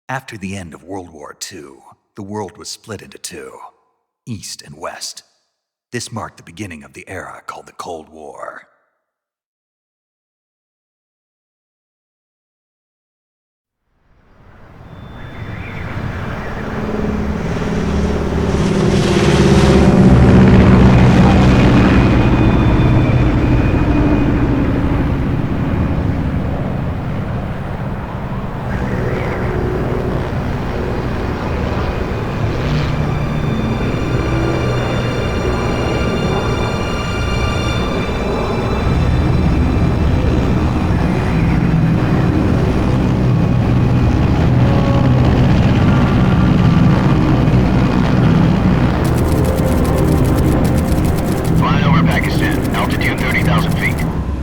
After the end of World War II, the world was split into two, East and West. This marked the beginning of the era called the Cold War.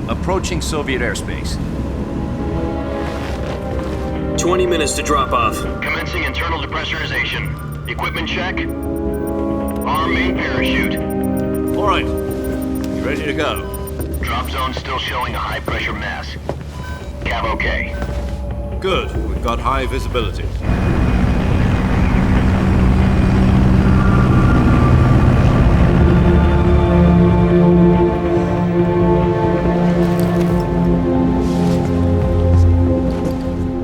Approaching Soviet airspace. 20 minutes to drop off. Commencing internal depressurization. Equipment check. Arm main parachute. All right. You ready to go? Drop zone still showing a high pressure mass. Cav okay. Good. We've got high visibility.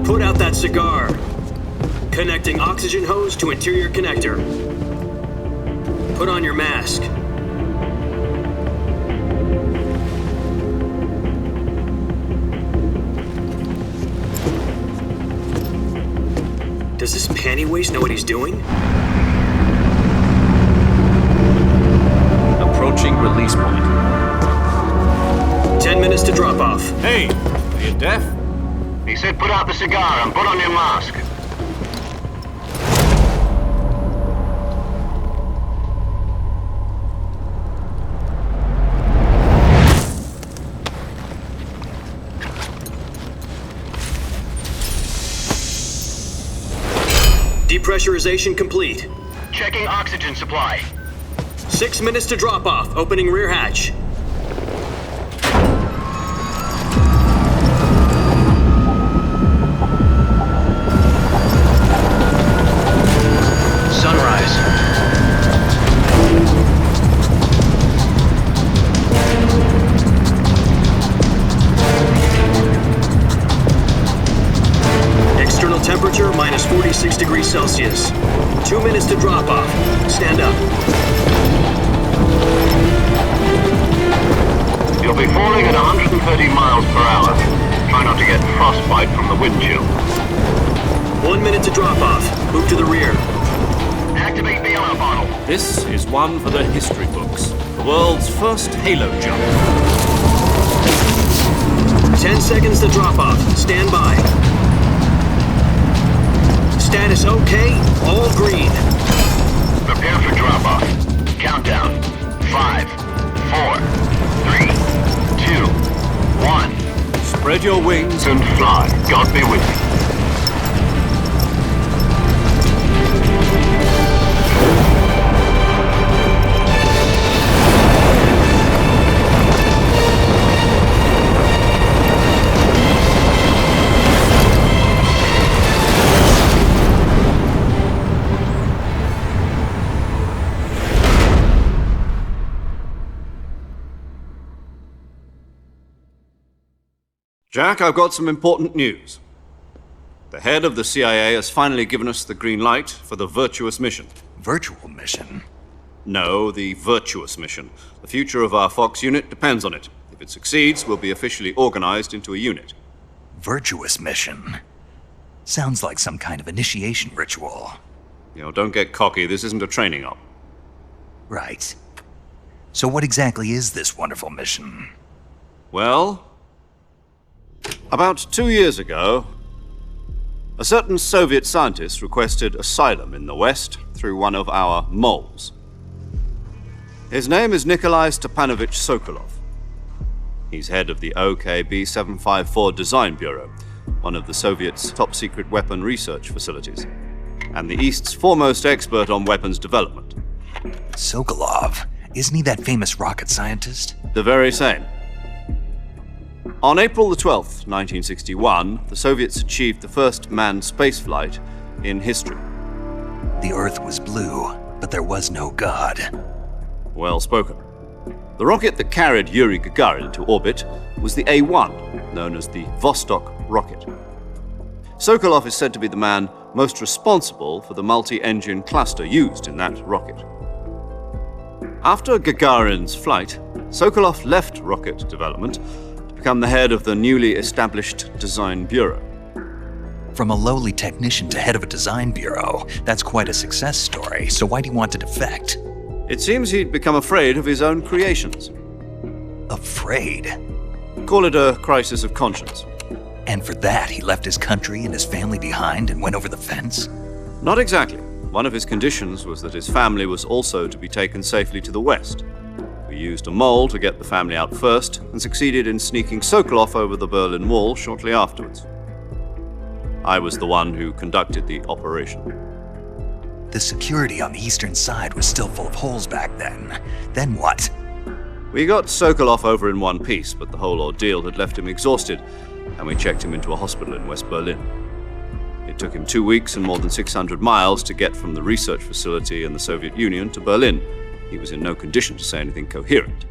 Put out that cigar. Connecting oxygen hose to interior connector. Put on your mask. Does this panty waste know what he's doing? Approaching release point. 10 minutes to drop off. Hey, are you deaf? He said put out the cigar and put on your mask. Depressurization complete. Checking oxygen supply. 6 minutes to drop off. Opening rear hatch. Sunrise. External temperature minus 46 degrees Celsius. 2 minutes to drop off. Stand up. You'll be falling at 130 miles per hour. Try not to get frostbite from the wind chill. 1 minute to drop off. Move to the rear. Activate the air bottle. This is one for the history books. The world's first halo jump. 10 seconds to drop off. Stand by. Status okay. All green. Prepare for drop-off. Countdown. 5, 4, 3, 2, 1. Spread your wings And fly. God be with you. Jack, I've got some important news. The head of the CIA has finally given us the green light for the virtuous mission. Virtual mission? No, the virtuous mission. The future of our Fox unit depends on it. If it succeeds, we'll be officially organized into a unit. Virtuous mission? Sounds like some kind of initiation ritual. Don't get cocky. This isn't a training op. Right. So what exactly is this wonderful mission? Well, about 2 years ago, a certain Soviet scientist requested asylum in the West through one of our moles. His name is Nikolai Stepanovich Sokolov. He's head of the OKB-754 Design Bureau, one of the Soviets' top-secret weapon research facilities, and the East's foremost expert on weapons development. Sokolov? Isn't he that famous rocket scientist? The very same. On April the 12th, 1961, the Soviets achieved the first manned spaceflight in history. The Earth was blue, but there was no God. Well spoken. The rocket that carried Yuri Gagarin into orbit was the A-1, known as the Vostok rocket. Sokolov is said to be the man most responsible for the multi-engine cluster used in that rocket. After Gagarin's flight, Sokolov left rocket development to become the head of the newly established Design Bureau. From a lowly technician to head of a design bureau, that's quite a success story, so why do you want to defect? It seems he'd become afraid of his own creations. Afraid? Call it a crisis of conscience. And for that, he left his country and his family behind and went over the fence? Not exactly. One of his conditions was that his family was also to be taken safely to the west. We used a mole to get the family out first and succeeded in sneaking Sokolov over the Berlin Wall shortly afterwards. I was the one who conducted the operation. The security on the eastern side was still full of holes back then. Then what? We got Sokolov over in one piece, but the whole ordeal had left him exhausted, and we checked him into a hospital in West Berlin. It took him 2 weeks and more than 600 miles to get from the research facility in the Soviet Union to Berlin. He was in no condition to say anything coherent.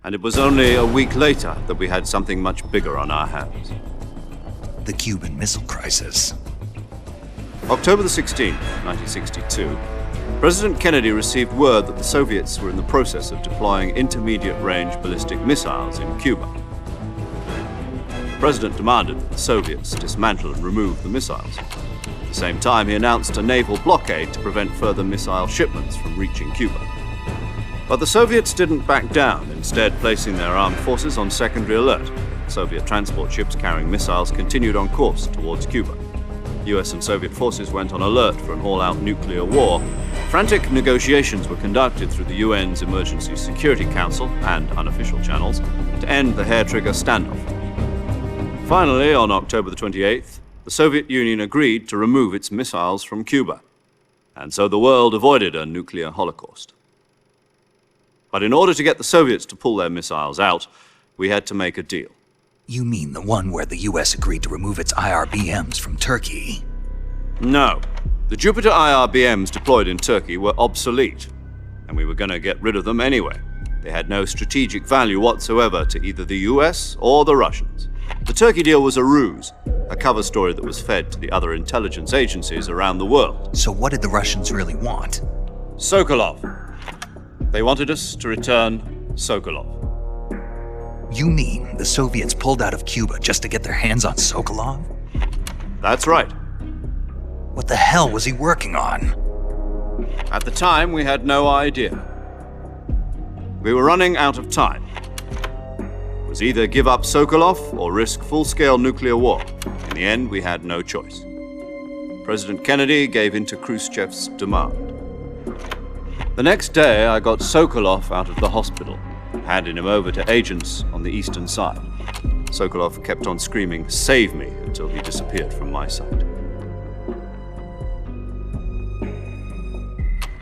And it was only a week later that we had something much bigger on our hands. The Cuban Missile Crisis. October the 16th, 1962, President Kennedy received word that the Soviets were in the process of deploying intermediate-range ballistic missiles in Cuba. The President demanded that the Soviets dismantle and remove the missiles. At the same time, he announced a naval blockade to prevent further missile shipments from reaching Cuba. But the Soviets didn't back down, instead placing their armed forces on secondary alert. Soviet transport ships carrying missiles continued on course towards Cuba. US and Soviet forces went on alert for an all-out nuclear war. Frantic negotiations were conducted through the UN's Emergency Security Council and unofficial channels to end the hair-trigger standoff. Finally, on October the 28th, the Soviet Union agreed to remove its missiles from Cuba, and so the world avoided a nuclear holocaust. But in order to get the Soviets to pull their missiles out, we had to make a deal. You mean the one where the US agreed to remove its IRBMs from Turkey? No. The Jupiter IRBMs deployed in Turkey were obsolete, and we were going to get rid of them anyway. They had no strategic value whatsoever to either the US or the Russians. The Turkey deal was a ruse, a cover story that was fed to the other intelligence agencies around the world. So what did the Russians really want? Sokolov. They wanted us to return Sokolov. You mean the Soviets pulled out of Cuba just to get their hands on Sokolov? That's right. What the hell was he working on? At the time, we had no idea. We were running out of time. It was either give up Sokolov or risk full-scale nuclear war. In the end, we had no choice. President Kennedy gave in to Khrushchev's demand. The next day, I got Sokolov out of the hospital, handing him over to agents on the eastern side. Sokolov kept on screaming, "Save me," until he disappeared from my sight.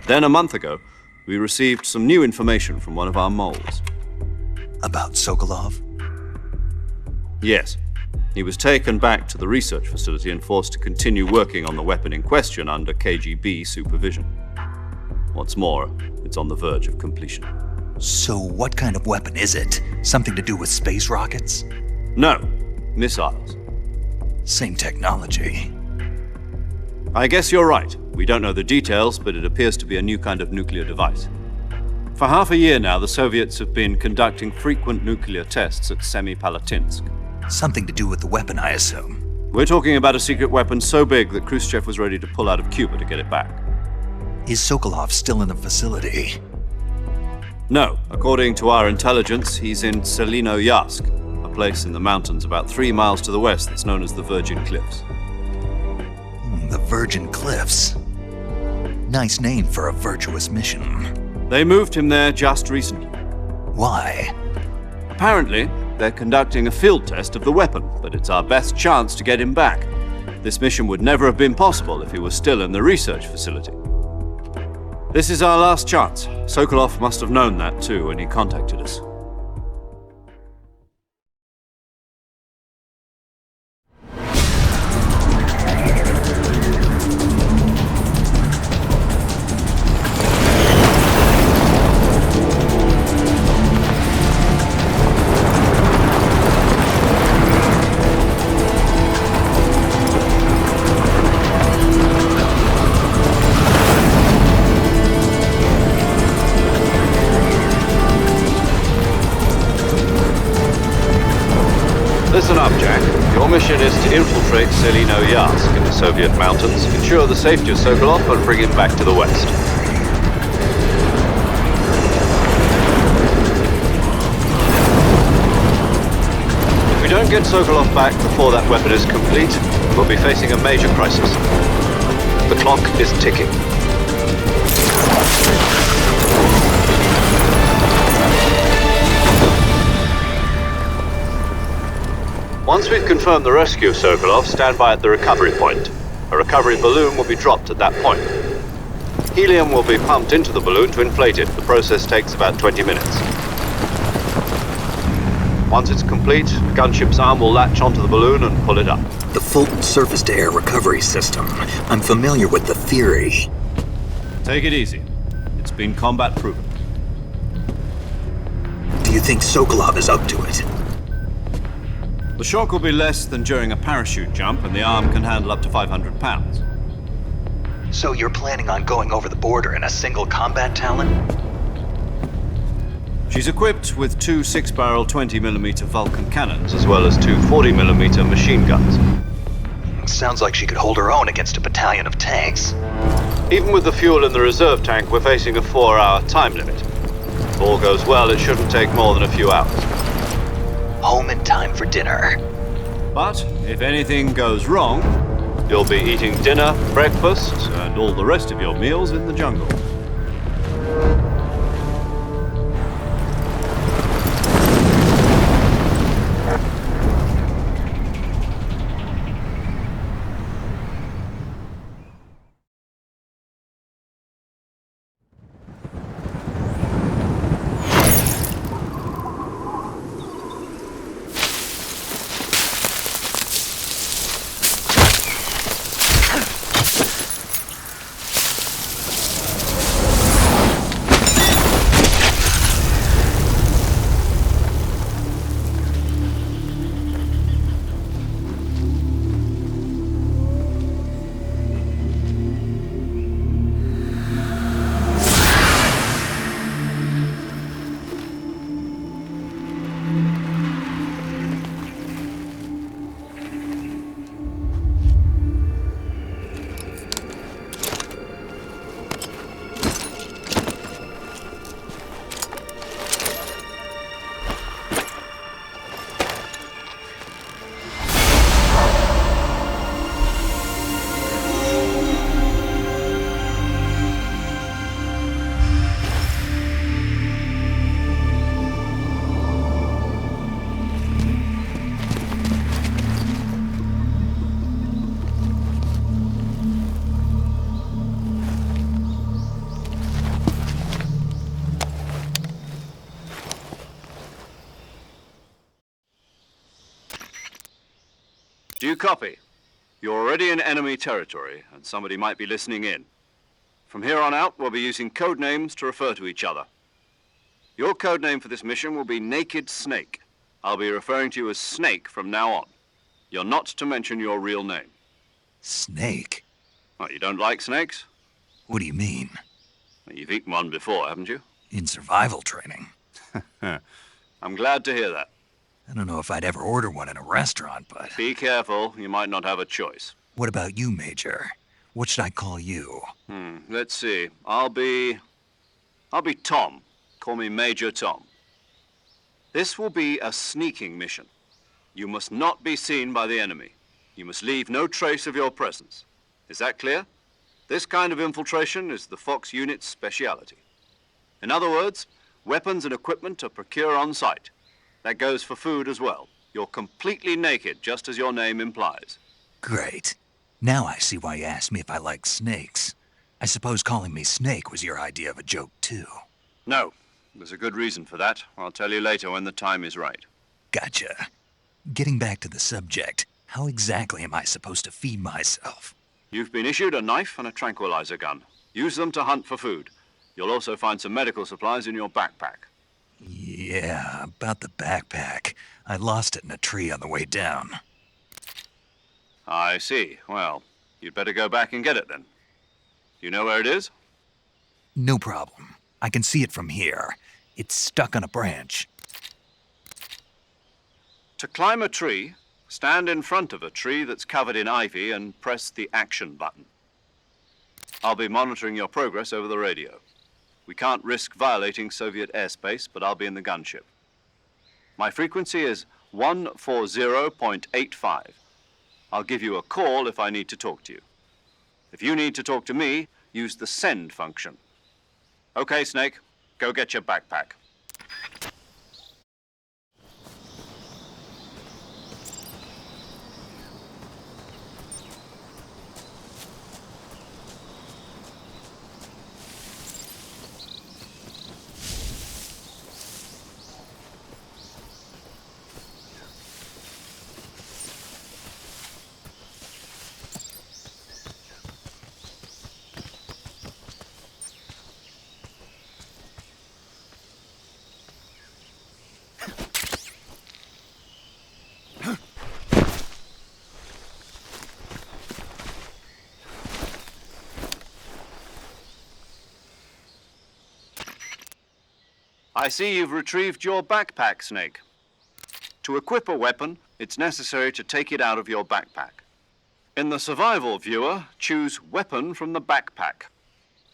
Then a month ago, we received some new information from one of our moles. About Sokolov? Yes. He was taken back to the research facility and forced to continue working on the weapon in question under KGB supervision. What's more, it's on the verge of completion. So what kind of weapon is it? Something to do with space rockets? No, missiles. Same technology. I guess you're right. We don't know the details, but it appears to be a new kind of nuclear device. For half a year now, the Soviets have been conducting frequent nuclear tests at Semipalatinsk. Something to do with the weapon, I assume. We're talking about a secret weapon so big that Khrushchev was ready to pull out of Cuba to get it back. Is Sokolov still in the facility? No. According to our intelligence, he's in Selinoyarsk, a place in the mountains about 3 miles to the west that's known as the Virgin Cliffs. The Virgin Cliffs. Nice name for a virtuous mission. They moved him there just recently. Why? Apparently, they're conducting a field test of the weapon, but it's our best chance to get him back. This mission would never have been possible if he was still in the research facility. This is our last chance. Sokolov must have known that too when he contacted us. is to infiltrate Selino-Yarsk in the Soviet mountains, ensure the safety of Sokolov, and bring him back to the west. If we don't get Sokolov back before that weapon is complete, we'll be facing a major crisis. The clock is ticking. Once we've confirmed the rescue of Sokolov, stand by at the recovery point. A recovery balloon will be dropped at that point. Helium will be pumped into the balloon to inflate it. The process takes about 20 minutes. Once it's complete, the gunship's arm will latch onto the balloon and pull it up. The Fulton surface-to-air recovery system. I'm familiar with the theory. Take it easy. It's been combat-proven. Do you think Sokolov is up to it? The shock will be less than during a parachute jump, and the arm can handle up to 500 pounds. So you're planning on going over the border in a single combat Talon? She's equipped with two 6-barrel 20mm Vulcan cannons, as well as two 40mm machine guns. Sounds like she could hold her own against a battalion of tanks. Even with the fuel in the reserve tank, we're facing a 4-hour time limit. If all goes well, it shouldn't take more than a few hours. Home in time for dinner. But if anything goes wrong, you'll be eating dinner, breakfast, and all the rest of your meals in the jungle. Do you copy? You're already in enemy territory, and somebody might be listening in. From here on out, we'll be using code names to refer to each other. Your code name for this mission will be Naked Snake. I'll be referring to you as Snake from now on. You're not to mention your real name. Snake? What, you don't like snakes? What do you mean? Well, you've eaten one before, haven't you? In survival training. I'm glad to hear that. I don't know if I'd ever order one in a restaurant, but... Be careful, you might not have a choice. What about you, Major? What should I call you? Let's see. I'll be Tom. Call me Major Tom. This will be a sneaking mission. You must not be seen by the enemy. You must leave no trace of your presence. Is that clear? This kind of infiltration is the Fox unit's speciality. In other words, weapons and equipment are procured on site. That goes for food as well. You're completely naked, just as your name implies. Great. Now I see why you asked me if I like snakes. I suppose calling me Snake was your idea of a joke, too. No. There's a good reason for that. I'll tell you later when the time is right. Gotcha. Getting back to the subject, how exactly am I supposed to feed myself? You've been issued a knife and a tranquilizer gun. Use them to hunt for food. You'll also find some medical supplies in your backpack. Yeah, about the backpack. I lost it in a tree on the way down. I see. Well, you'd better go back and get it then. You know where it is? No problem. I can see it from here. It's stuck on a branch. To climb a tree, Stand in front of a tree that's covered in ivy and press the action button. I'll be monitoring your progress over the radio. We can't risk violating Soviet airspace, but I'll be in the gunship. My frequency is 140.85. I'll give you a call if I need to talk to you. If you need to talk to me, use the send function. Okay, Snake, go get your backpack. I see you've retrieved your backpack, Snake. To equip a weapon, it's necessary to take it out of your backpack. In the survival viewer, choose Weapon from the backpack.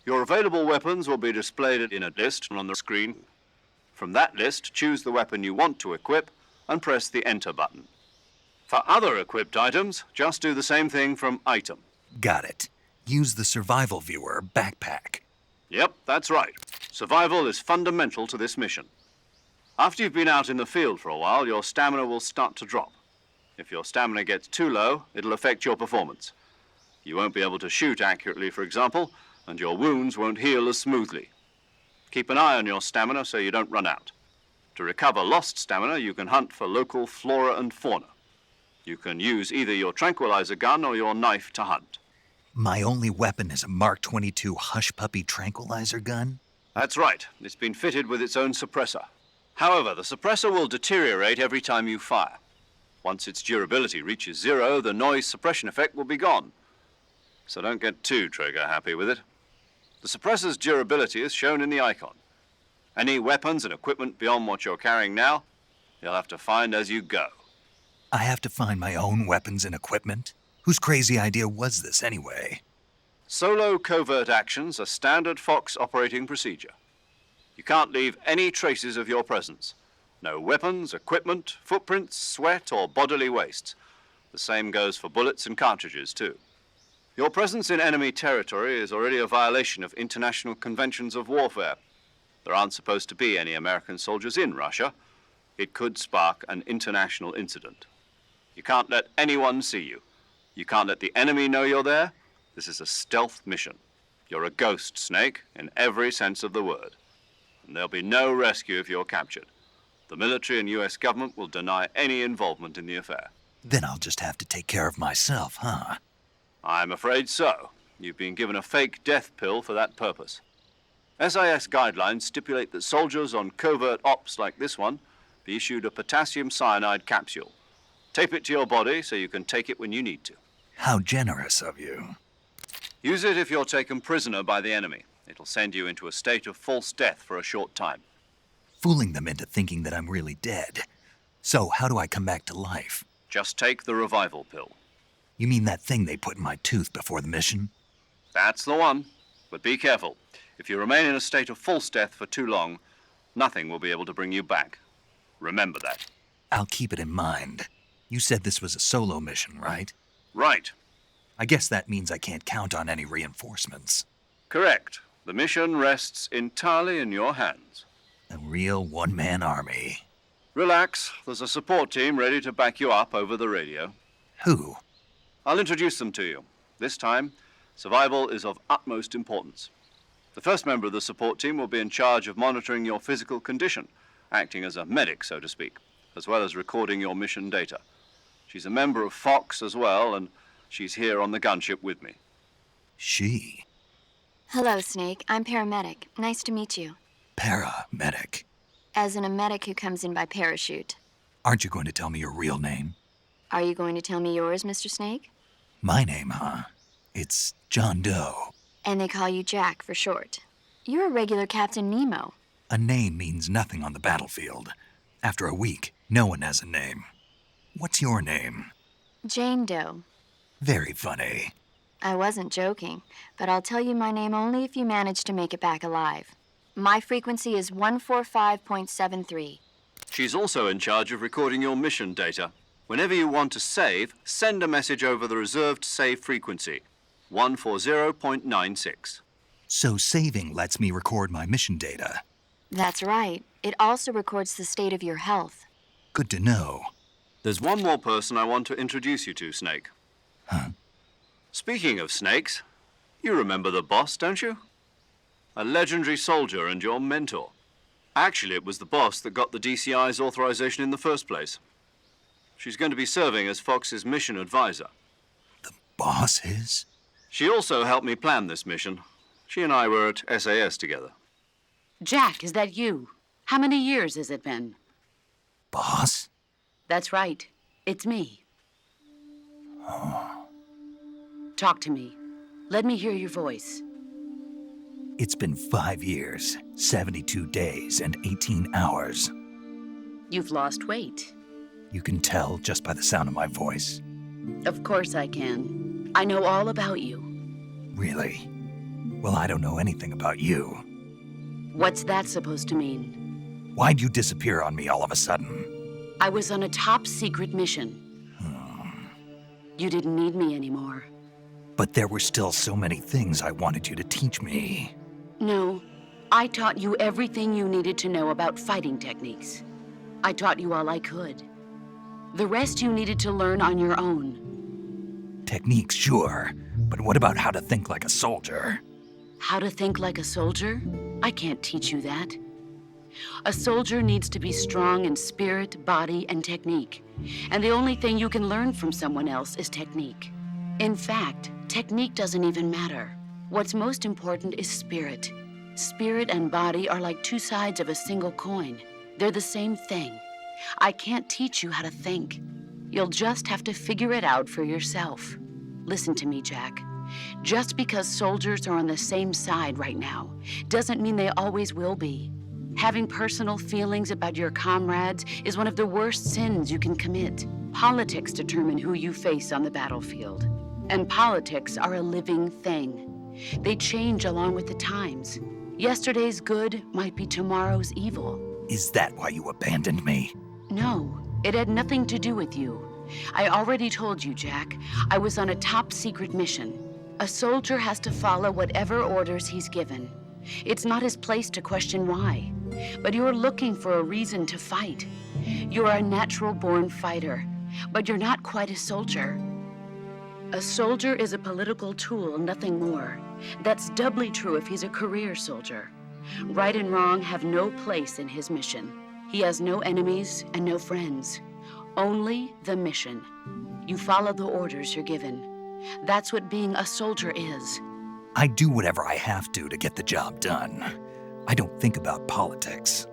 Your available weapons will be displayed in a list on the screen. From that list, choose the weapon you want to equip and press the Enter button. For other equipped items, just do the same thing from Item. Got it. Use the survival viewer backpack. Yep, that's right. Survival is fundamental to this mission. After you've been out in the field for a while, your stamina will start to drop. If your stamina gets too low, it'll affect your performance. You won't be able to shoot accurately, for example, and your wounds won't heal as smoothly. Keep an eye on your stamina so you don't run out. To recover lost stamina, you can hunt for local flora and fauna. You can use either your tranquilizer gun or your knife to hunt. My only weapon is a Mark 22 Hush Puppy tranquilizer gun? That's right. It's been fitted with its own suppressor. However, the suppressor will deteriorate every time you fire. Once its durability reaches 0, the noise suppression effect will be gone. So don't get too trigger-happy with it. The suppressor's durability is shown in the icon. Any weapons and equipment beyond what you're carrying now, you'll have to find as you go. I have to find my own weapons and equipment? Whose crazy idea was this anyway? Solo covert actions are standard Fox operating procedure. You can't leave any traces of your presence. No weapons, equipment, footprints, sweat, or bodily wastes. The same goes for bullets and cartridges, too. Your presence in enemy territory is already a violation of international conventions of warfare. There aren't supposed to be any American soldiers in Russia. It could spark an international incident. You can't let anyone see you. You can't let the enemy know you're there. This is a stealth mission. You're a ghost, Snake, in every sense of the word. And there'll be no rescue if you're captured. The military and U.S. government will deny any involvement in the affair. Then I'll just have to take care of myself, huh? I'm afraid so. You've been given a fake death pill for that purpose. SIS guidelines stipulate that soldiers on covert ops like this one be issued a potassium cyanide capsule. Tape it to your body so you can take it when you need to. How generous of you. Use it if you're taken prisoner by the enemy. It'll send you into a state of false death for a short time. Fooling them into thinking that I'm really dead. So how do I come back to life? Just take the revival pill. You mean that thing they put in my tooth before the mission? That's the one. But be careful. If you remain in a state of false death for too long, nothing will be able to bring you back. Remember that. I'll keep it in mind. You said this was a solo mission, right? Right. I guess that means I can't count on any reinforcements. Correct. The mission rests entirely in your hands. A real one-man army. Relax. There's a support team ready to back you up over the radio. Who? I'll introduce them to you. This time, survival is of utmost importance. The first member of the support team will be in charge of monitoring your physical condition, acting as a medic, so to speak, as well as recording your mission data. She's a member of Fox as well, and she's here on the gunship with me. She? Hello, Snake. I'm paramedic. Nice to meet you. Paramedic. As in a medic who comes in by parachute. Aren't you going to tell me your real name? Are you going to tell me yours, Mr. Snake? My name, huh? It's John Doe. And they call you Jack for short. You're a regular Captain Nemo. A name means nothing on the battlefield. After a week, no one has a name. What's your name? Jane Doe. Very funny. I wasn't joking, but I'll tell you my name only if you manage to make it back alive. My frequency is 145.73. She's also in charge of recording your mission data. Whenever you want to save, send a message over the reserved save frequency, 140.96. So saving lets me record my mission data. That's right. It also records the state of your health. Good to know. There's one more person I want to introduce you to, Snake. Huh? Speaking of snakes, you remember the boss, don't you? A legendary soldier and your mentor. Actually, it was the boss that got the DCI's authorization in the first place. She's going to be serving as Fox's mission advisor. The boss is? She also helped me plan this mission. She and I were at SAS together. Jack, is that you? How many years has it been? Boss? That's right. It's me. Talk to me. Let me hear your voice. It's been 5 years, 72 days, and 18 hours. You've lost weight. You can tell just by the sound of my voice. Of course I can. I know all about you. Really? Well, I don't know anything about you. What's that supposed to mean? Why'd you disappear on me all of a sudden? I was on a top secret mission. You didn't need me anymore. But there were still so many things I wanted you to teach me. No, I taught you everything you needed to know about fighting techniques. I taught you all I could. The rest you needed to learn on your own. Techniques, sure. But what about how to think like a soldier? How to think like a soldier? I can't teach you that. A soldier needs to be strong in spirit, body, and technique. And the only thing you can learn from someone else is technique. In fact, technique doesn't even matter. What's most important is spirit. Spirit and body are like two sides of a single coin. They're the same thing. I can't teach you how to think. You'll just have to figure it out for yourself. Listen to me, Jack. Just because soldiers are on the same side right now doesn't mean they always will be. Having personal feelings about your comrades is one of the worst sins you can commit. Politics determine who you face on the battlefield. And politics are a living thing. They change along with the times. Yesterday's good might be tomorrow's evil. Is that why you abandoned me? No, it had nothing to do with you. I already told you, Jack. I was on a top secret mission. A soldier has to follow whatever orders he's given. It's not his place to question why. But you're looking for a reason to fight. You're a natural-born fighter, but you're not quite a soldier. A soldier is a political tool, nothing more. That's doubly true if he's a career soldier. Right and wrong have no place in his mission. He has no enemies and no friends. Only the mission. You follow the orders you're given. That's what being a soldier is. I do whatever I have to get the job done. I don't think about politics.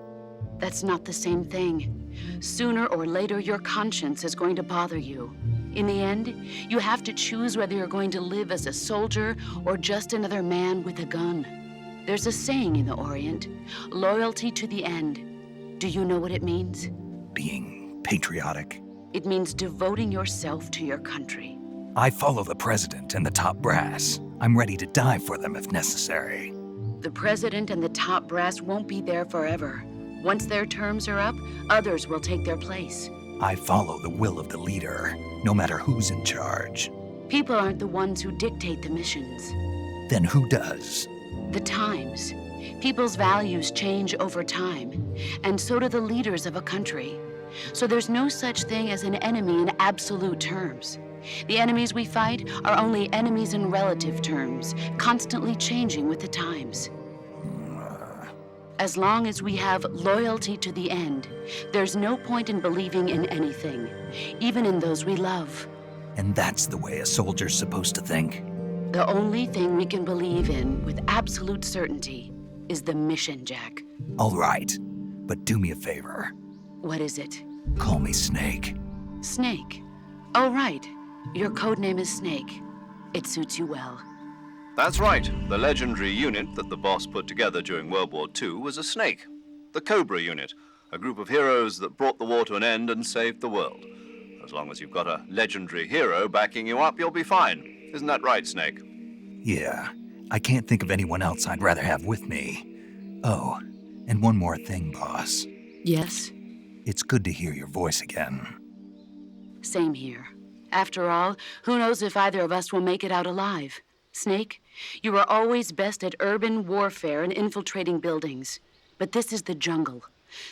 That's not the same thing. Sooner or later, your conscience is going to bother you. In the end, you have to choose whether you're going to live as a soldier or just another man with a gun. There's a saying in the Orient, loyalty to the end. Do you know what it means? Being patriotic. It means devoting yourself to your country. I follow the president and the top brass. I'm ready to die for them if necessary. The president and the top brass won't be there forever. Once their terms are up, others will take their place. I follow the will of the leader, no matter who's in charge. People aren't the ones who dictate the missions. Then who does? The times. People's values change over time, and so do the leaders of a country. So there's no such thing as an enemy in absolute terms. The enemies we fight are only enemies in relative terms, constantly changing with the times. As long as we have loyalty to the end, there's no point in believing in anything, even in those we love. And that's the way a soldier's supposed to think? The only thing we can believe in with absolute certainty is the mission, Jack. All right, but do me a favor. What is it? Call me Snake. Snake. Oh, right. Your code name is Snake. It suits you well. That's right. The legendary unit that the boss put together during World War II was a snake. The Cobra unit, a group of heroes that brought the war to an end and saved the world. As long as you've got a legendary hero backing you up, you'll be fine. Isn't that right, Snake? Yeah, I can't think of anyone else I'd rather have with me. Oh, and one more thing, boss. Yes? It's good to hear your voice again. Same here. After all, who knows if either of us will make it out alive? Snake, you are always best at urban warfare and infiltrating buildings. But this is the jungle.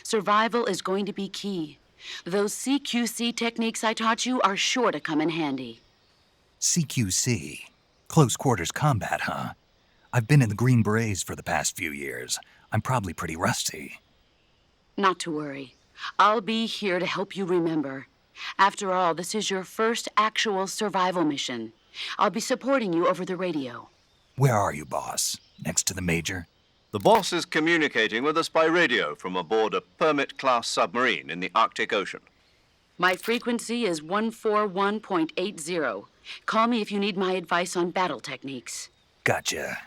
Survival is going to be key. Those CQC techniques I taught you are sure to come in handy. CQC? Close quarters combat, huh? I've been in the Green Berets for the past few years. I'm probably pretty rusty. Not to worry. I'll be here to help you remember. After all, this is your first actual survival mission. I'll be supporting you over the radio. Where are you, boss? Next to the Major? The boss is communicating with us by radio from aboard a Permit-class submarine in the Arctic Ocean. My frequency is 141.80. Call me if you need my advice on battle techniques. Gotcha.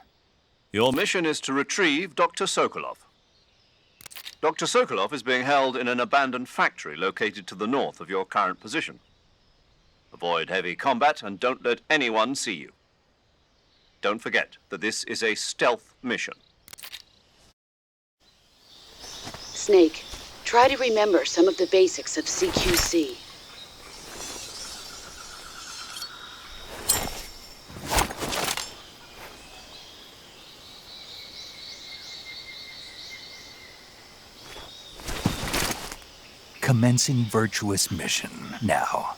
Your mission is to retrieve Dr. Sokolov. Dr. Sokolov is being held in an abandoned factory located to the north of your current position. Avoid heavy combat and don't let anyone see you. Don't forget that this is a stealth mission. Snake, try to remember some of the basics of CQC. Commencing virtuous mission now.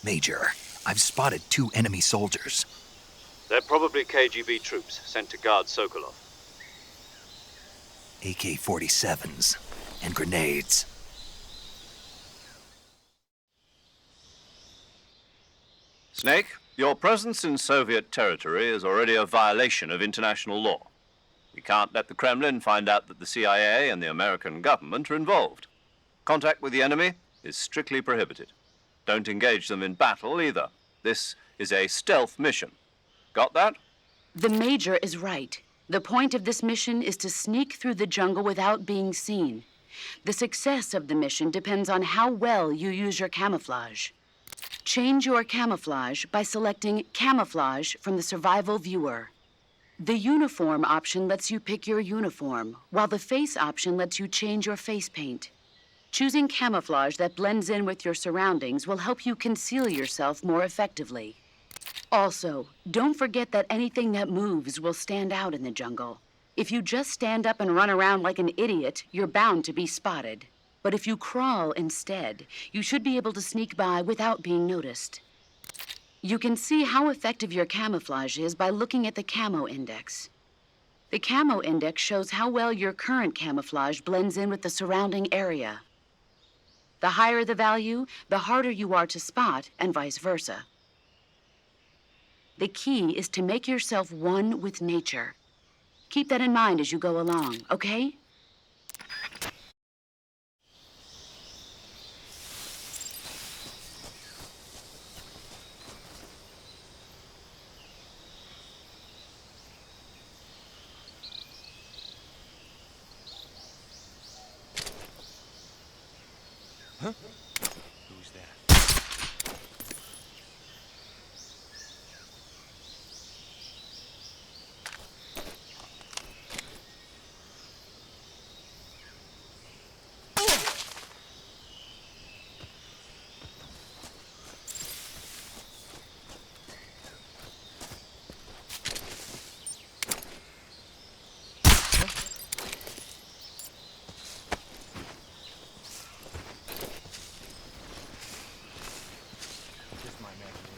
Major, I've spotted 2 enemy soldiers. They're probably KGB troops sent to guard Sokolov. AK-47s and grenades. Snake, your presence in Soviet territory is already a violation of international law. We can't let the Kremlin find out that the CIA and the American government are involved. Contact with the enemy is strictly prohibited. Don't engage them in battle either. This is a stealth mission. Got that? The Major is right. The point of this mission is to sneak through the jungle without being seen. The success of the mission depends on how well you use your camouflage. Change your camouflage by selecting Camouflage from the Survival Viewer. The Uniform option lets you pick your uniform, while the Face option lets you change your face paint. Choosing camouflage that blends in with your surroundings will help you conceal yourself more effectively. Also, don't forget that anything that moves will stand out in the jungle. If you just stand up and run around like an idiot, you're bound to be spotted. But if you crawl instead, you should be able to sneak by without being noticed. You can see how effective your camouflage is by looking at the Camo Index. The Camo Index shows how well your current camouflage blends in with the surrounding area. The higher the value, the harder you are to spot, and vice versa. The key is to make yourself one with nature. Keep that in mind as you go along, okay? Who's that? Just my imagination.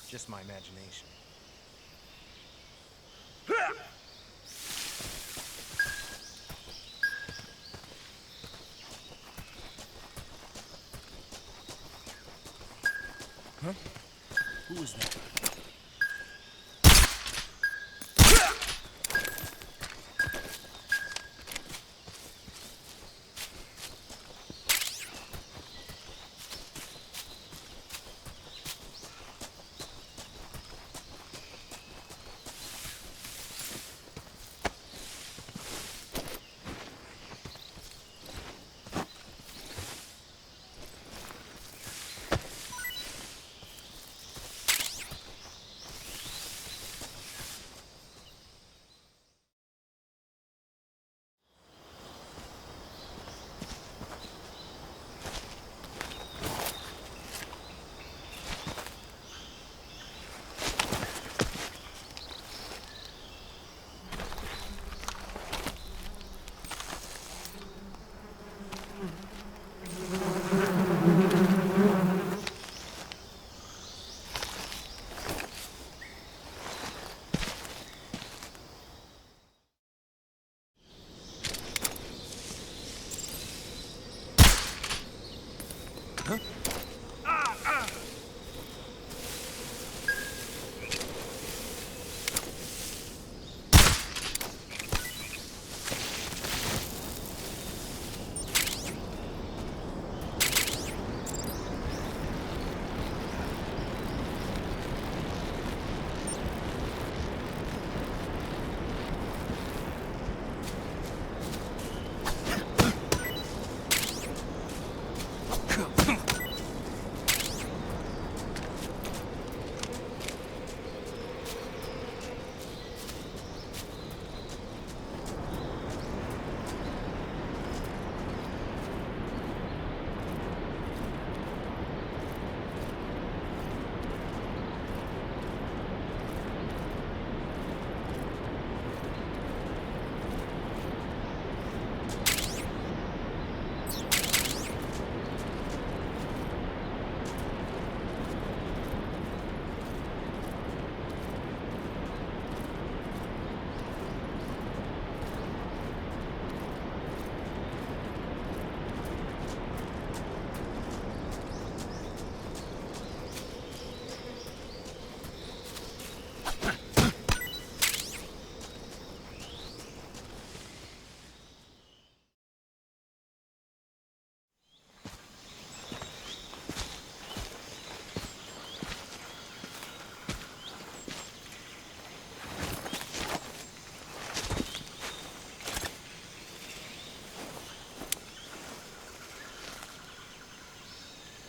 Just my imagination. Who was that?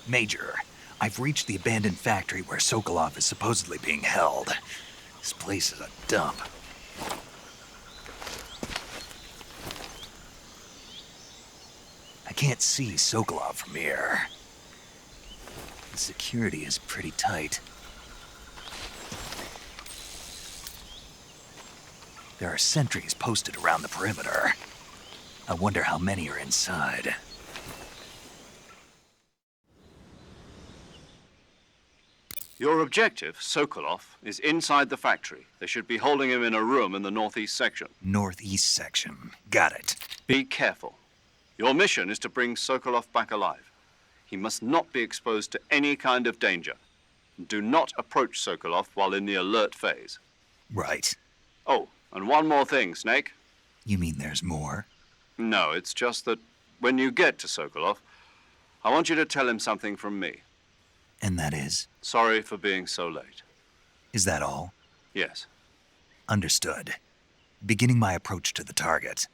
Major, I've reached the abandoned factory where Sokolov is supposedly being held. This place is a dump. I can't see Sokolov from here. The security is pretty tight. There are sentries posted around the perimeter. I wonder how many are inside. Your objective, Sokolov, is inside the factory. They should be holding him in a room in the northeast section. Northeast section. Got it. Be careful. Your mission is to bring Sokolov back alive. He must not be exposed to any kind of danger. Do not approach Sokolov while in the alert phase. Right. Oh, and one more thing, Snake. You mean there's more? No, it's just that when you get to Sokolov, I want you to tell him something from me. And that is? Sorry for being so late. Is that all? Yes. Understood. Beginning my approach to the target.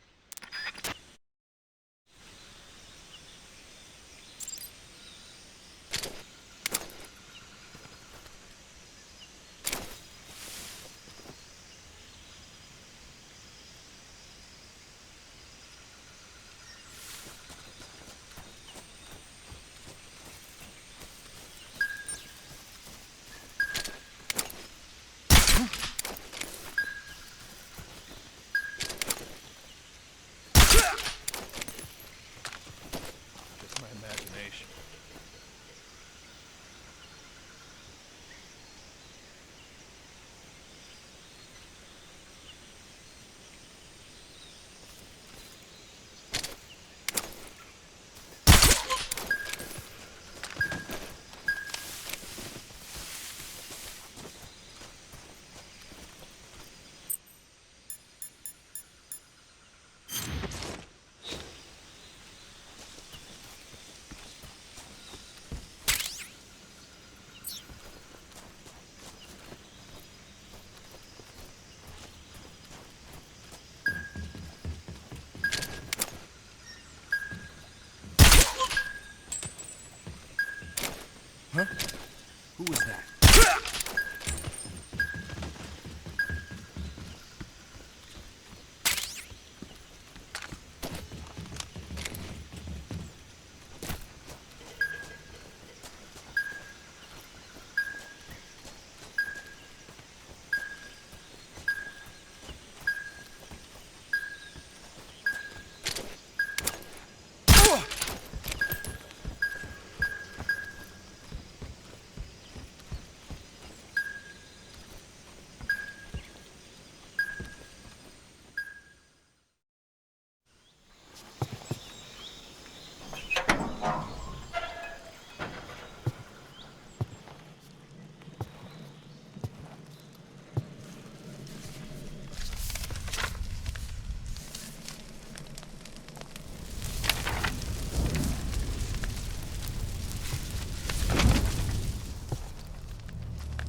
Who was that?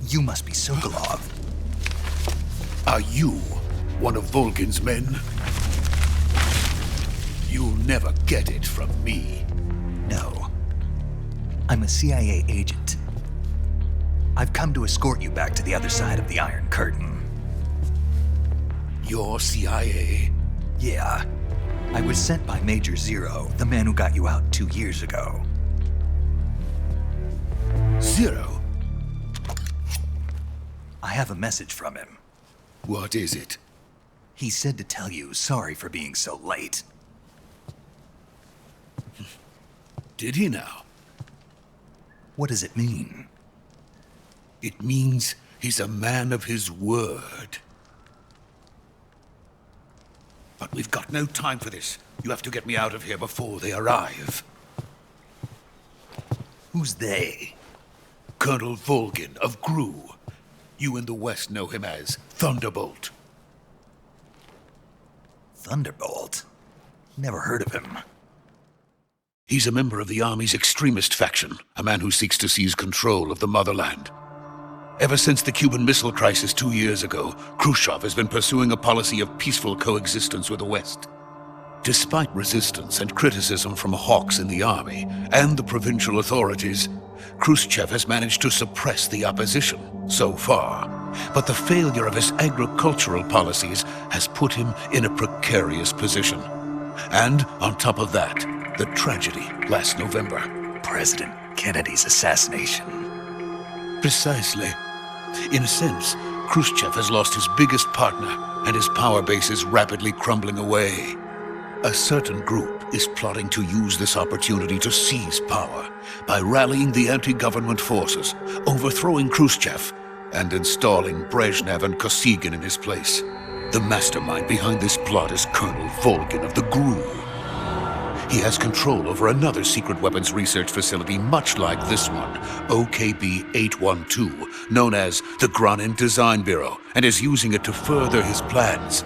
You must be Sokolov. Are you one of Volgin's men? You'll never get it from me. No. I'm a CIA agent. I've come to escort you back to the other side of the Iron Curtain. You're CIA? Yeah. I was sent by Major Zero, the man who got you out 2 years ago. Zero? I have a message from him. What is it? He said to tell you sorry for being so late. Did he now? What does it mean? It means he's a man of his word. But we've got no time for this. You have to get me out of here before they arrive. Who's they? Colonel Volgin of GRU. You in the West know him as Thunderbolt. Thunderbolt? Never heard of him. He's a member of the Army's extremist faction, a man who seeks to seize control of the motherland. Ever since the Cuban Missile Crisis 2 years ago, Khrushchev has been pursuing a policy of peaceful coexistence with the West. Despite resistance and criticism from hawks in the army and the provincial authorities, Khrushchev has managed to suppress the opposition so far. But the failure of his agricultural policies has put him in a precarious position. And on top of that, the tragedy last November. President Kennedy's assassination. Precisely. In a sense, Khrushchev has lost his biggest partner, and his power base is rapidly crumbling away. A certain group is plotting to use this opportunity to seize power by rallying the anti-government forces, overthrowing Khrushchev, and installing Brezhnev and Kosygin in his place. The mastermind behind this plot is Colonel Volgin of the GRU. He has control over another secret weapons research facility much like this one, OKB-812, known as the Granin Design Bureau, and is using it to further his plans.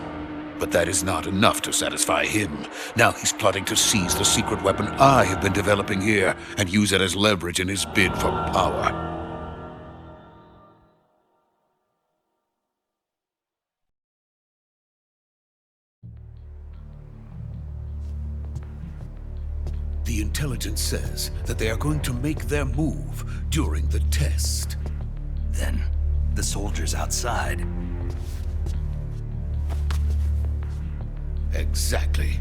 But that is not enough to satisfy him. Now he's plotting to seize the secret weapon I have been developing here and use it as leverage in his bid for power. The intelligence says that they are going to make their move during the test. Then, the soldiers outside. Exactly.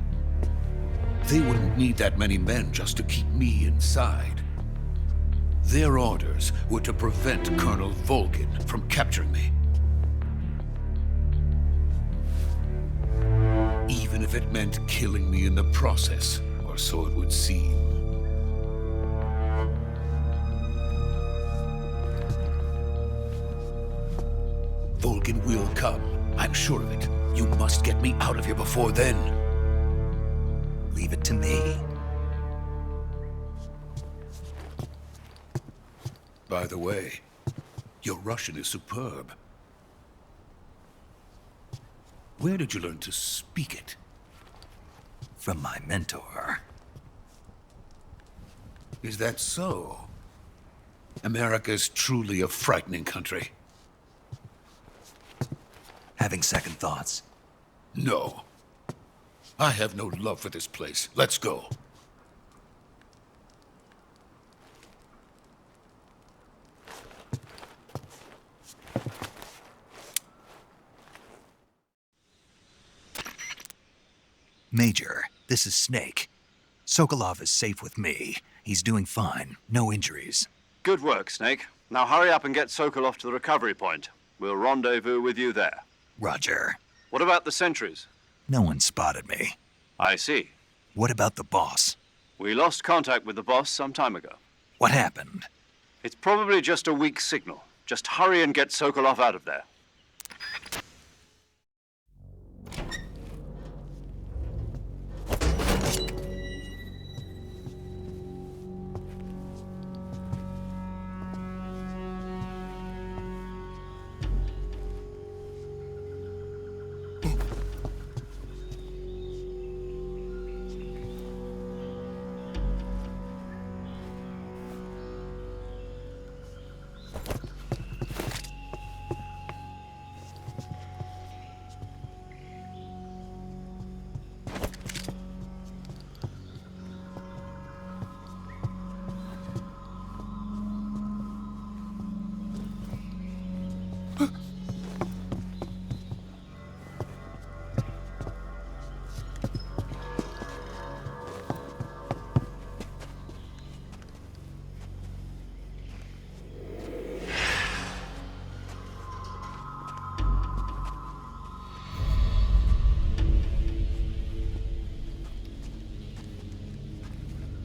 They wouldn't need that many men just to keep me inside. Their orders were to prevent Colonel Volgin from capturing me. Even if it meant killing me in the process, or so it would seem. Volgin will come. I'm sure of it. You must get me out of here before then. Leave it to me. By the way, your Russian is superb. Where did you learn to speak it? From my mentor. Is that so? America's truly a frightening country. Having second thoughts. No. I have no love for this place. Let's go. Major, this is Snake. Sokolov is safe with me. He's doing fine. No injuries. Good work, Snake. Now hurry up and get Sokolov to the recovery point. We'll rendezvous with you there. Roger. What about the sentries? No one spotted me. I see. What about the boss? We lost contact with the boss some time ago. What happened? It's probably just a weak signal. Just hurry and get Sokolov out of there.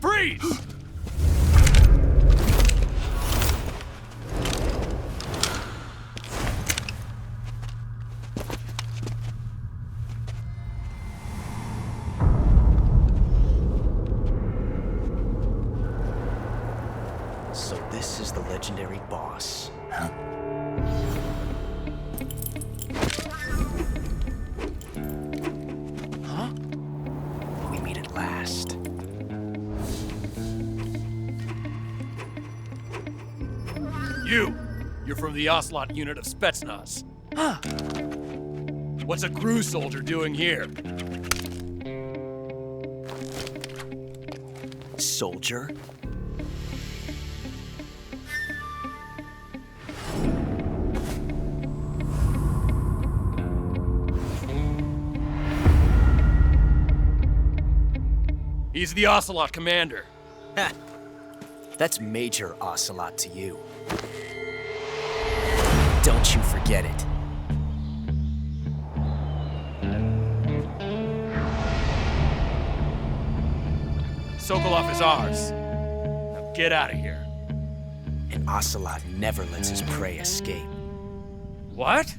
Freeze! So this is the legendary boss. Huh? Huh? We meet at last. You're from the Ocelot unit of Spetsnaz. Huh. What's a crew soldier doing here? Soldier? He's the Ocelot commander. Ha! That's Major Ocelot to you. Don't you forget it. Sokolov is ours. Now get out of here. And Ocelot never lets his prey escape. What?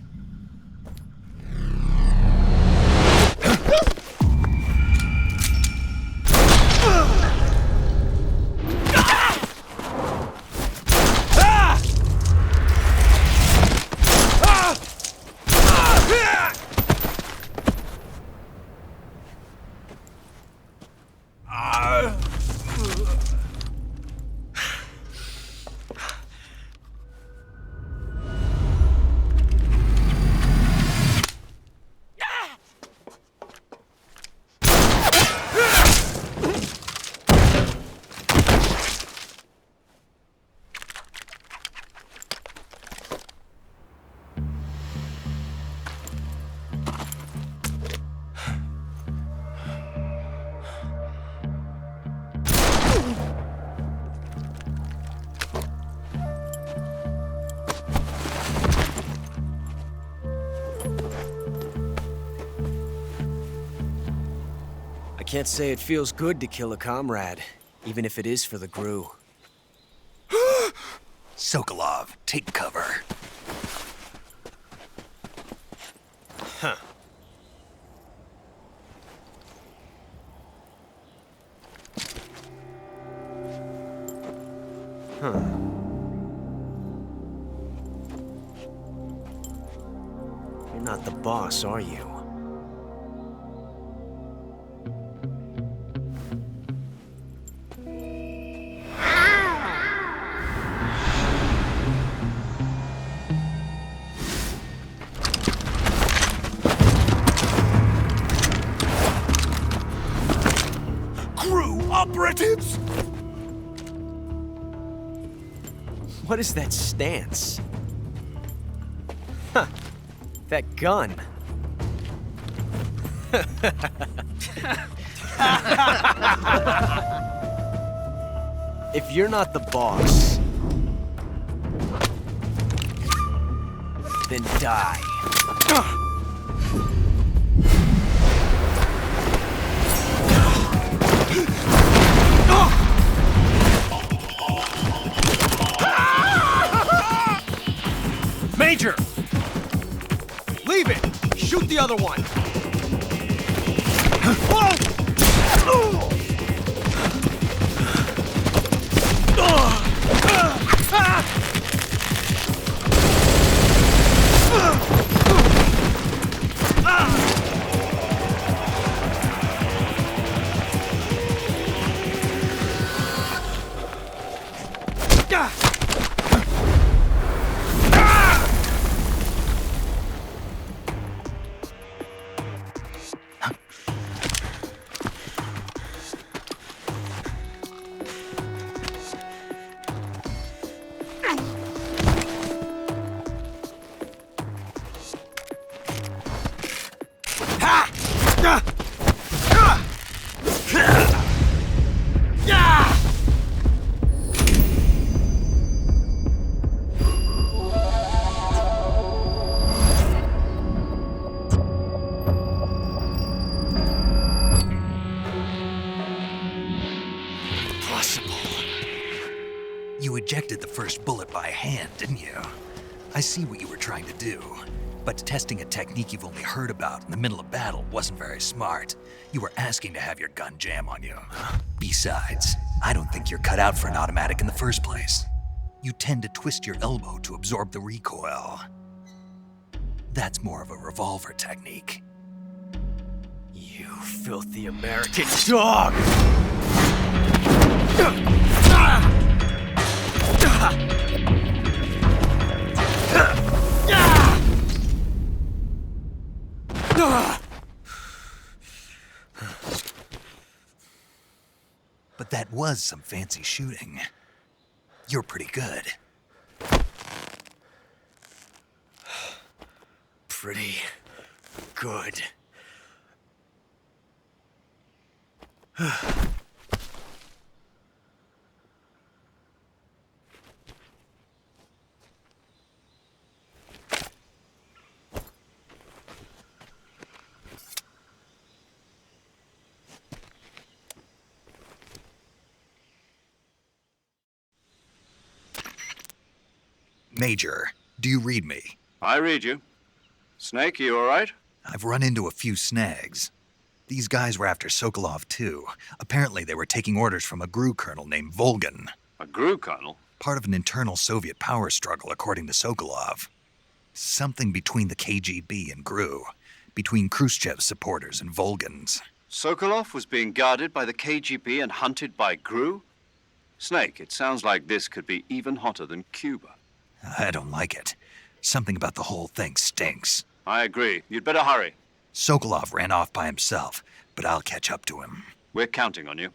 I can't say it feels good to kill a comrade, even if it is for the GRU. Sokolov, take cover. Huh. Huh. You're not the boss, are you? Operatives! What is that stance? Huh. That gun. If you're not the boss, then die. Major! Leave it! Shoot the other one! You ejected the first bullet by hand, didn't you? I see what you were trying to do. But testing a technique you've only heard about in the middle of battle wasn't very smart. You were asking to have your gun jam on you. Besides, I don't think you're cut out for an automatic in the first place. You tend to twist your elbow to absorb the recoil. That's more of a revolver technique. You filthy American dog! But that was some fancy shooting. You're pretty good. Pretty good. Major, do you read me? I read you. Snake, you all right? I've run into a few snags. These guys were after Sokolov too. Apparently they were taking orders from a GRU colonel named Volgan. A GRU colonel? Part of an internal Soviet power struggle, according to Sokolov. Something between the KGB and GRU. Between Khrushchev's supporters and Volgan's. Sokolov was being guarded by the KGB and hunted by GRU? Snake, it sounds like this could be even hotter than Cuba. I don't like it. Something about the whole thing stinks. I agree. You'd better hurry. Sokolov ran off by himself, but I'll catch up to him. We're counting on you.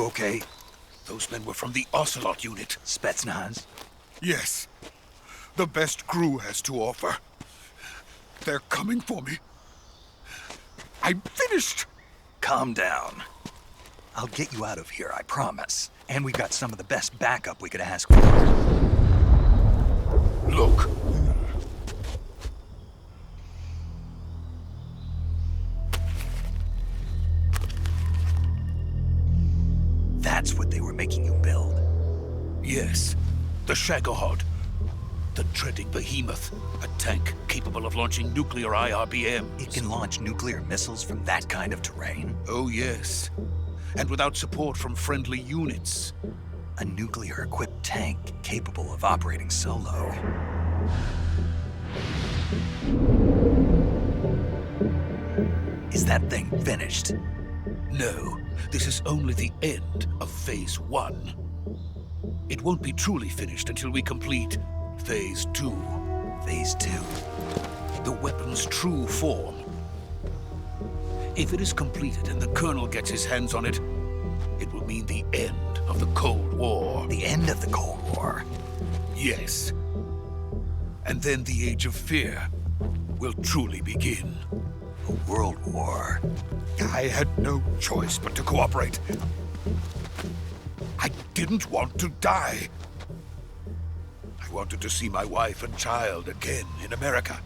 You okay? Those men were from the Ocelot unit. Spetsnaz? Yes. The best crew has to offer. They're coming for me. I'm finished! Calm down. I'll get you out of here, I promise. And we've got some of the best backup we could ask for. Look. That's what they were making you build? Yes. The Shagohod. The dreading behemoth. A tank capable of launching nuclear IRBMs. It can launch nuclear missiles from that kind of terrain? Oh, yes. And without support from friendly units. A nuclear-equipped tank capable of operating solo. Is that thing finished? No, this is only the end of Phase 1. It won't be truly finished until we complete Phase 2. Phase 2? The weapon's true form. If it is completed and the Colonel gets his hands on it, it will mean the end of the Cold War. The end of the Cold War? Yes. And then the Age of Fear will truly begin. A world war? I had no choice but to cooperate. I didn't want to die. I wanted to see my wife and child again in America.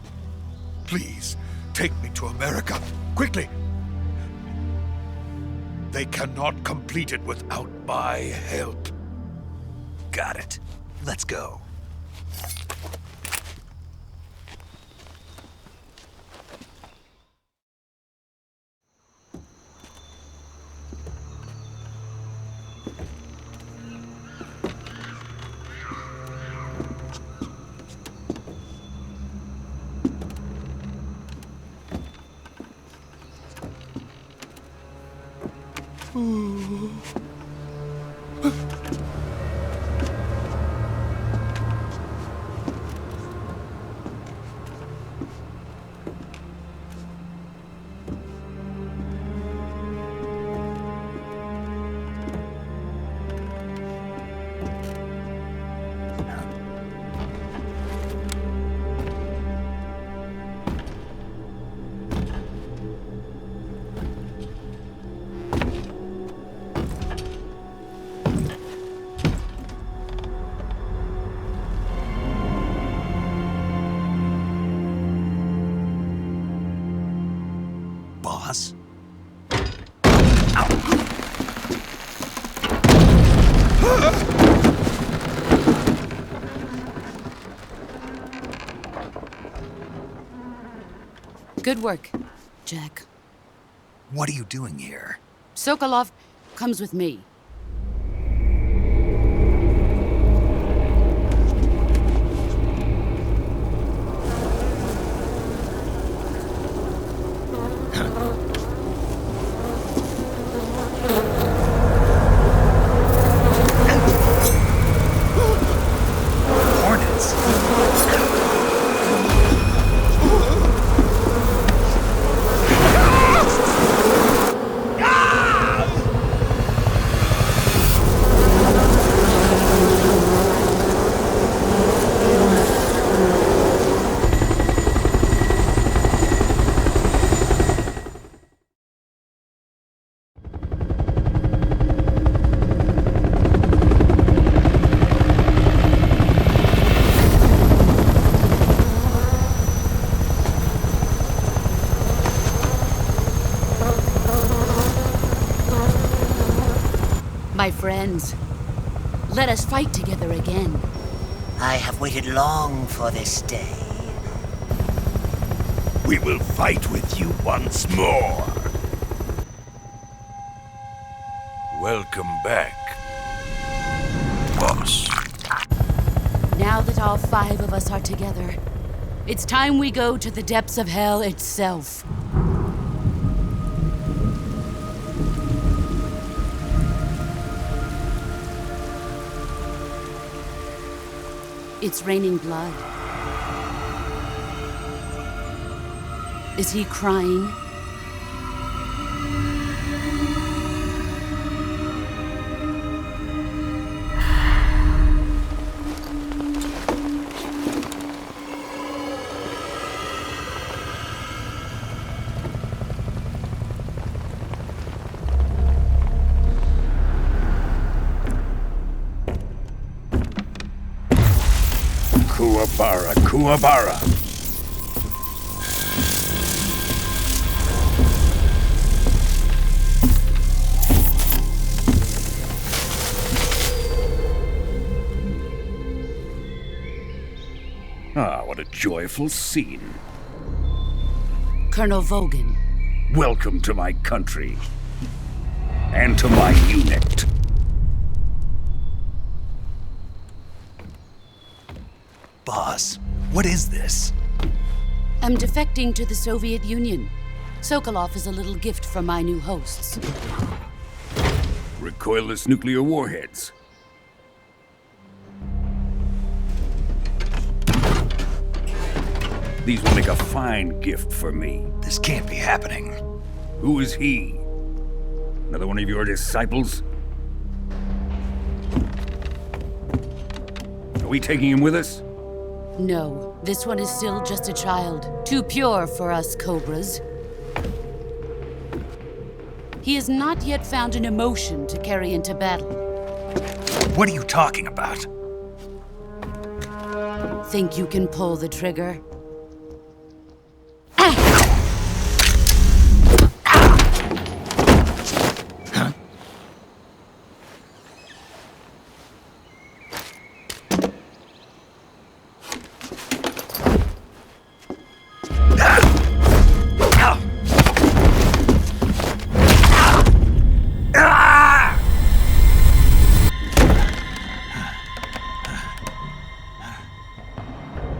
Please, take me to America, quickly. They cannot complete it without my help. Got it. Let's go. Boss? Good work, Jack. What are you doing here? Sokolov comes with me. Hornets? My friends, let us fight together again. I have waited long for this day. We will fight with you once more. Welcome back, boss. Now that all 5 of us are together, it's time we go to the depths of hell itself. It's raining blood. Is he crying? Kuwabara, Kuwabara. Ah, what a joyful scene. Colonel Vogan. Welcome to my country. And to my unit. Boss, what is this? I'm defecting to the Soviet Union. Sokolov is a little gift from my new hosts. Recoilless nuclear warheads. These will make a fine gift for me. This can't be happening. Who is he? Another one of your disciples? Are we taking him with us? No, this one is still just a child. Too pure for us Cobras. He has not yet found an emotion to carry into battle. What are you talking about? Think you can pull the trigger?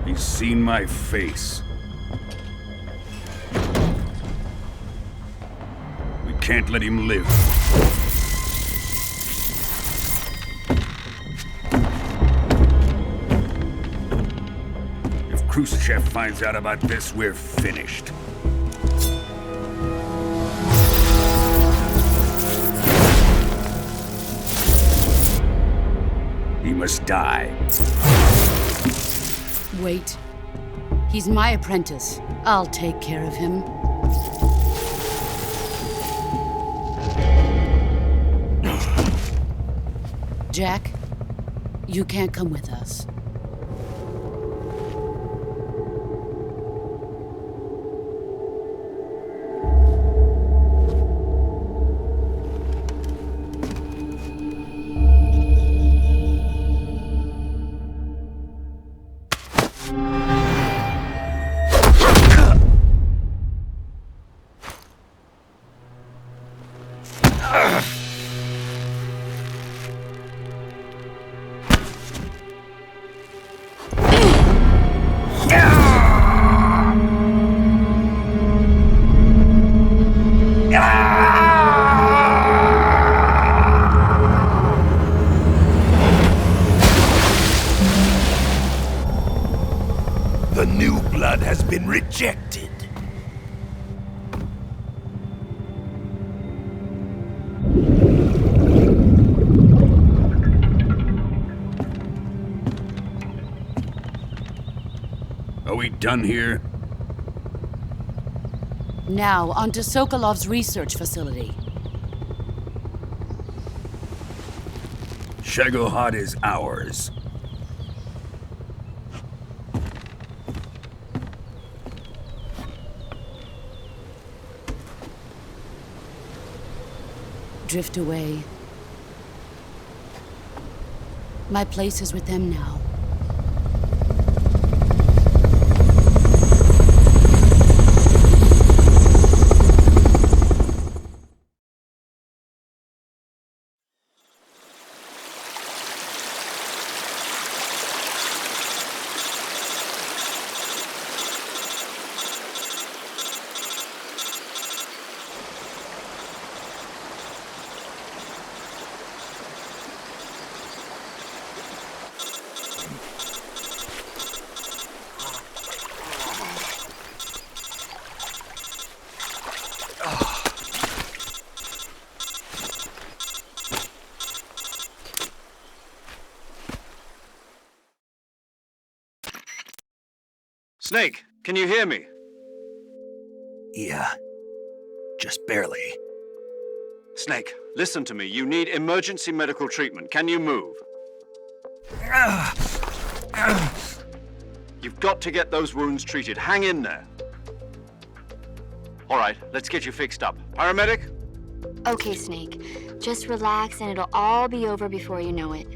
He's seen my face. We can't let him live. If Khrushchev finds out about this, we're finished. He must die. Wait. He's my apprentice. I'll take care of him. Jack, you can't come with us. The new blood has been rejected. Are we done here? Now, onto Sokolov's research facility. Shagohod is ours. Drift away. My place is with them now. Snake, can you hear me? Yeah. Just barely. Snake, listen to me. You need emergency medical treatment. Can you move? You've got to get those wounds treated. Hang in there. All right, let's get you fixed up. Paramedic? Okay, Snake. Just relax and it'll all be over before you know it.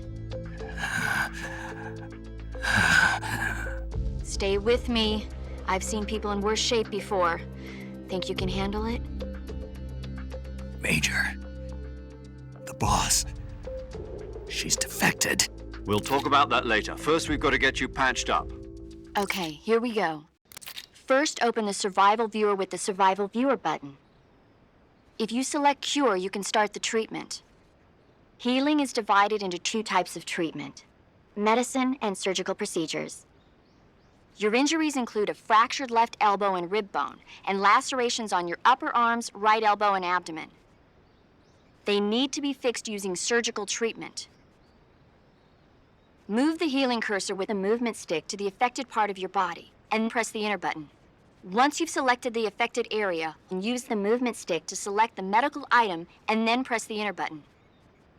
Stay with me. I've seen people in worse shape before. Think you can handle it? Major. The boss. She's defected. We'll talk about that later. First, we've got to get you patched up. Okay, here we go. First, open the Survival Viewer with the Survival Viewer button. If you select Cure, you can start the treatment. Healing is divided into 2 types of treatment: medicine and surgical procedures. Your injuries include a fractured left elbow and rib bone, and lacerations on your upper arms, right elbow, and abdomen. They need to be fixed using surgical treatment. Move the healing cursor with a movement stick to the affected part of your body, and press the enter button. Once you've selected the affected area, use the movement stick to select the medical item, and then press the enter button.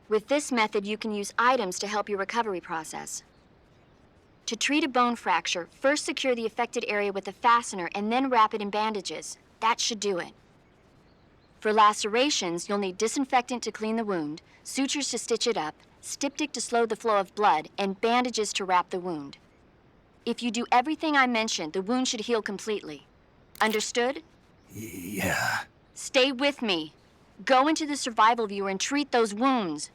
With this method, you can use items to help your recovery process. To treat a bone fracture, first secure the affected area with a fastener and then wrap it in bandages. That should do it. For lacerations, you'll need disinfectant to clean the wound, sutures to stitch it up, styptic to slow the flow of blood, and bandages to wrap the wound. If you do everything I mentioned, the wound should heal completely. Understood? Yeah. Stay with me. Go into the Survival Viewer and treat those wounds.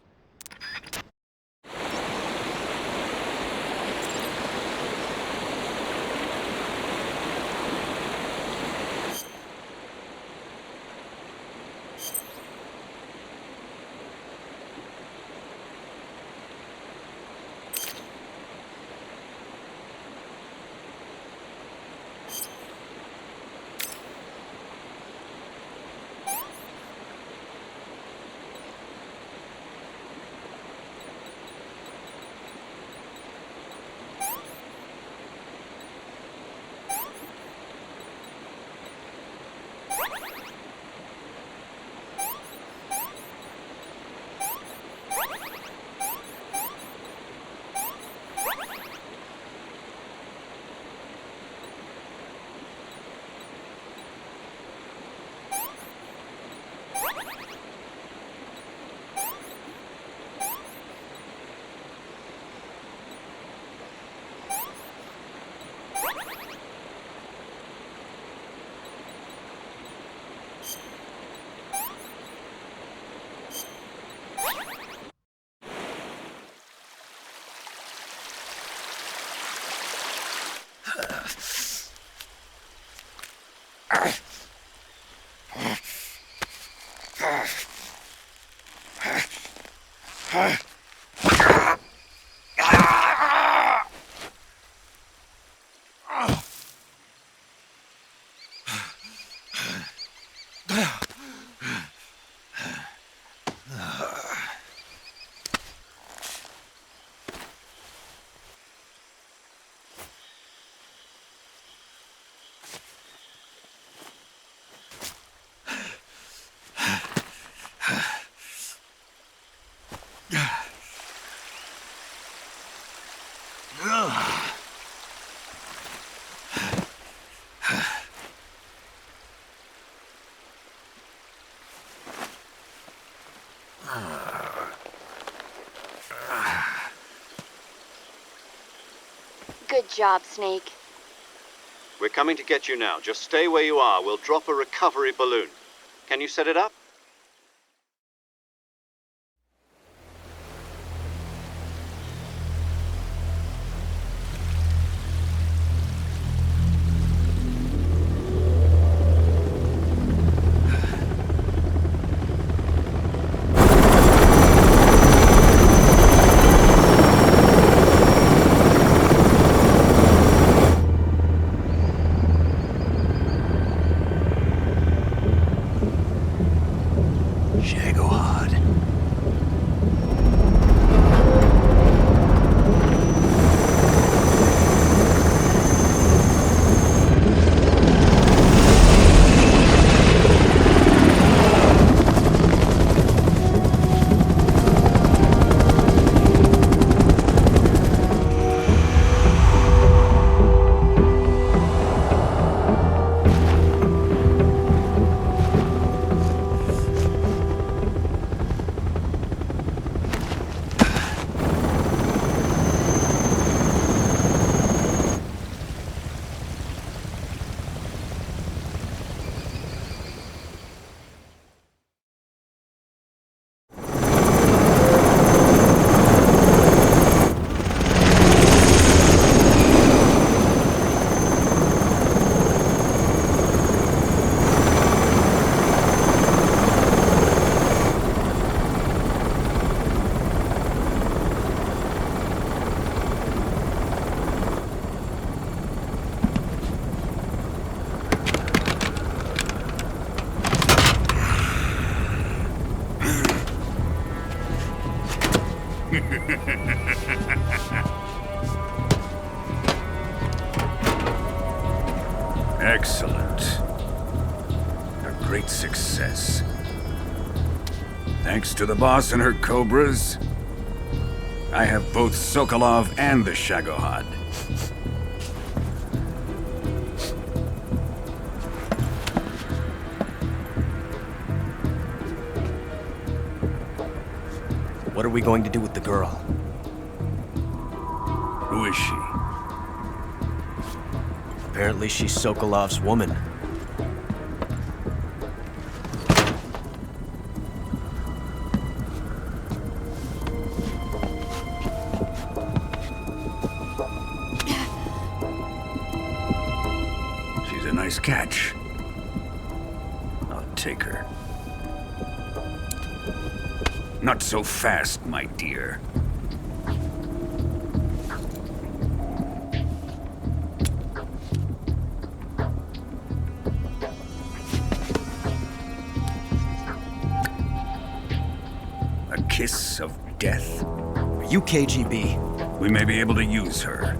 Good job, Snake. We're coming to get you now. Just stay where you are. We'll drop a recovery balloon. Can you set it up? Excellent. A great success. Thanks to the boss and her cobras, I have both Sokolov and the Shagohod. What are we going to do with the girl? Who is she? Apparently she's Sokolov's woman. She's a nice catch. I'll take her. Not so fast, my dear. A kiss of death? Are you KGB? We may be able to use her.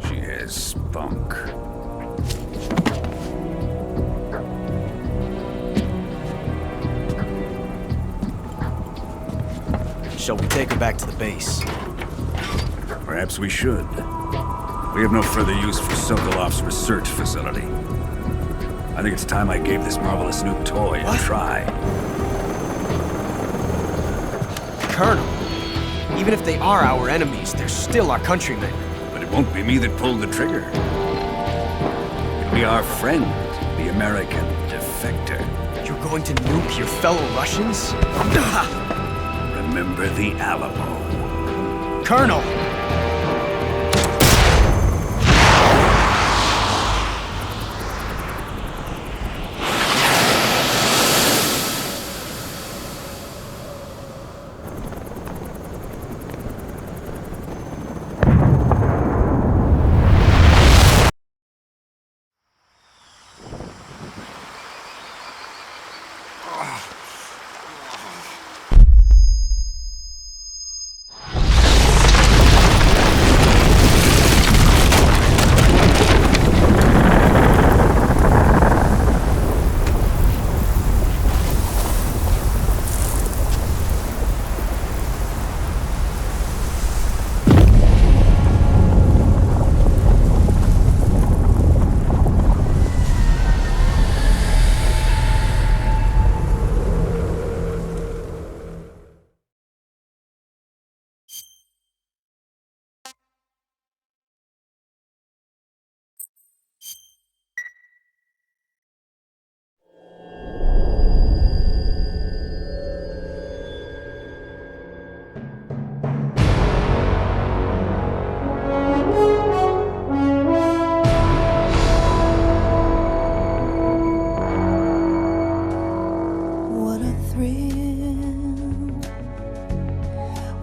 She has spunk. Shall we take her back to the base? Perhaps we should. We have no further use for Sokolov's research facility. I think it's time I gave this marvelous new toy a try. Colonel, even if they are our enemies, they're still our countrymen. But it won't be me that pulled the trigger. It'll be our friend, the American defector. You're going to nuke your fellow Russians? Remember the Alamo. Colonel!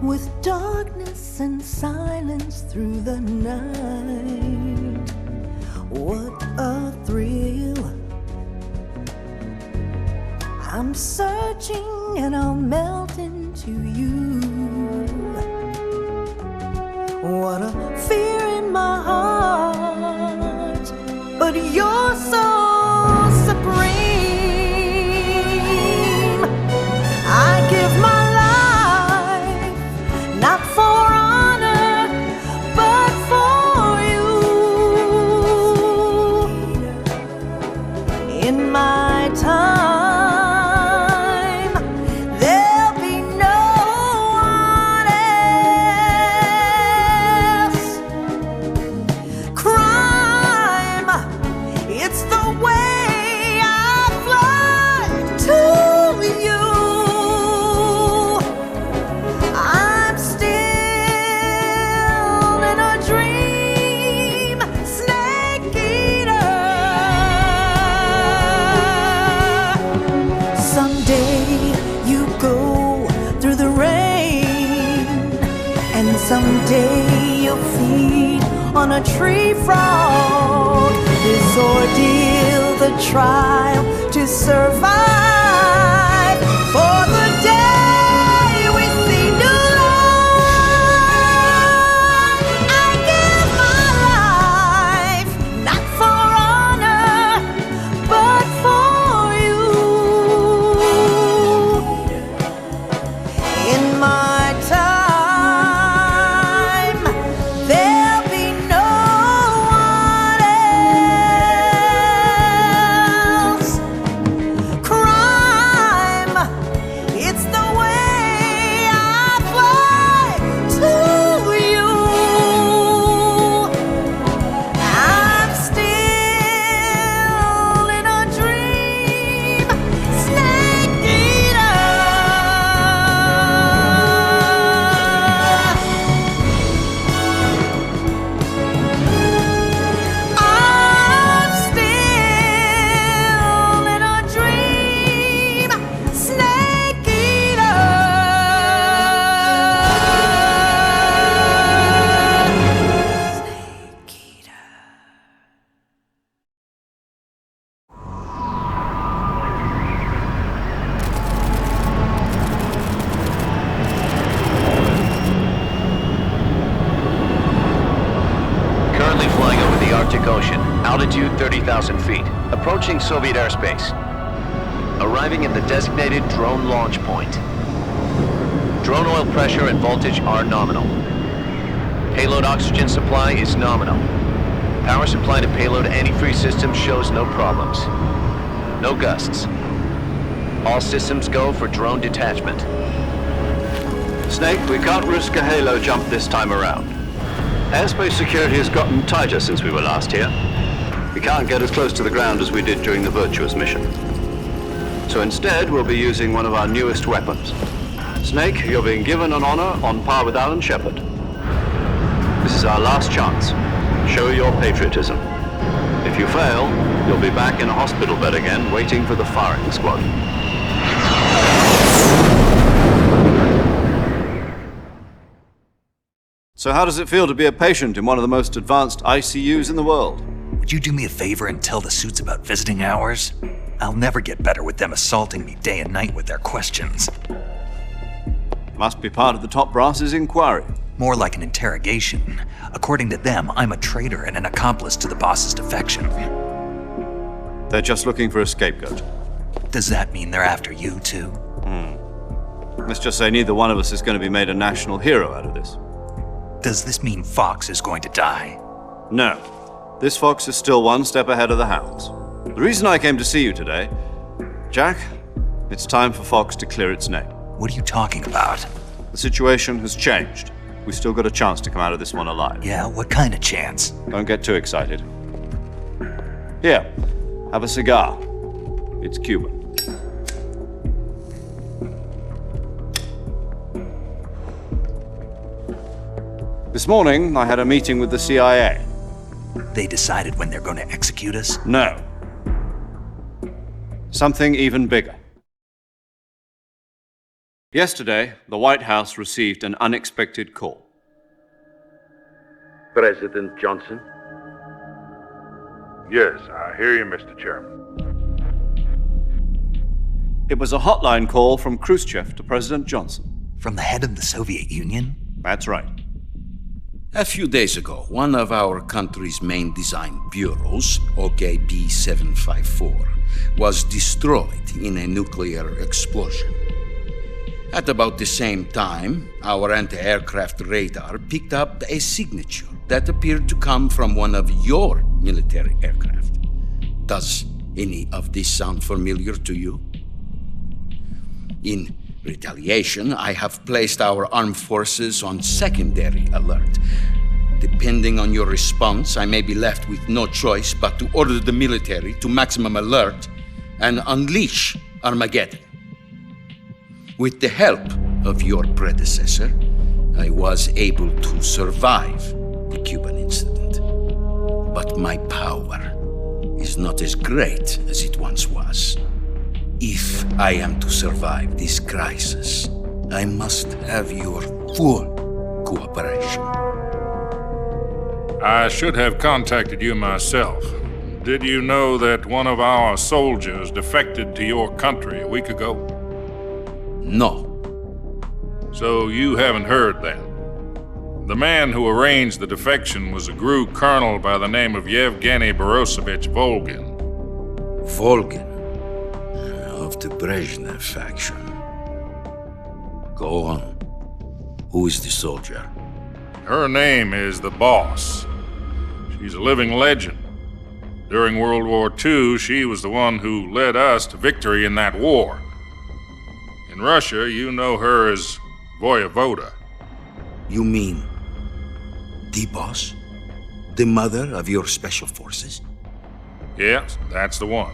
with darkness and silence through the night. What a thrill. I'm searching and I'll melt into you. What a fear in my heart, but you're so supreme. I give my life, not for honor, but for you. In my time, there'll be no one else. Crime, it's the way I fly to you. I'm still in a dream, snake eater. Someday you go through the rain, and someday you'll feed on a tree frog. This ordeal, the trial to survive, for the day we see new light. I Ocean. Altitude 30,000 feet. Approaching Soviet airspace. Arriving at the designated drone launch point. Drone oil pressure and voltage are nominal. Payload oxygen supply is nominal. Power supply to payload antifreeze system shows no problems. No gusts. All systems go for drone detachment. Snake, we can't risk a halo jump this time around. Airspace security has gotten tighter since we were last here. We can't get as close to the ground as we did during the Virtuous mission. So instead, we'll be using one of our newest weapons. Snake, you're being given an honor on par with Alan Shepard. This is our last chance. Show your patriotism. If you fail, you'll be back in a hospital bed again, waiting for the firing squad. So how does it feel to be a patient in one of the most advanced ICUs in the world? Would you do me a favor and tell the suits about visiting hours? I'll never get better with them assaulting me day and night with their questions. Must be part of the top brass's inquiry. More like an interrogation. According to them, I'm a traitor and an accomplice to the boss's defection. They're just looking for a scapegoat. Does that mean they're after you, too? Let's just say neither one of us is going to be made a national hero out of this. Does this mean Fox is going to die? No. This Fox is still one step ahead of the hounds. The reason I came to see you today, Jack, it's time for Fox to clear its name. What are you talking about? The situation has changed. We've still got a chance to come out of this one alive. Yeah, what kind of chance? Don't get too excited. Here, have a cigar. It's Cuban. This morning, I had a meeting with the CIA. They decided when they're going to execute us? No. Something even bigger. Yesterday, the White House received an unexpected call. President Johnson? Yes, I hear you, Mr. Chairman. It was a hotline call from Khrushchev to President Johnson. From the head of the Soviet Union? That's right. A few days ago, one of our country's main design bureaus, OKB 754, was destroyed in a nuclear explosion. At about the same time, our anti-aircraft radar picked up a signature that appeared to come from one of your military aircraft. Does any of this sound familiar to you? In retaliation, I have placed our armed forces on secondary alert. Depending on your response, I may be left with no choice but to order the military to maximum alert and unleash Armageddon. With the help of your predecessor, I was able to survive the Cuban incident. But my power is not as great as it once was. If I am to survive this crisis, I must have your full cooperation. I should have contacted you myself. Did you know that one of our soldiers defected to your country a week ago? No. So you haven't heard then? The man who arranged the defection was a GRU colonel by the name of Yevgeny Borisovich Volgin. Volgin? Of the Brezhnev faction. Go on. Who is the soldier? Her name is the Boss. She's a living legend. During World War II, she was the one who led us to victory in that war. In Russia, you know her as Voyevoda. You mean the Boss? The mother of your special forces? Yes, that's the one.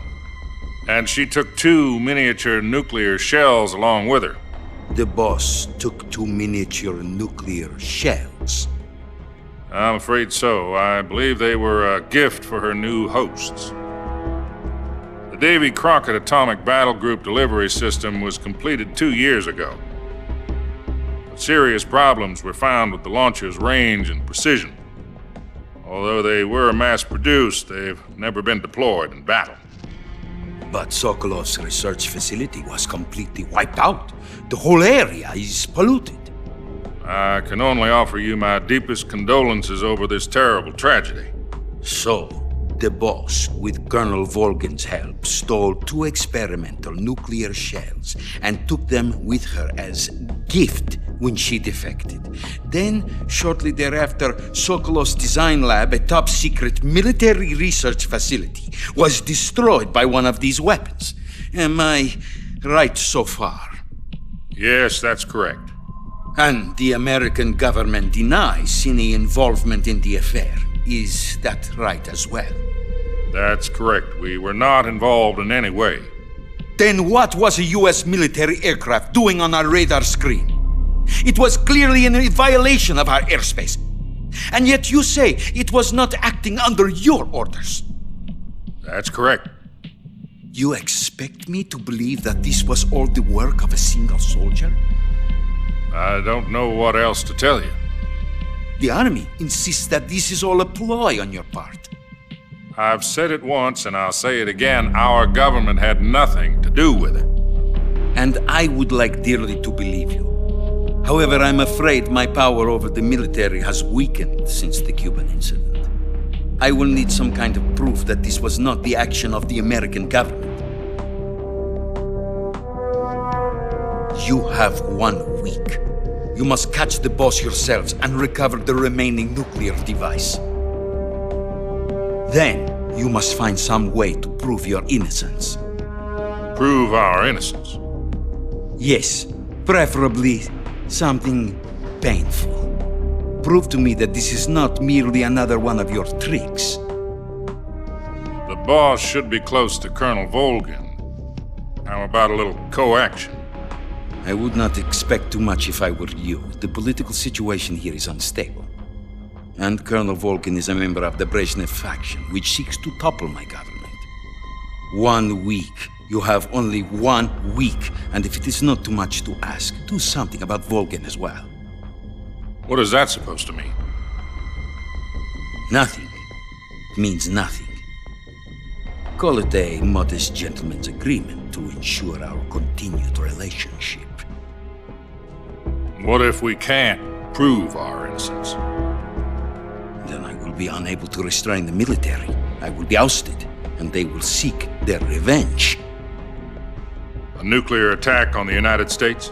And she took 2 miniature nuclear shells along with her. The Boss took 2 miniature nuclear shells? I'm afraid so. I believe they were a gift for her new hosts. The Davy Crockett Atomic Battle Group delivery system was completed 2 years ago. But serious problems were found with the launcher's range and precision. Although they were mass-produced, they've never been deployed in battle. But Sokolov's research facility was completely wiped out. The whole area is polluted. I can only offer you my deepest condolences over this terrible tragedy. So, The boss, with Colonel Volgin's help, stole 2 experimental nuclear shells and took them with her as gift when she defected. Then, shortly thereafter, Sokolov's design lab, a top-secret military research facility, was destroyed by one of these weapons. Am I right so far? Yes, that's correct. And the American government denies any involvement in the affair. Is that right as well? That's correct. We were not involved in any way. Then what was a U.S. military aircraft doing on our radar screen? It was clearly in violation of our airspace. And yet you say it was not acting under your orders. That's correct. You expect me to believe that this was all the work of a single soldier? I don't know what else to tell you. The Army insists that this is all a ploy on your part. I've said it once and I'll say it again. Our government had nothing to do with it. And I would like dearly to believe you. However, I'm afraid my power over the military has weakened since the Cuban incident. I will need some kind of proof that this was not the action of the American government. You have 1 week. You must catch the boss yourselves and recover the remaining nuclear device. Then, you must find some way to prove your innocence. Prove our innocence? Yes, preferably something painful. Prove to me that this is not merely another one of your tricks. The boss should be close to Colonel Volgin. How about a little coaction? I would not expect too much if I were you. The political situation here is unstable. And Colonel Volgin is a member of the Brezhnev faction, which seeks to topple my government. 1 week. You have only 1 week, and if it is not too much to ask, do something about Volgin as well. What is that supposed to mean? Nothing. It means nothing. Call it a modest gentleman's agreement to ensure our continued relationship. What if we can't prove our innocence? Then I will be unable to restrain the military. I will be ousted, and they will seek their revenge. A nuclear attack on the United States?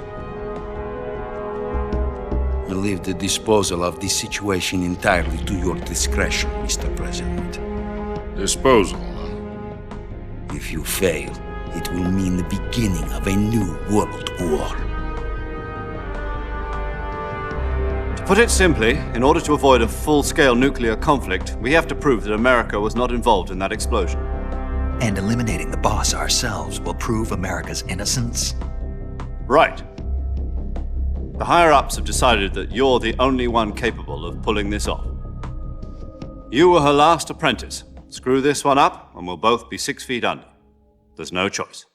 I leave the disposal of this situation entirely to your discretion, Mr. President. Disposal? If you fail, it will mean the beginning of a new world war. To put it simply, in order to avoid a full-scale nuclear conflict, we have to prove that America was not involved in that explosion. And eliminating the boss ourselves will prove America's innocence? Right. The higher-ups have decided that you're the only one capable of pulling this off. You were her last apprentice. Screw this one up, and we'll both be 6 feet under. There's no choice.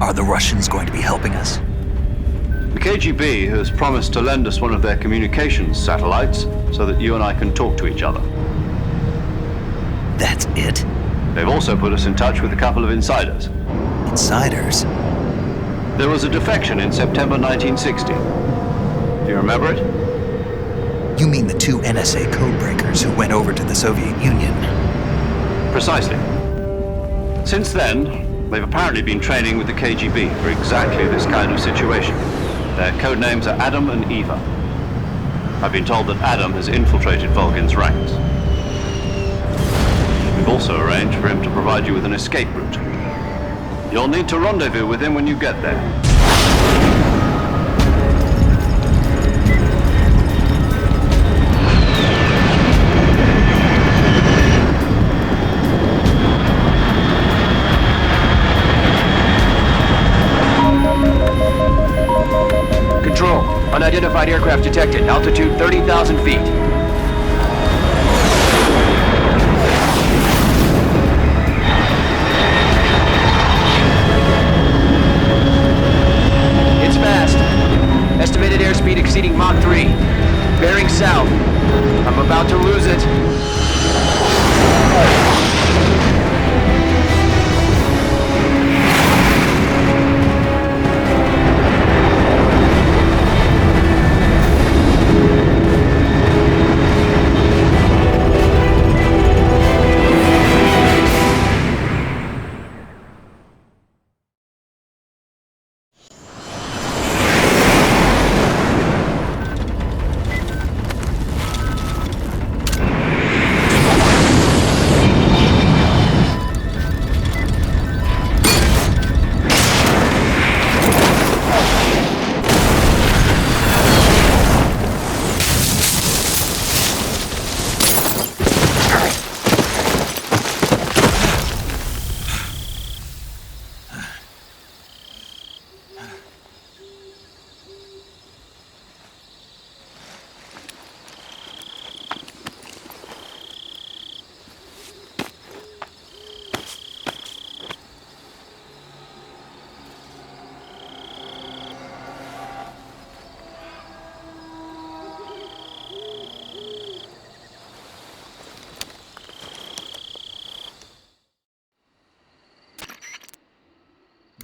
Are the Russians going to be helping us? The KGB has promised to lend us one of their communications satellites so that you and I can talk to each other. That's it? They've also put us in touch with a couple of insiders. Insiders? There was a defection in September 1960. Do you remember it? You mean the 2 NSA codebreakers who went over to the Soviet Union? Precisely. Since then, they've apparently been training with the KGB for exactly this kind of situation. Their codenames are Adam and Eva. I've been told that Adam has infiltrated Volgin's ranks. We've also arranged for him to provide you with an escape route. You'll need to rendezvous with him when you get there. Control. Unidentified aircraft detected. Altitude 30,000 feet. It's fast. Estimated airspeed exceeding Mach 3. Bearing south. I'm about to lose it.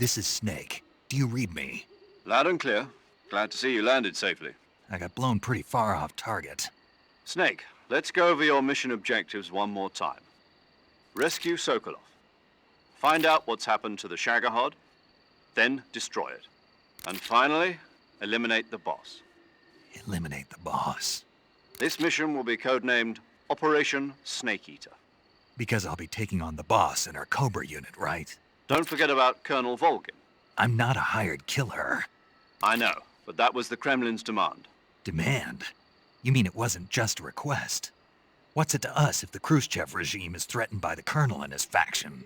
This is Snake. Do you read me? Loud and clear. Glad to see you landed safely. I got blown pretty far off target. Snake, let's go over your mission objectives one more time. Rescue Sokolov. Find out what's happened to the Shagohod, then destroy it. And finally, eliminate the boss. Eliminate the boss. This mission will be codenamed Operation Snake Eater. Because I'll be taking on the boss in our Cobra unit, right? Don't forget about Colonel Volgin. I'm not a hired killer. I know, but that was the Kremlin's demand. Demand? You mean it wasn't just a request? What's it to us if the Khrushchev regime is threatened by the Colonel and his faction?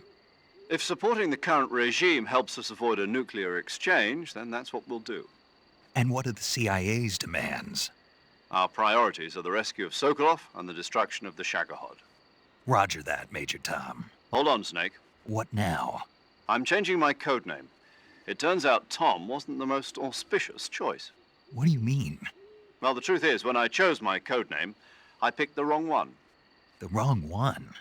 If supporting the current regime helps us avoid a nuclear exchange, then that's what we'll do. And what are the CIA's demands? Our priorities are the rescue of Sokolov and the destruction of the Shagohod. Roger that, Major Tom. Hold on, Snake. What now? I'm changing my codename. It turns out Tom wasn't the most auspicious choice. What do you mean? Well, the truth is, when I chose my codename, I picked the wrong one. The wrong one?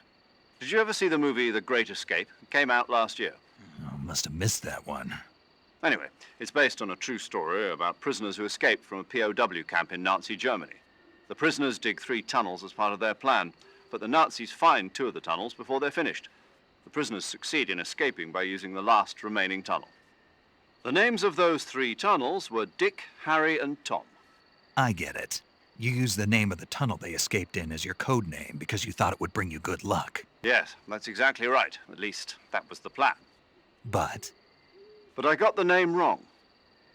Did you ever see the movie The Great Escape? It came out last year. Oh, must have missed that one. Anyway, it's based on a true story about prisoners who escaped from a POW camp in Nazi Germany. The prisoners dig 3 tunnels as part of their plan, but the Nazis find 2 of the tunnels before they're finished. The prisoners succeed in escaping by using the last remaining tunnel. The names of those 3 tunnels were Dick, Harry, and Tom. I get it. You used the name of the tunnel they escaped in as your code name because you thought it would bring you good luck. Yes, that's exactly right. At least, that was the plan. But I got the name wrong.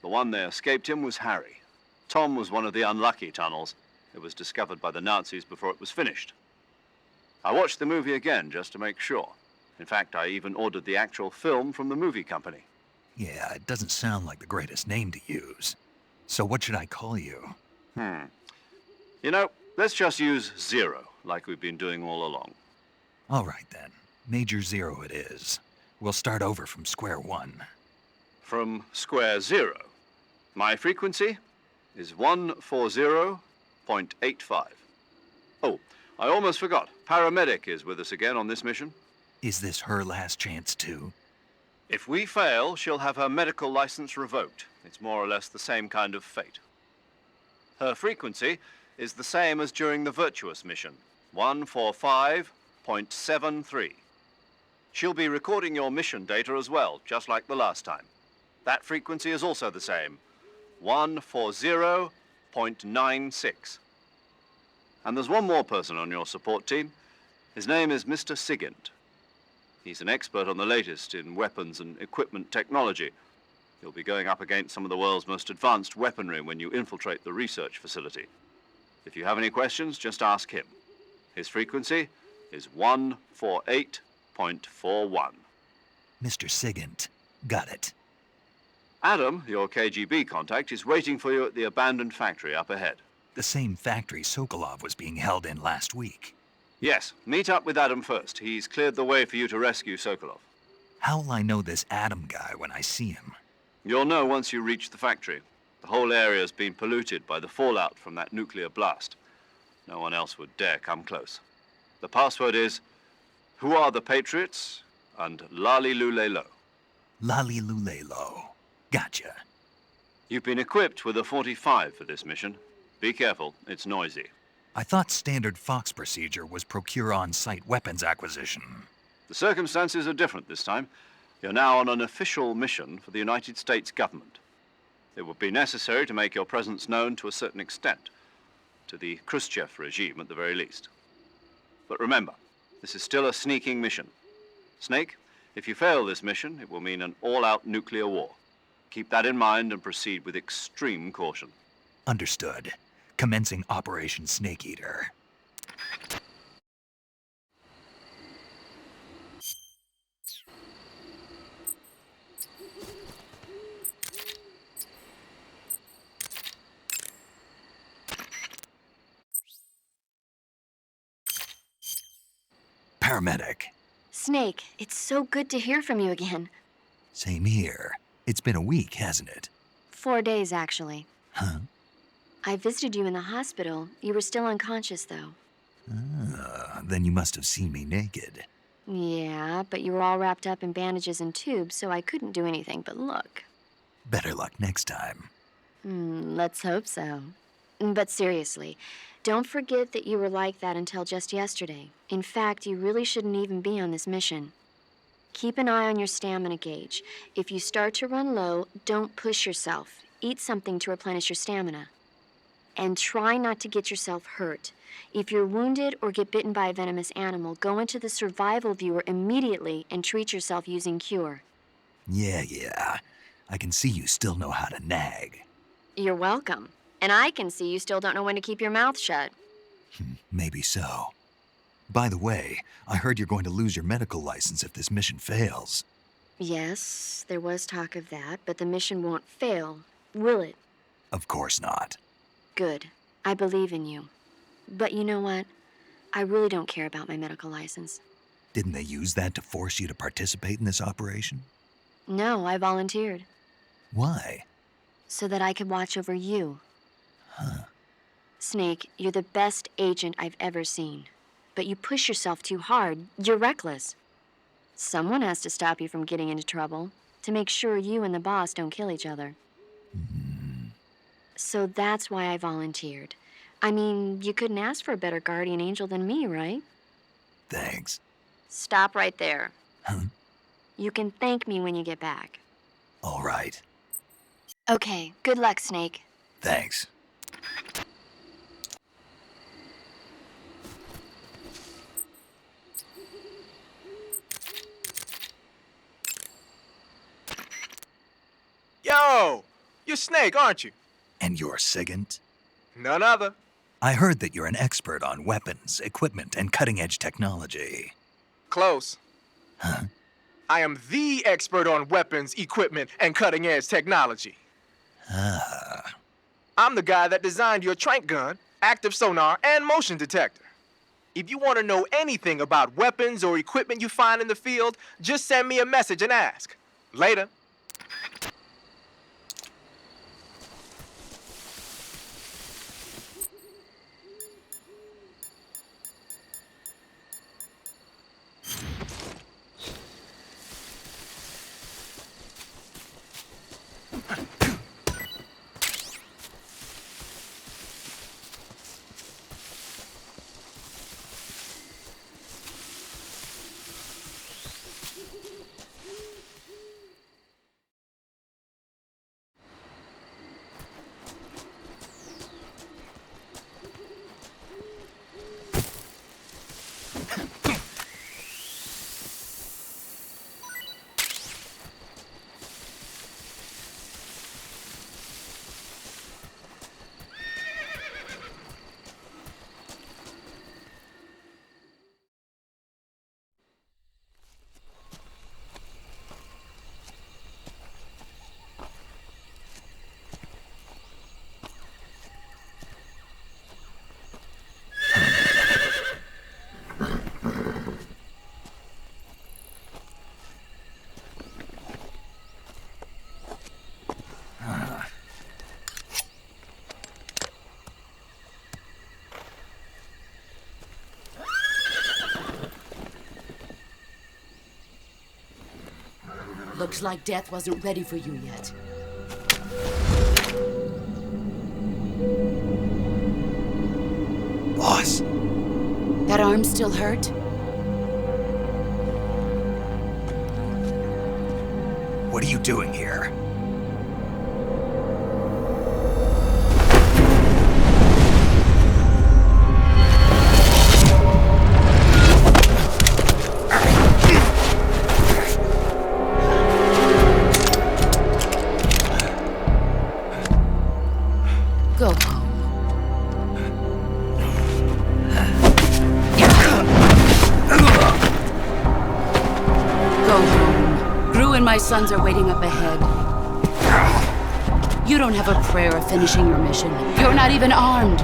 The one they escaped in was Harry. Tom was one of the unlucky tunnels. It was discovered by the Nazis before it was finished. I watched the movie again just to make sure. In fact, I even ordered the actual film from the movie company. yeah, it doesn't sound like the greatest name to use. So what should I call you? You know, let's just use Zero, like we've been doing all along. All right then. Major Zero it is. We'll start over from square one. From square 0. My frequency is 140.85. Oh, I almost forgot. Paramedic is with us again on this mission. Is this her last chance too? If we fail, she'll have her medical license revoked. It's more or less the same kind of fate. Her frequency is the same as during the Virtuous mission, 145.73. She'll be recording your mission data as well, just like the last time. That frequency is also the same, 140.96. And there's one more person on your support team. His name is Mr. Sigint. He's an expert on the latest in weapons and equipment technology. You'll be going up against some of the world's most advanced weaponry when you infiltrate the research facility. If you have any questions, just ask him. His frequency is 148.41. Mr. Sigint. Got it. Adam, your KGB contact, is waiting for you at the abandoned factory up ahead. The same factory Sokolov was being held in last week. Yes, meet up with Adam first. He's cleared the way for you to rescue Sokolov. How will I know this Adam guy when I see him? You'll know once you reach the factory. The whole area's been polluted by the fallout from that nuclear blast. No one else would dare come close. The password is, "Who are the Patriots?" and "Lali Lule Lo." Lali Lule Lo. Gotcha. You've been equipped with a 45 for this mission. Be careful, it's noisy. I thought standard Fox procedure was procure on-site weapons acquisition. The circumstances are different this time. You're now on an official mission for the United States government. It would be necessary to make your presence known to a certain extent, to the Khrushchev regime at the very least. But remember, this is still a sneaking mission. Snake, if you fail this mission, it will mean an all-out nuclear war. Keep that in mind and proceed with extreme caution. Understood. Commencing Operation Snake Eater. Paramedic. Snake, it's so good to hear from you again. Same here. It's been a week, hasn't it? 4 days, actually. Huh? I visited you in the hospital. You were still unconscious, though. Then you must have seen me naked. Yeah, but you were all wrapped up in bandages and tubes, so I couldn't do anything but look. Better luck next time. Let's hope so. But seriously, don't forget that you were like that until just yesterday. In fact, you really shouldn't even be on this mission. Keep an eye on your stamina gauge. If you start to run low, don't push yourself. Eat something to replenish your stamina. And try not to get yourself hurt. If you're wounded or get bitten by a venomous animal, go into the survival viewer immediately and treat yourself using Cure. Yeah. I can see you still know how to nag. You're welcome. And I can see you still don't know when to keep your mouth shut. Maybe so. By the way, I heard you're going to lose your medical license if this mission fails. Yes, there was talk of that, but the mission won't fail, will it? Of course not. Good. I believe in you. But you know what? I really don't care about my medical license. Didn't they use that to force you to participate in this operation? No, I volunteered. Why? So that I could watch over you. Huh. Snake, you're the best agent I've ever seen. But you push yourself too hard. You're reckless. Someone has to stop you from getting into trouble, to make sure you and the boss don't kill each other. So that's why I volunteered. I mean, you couldn't ask for a better guardian angel than me, right? Thanks. Stop right there. Huh? You can thank me when you get back. All right. Okay, good luck, Snake. Thanks. Yo! You're Snake, aren't you? And you're Sigint? None other. I heard that you're an expert on weapons, equipment, and cutting-edge technology. Close. Huh? I am the expert on weapons, equipment, and cutting-edge technology. Ah. I'm the guy that designed your trank gun, active sonar, and motion detector. If you want to know anything about weapons or equipment you find in the field, just send me a message and ask. Later. Looks like death wasn't ready for you yet. Boss. That arm still hurt? What are you doing here? Go home. Go home. Gru and my sons are waiting up ahead. You don't have a prayer of finishing your mission. You're not even armed.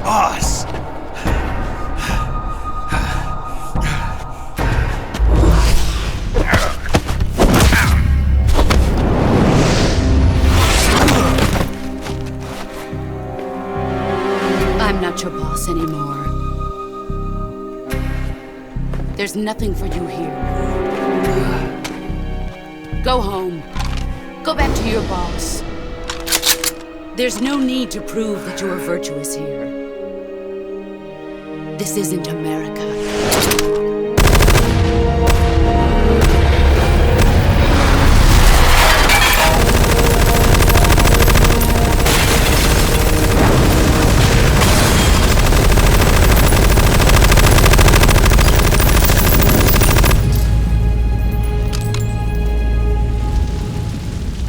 Boss! I'm not your boss anymore. There's nothing for you here. Go home. Go back to your boss. There's no need to prove that you are virtuous here. This isn't America.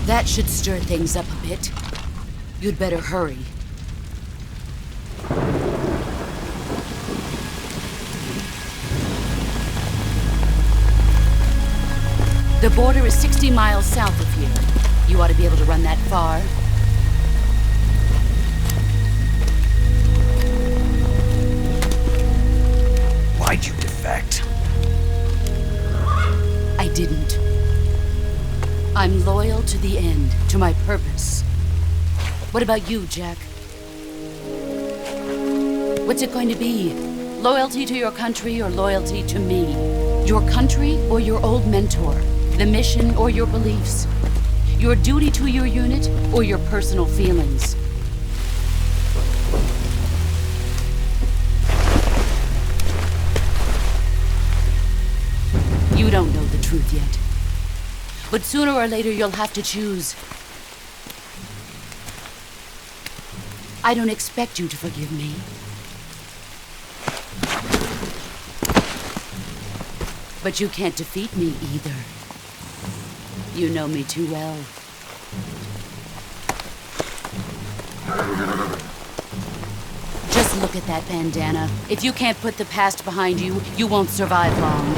That should stir things up a bit. You'd better hurry. The border is 60 miles south of here. You ought to be able to run that far. Why'd you defect? I didn't. I'm loyal to the end, to my purpose. What about you, Jack? What's it going to be? Loyalty to your country or loyalty to me? Your country or your old mentor? The mission or your beliefs? Your duty to your unit or your personal feelings? You don't know the truth yet. But sooner or later you'll have to choose. I don't expect you to forgive me. But you can't defeat me either. You know me too well. Just look at that bandana. If you can't put the past behind you, you won't survive long.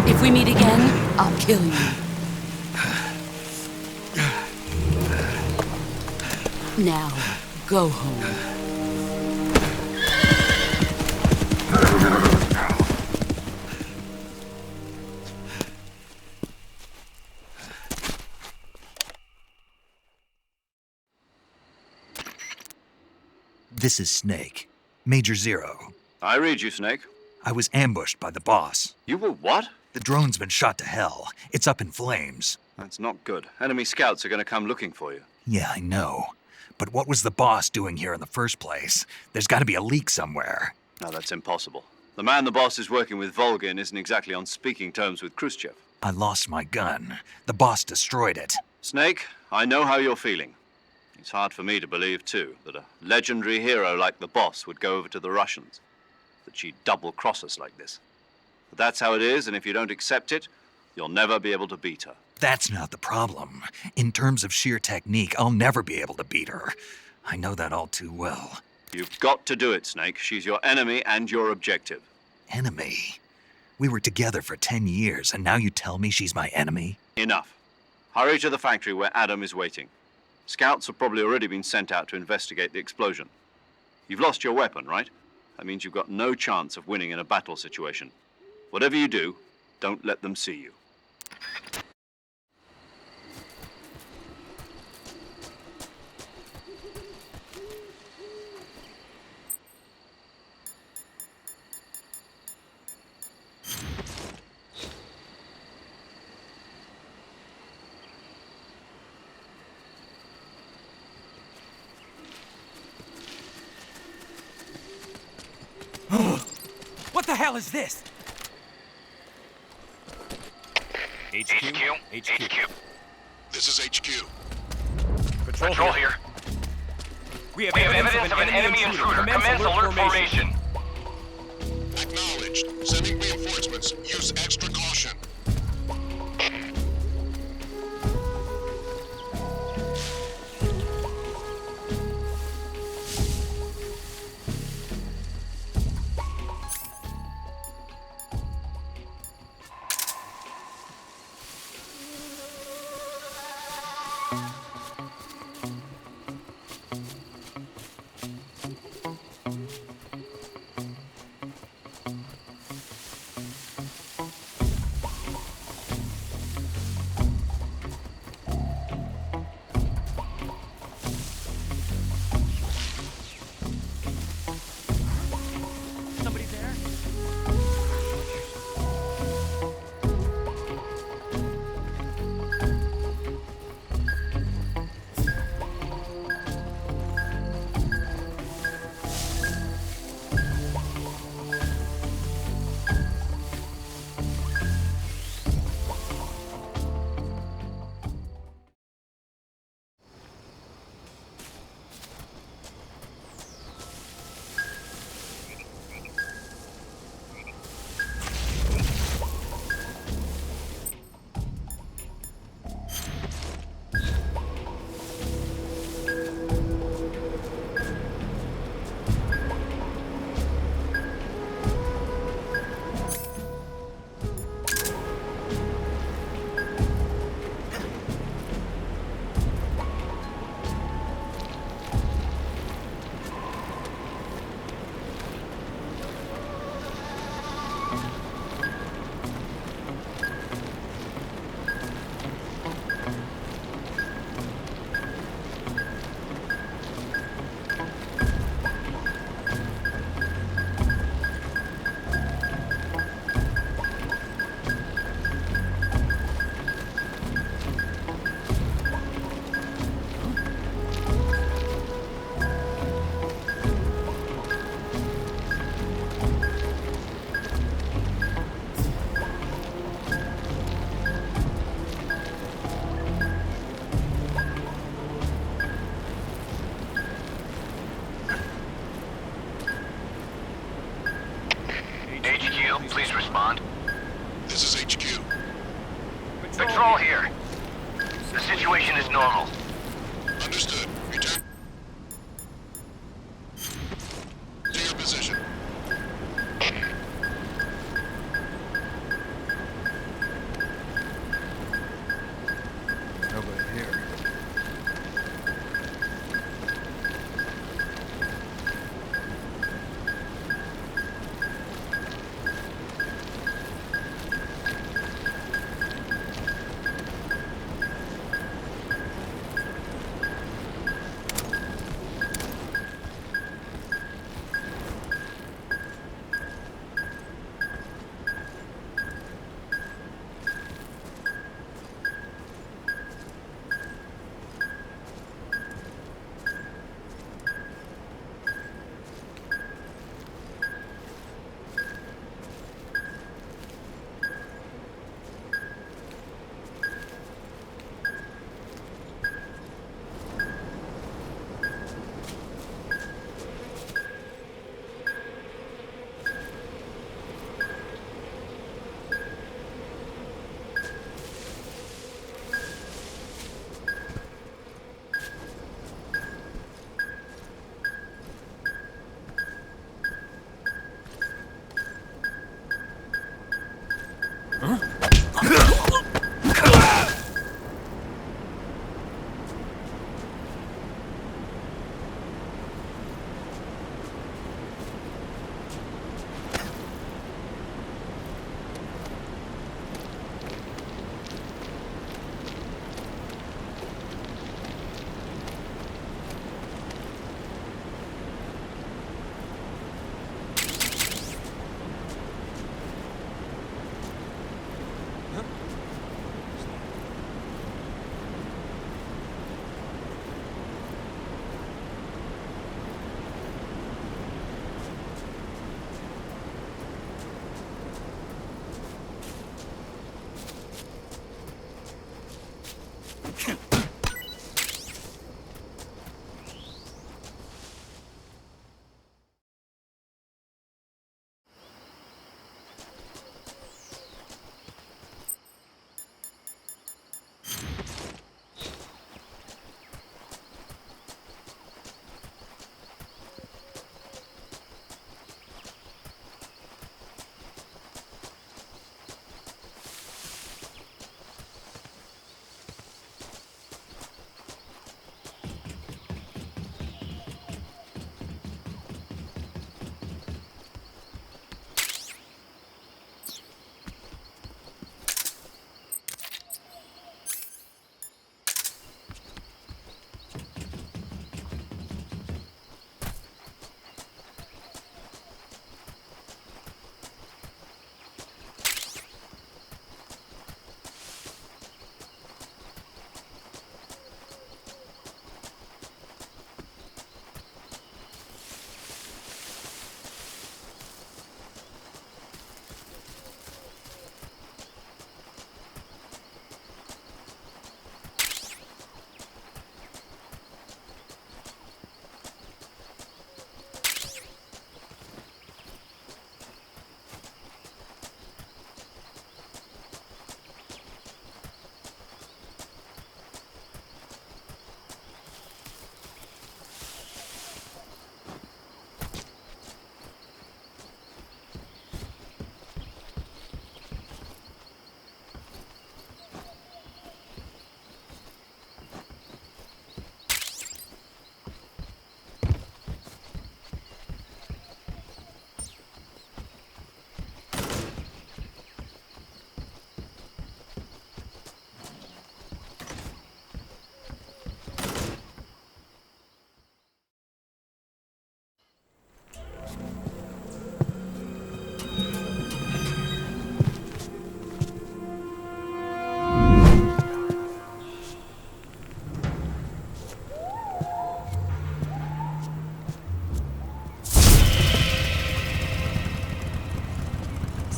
If we meet again, I'll kill you. Now, go home. This is Snake. Major Zero. I read you, Snake. I was ambushed by the boss. You were what? The drone's been shot to hell. It's up in flames. That's not good. Enemy scouts are going to come looking for you. Yeah, I know. But what was the boss doing here in the first place? There's got to be a leak somewhere. No, that's impossible. The man the boss is working with, Volgin, isn't exactly on speaking terms with Khrushchev. I lost my gun. The boss destroyed it. Snake, I know how you're feeling. It's hard for me to believe, too, that a legendary hero like the boss would go over to the Russians. That she'd double-cross us like this. But that's how it is, and if you don't accept it, you'll never be able to beat her. That's not the problem. In terms of sheer technique, I'll never be able to beat her. I know that all too well. You've got to do it, Snake. She's your enemy and your objective. Enemy? We were together for 10 years, and now you tell me she's my enemy? Enough. Hurry to the factory where Adam is waiting. Scouts have probably already been sent out to investigate the explosion. You've lost your weapon, right? That means you've got no chance of winning in a battle situation. Whatever you do, don't let them see you. What the hell is this? HQ. This is HQ. Patrol here. We have evidence of an enemy intruder. Commence alert formation. Acknowledged. Sending reinforcements. Use extra caution. HQ, please respond. This is HQ. Patrol here. The situation is normal. Understood. Return to your position. Nobody here.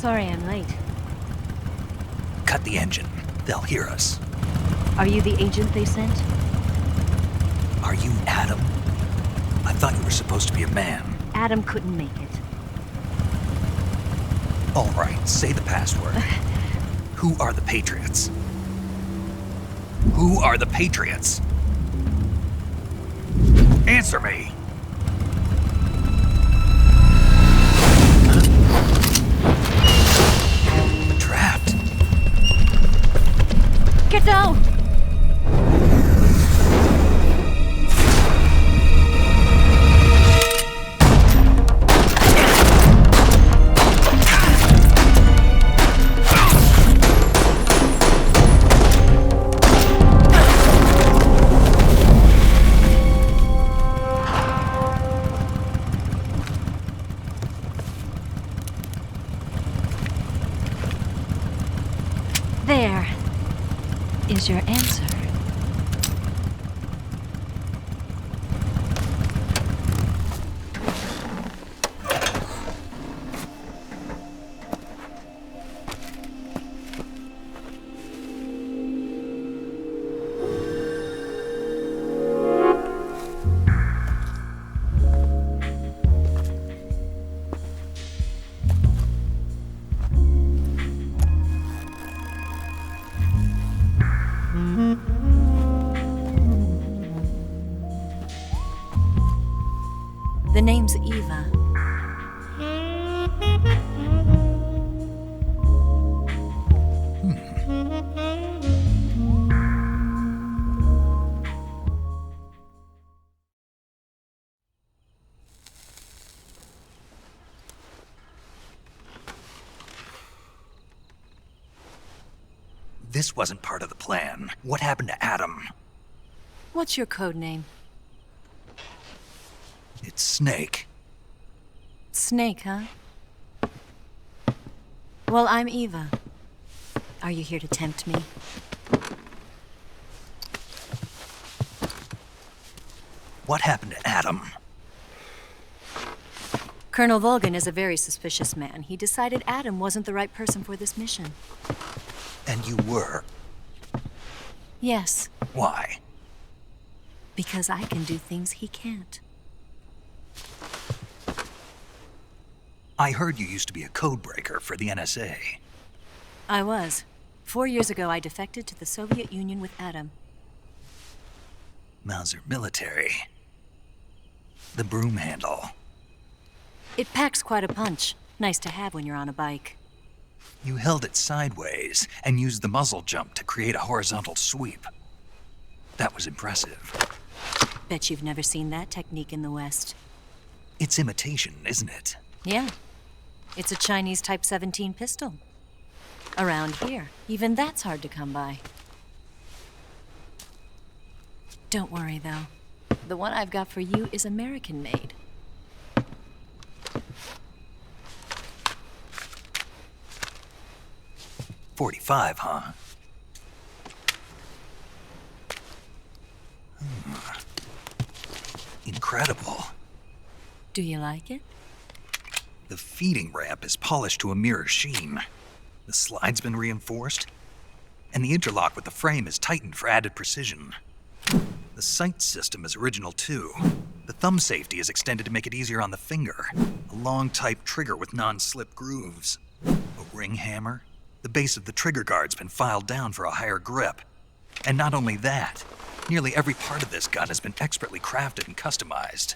Sorry I'm late. Cut the engine. They'll hear us. Are you the agent they sent? Are you Adam? I thought you were supposed to be a man. Adam couldn't make it. All right, say the password. Who are the Patriots? Who are the Patriots? Answer me! Trapped. Get down! There is your answer. The name's Eva. This wasn't part of the plan. What happened to Adam? What's your code name? It's Snake. Snake, huh? Well, I'm Eva. Are you here to tempt me? What happened to Adam? Colonel Volgan is a very suspicious man. He decided Adam wasn't the right person for this mission. And you were? Yes. Why? Because I can do things he can't. I heard you used to be a codebreaker for the NSA. I was. 4 years ago, I defected to the Soviet Union with Adam. Mauser military. The broom handle. It packs quite a punch. Nice to have when you're on a bike. You held it sideways and used the muzzle jump to create a horizontal sweep. That was impressive. Bet you've never seen that technique in the West. It's imitation, isn't it? Yeah. It's a Chinese Type 17 pistol. Around here, even that's hard to come by. Don't worry, though. The one I've got for you is American-made. .45, huh? Incredible. Do you like it? The feeding ramp is polished to a mirror sheen. The slide's been reinforced, and the interlock with the frame is tightened for added precision. The sight system is original too. The thumb safety is extended to make it easier on the finger. A long type trigger with non-slip grooves. A ring hammer. The base of the trigger guard's been filed down for a higher grip. And not only that, nearly every part of this gun has been expertly crafted and customized.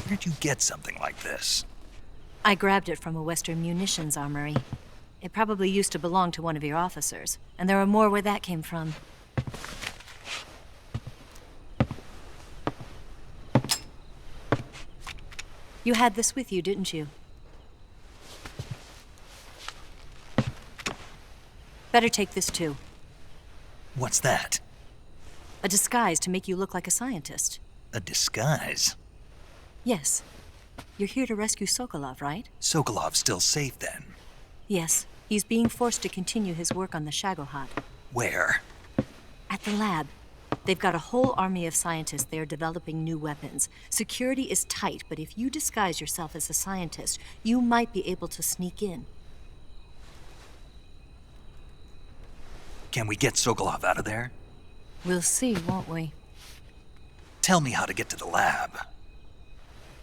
Where'd you get something like this? I grabbed it from a Western munitions armory. It probably used to belong to one of your officers, and there are more where that came from. You had this with you, didn't you? Better take this too. What's that? A disguise to make you look like a scientist. A disguise? Yes. You're here to rescue Sokolov, right? Sokolov's still safe then? Yes. He's being forced to continue his work on the Shagohod. Where? At the lab. They've got a whole army of scientists there developing new weapons. Security is tight, but if you disguise yourself as a scientist, you might be able to sneak in. Can we get Sokolov out of there? We'll see, won't we? Tell me how to get to the lab.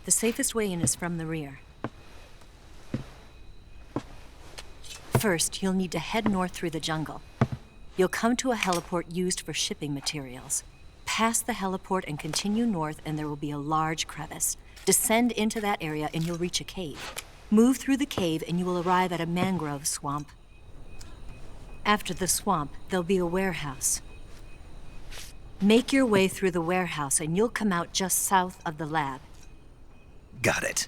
The safest way in is from the rear. First, you'll need to head north through the jungle. You'll come to a heliport used for shipping materials. Pass the heliport and continue north, and there will be a large crevice. Descend into that area and you'll reach a cave. Move through the cave and you will arrive at a mangrove swamp. After the swamp, there'll be a warehouse. Make your way through the warehouse and you'll come out just south of the lab. Got it.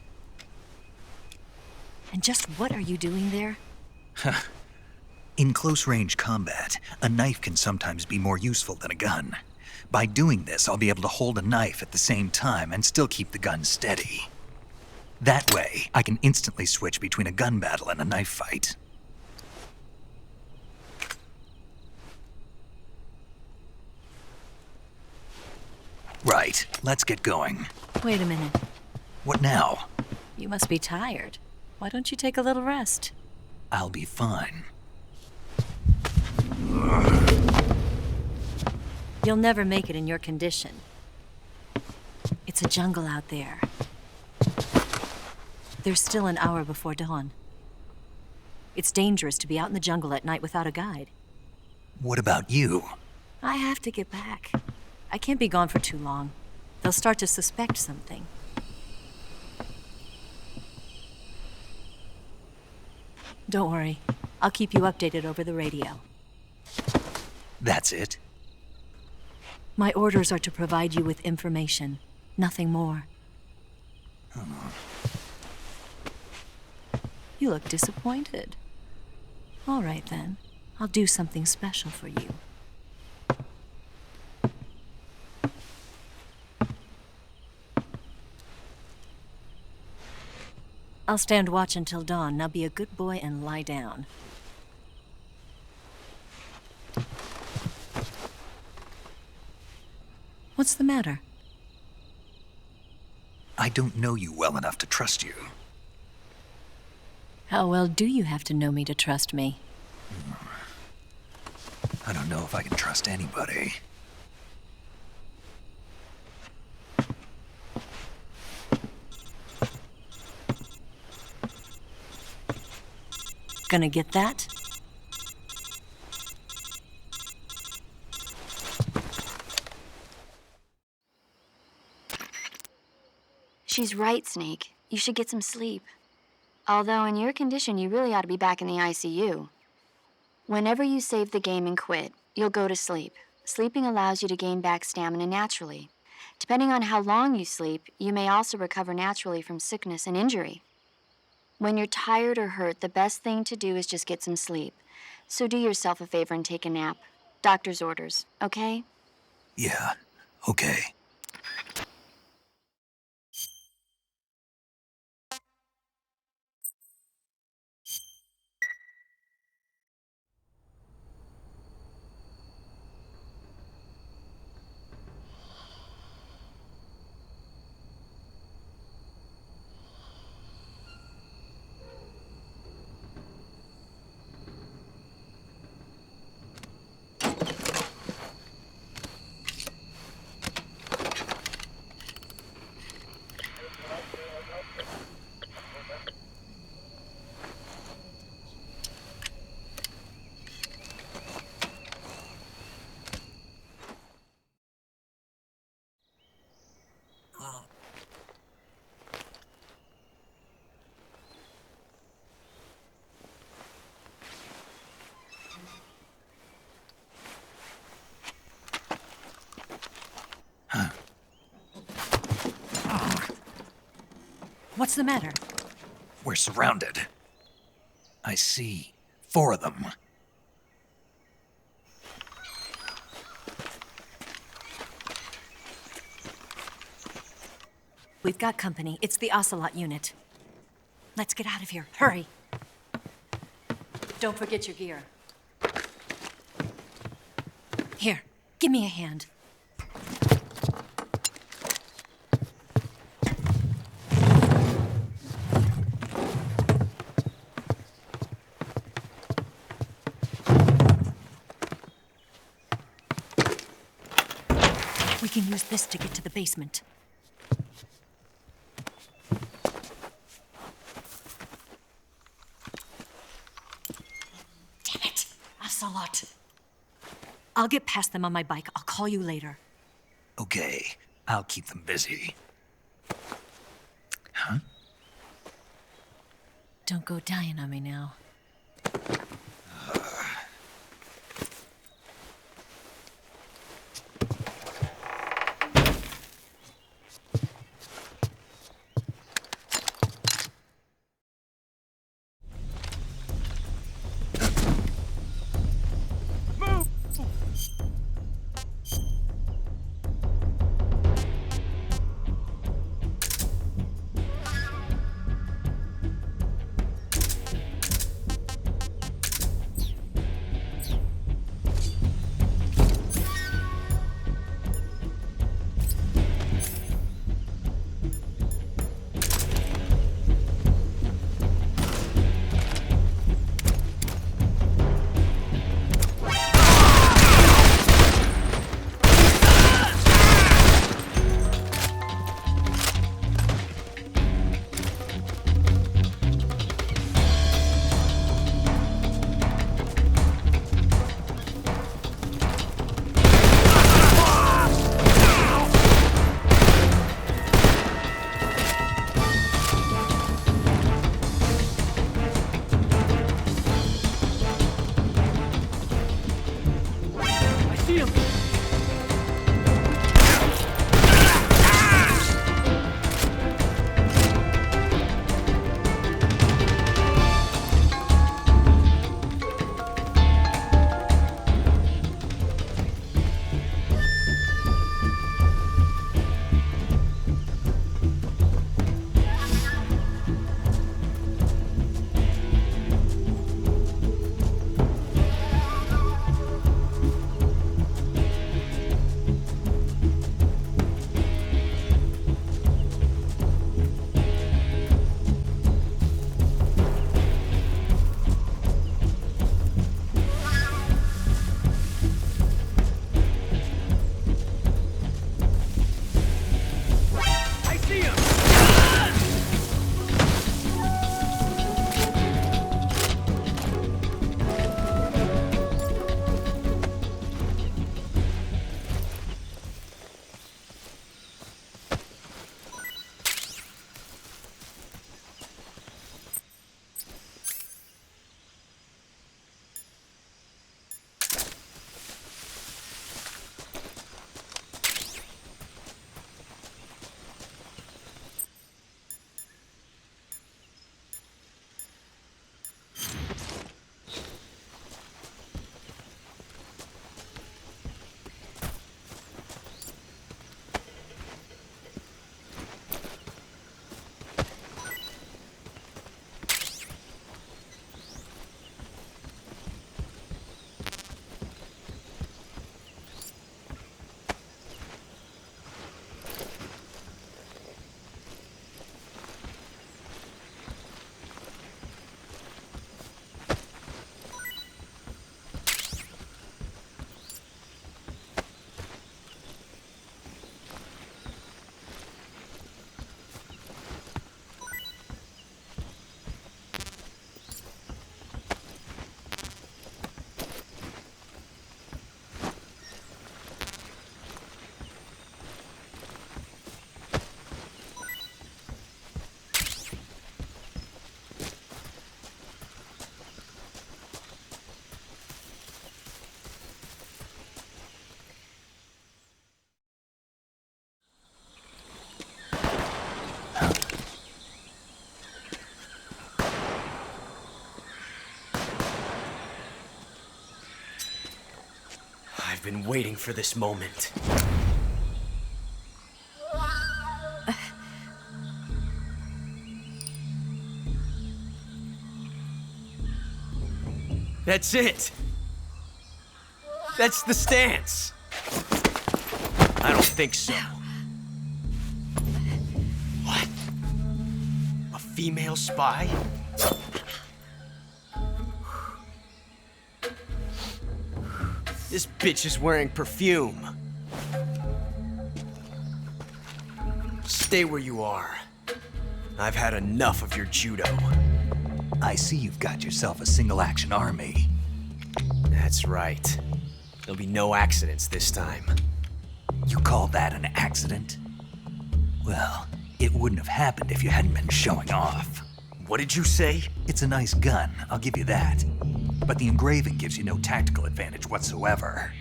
And just what are you doing there? In close-range combat, a knife can sometimes be more useful than a gun. By doing this, I'll be able to hold a knife at the same time and still keep the gun steady. That way, I can instantly switch between a gun battle and a knife fight. Right, let's get going. Wait a minute. What now? You must be tired. Why don't you take a little rest? I'll be fine. You'll never make it in your condition. It's a jungle out there. There's still an hour before dawn. It's dangerous to be out in the jungle at night without a guide. What about you? I have to get back. I can't be gone for too long. They'll start to suspect something. Don't worry. I'll keep you updated over the radio. That's it? My orders are to provide you with information. Nothing more. You look disappointed. All right, then. I'll do something special for you. I'll stand watch until dawn. Now be a good boy and lie down. What's the matter? I don't know you well enough to trust you. How well do you have to know me to trust me? I don't know if I can trust anybody. Gonna get that? She's right, Snake. You should get some sleep. Although in your condition, you really ought to be back in the ICU. Whenever you save the game and quit, you'll go to sleep. Sleeping allows you to gain back stamina naturally. Depending on how long you sleep, you may also recover naturally from sickness and injury. When you're tired or hurt, the best thing to do is just get some sleep. So do yourself a favor and take a nap. Doctor's orders, okay? Yeah, okay. What's the matter? We're surrounded. I see 4 of them. We've got company. It's the Ocelot unit. Let's get out of here. Hurry. Don't forget your gear. Here, give me a hand. We can use this to get to the basement. Damn it! Ocelot! I'll get past them on my bike. I'll call you later. Okay, I'll keep them busy. Huh? Don't go dying on me now. I've been waiting for this moment. That's it! That's the stance! I don't think so. What? A female spy? This bitch is wearing perfume. Stay where you are. I've had enough of your judo. I see you've got yourself a single-action army. That's right. There'll be no accidents this time. You call that an accident? Well, it wouldn't have happened if you hadn't been showing off. What did you say? It's a nice gun, I'll give you that. But the engraving gives you no tactical advantage whatsoever.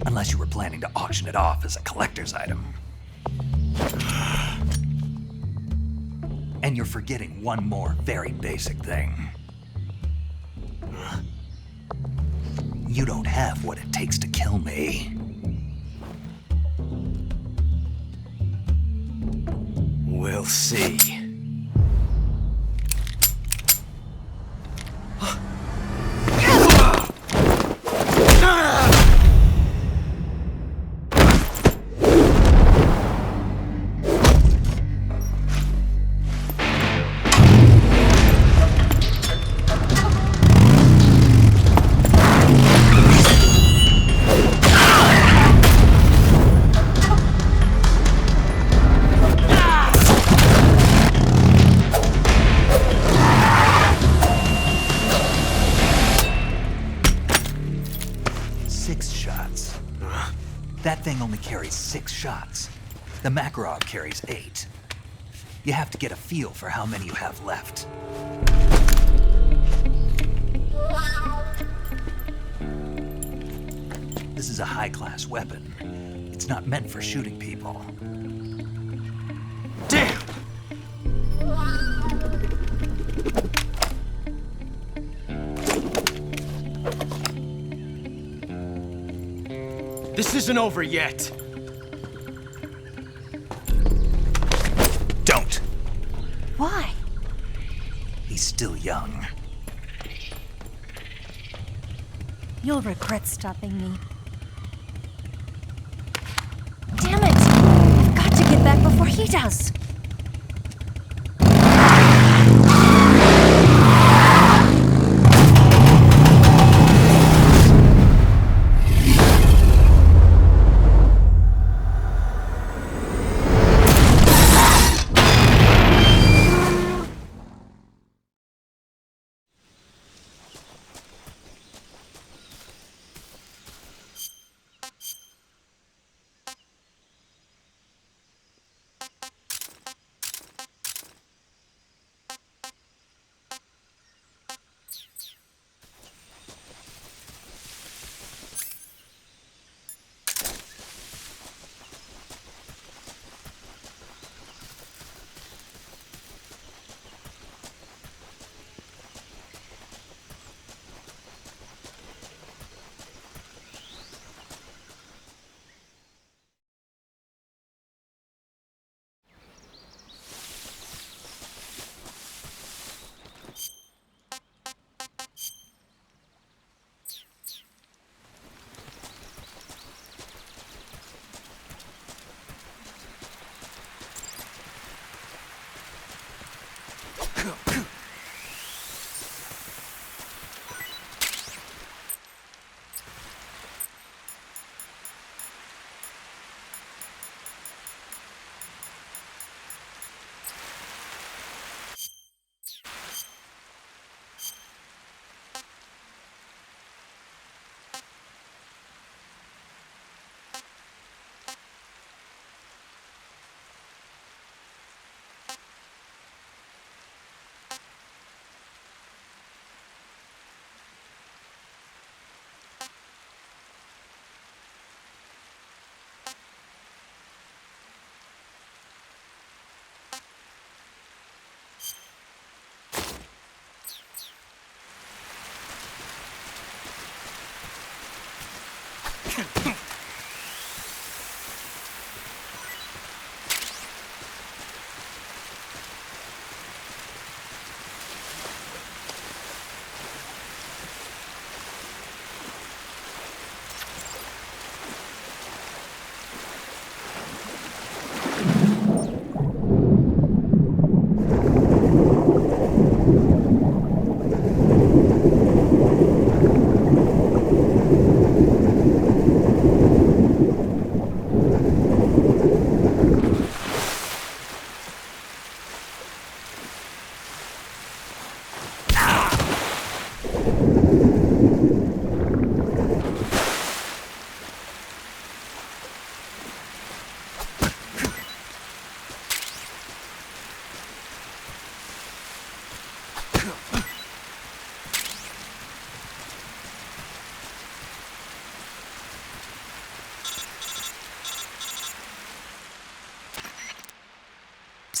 Unless you were planning to auction it off as a collector's item. And you're forgetting one more very basic thing. You don't have what it takes to kill me. We'll see. That thing only carries 6 shots. The Makarov carries 8. You have to get a feel for how many you have left. This is a high-class weapon. It's not meant for shooting people. Damn! This isn't over yet. Don't. Why? He's still young. You'll regret stopping me. Damn it! I've got to get back before he does.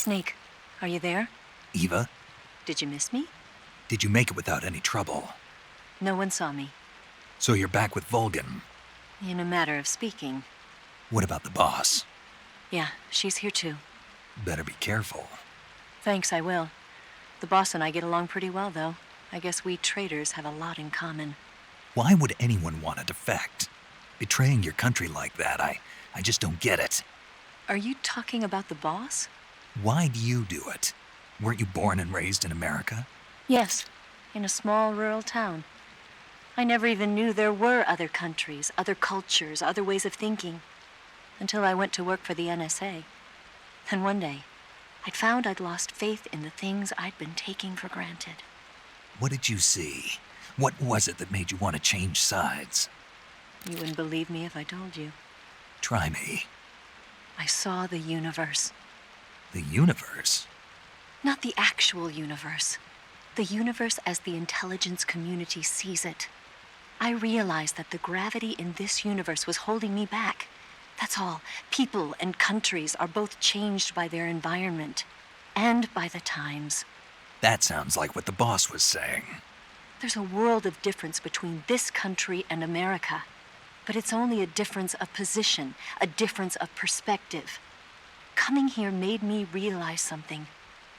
Snake, are you there? Eva, Did you miss me? did you make it without any trouble? No one saw me. So you're back with Vulcan. In a matter of speaking. What about the boss? Yeah, she's here too. Better be careful. Thanks, I will. The boss and I get along pretty well, though. I guess we traitors have a lot in common. Why would anyone want to defect? Betraying your country like that, I just don't get it. Are you talking about the boss? Why do you do it? Weren't you born and raised in America? Yes, in a small rural town. I never even knew there were other countries, other cultures, other ways of thinking, until I went to work for the NSA. Then one day, I'd found I'd lost faith in the things I'd been taking for granted. What did you see? What was it that made you want to change sides? You wouldn't believe me if I told you. Try me. I saw the universe. The universe? Not the actual universe. The universe as the intelligence community sees it. I realized that the gravity in this universe was holding me back. That's all. People and countries are both changed by their environment and by the times. That sounds like what the boss was saying. There's a world of difference between this country and America. But it's only a difference of position, a difference of perspective. Coming here made me realize something.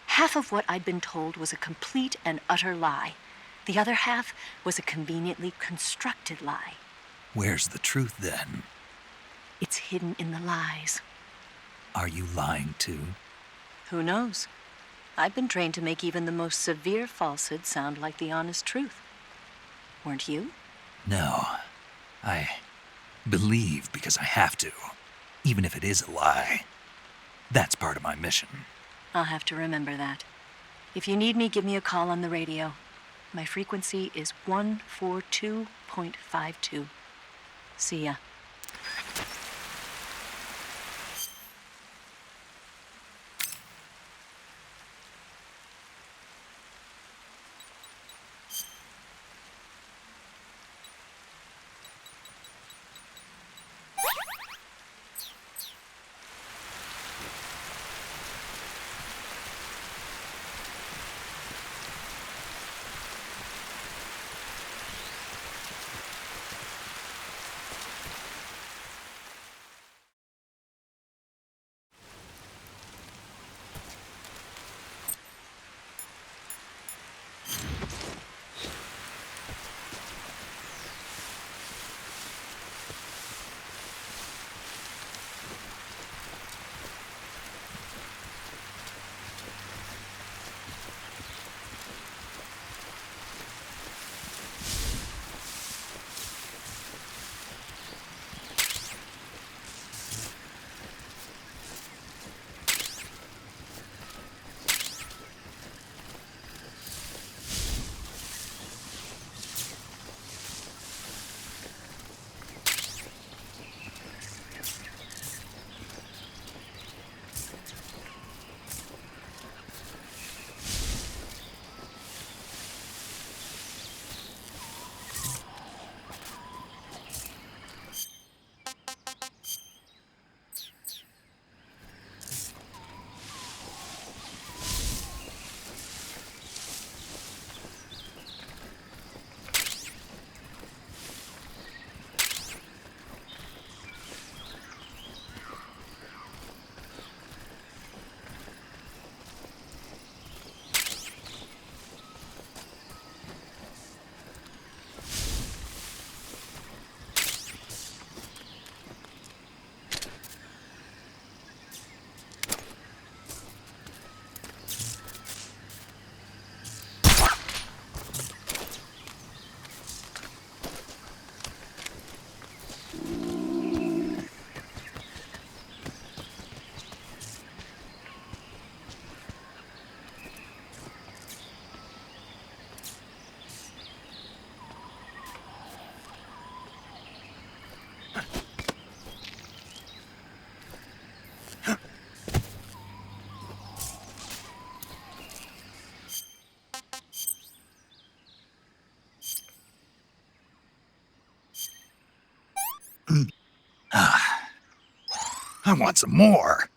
Half of what I'd been told was a complete and utter lie. The other half was a conveniently constructed lie. Where's the truth then? It's hidden in the lies. Are you lying too? Who knows? I've been trained to make even the most severe falsehood sound like the honest truth. Weren't you? No. I believe because I have to, even if it is a lie. That's part of my mission. I'll have to remember that. If you need me, give me a call on the radio. My frequency is 142.52. See ya. I want some more.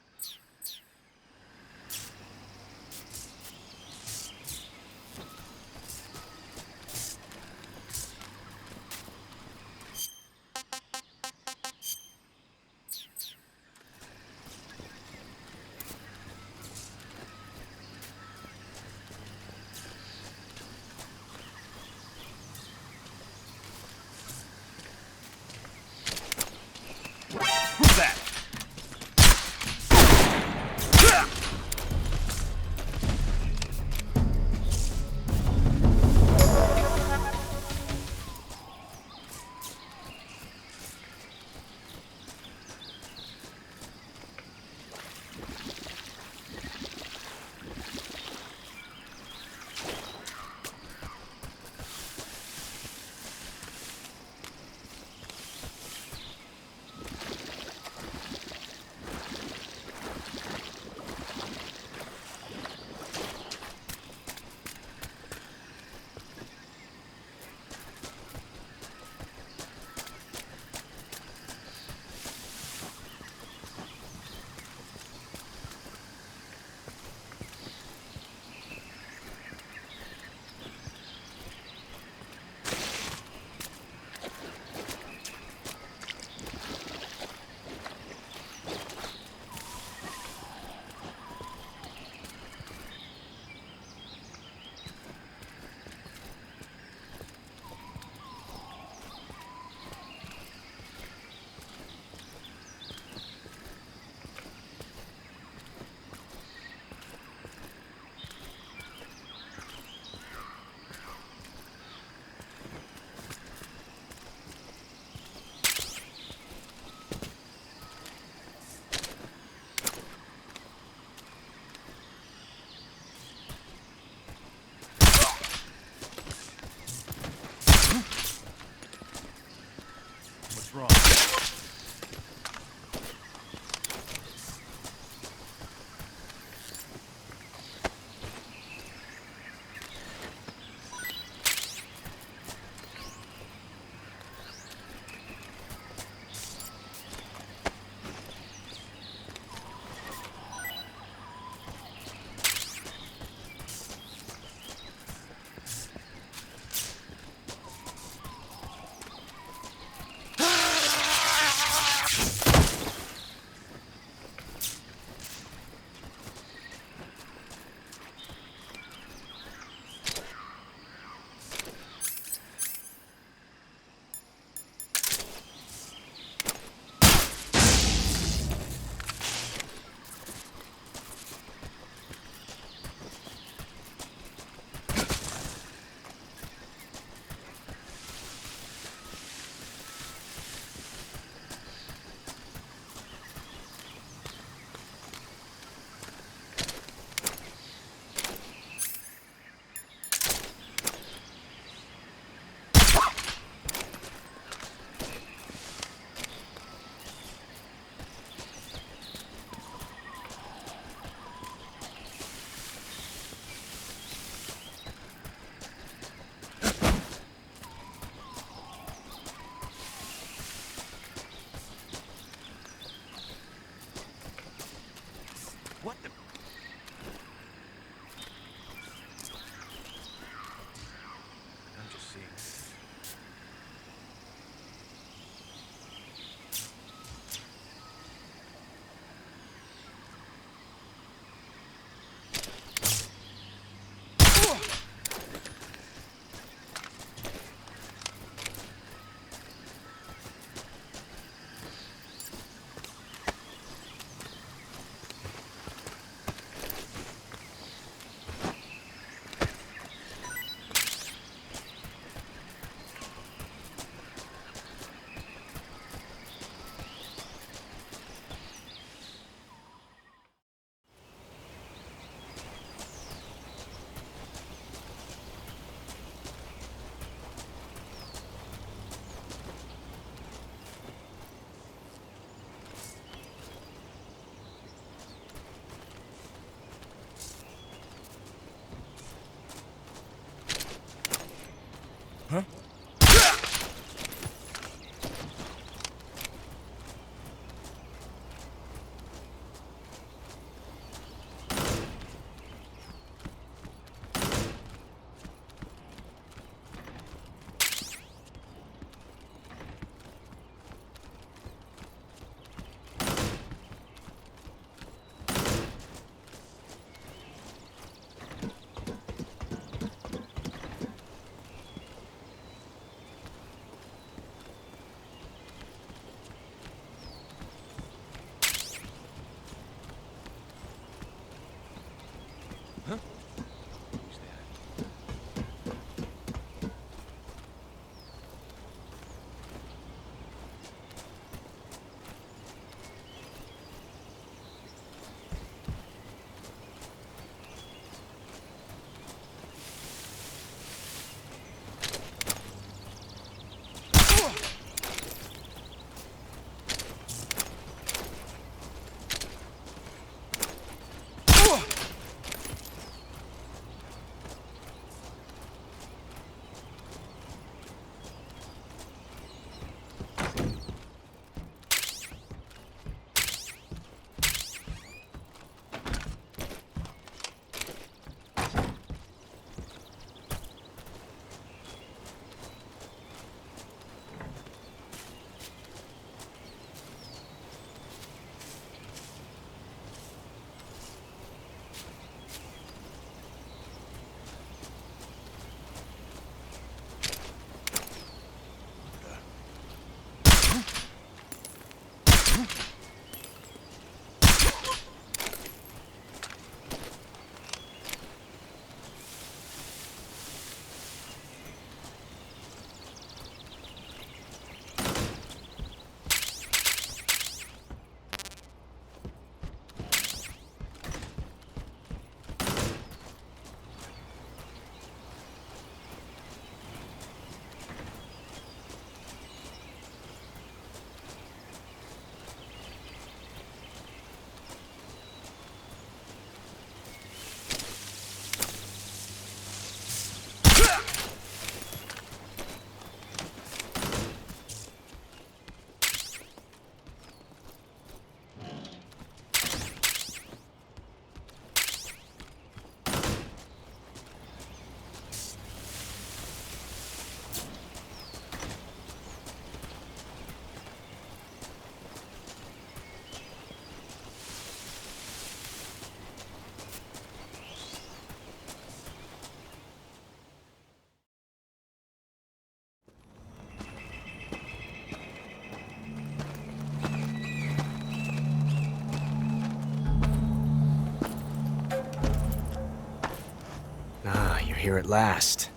Here at last.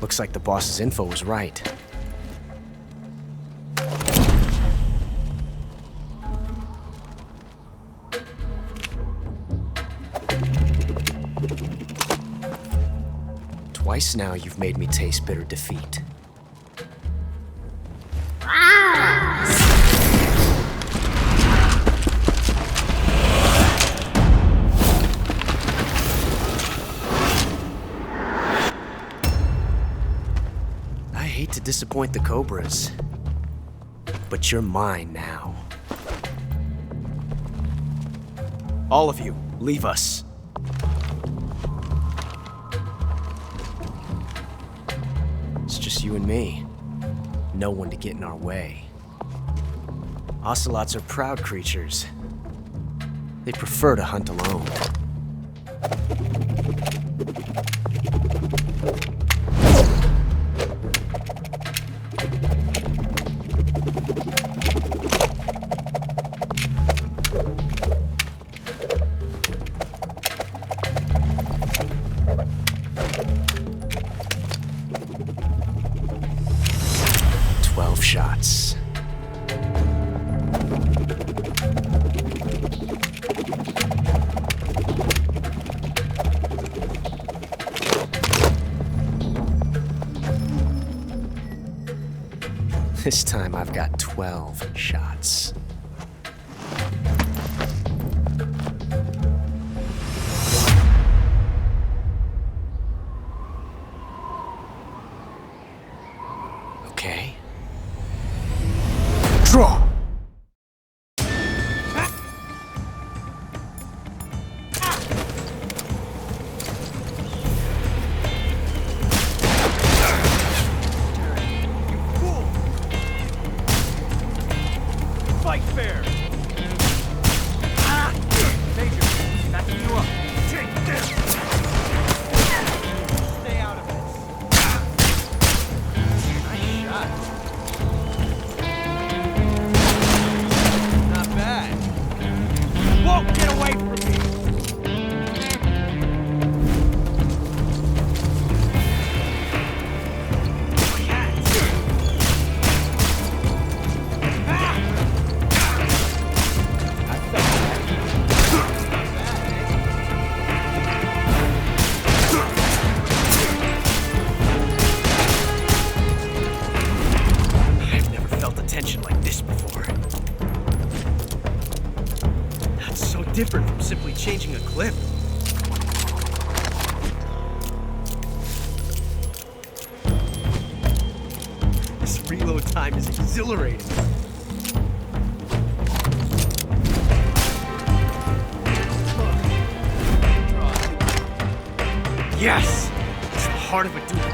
Looks like the boss's info was right. Twice now you've made me taste bitter defeat. To disappoint the Cobras, but you're mine now. All of you, leave us. It's just you and me. No one to get in our way. Ocelots are proud creatures. They prefer to hunt alone. Shots. This time I've got 12 shots. Okay. Draw! Fight fair! Major, backing you up. Take this! Stay out of this. Nice shot. Not bad. Won't get away from me! Tension like this before. That's so different from simply changing a clip. This reload time is exhilarating. Yes! It's the heart of a duel.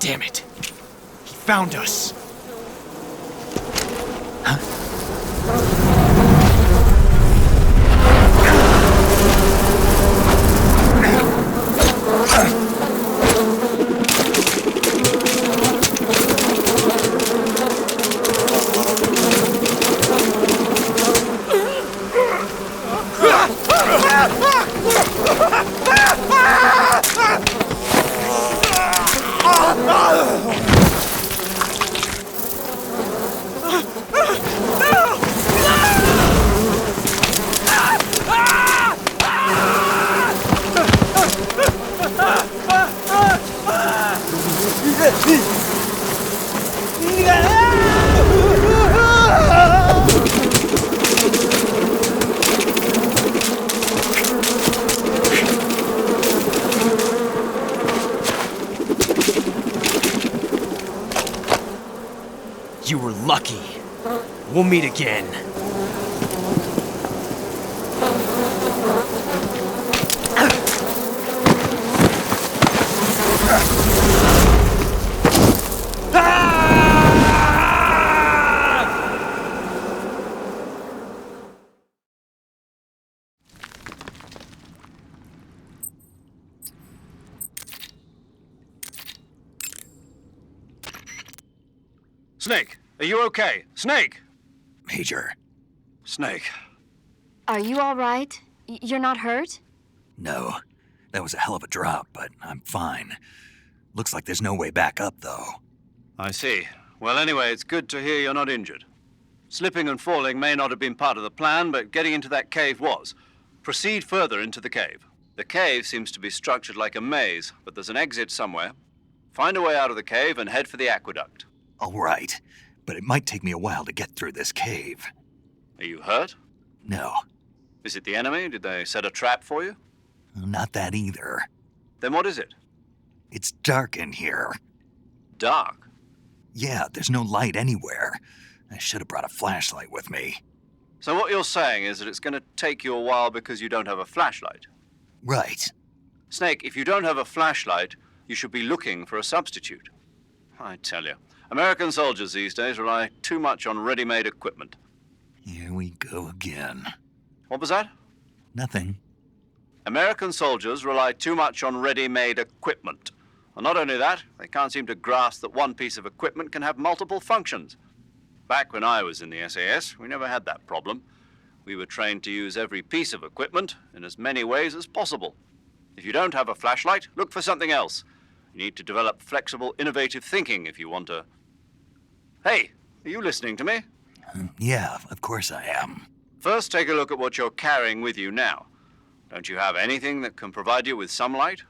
Damn it. He found us. You were lucky. We'll meet again. Snake, are you okay? Snake! Major. Snake. Are you all right? You're not hurt? No. That was a hell of a drop, but I'm fine. Looks like there's no way back up, though. I see. Well, anyway, it's good to hear you're not injured. Slipping and falling may not have been part of the plan, but getting into that cave was. Proceed further into the cave. The cave seems to be structured like a maze, but there's an exit somewhere. Find a way out of the cave and head for the aqueduct. All right, but it might take me a while to get through this cave. Are you hurt? No. Is it the enemy? Did they set a trap for you? Not that either. Then what is it? It's dark in here. Dark? Yeah, there's no light anywhere. I should have brought a flashlight with me. So what you're saying is that it's going to take you a while because you don't have a flashlight? Right. Snake, if you don't have a flashlight, you should be looking for a substitute. I tell you, American soldiers these days rely too much on ready-made equipment. Here we go again. What was that? Nothing. American soldiers rely too much on ready-made equipment. And not only that, they can't seem to grasp that one piece of equipment can have multiple functions. Back when I was in the SAS, we never had that problem. We were trained to use every piece of equipment in as many ways as possible. If you don't have a flashlight, look for something else. You need to develop flexible, innovative thinking if you want to... Hey, are you listening to me? Yeah, of course I am. First, take a look at what you're carrying with you now. Don't you have anything that can provide you with some light?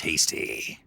tasty.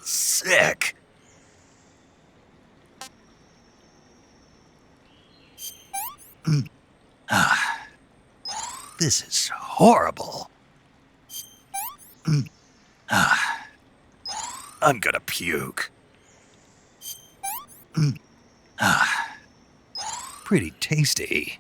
Sick. This is horrible. I'm gonna puke. Pretty tasty.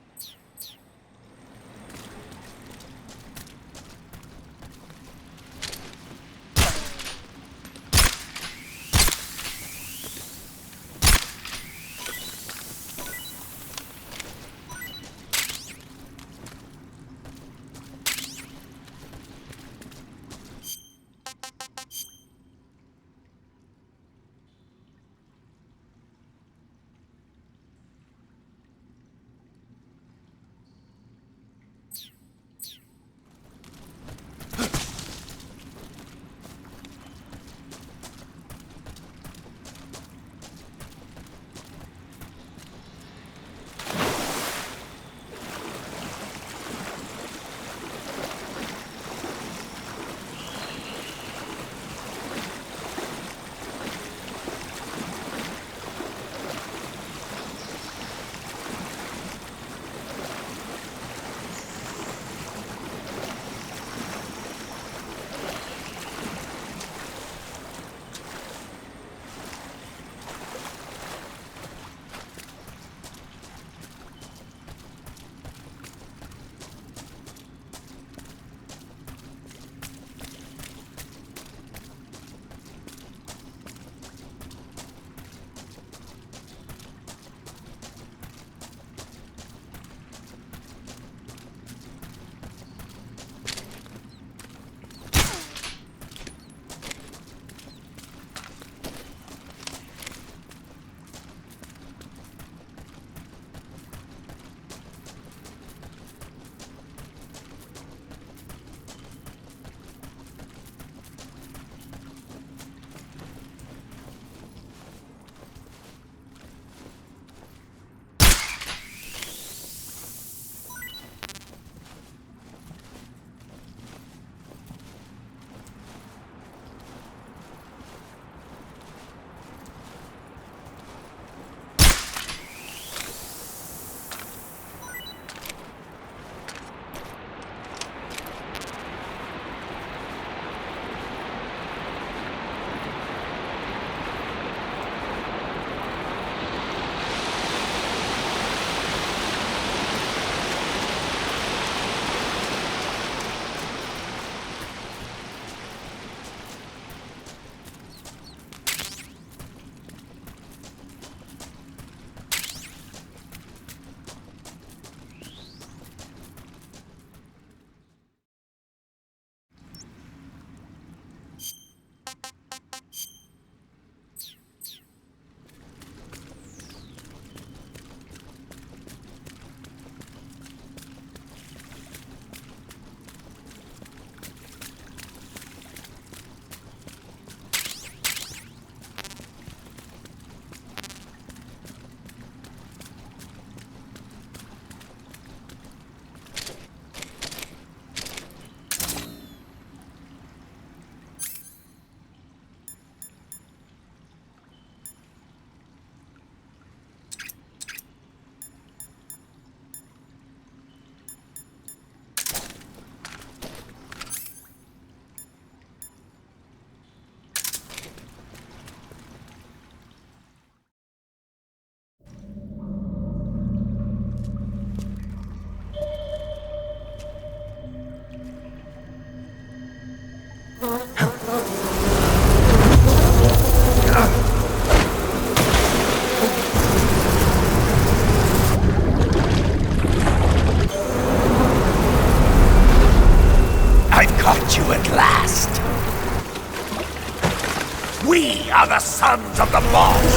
We are the sons of the boss!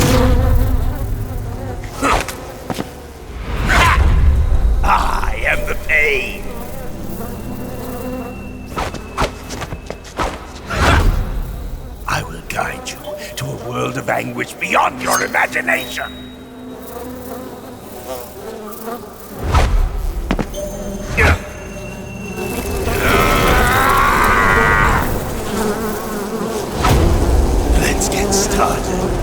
beyond your imagination. Let's get started.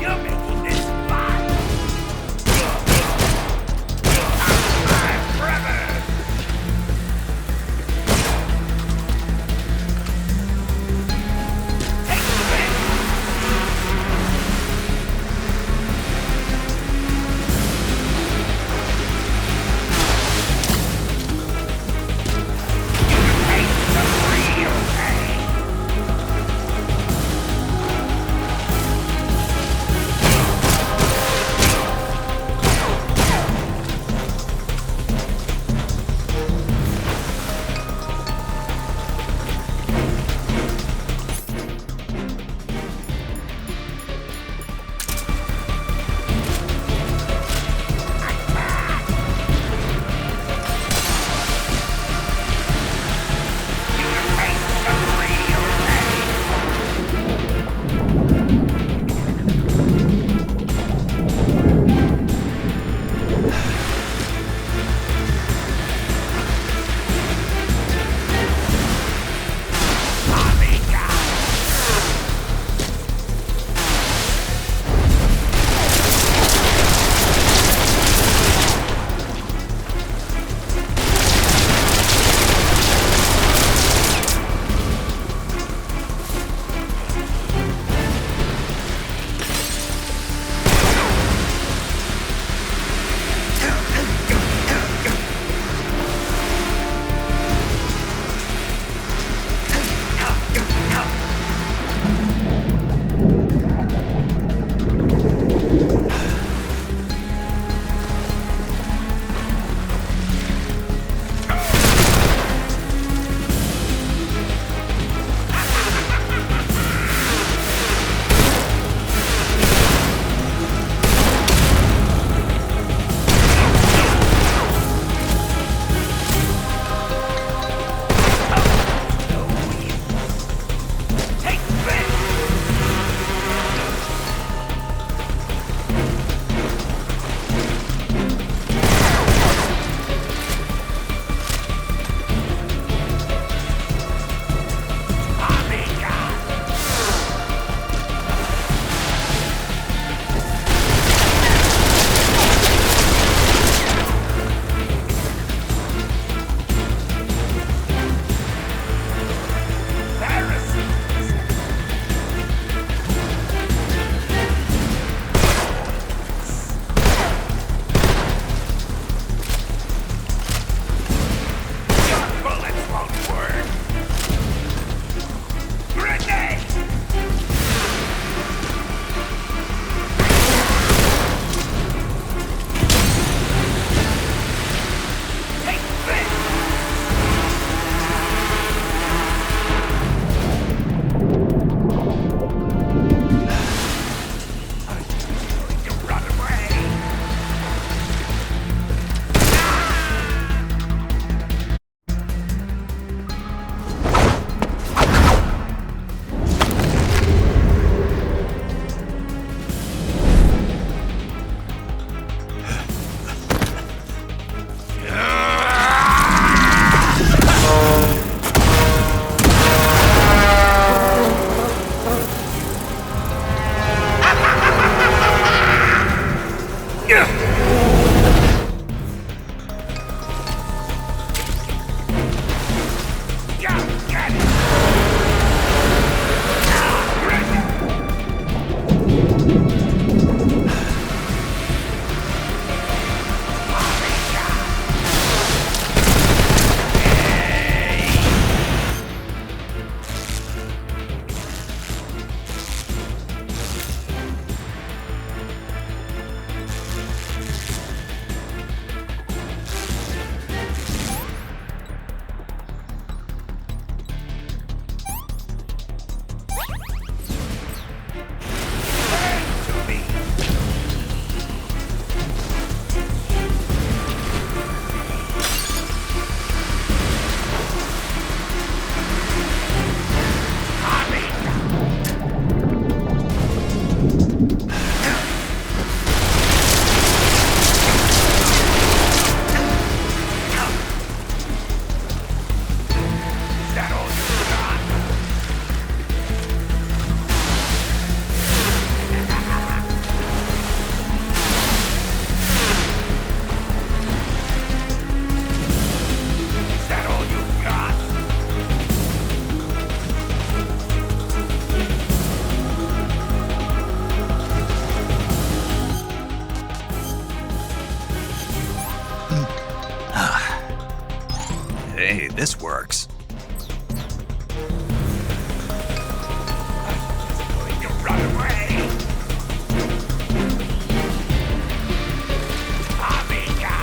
You're making Hey, this works. Run away! Amiga!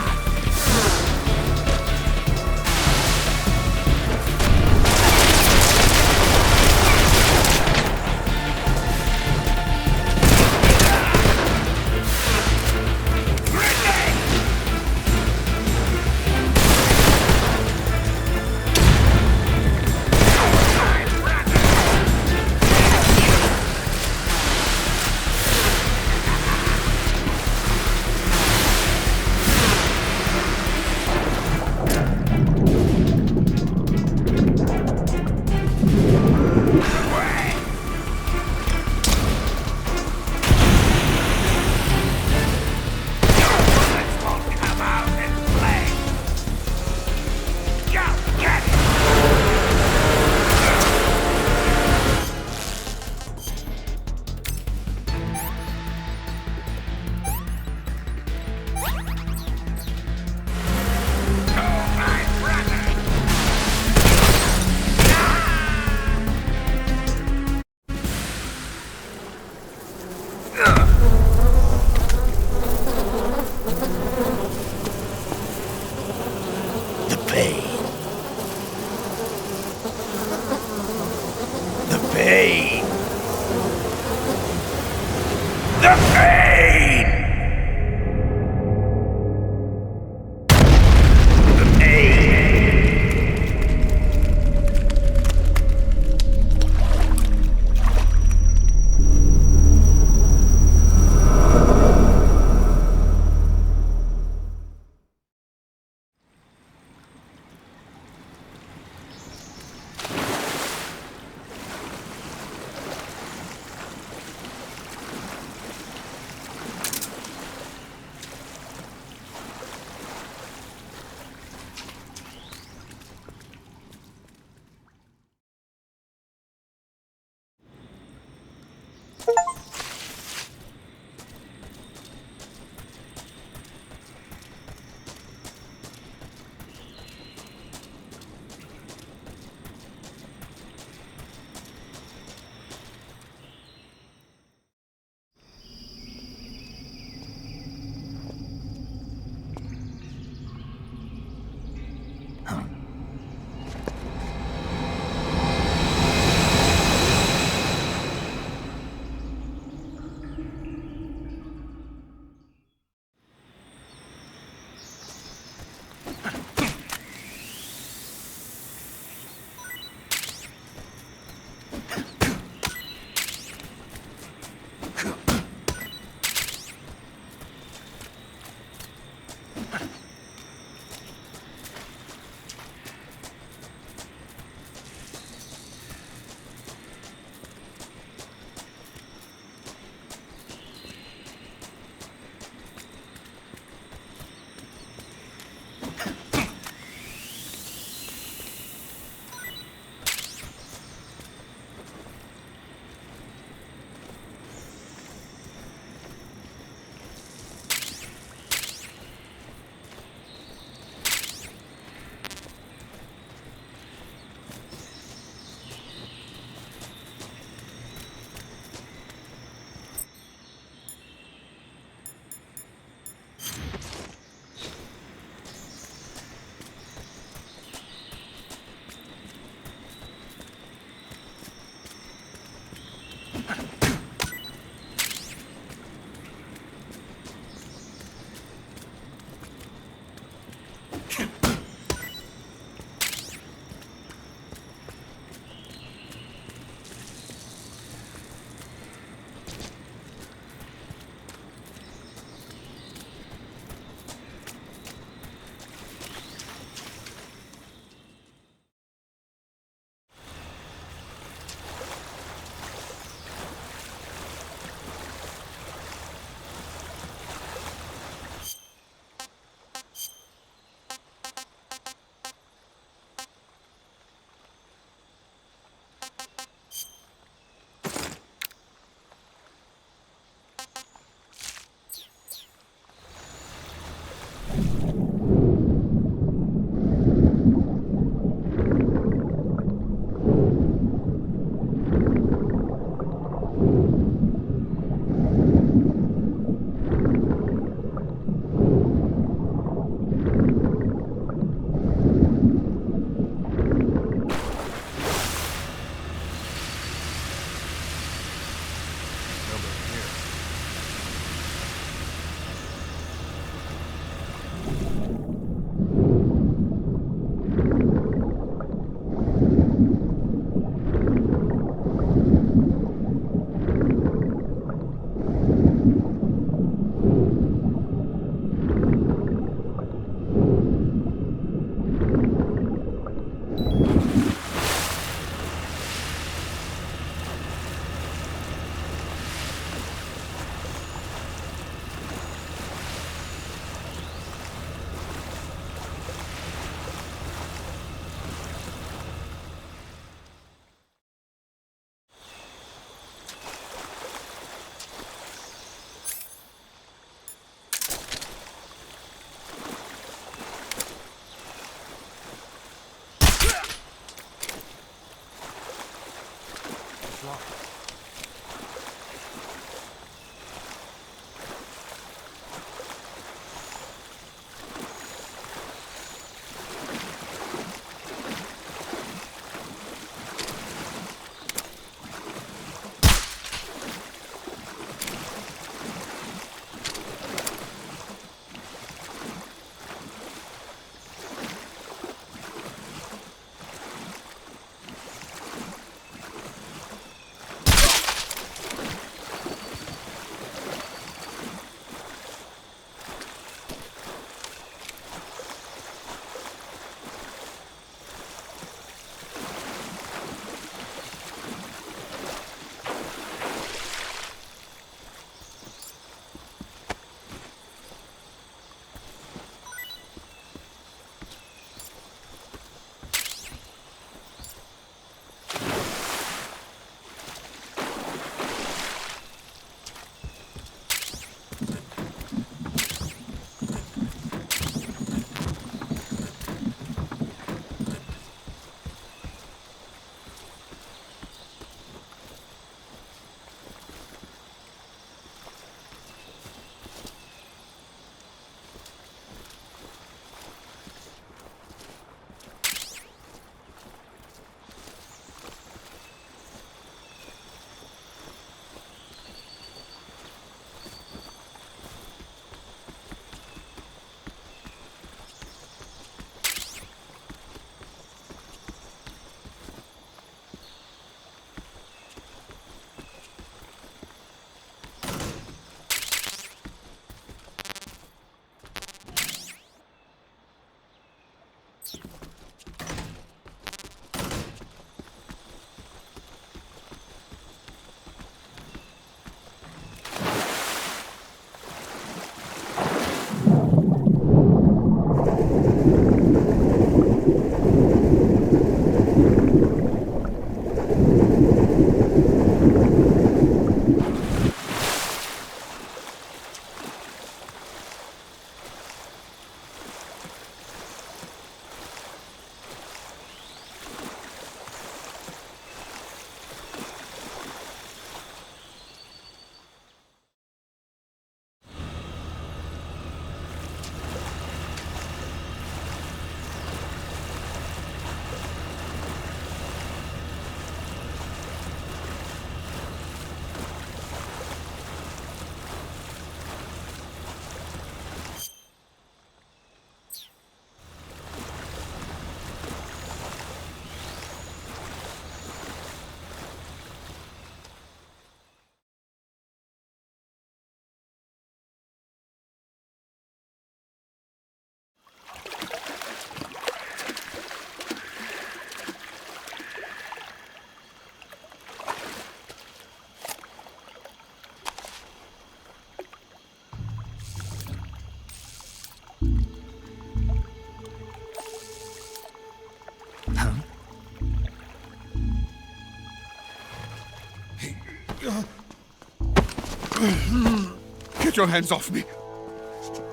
Get your hands off me.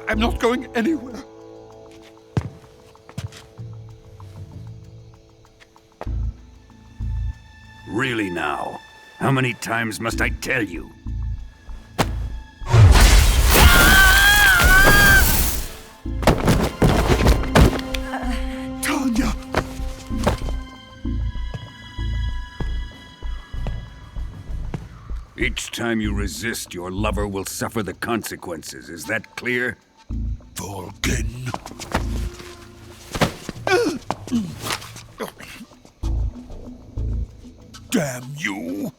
I'm not going anywhere. Really now? How many times must I tell you? Tanya! Each time you resist, your lover will suffer the consequences. Is that clear? Volgin. Damn you!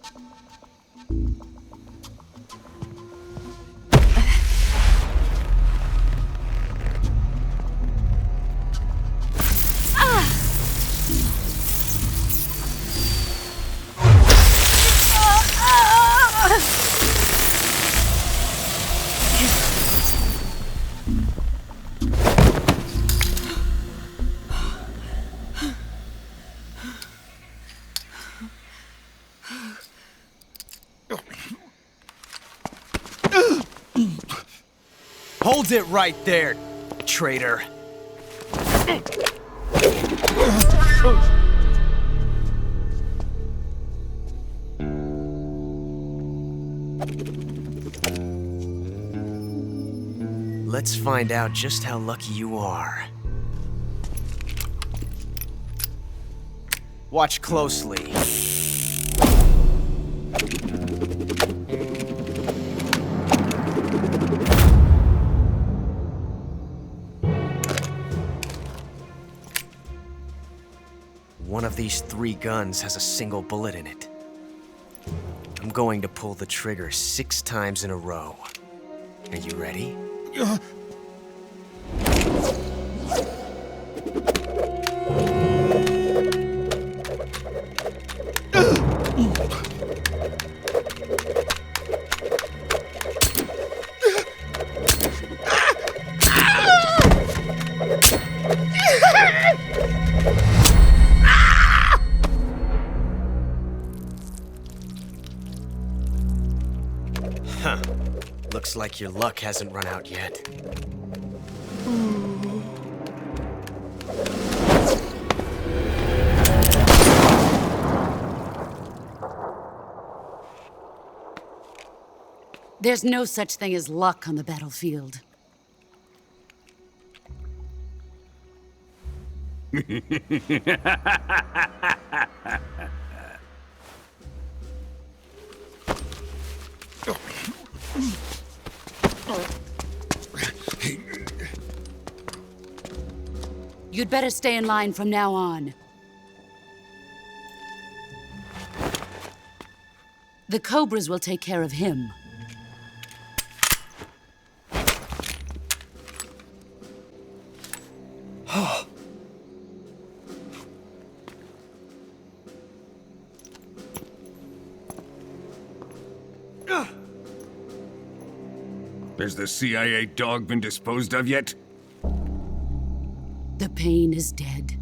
Hold it right there, traitor. Let's find out just how lucky you are. Watch closely. One of these 3 guns has a single bullet in it. I'm going to pull the trigger 6 times in a row. Are you ready? Huh. Looks like your luck hasn't run out yet. There's no such thing as luck on the battlefield. You'd better stay in line from now on. The Cobras will take care of him. Has the CIA dog been disposed of yet? The pain is dead.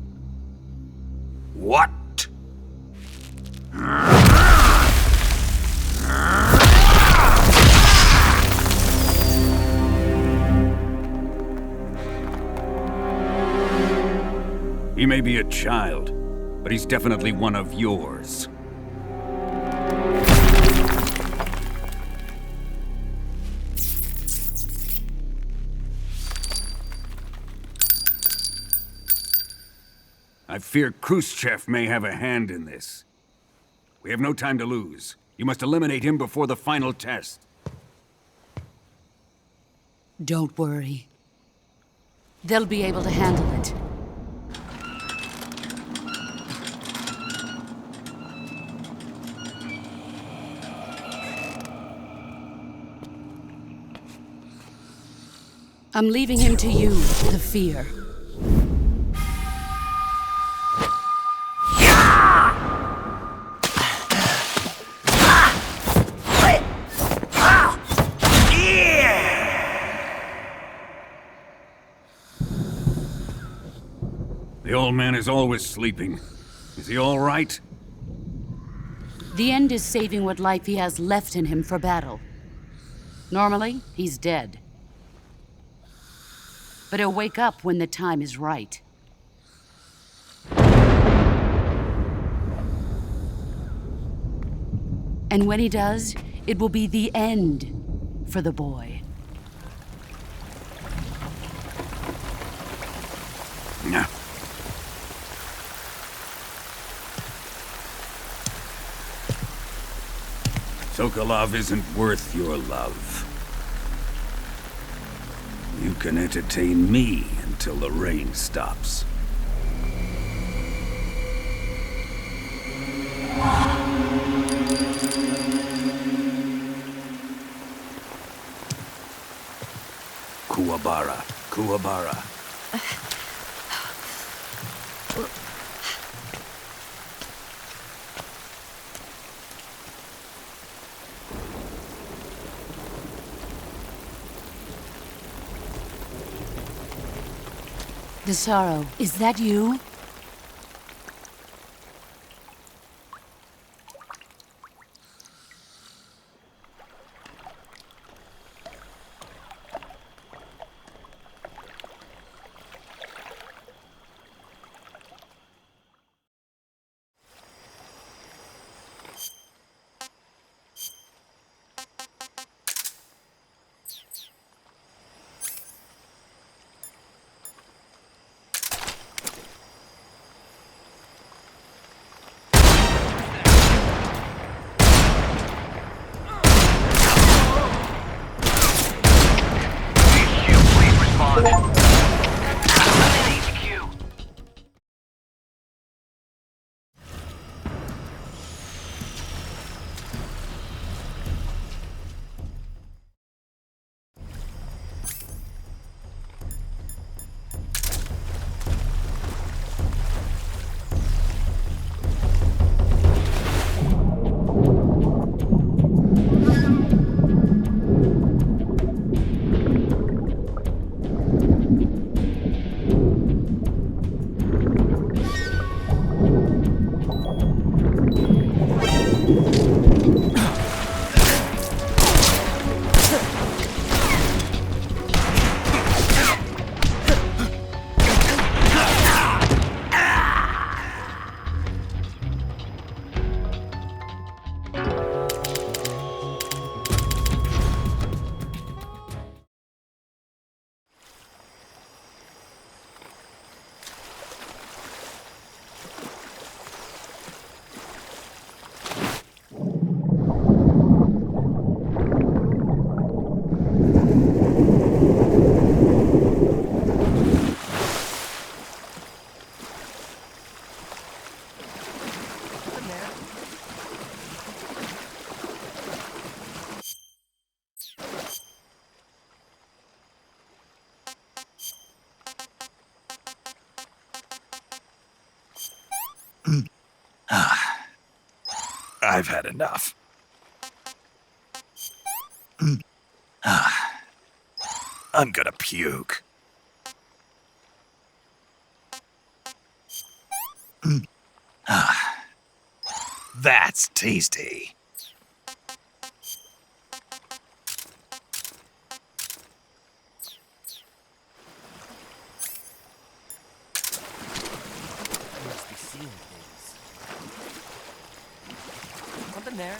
What? He may be a child, but he's definitely one of yours. I fear Khrushchev may have a hand in this. We have no time to lose. You must eliminate him before the final test. Don't worry. They'll be able to handle it. I'm leaving him to you, the fear. The old man is always sleeping. Is he all right? The end is saving what life he has left in him for battle. Normally, he's dead. But he'll wake up when the time is right. And when he does, it will be the end for the boy. Yeah. Sokolov isn't worth your love. You can entertain me until the rain stops. Kuwabara. Kuwabara. Desaro, is that you? I've had enough. I'm gonna puke. That's tasty. Must be seeing things. Something there.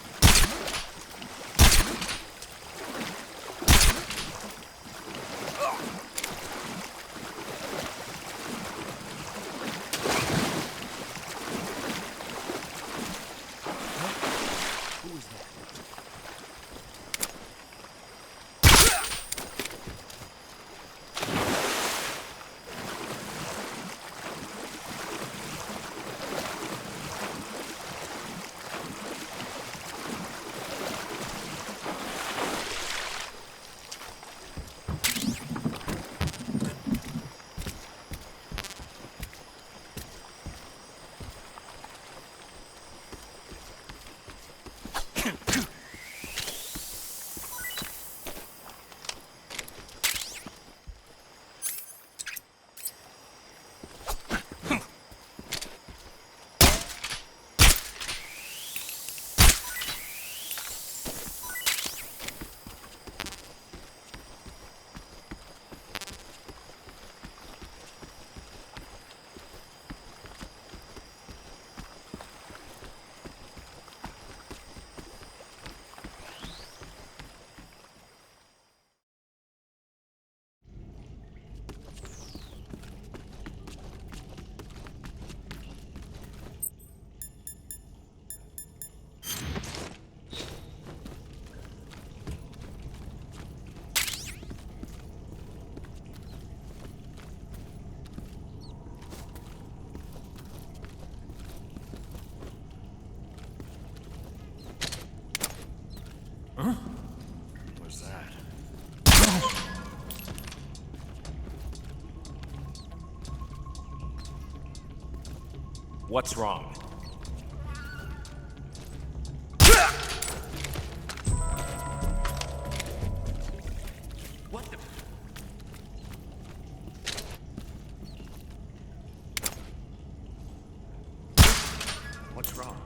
What's wrong? What the... What's wrong?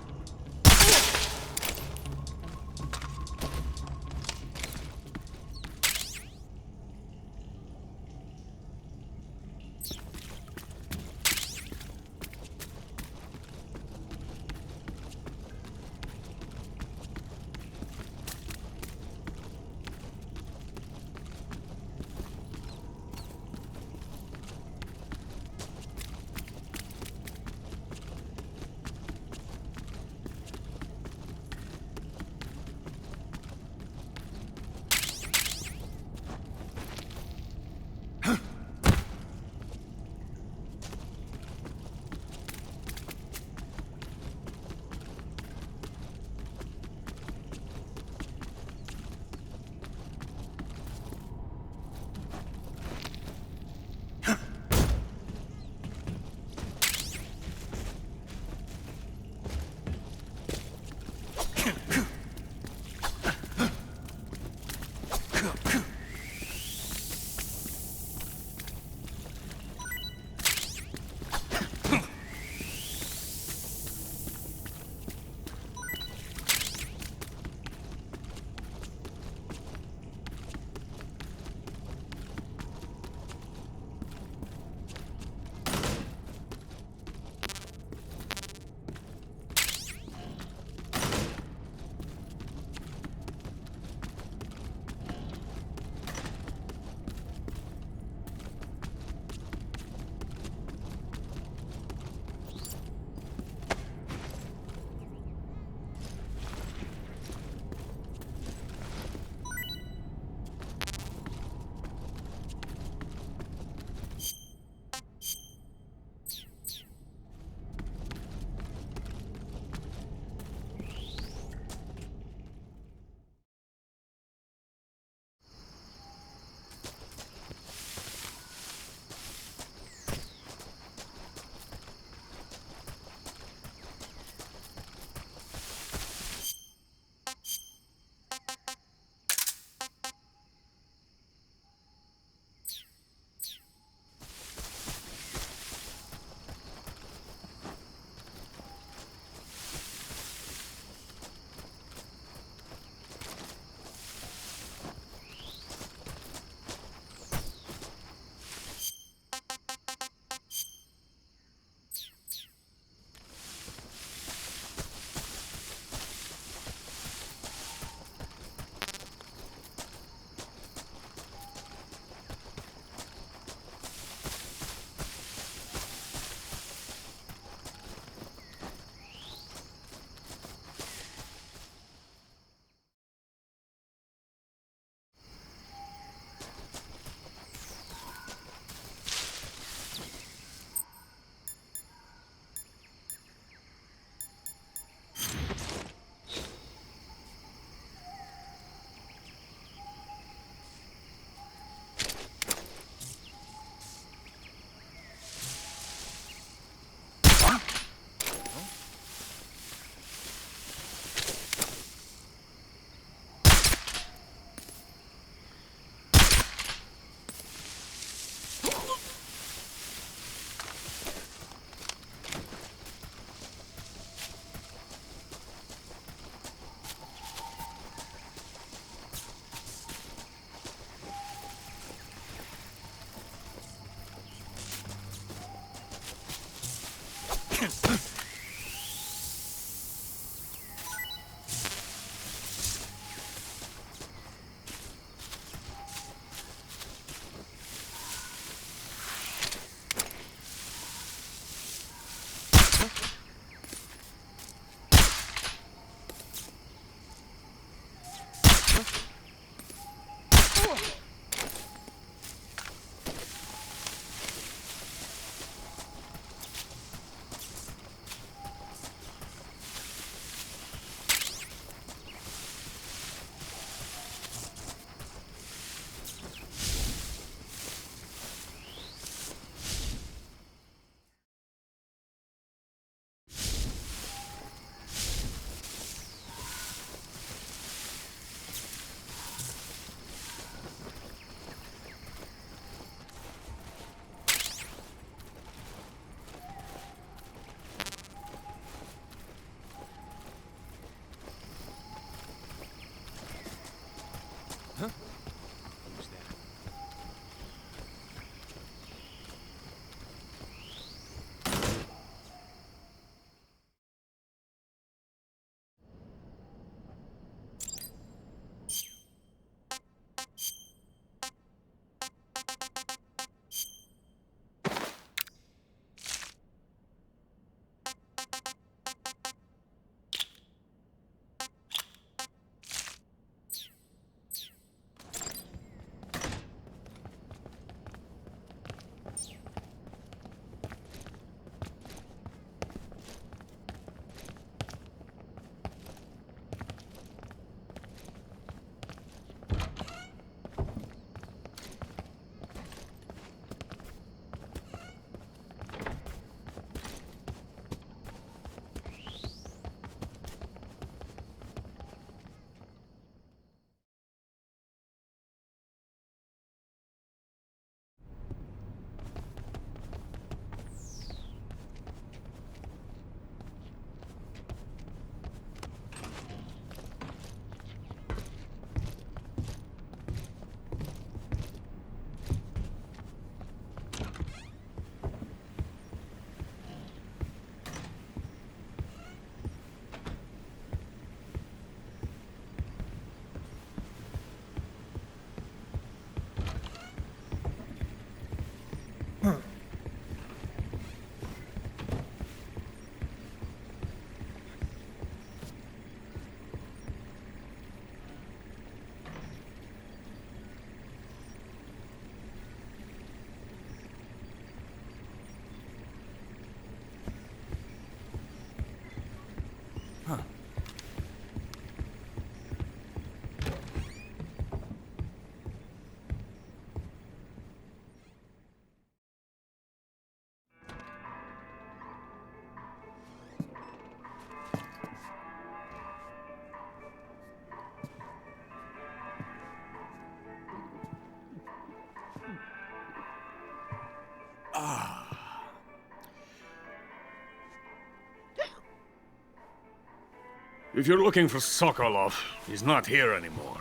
If you're looking for Sokolov, he's not here anymore.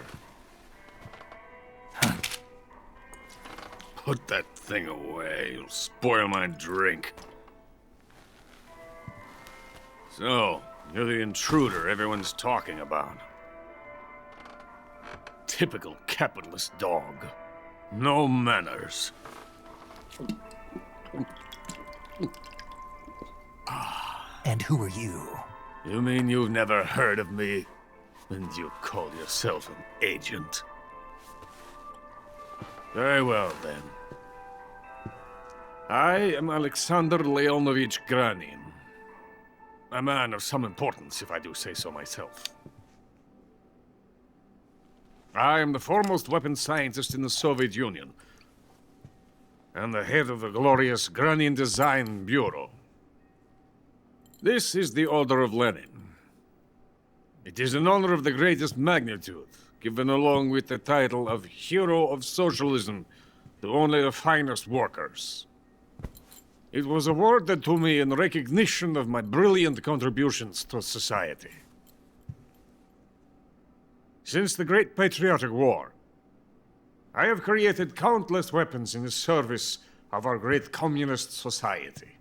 Put that thing away. You'll spoil my drink. So, you're the intruder everyone's talking about. Typical capitalist dog. No manners. And who are you? You mean you've never heard of me? And you call yourself an agent? Very well, then. I am Alexander Leonovich Granin. A man of some importance, if I do say so myself. I am the foremost weapons scientist in the Soviet Union, and the head of the glorious Granin Design Bureau. This is the Order of Lenin. It is an honor of the greatest magnitude, given along with the title of Hero of Socialism to only the finest workers. It was awarded to me in recognition of my brilliant contributions to society. Since the Great Patriotic War, I have created countless weapons in the service of our great communist society.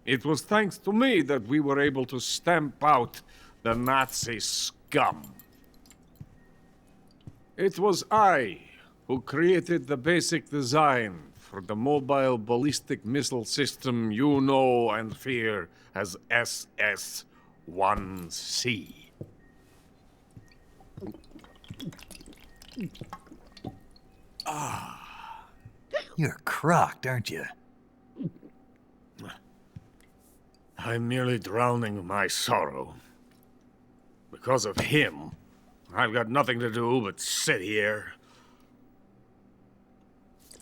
It was thanks to me that we were able to stamp out the Nazi scum. It was I who created the basic design for the mobile ballistic missile system you know and fear as SS-1C. You're crocked, aren't you? I'm merely drowning my sorrow. Because of him, I've got nothing to do but sit here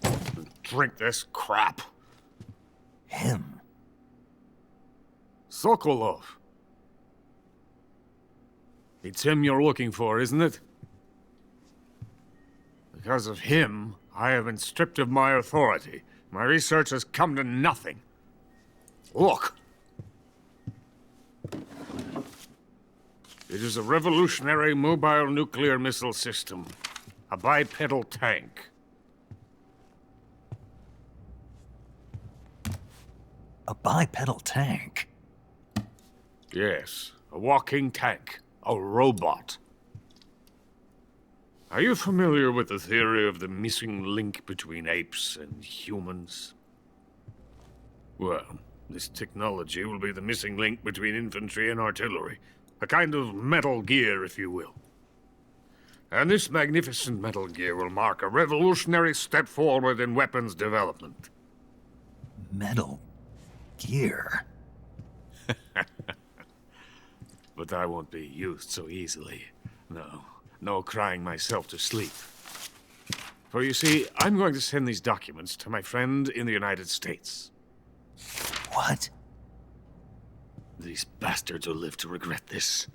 and drink this crap. Him? Sokolov. It's him you're looking for, isn't it? Because of him, I have been stripped of my authority. My research has come to nothing. Look. It is a revolutionary mobile nuclear missile system. A bipedal tank. A bipedal tank? Yes, a walking tank. A robot. Are you familiar with the theory of the missing link between apes and humans? Well, this technology will be the missing link between infantry and artillery. A kind of Metal Gear, if you will. And this magnificent Metal Gear will mark a revolutionary step forward in weapons development. Metal Gear? But I won't be used so easily. No crying myself to sleep. For you see, I'm going to send these documents to my friend in the United States. What? These bastards will live to regret this.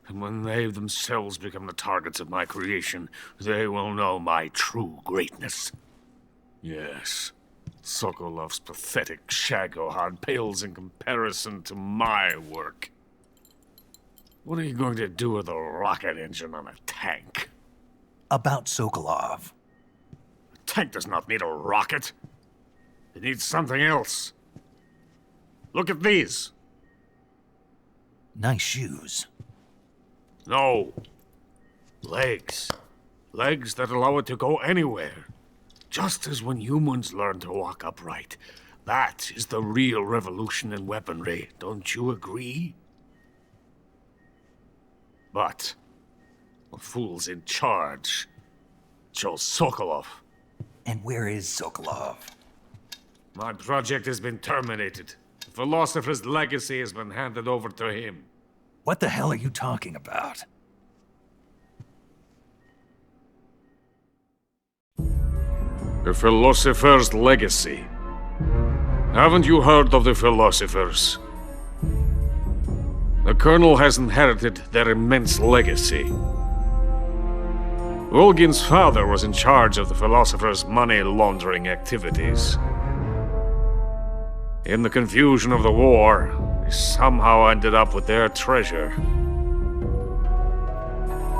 And when they themselves become the targets of my creation, they will know my true greatness. Yes, Sokolov's pathetic shagohod pales in comparison to my work. What are you going to do with a rocket engine on a tank? About Sokolov. A tank does not need a rocket. It needs something else. Look at these. Nice shoes. No. Legs. Legs that allow it to go anywhere. Just as when humans learn to walk upright. That is the real revolution in weaponry. Don't you agree? But the fool's in charge. Joe Sokolov. And where is Sokolov? My project has been terminated. The philosopher's legacy has been handed over to him. What the hell are you talking about? The philosopher's legacy. Haven't you heard of the philosophers? The Colonel has inherited their immense legacy. Volgin's father was in charge of the philosopher's money laundering activities. In the confusion of the war, he somehow ended up with their treasure.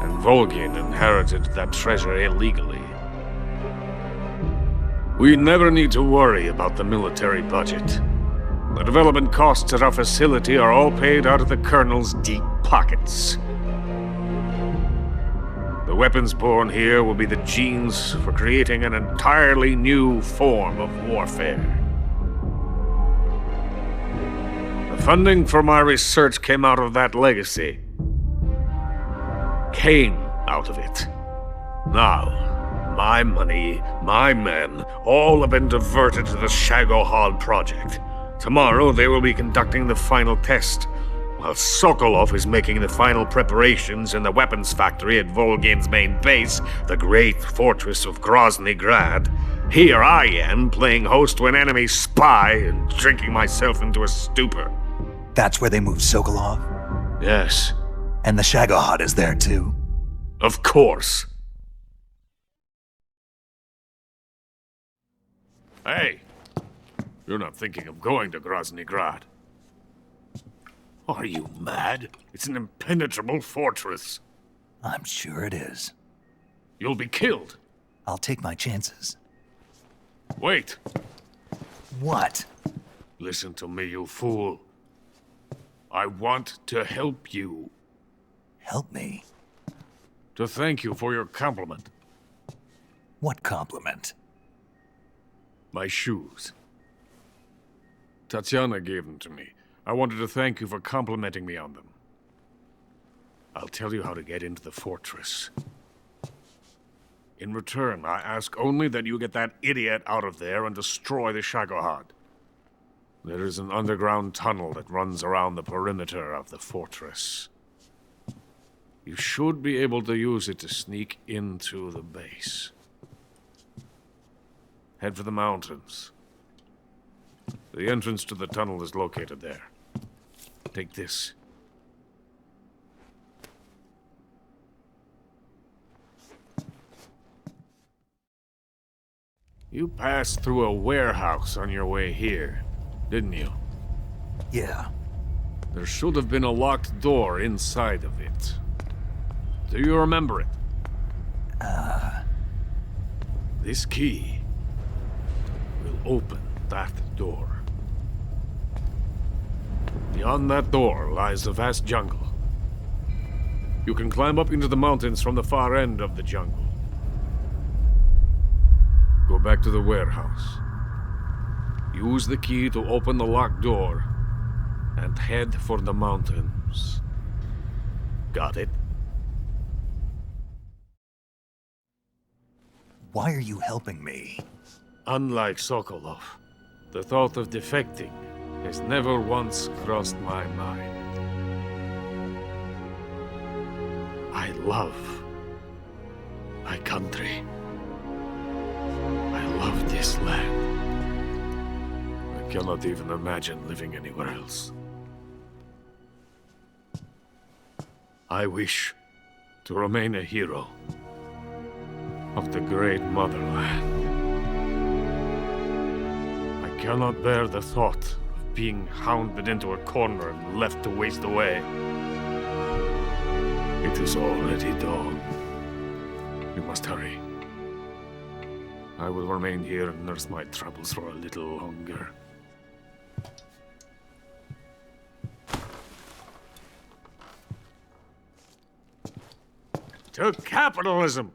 And Volgin inherited that treasure illegally. We never need to worry about the military budget. The development costs at our facility are all paid out of the Colonel's deep pockets. The weapons born here will be the genes for creating an entirely new form of warfare. The funding for my research came out of that legacy. Came out of it. Now, my money, my men, all have been diverted to the Shagohod project. Tomorrow they will be conducting the final test, while Sokolov is making the final preparations in the weapons factory at Volgin's main base, the great fortress of Grozny Grad. Here I am, playing host to an enemy spy and drinking myself into a stupor. That's where they moved Sokolov? Yes. And the Shagohod is there too? Of course. Hey! You're not thinking of going to Grozny Grad. Are you mad? It's an impenetrable fortress. I'm sure it is. You'll be killed. I'll take my chances. Wait. What? Listen to me, you fool. I want to help you. Help me? To thank you for your compliment. What compliment? My shoes. Tatiana gave them to me. I wanted to thank you for complimenting me on them. I'll tell you how to get into the fortress. In return, I ask only that you get that idiot out of there and destroy the Shagohod. There is an underground tunnel that runs around the perimeter of the fortress. You should be able to use it to sneak into the base. Head for the mountains. The entrance to the tunnel is located there. Take this. You passed through a warehouse on your way here, didn't you? Yeah. There should have been a locked door inside of it. Do you remember it? This key will open that door. Beyond that door lies the vast jungle. You can climb up into the mountains from the far end of the jungle. Go back to the warehouse. Use the key to open the locked door and head for the mountains. Got it? Why are you helping me? Unlike Sokolov, the thought of defecting has never once crossed my mind. I love my country. I love this land. I cannot even imagine living anywhere else. I wish to remain a hero of the great motherland. I cannot bear the thought of being hounded into a corner and left to waste away. It is already dawn. You must hurry. I will remain here and nurse my troubles for a little longer. To capitalism!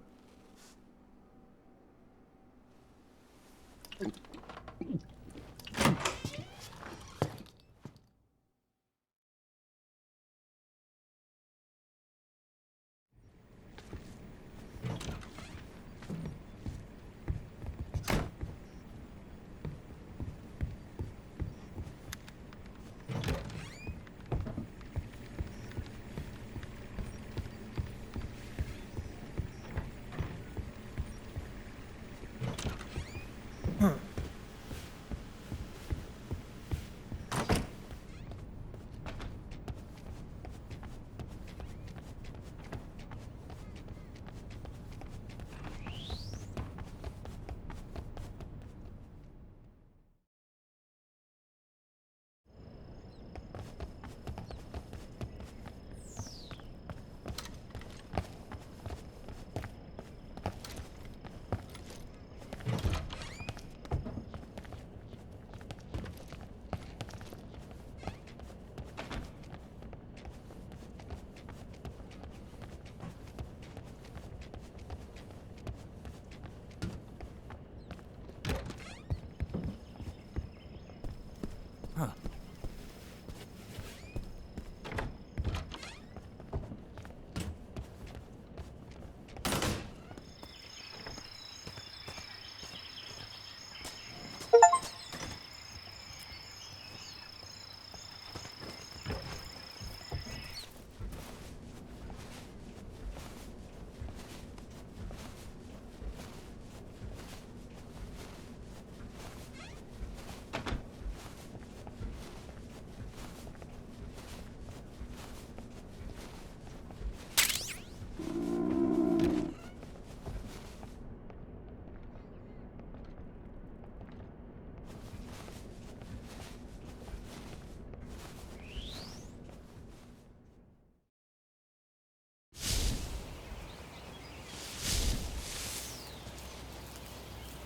Huh.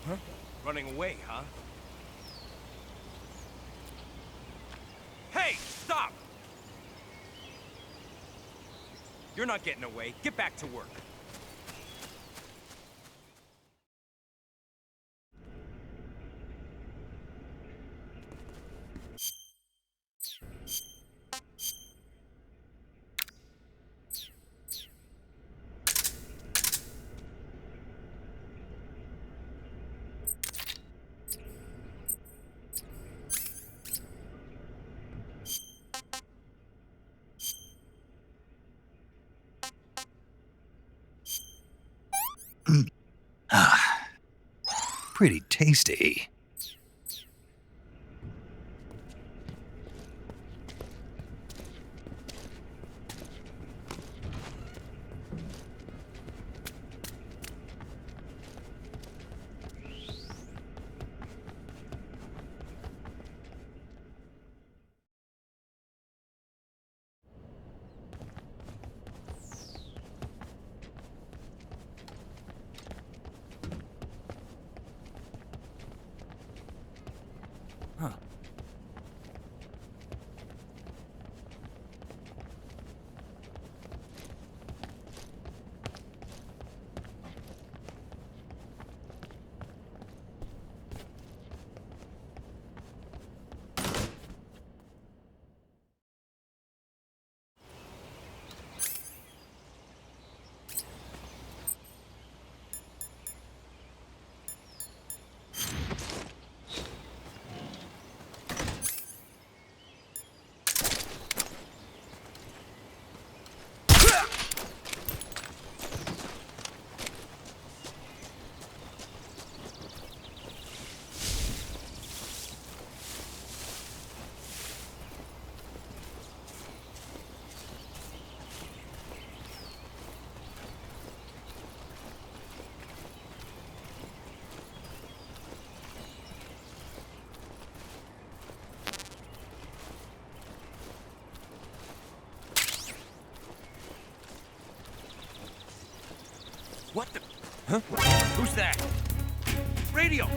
Huh? Running away, huh? Hey, stop! You're not getting away. Get back to work. Pretty tasty. Huh. What the? Huh? Who's that? Radio!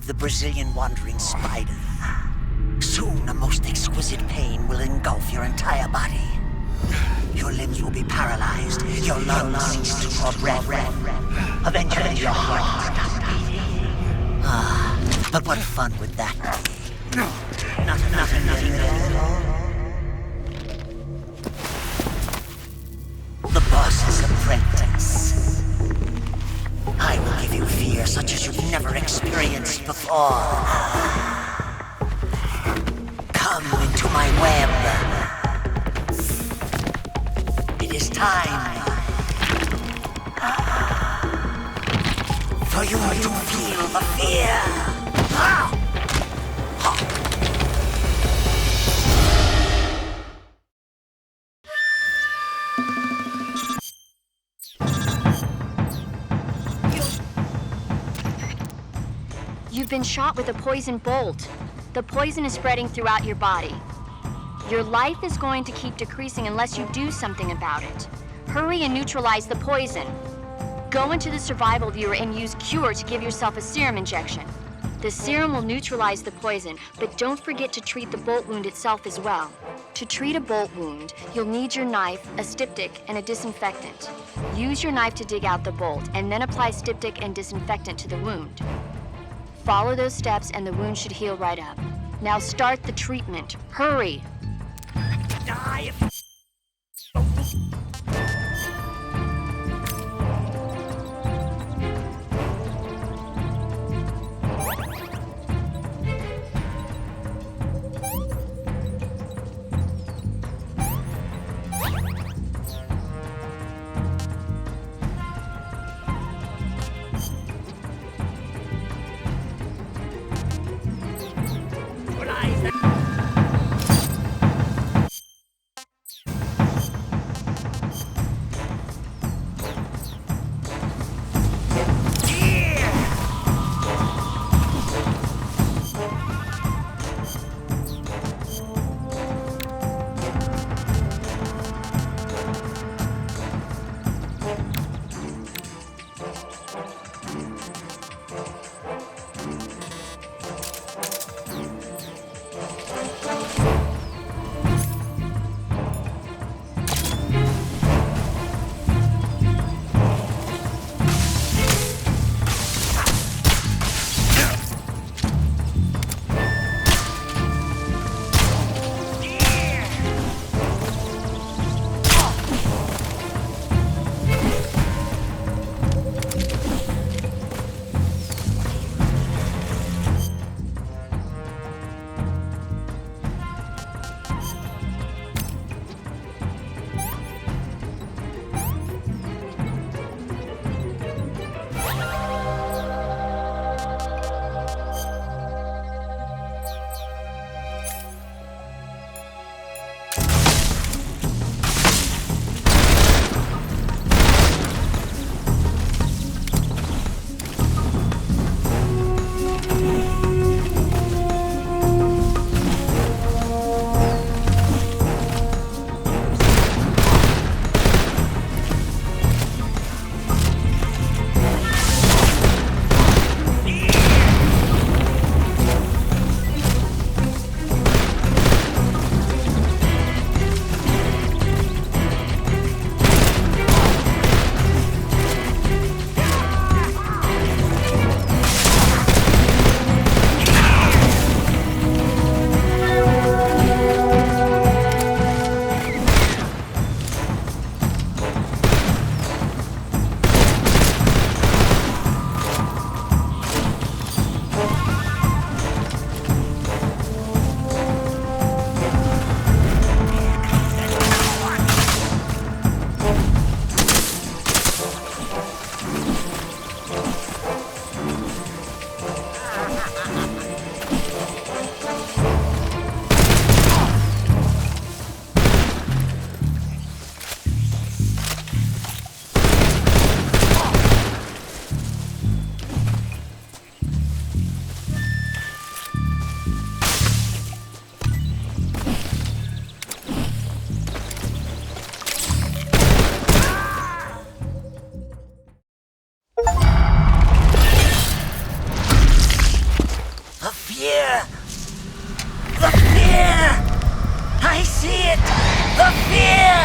the Brazilian wandering spider. Soon, a most exquisite pain will engulf your entire body. Your limbs will be paralyzed, your lungs cease to draw breath. Eventually, your heart will stop beating. But what fun would that be? Nothing at all. The boss's apprentice. I will give you fear such as you've never experienced before. Come into my web. It is time for you to feel the fear. You've been shot with a poison bolt. The poison is spreading throughout your body. Your life is going to keep decreasing unless you do something about it. Hurry and neutralize the poison. Go into the survival viewer and use Cure to give yourself a serum injection. The serum will neutralize the poison, but don't forget to treat the bolt wound itself as well. To treat a bolt wound, you'll need your knife, a styptic, and a disinfectant. Use your knife to dig out the bolt, and then apply styptic and disinfectant to the wound. Follow those steps and the wound should heal right up. Now start the treatment. Hurry! I see it! The fear!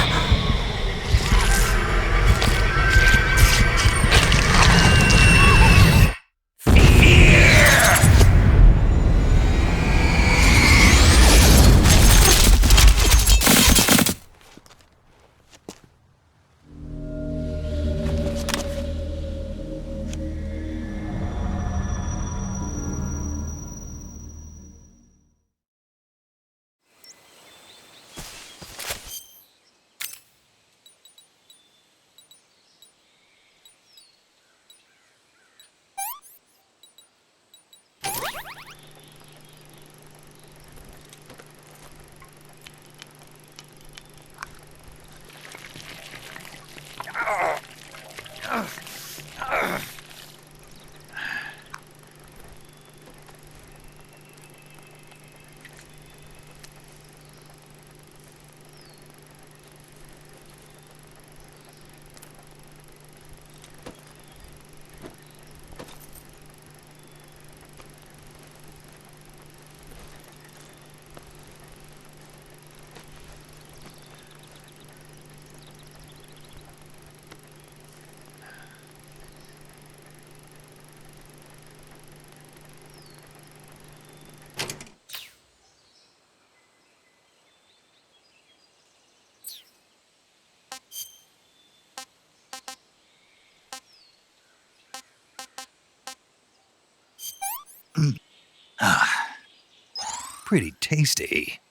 Pretty tasty.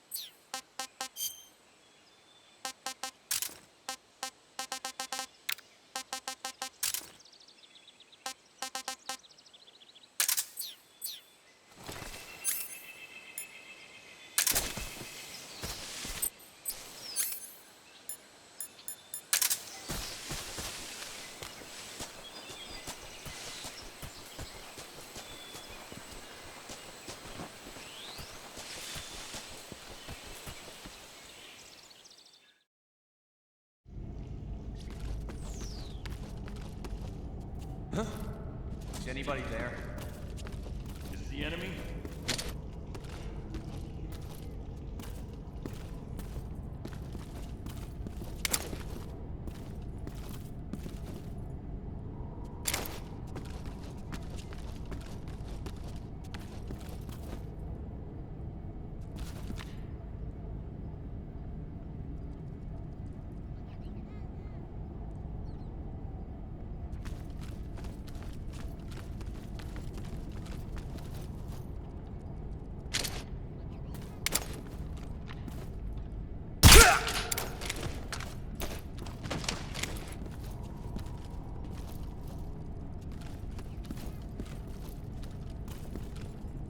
Huh? Is anybody there? Is it the enemy?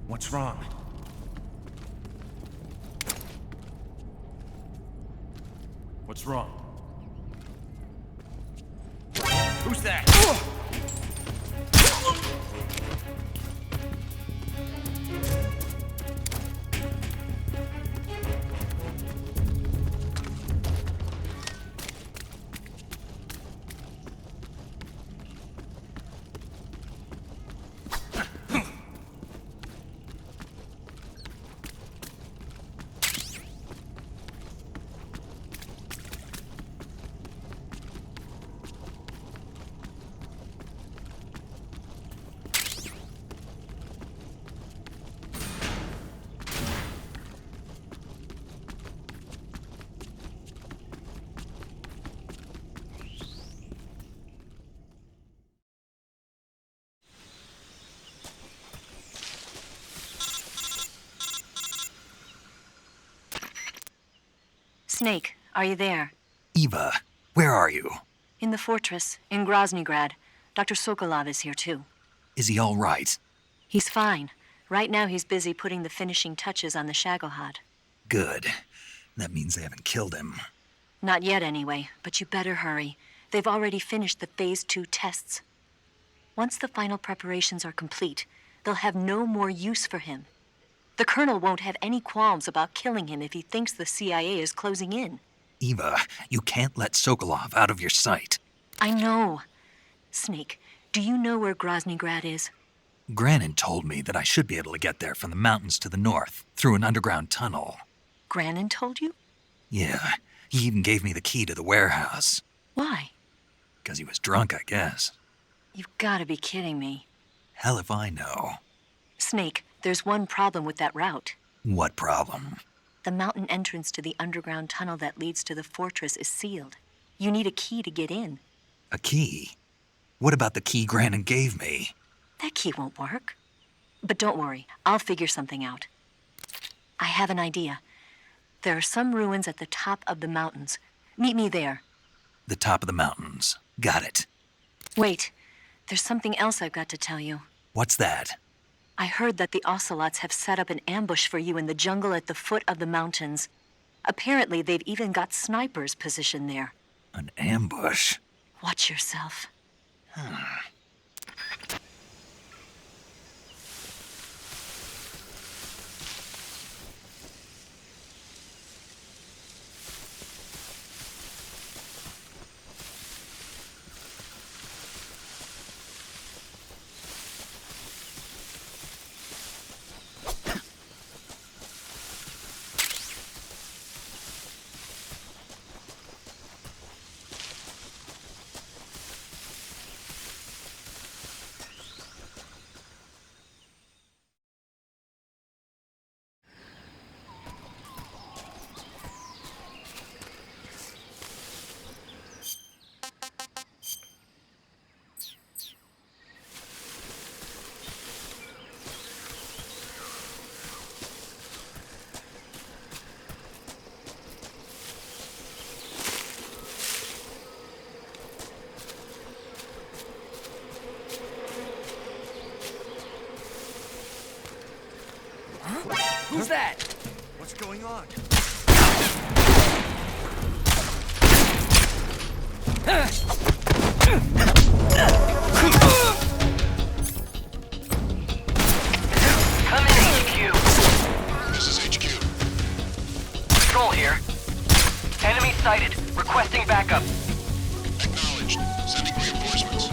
What's wrong? What's wrong? Who's that? Snake, are you there? Eva, where are you? In the fortress, in Groznygrad. Dr. Sokolov is here too. Is he all right? He's fine. Right now he's busy putting the finishing touches on the Shagohod. Good. That means they haven't killed him. Not yet anyway, but you better hurry. They've already finished the Phase 2 tests. Once the final preparations are complete, they'll have no more use for him. The Colonel won't have any qualms about killing him if he thinks the CIA is closing in. Eva, you can't let Sokolov out of your sight. I know. Snake, do you know where Groznygrad is? Granin told me that I should be able to get there from the mountains to the north, through an underground tunnel. Granin told you? Yeah, he even gave me the key to the warehouse. Why? 'Cause he was drunk, I guess. You've got to be kidding me. Hell if I know. Snake, there's one problem with that route. What problem? The mountain entrance to the underground tunnel that leads to the fortress is sealed. You need a key to get in. A key? What about the key Grannon gave me? That key won't work. But don't worry, I'll figure something out. I have an idea. There are some ruins at the top of the mountains. Meet me there. The top of the mountains. Got it. Wait, there's something else I've got to tell you. What's that? I heard that the Ocelots have set up an ambush for you in the jungle at the foot of the mountains. Apparently, they've even got snipers positioned there. An ambush? Watch yourself. Who's that? What's going on? Come in, HQ. This is HQ. Patrol here. Enemy sighted. Requesting backup. Acknowledged. Sending reinforcements.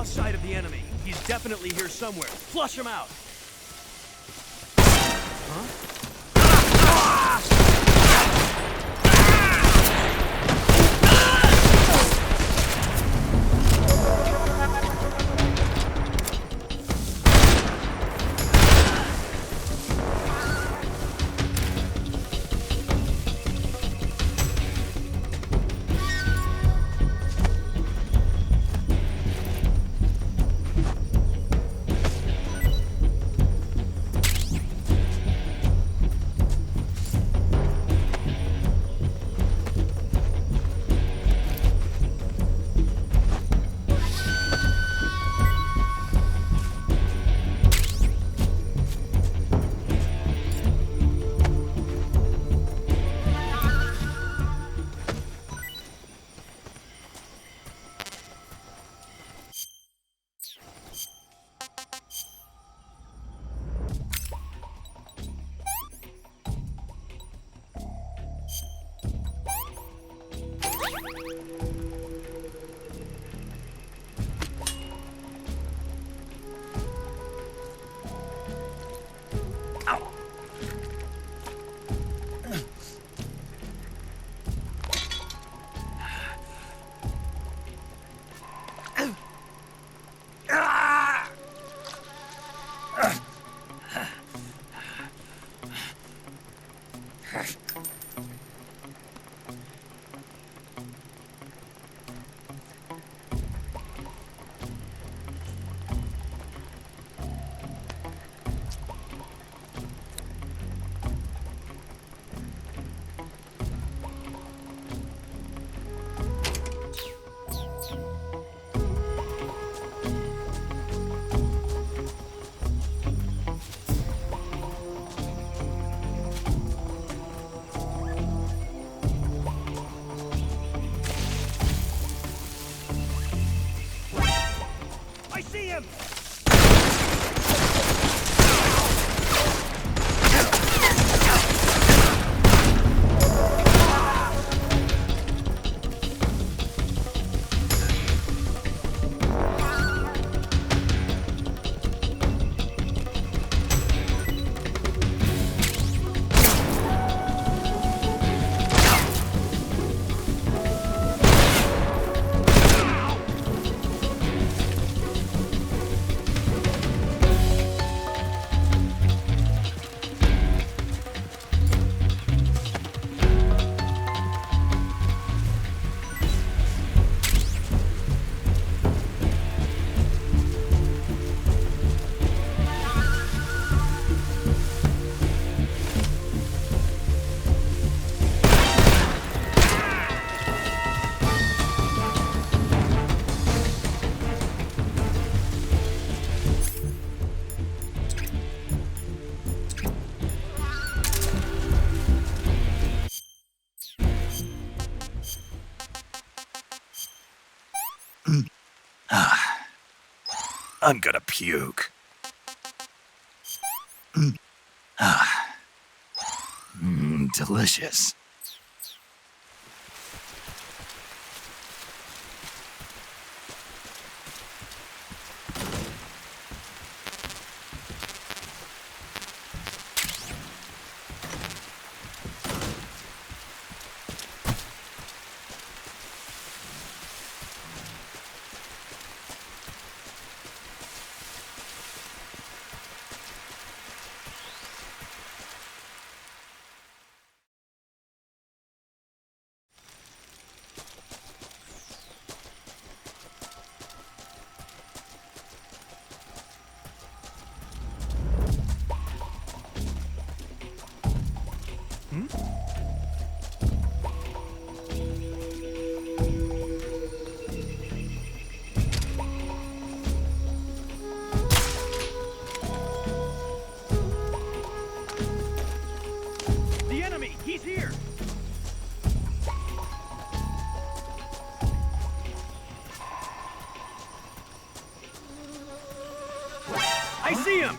Sight of the enemy. He's definitely here somewhere. Flush him out. him! I'm gonna puke. Delicious. The enemy! He's here! I see him!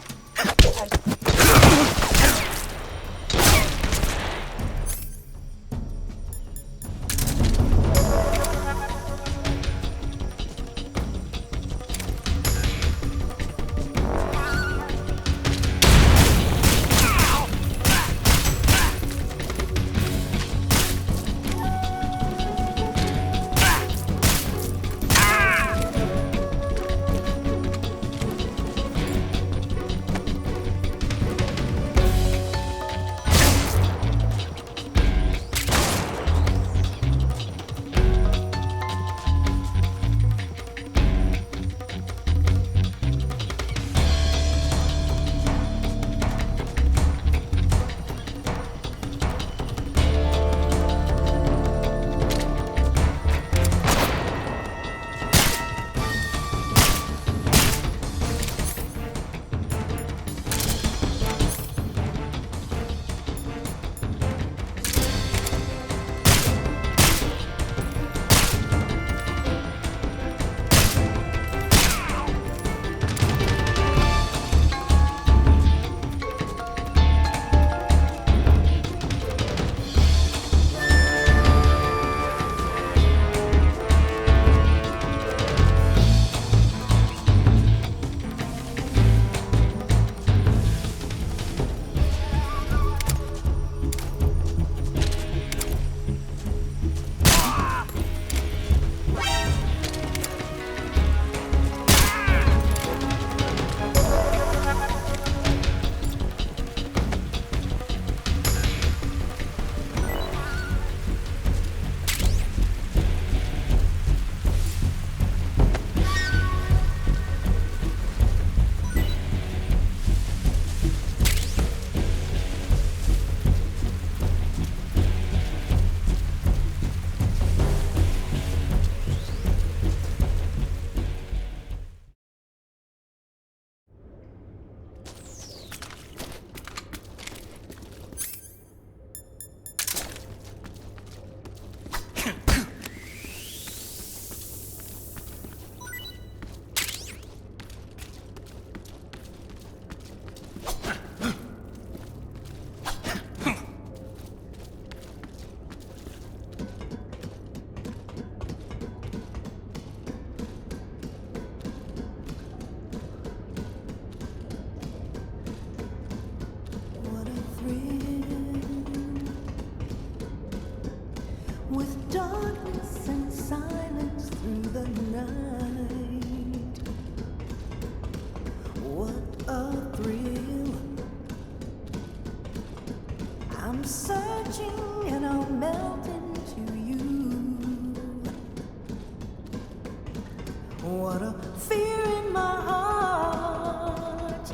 What a fear in my heart.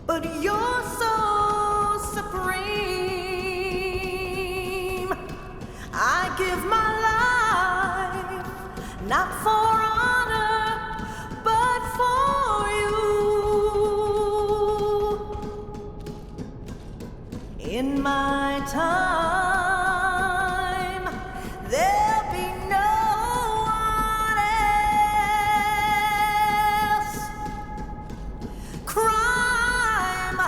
But you're so supreme. I give my life, not for honor, but for you. In my time, there'll be no one else. Crime,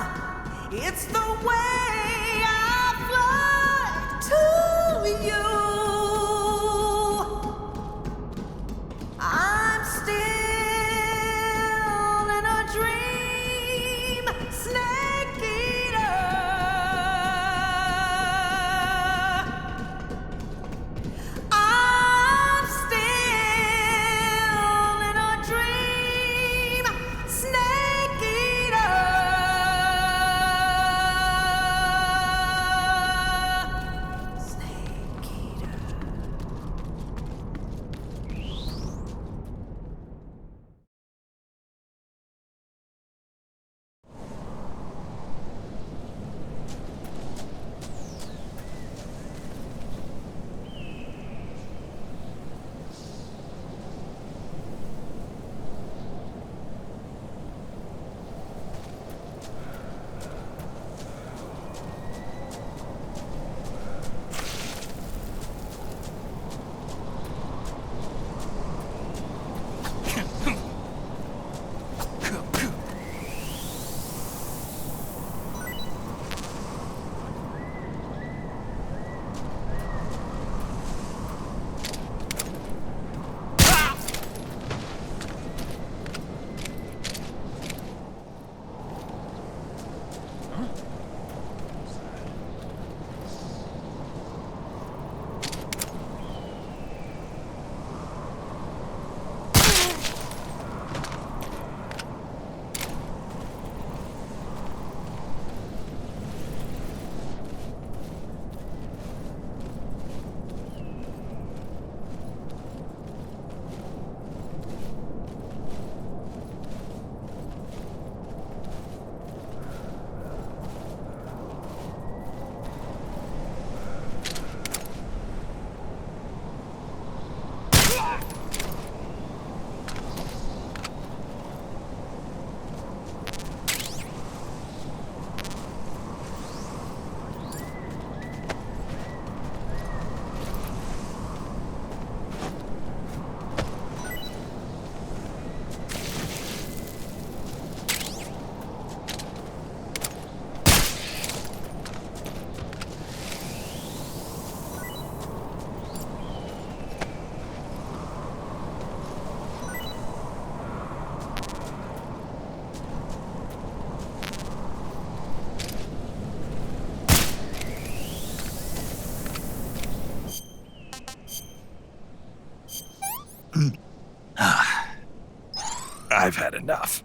it's the way I fly to you. I'm still in a dream, snake eater. I'm still in a dream, snake eater. Snake eater. I've had enough.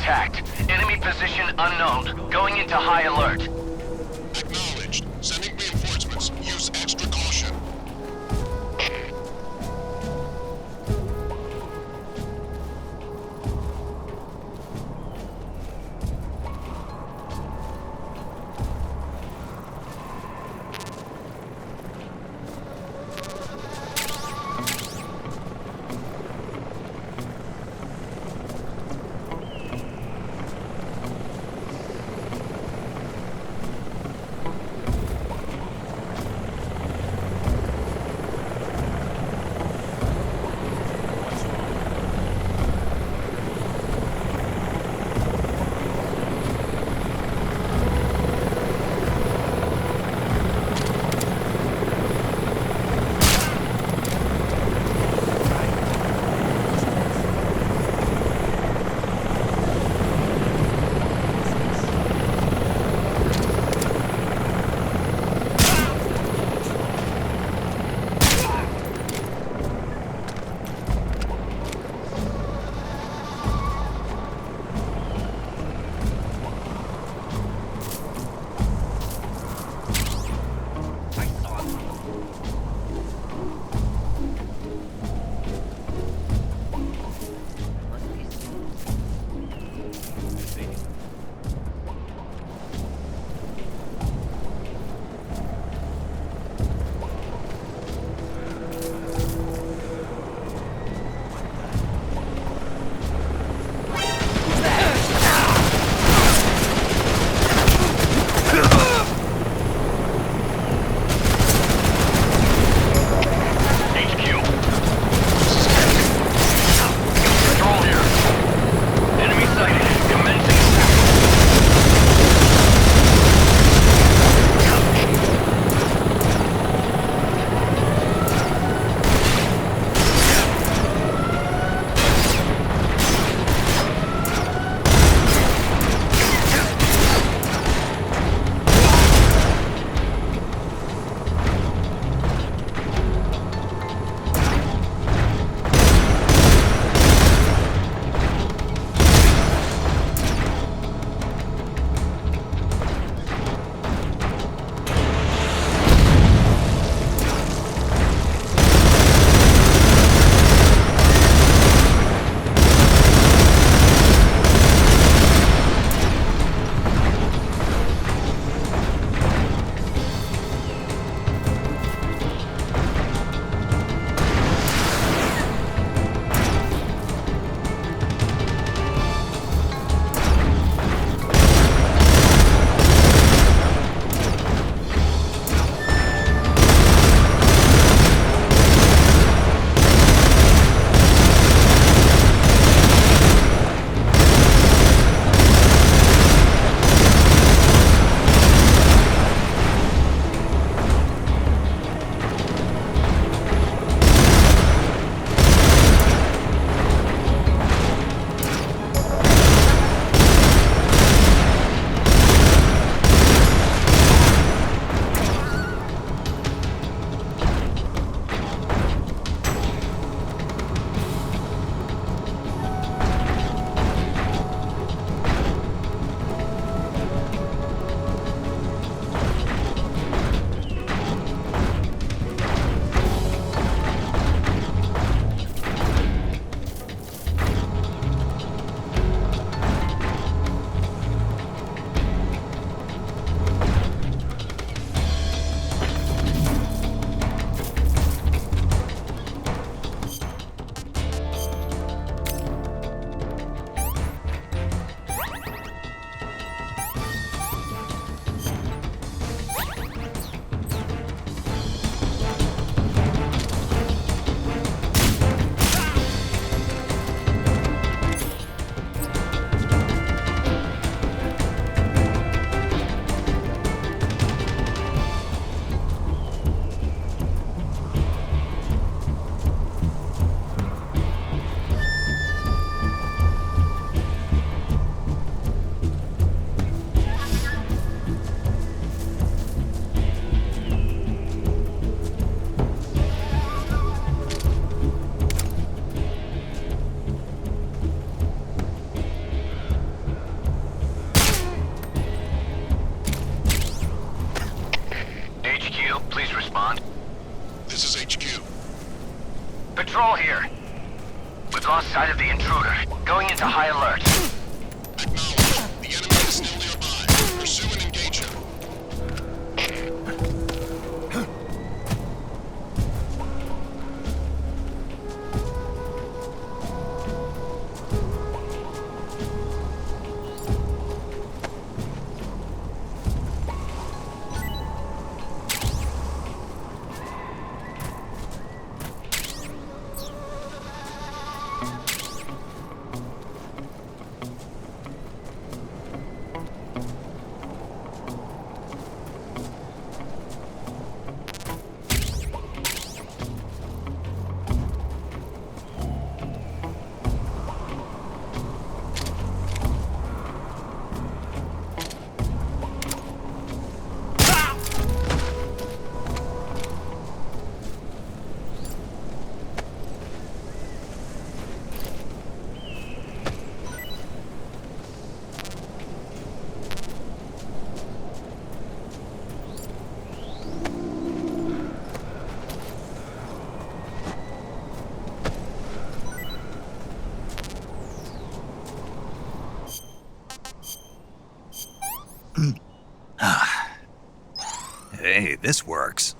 attacked. Enemy position unknown. Going into high alert. Acknowledged. Sending reinforcements. Use extra caution. Patrol here. We've lost sight of the intruder. Going into high alert. Acknowledged. The enemy is still nearby. Pursue and engage him. Hey, this works.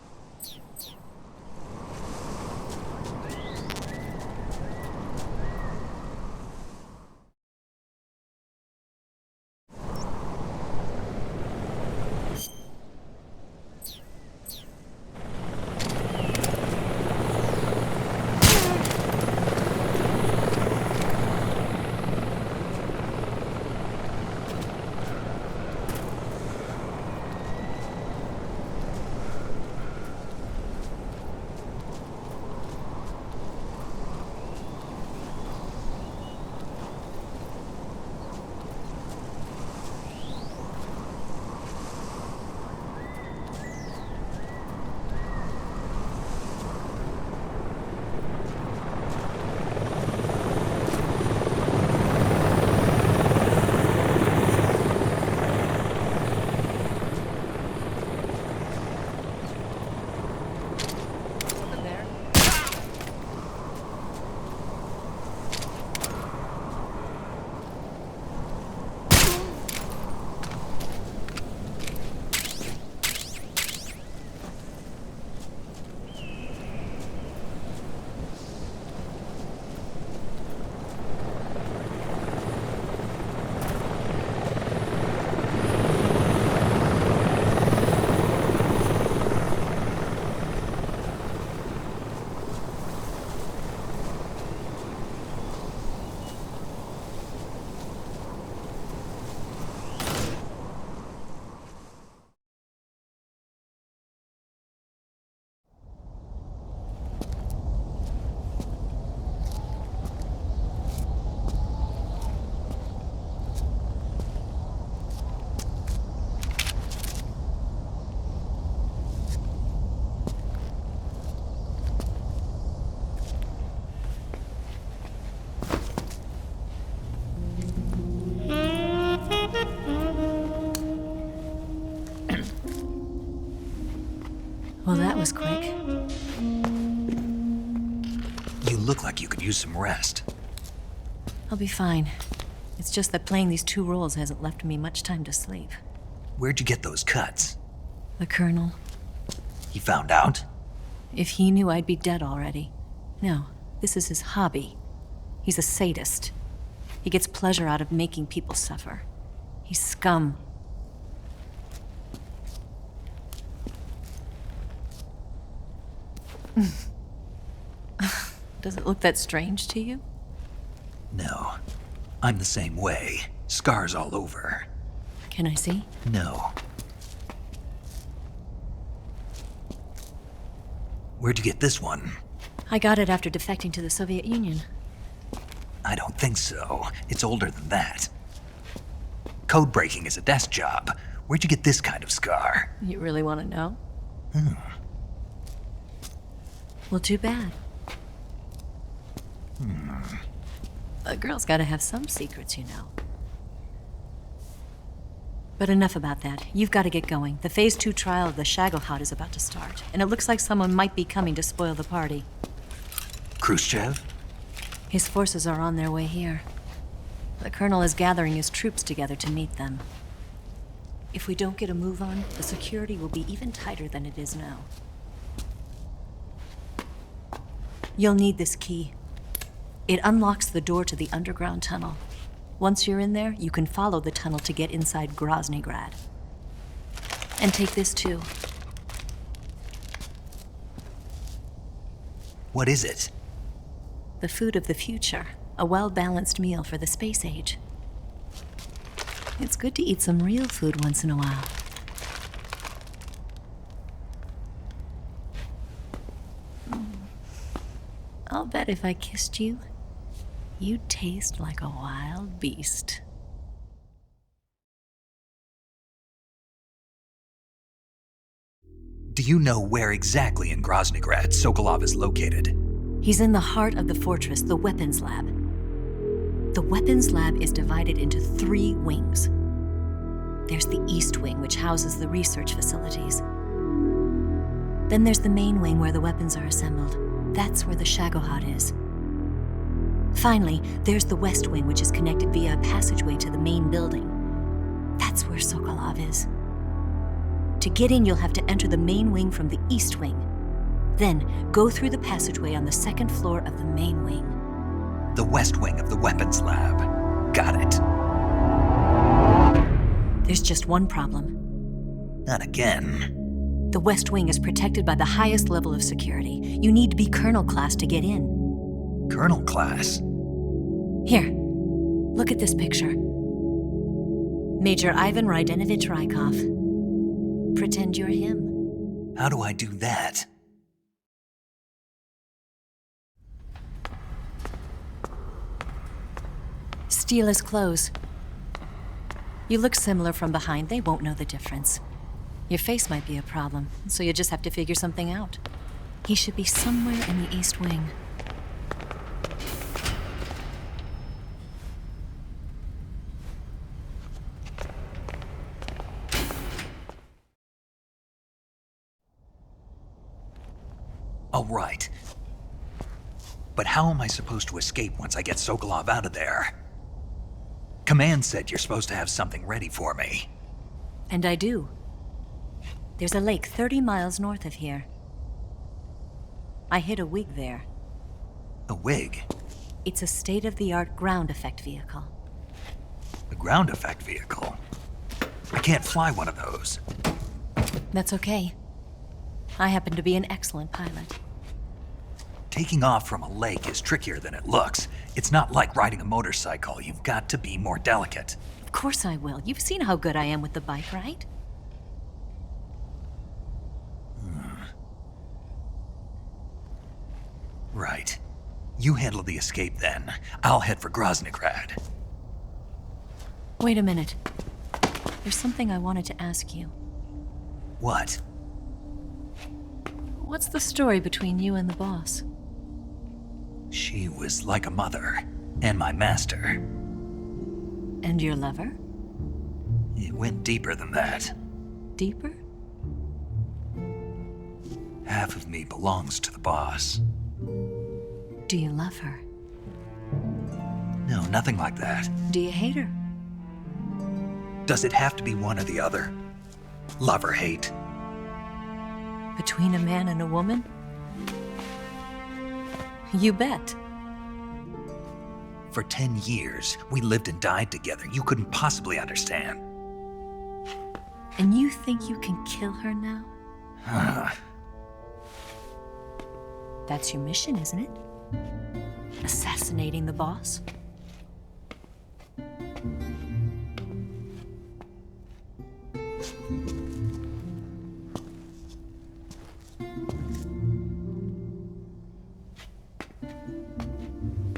Well, that was quick. You look like you could use some rest. I'll be fine. It's just that playing these two roles hasn't left me much time to sleep. Where'd you get those cuts? The Colonel. He found out? If he knew, I'd be dead already. No, this is his hobby. He's a sadist. He gets pleasure out of making people suffer. He's scum. Does it look that strange to you? No. I'm the same way. Scars all over. Can I see? No. Where'd you get this one? I got it after defecting to the Soviet Union. I don't think so. It's older than that. Code breaking is a desk job. Where'd you get this kind of scar? You really want to know? Hmm. Well, too bad. A girl's gotta have some secrets, you know. But enough about that. You've got to get going. The Phase 2 trial of the Shagelhot is about to start, and it looks like someone might be coming to spoil the party. Khrushchev? His forces are on their way here. The Colonel is gathering his troops together to meet them. If we don't get a move on, the security will be even tighter than it is now. You'll need this key. It unlocks the door to the underground tunnel. Once you're in there, you can follow the tunnel to get inside Groznygrad. And take this too. What is it? The food of the future. A well-balanced meal for the space age. It's good to eat some real food once in a while. I'll bet if I kissed you, you'd taste like a wild beast. Do you know where exactly in Groznygrad Sokolov is located? He's in the heart of the fortress, the weapons lab. The weapons lab is divided into 3 wings. There's the East Wing, which houses the research facilities. Then there's the main wing where the weapons are assembled. That's where the Shagohod is. Finally, there's the West Wing, which is connected via a passageway to the main building. That's where Sokolov is. To get in, you'll have to enter the main wing from the East Wing. Then, go through the passageway on the 2nd floor of the main wing. The West Wing of the weapons lab. Got it. There's just one problem. Not again. The West Wing is protected by the highest level of security. You need to be Colonel class to get in. Colonel class? Here, look at this picture. Major Ivan Rydenovich Rykov. Pretend you're him. How do I do that? Steal his clothes. You look similar from behind. They won't know the difference. Your face might be a problem, so you just have to figure something out. He should be somewhere in the East Wing. All right. But how am I supposed to escape once I get Sokolov out of there? Command said you're supposed to have something ready for me. And I do. There's a lake 30 miles north of here. I hid a wig there. A wig? It's a state-of-the-art ground effect vehicle. A ground effect vehicle? I can't fly one of those. That's okay. I happen to be an excellent pilot. Taking off from a lake is trickier than it looks. It's not like riding a motorcycle. You've got to be more delicate. Of course I will. You've seen how good I am with the bike, right? Right. You handle the escape then. I'll head for Groznygrad. Wait a minute. There's something I wanted to ask you. What? What's the story between you and the boss? She was like a mother, and my master. And your lover? It went deeper than that. Deeper? Half of me belongs to the boss. Do you love her? No, nothing like that. Do you hate her? Does it have to be one or the other? Love or hate? Between a man and a woman? You bet. For 10 years, we lived and died together. You couldn't possibly understand. And you think you can kill her now? That's your mission, isn't it? Assassinating the boss?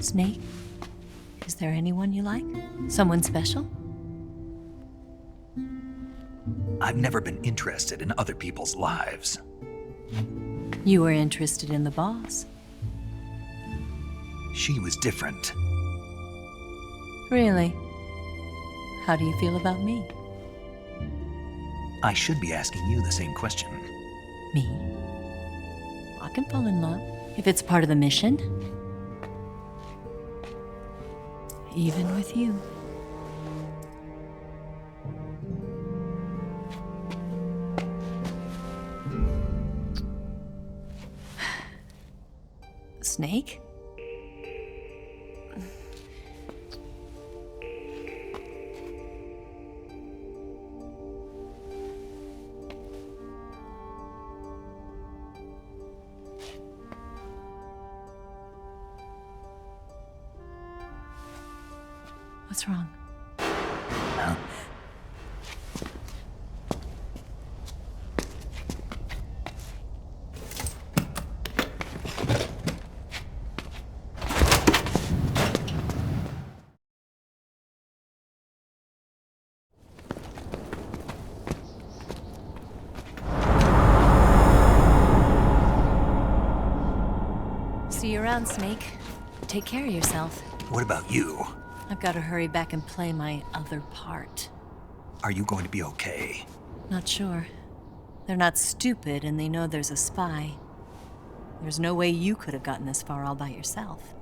Snake, is there anyone you like? Someone special? I've never been interested in other people's lives. You were interested in the boss. She was different. Really? How do you feel about me? I should be asking you the same question. Me? I can fall in love if it's part of the mission. Even with you. Snake? What's wrong? See you around, Snake. Take care of yourself. What about you? I've got to hurry back and play my other part. Are you going to be okay? Not sure. They're not stupid, and they know there's a spy. There's no way you could have gotten this far all by yourself.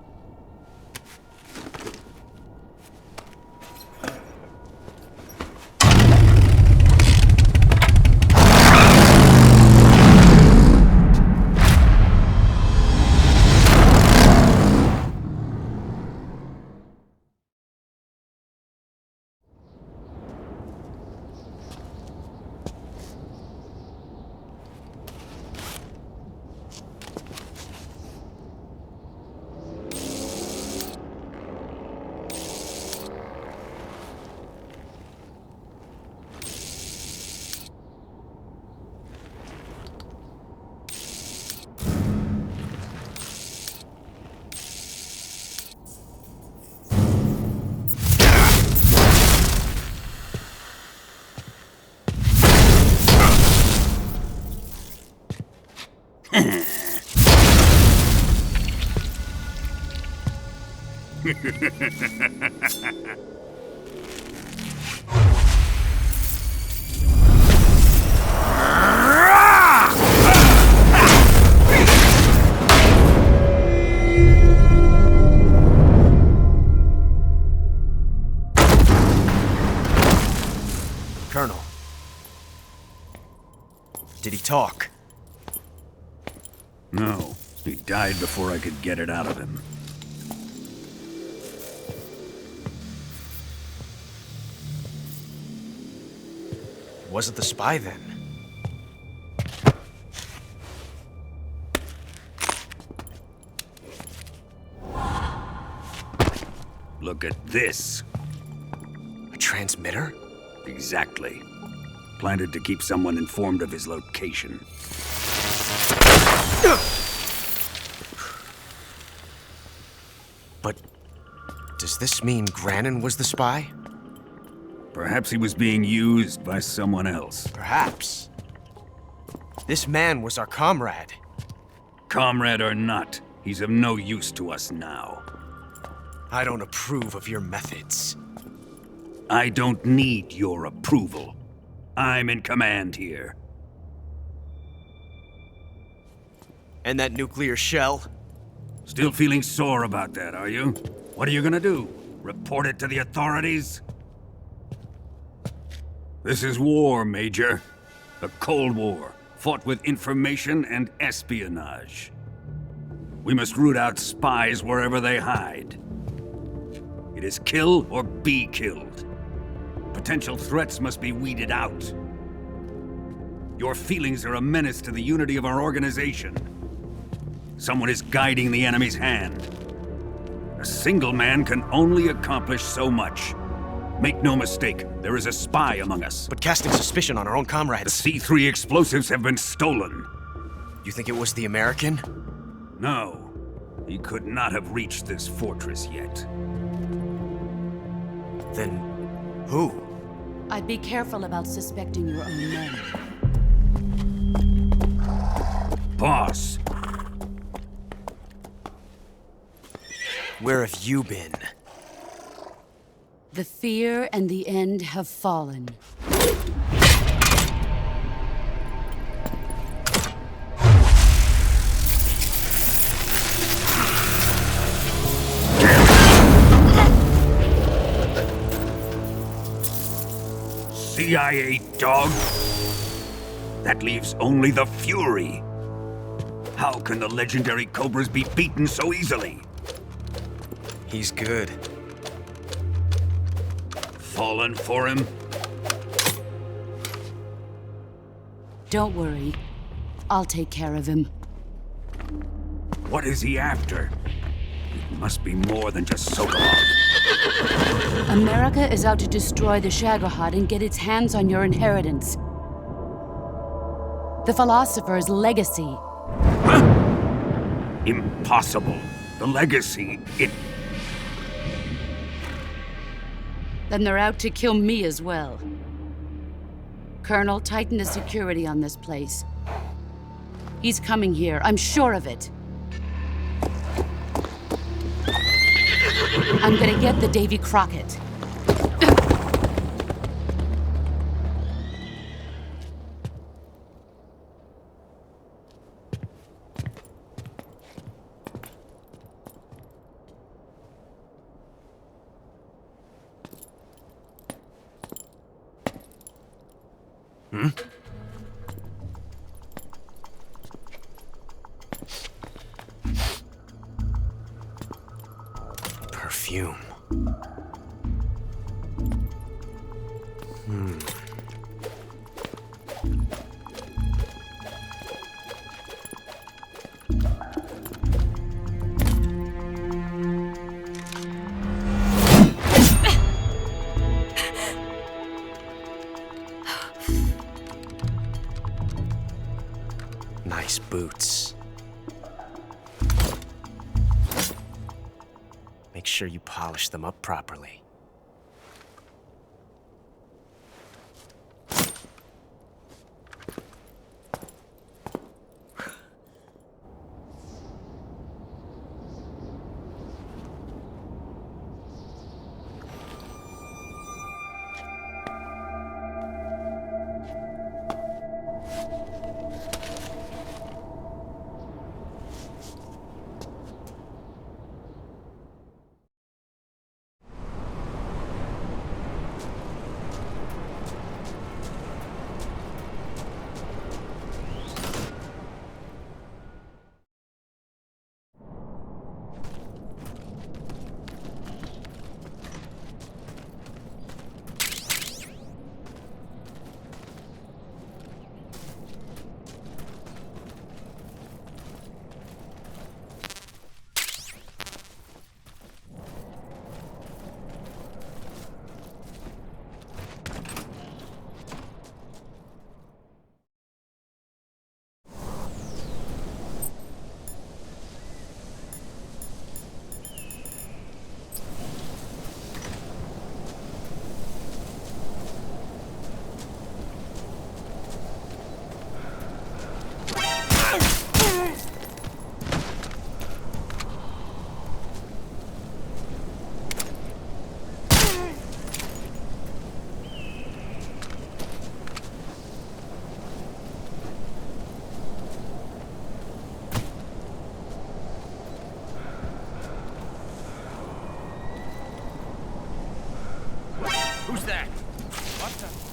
Colonel. Did he talk? No. He died before I could get it out of him. Wasn't the spy then? Look at this. A transmitter? Exactly. Planted to keep someone informed of his location. But does this mean Grannon was the spy? Perhaps he was being used by someone else. Perhaps. This man was our comrade. Comrade or not, he's of no use to us now. I don't approve of your methods. I don't need your approval. I'm in command here. And that nuclear shell? Still feeling sore about that, are you? What are you gonna do? Report it to the authorities? This is war, Major. A Cold War, fought with information and espionage. We must root out spies wherever they hide. It is kill or be killed. Potential threats must be weeded out. Your feelings are a menace to the unity of our organization. Someone is guiding the enemy's hand. A single man can only accomplish so much. Make no mistake, there is a spy among us. But casting suspicion on our own comrades... The C3 explosives have been stolen. You think it was the American? No. He could not have reached this fortress yet. Then... who? I'd be careful about suspecting your own men. Boss! Where have you been? The fear and the end have fallen. CIA dog? That leaves only the Fury. How can the legendary Cobras be beaten so easily? He's good. Fallen for him? Don't worry. I'll take care of him. What is he after? It must be more than just Sokolov. America is out to destroy the Shagohod and get its hands on your inheritance. The Philosopher's legacy. Huh? Impossible. The legacy, Then they're out to kill me as well. Colonel, tighten the security on this place. He's coming here, I'm sure of it. I'm gonna get the Davy Crockett. Hmm? Perfume. Nice boots. Make sure you polish them up properly. Who's that? What the?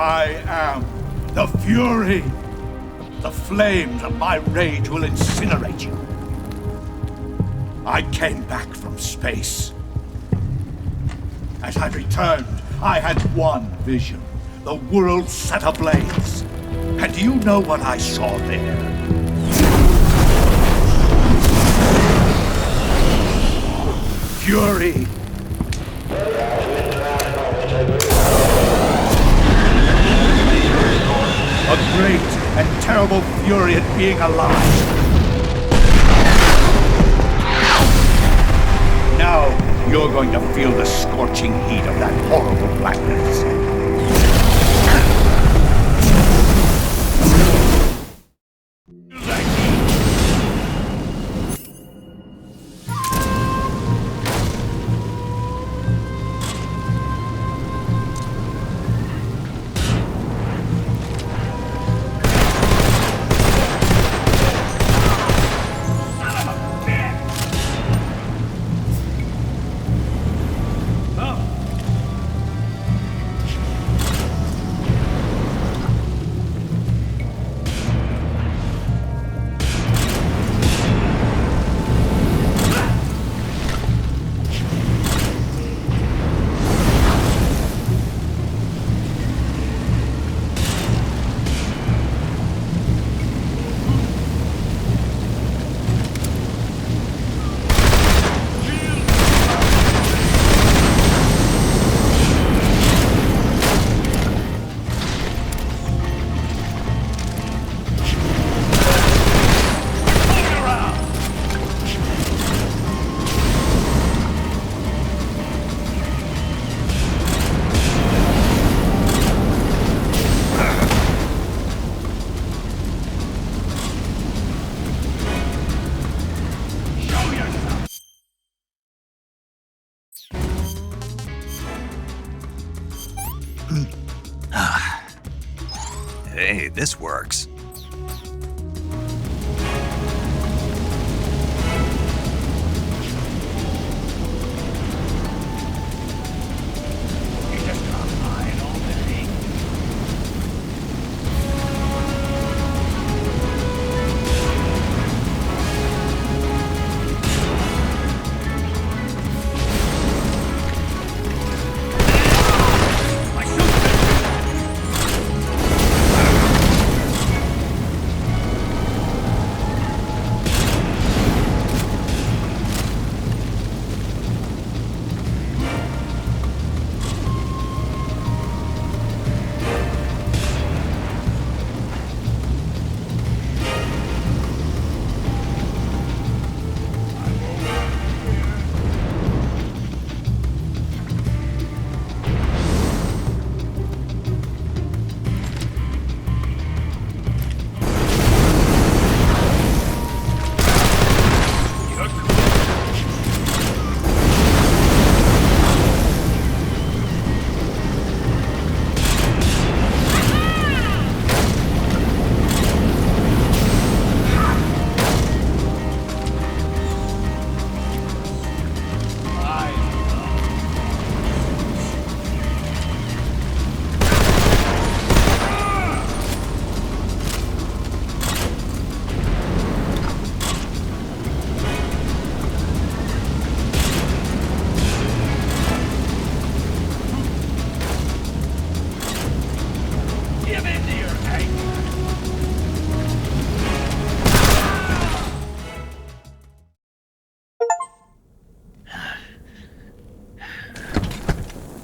I am the Fury. The flames of my rage will incinerate you. I came back from space. As I returned, I had one vision. The world set ablaze. And do you know what I saw there? Fury. A great and terrible fury at being alive. Now you're going to feel the scorching heat of that horrible blackness. Hey, this works.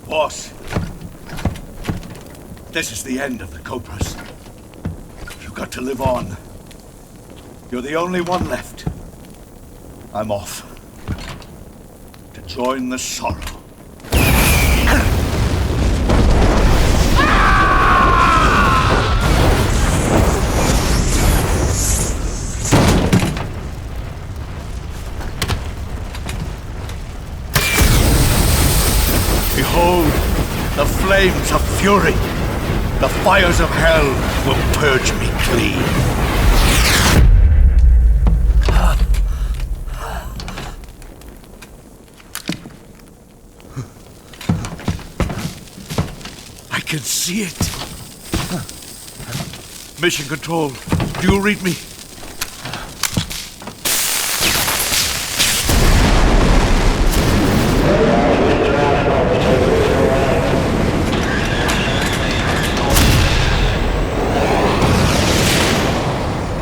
Boss, this is the end of the Cobras. You've got to live on. You're the only one left. I'm off to join the sorrow. Behold, the flames of fury. The fires of hell will purge me clean. I can see it. Mission Control, do you read me?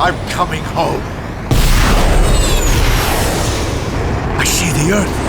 I'm coming home. I see the Earth.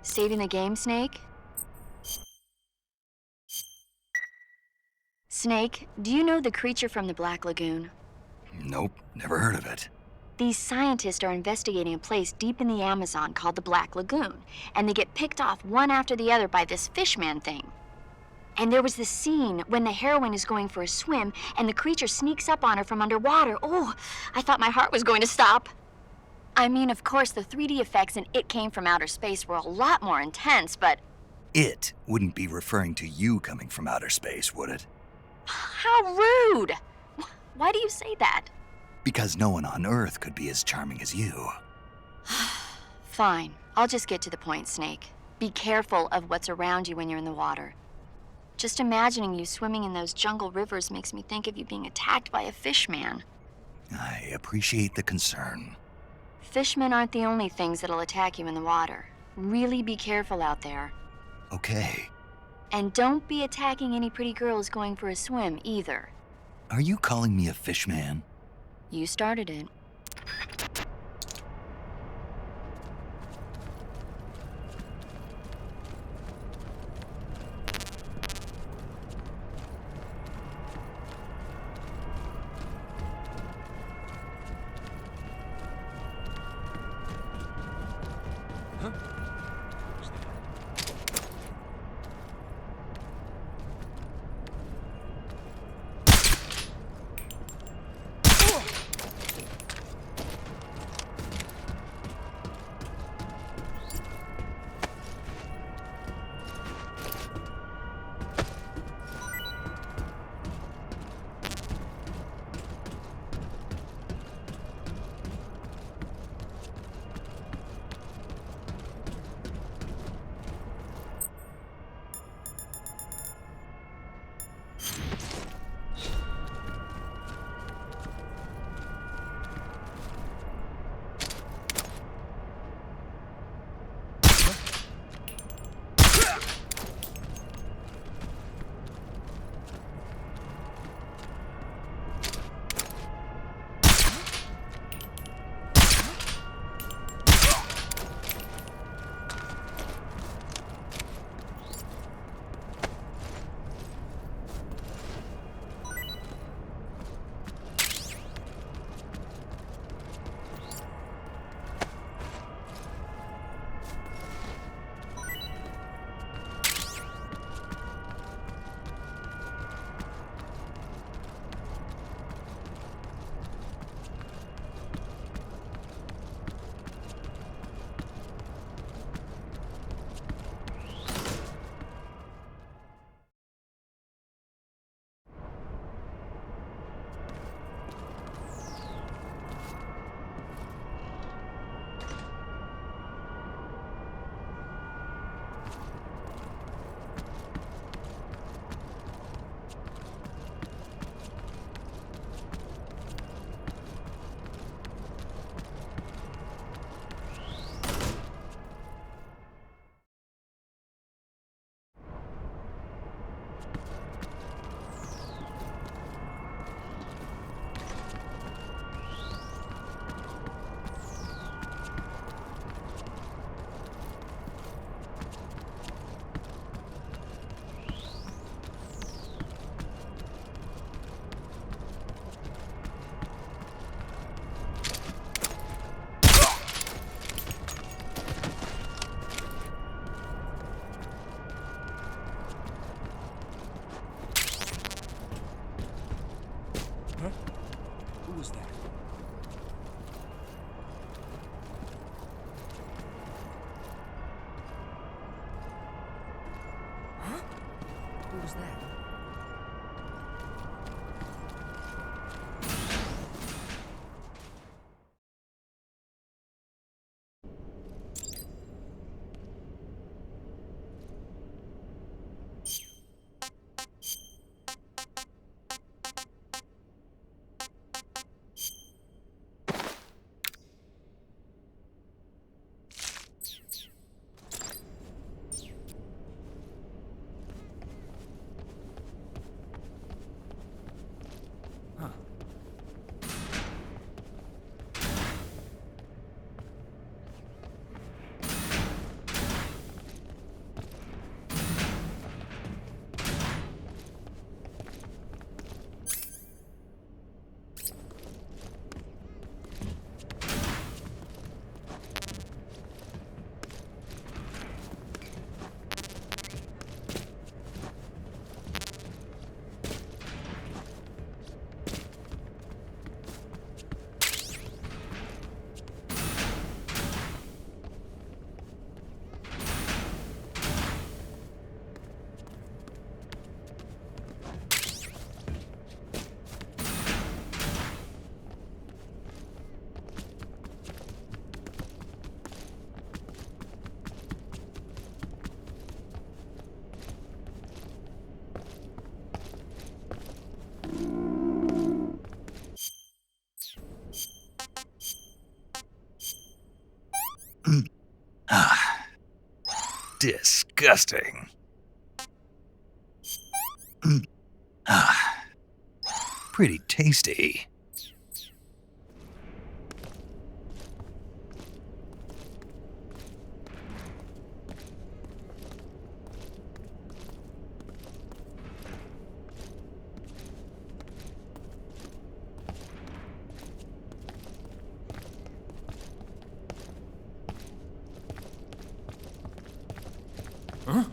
Saving the game, Snake? Snake, do you know the creature from the Black Lagoon? Nope, never heard of it. These scientists are investigating a place deep in the Amazon called the Black Lagoon, and they get picked off one after the other by this fishman thing. And there was this scene when the heroine is going for a swim, and the creature sneaks up on her from underwater. Oh, I thought my heart was going to stop. I mean, of course, the 3D effects in It Came from Outer Space were a lot more intense, but... It wouldn't be referring to you coming from outer space, would it? How rude! Why do you say that? Because no one on Earth could be as charming as you. Fine. I'll just get to the point, Snake. Be careful of what's around you when you're in the water. Just imagining you swimming in those jungle rivers makes me think of you being attacked by a fishman. I appreciate the concern. Fishmen aren't the only things that'll attack you in the water. Really be careful out there. Okay. And don't be attacking any pretty girls going for a swim, either. Are you calling me a fishman? You started it. Who was that? Huh? Who was that? Disgusting. Pretty tasty. Huh?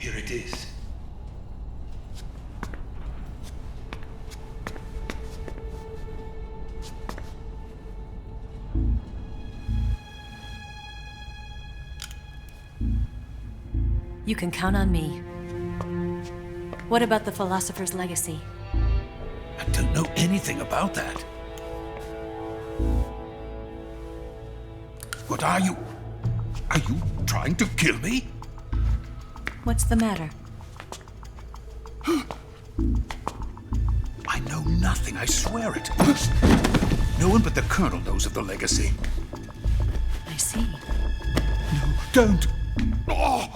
Here it is. You can count on me. What about the Philosopher's Legacy? I don't know anything about that. What are you? Are you trying to kill me? What's the matter? I know nothing, I swear it. No one but the Colonel knows of the legacy. I see. No, don't! Oh.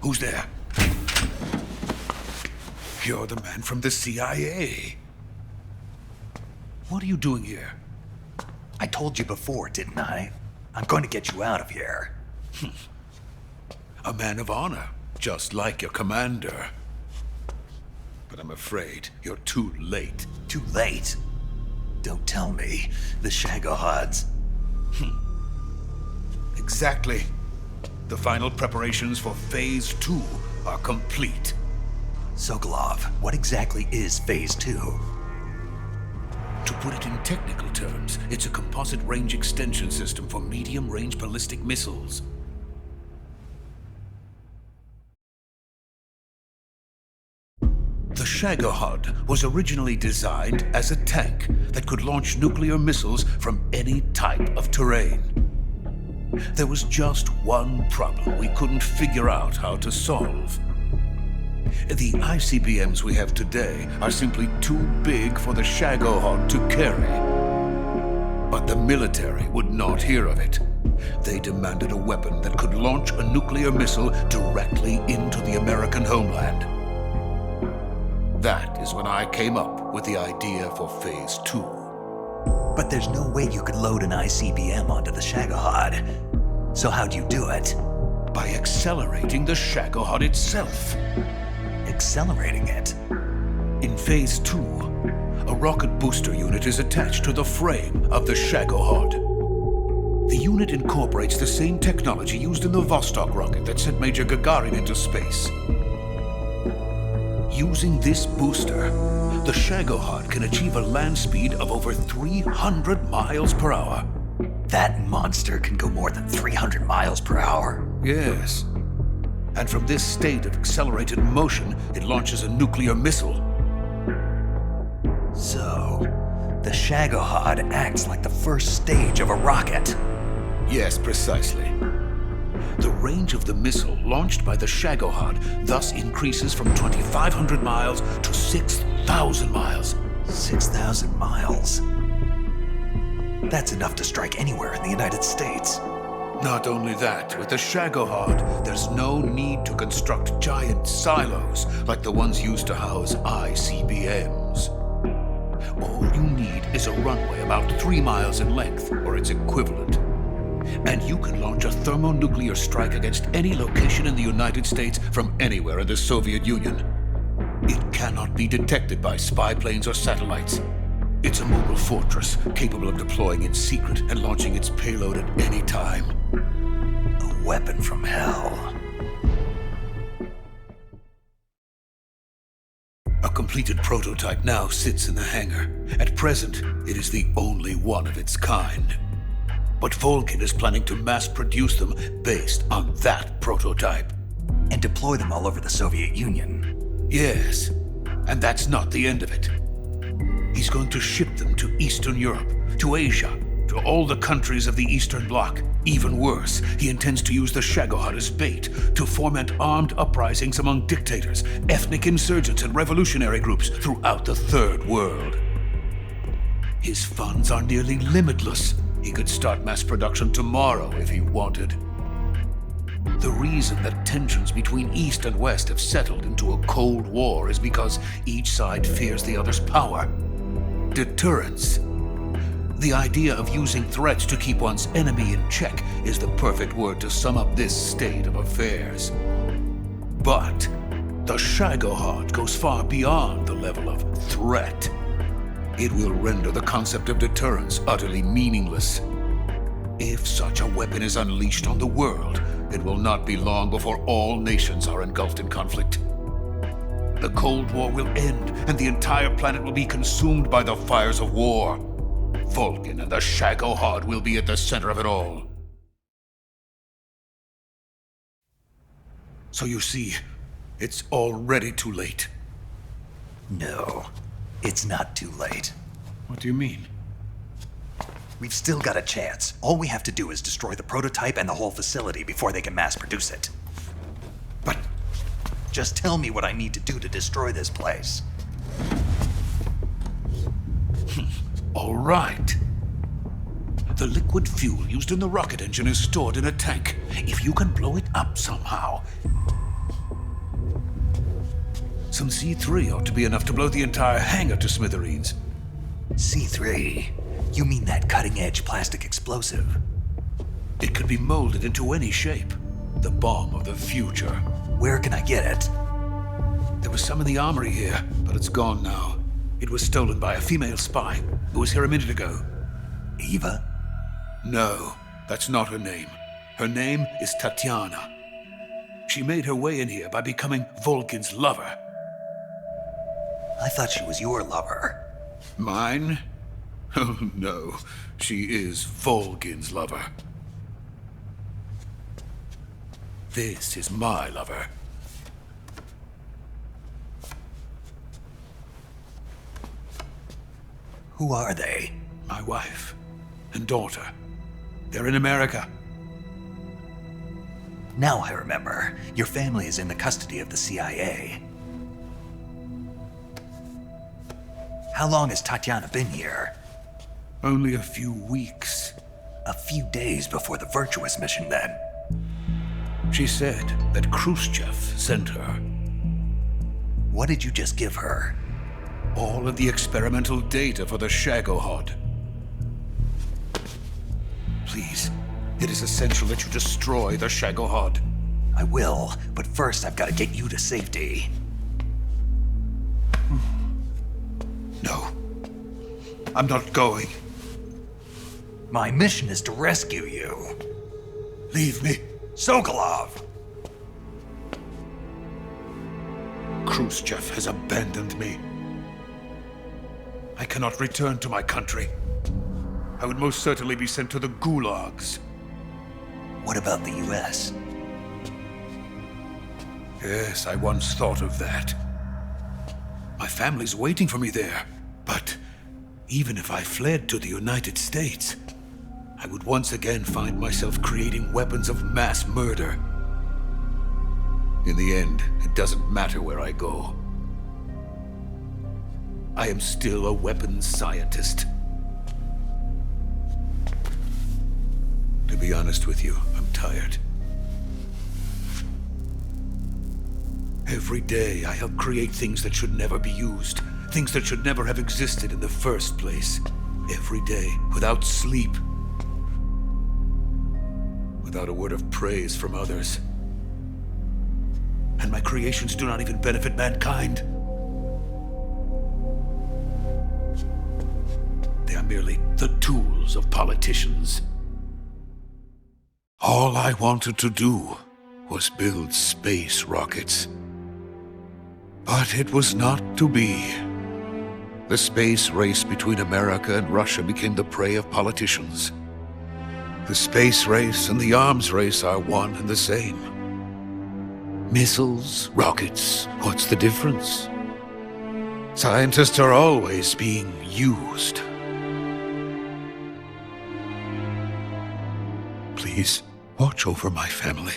Who's there? You're the man from the CIA. What are you doing here? I told you before, didn't I? I'm going to get you out of here. A man of honor, just like your commander. But I'm afraid you're too late. Too late? Don't tell me. The Shagohods. Exactly. The final preparations for Phase 2 are complete. Sokolov, what exactly is Phase 2? To put it in technical terms, it's a composite range extension system for medium-range ballistic missiles. The Shagohod was originally designed as a tank that could launch nuclear missiles from any type of terrain. There was just one problem we couldn't figure out how to solve. The ICBMs we have today are simply too big for the Shagohod to carry. But the military would not hear of it. They demanded a weapon that could launch a nuclear missile directly into the American homeland. That is when I came up with the idea for Phase 2. But there's no way you could load an ICBM onto the Shagohod. So how'd you do it? By accelerating the Shagohod itself. Accelerating it? In Phase 2, a rocket booster unit is attached to the frame of the Shagohod. The unit incorporates the same technology used in the Vostok rocket that sent Major Gagarin into space. Using this booster, the Shagohod can achieve a land speed of over 300 miles per hour. That monster can go more than 300 miles per hour? Yes. And from this state of accelerated motion, it launches a nuclear missile. So, the Shagohod acts like the first stage of a rocket. Yes, precisely. The range of the missile launched by the Shagohod thus increases from 2,500 miles to 6,000 miles. 6,000 miles? That's enough to strike anywhere in the United States. Not only that, with the Shagohod, there's no need to construct giant silos like the ones used to house ICBMs. All you need is a runway about 3 miles in length, or its equivalent. And you can launch a thermonuclear strike against any location in the United States from anywhere in the Soviet Union. It cannot be detected by spy planes or satellites. It's a mobile fortress, capable of deploying in secret and launching its payload at any time. A weapon from hell. A completed prototype now sits in the hangar. At present, it is the only one of its kind. But Volkin is planning to mass produce them based on that prototype. And deploy them all over the Soviet Union. Yes, and that's not the end of it. He's going to ship them to Eastern Europe, to Asia, to all the countries of the Eastern Bloc. Even worse, he intends to use the Shagohod as bait to foment armed uprisings among dictators, ethnic insurgents, and revolutionary groups throughout the Third World. His funds are nearly limitless. He could start mass production tomorrow if he wanted. The reason that tensions between East and West have settled into a Cold War is because each side fears the other's power. Deterrence. The idea of using threats to keep one's enemy in check is the perfect word to sum up this state of affairs. But the Shagohod goes far beyond the level of threat. It will render the concept of deterrence utterly meaningless. If such a weapon is unleashed on the world, it will not be long before all nations are engulfed in conflict. The Cold War will end, and the entire planet will be consumed by the fires of war. Vulcan and the Shagohod will be at the center of it all. So you see, it's already too late. No, it's not too late. What do you mean? We've still got a chance. All we have to do is destroy the prototype and the whole facility before they can mass produce it. But just tell me what I need to do to destroy this place. All right. The liquid fuel used in the rocket engine is stored in a tank. If you can blow it up somehow, some C3 ought to be enough to blow the entire hangar to smithereens. C3? You mean that cutting-edge plastic explosive? It could be molded into any shape. The bomb of the future. Where can I get it? There was some in the armory here, but it's gone now. It was stolen by a female spy who was here a minute ago. Eva? No, that's not her name. Her name is Tatiana. She made her way in here by becoming Vulcan's lover. I thought she was your lover. Mine? Oh no, she is Vulcan's lover. This is my lover. Who are they? My wife and daughter. They're in America. Now I remember. Your family is in the custody of the CIA. How long has Tatiana been here? Only a few weeks. A few days before the Virtuous mission, then. She said that Khrushchev sent her. What did you just give her? All of the experimental data for the Shagohod. Please, it is essential that you destroy the Shagohod. I will, but first I've got to get you to safety. No. I'm not going. My mission is to rescue you. Leave me. Sokolov! Khrushchev has abandoned me. I cannot return to my country. I would most certainly be sent to the gulags. What about the US? Yes, I once thought of that. My family's waiting for me there. But even if I fled to the United States, I would once again find myself creating weapons of mass murder. In the end, it doesn't matter where I go. I am still a weapons scientist. To be honest with you, I'm tired. Every day, I help create things that should never be used. Things that should never have existed in the first place. Every day, without sleep. Without a word of praise from others. And my creations do not even benefit mankind. They are merely the tools of politicians. All I wanted to do was build space rockets. But it was not to be. The space race between America and Russia became the prey of politicians. The space race and the arms race are one and the same. Missiles, rockets, what's the difference? Scientists are always being used. Please, watch over my family.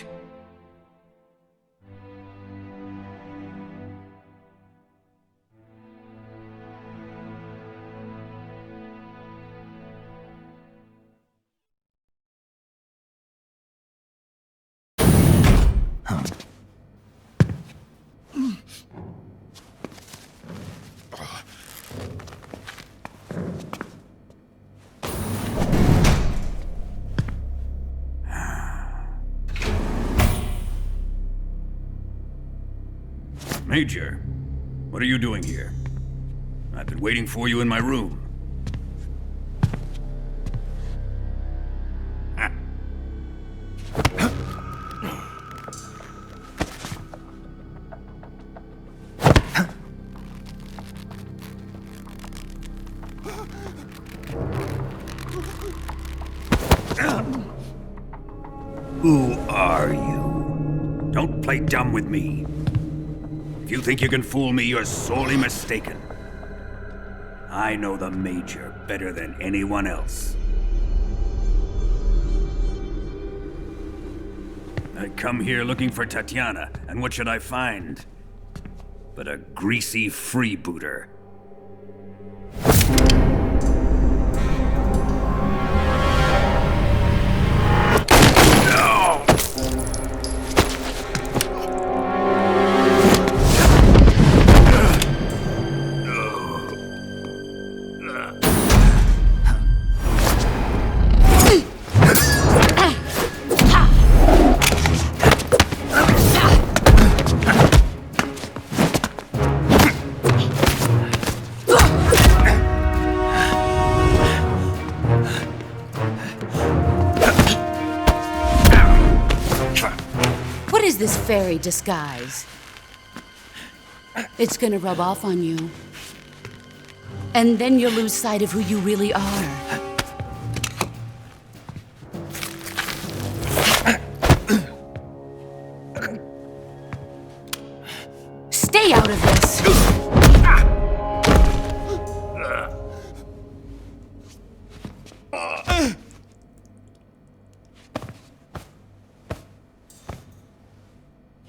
Major, what are you doing here? I've been waiting for you in my room. Who are you? Don't play dumb with me. If you think you can fool me, you're sorely mistaken. I know the Major better than anyone else. I come here looking for Tatiana, and what should I find? But a greasy freebooter. This fairy disguise. It's gonna rub off on you. And then you'll lose sight of who you really are. Stay out of this!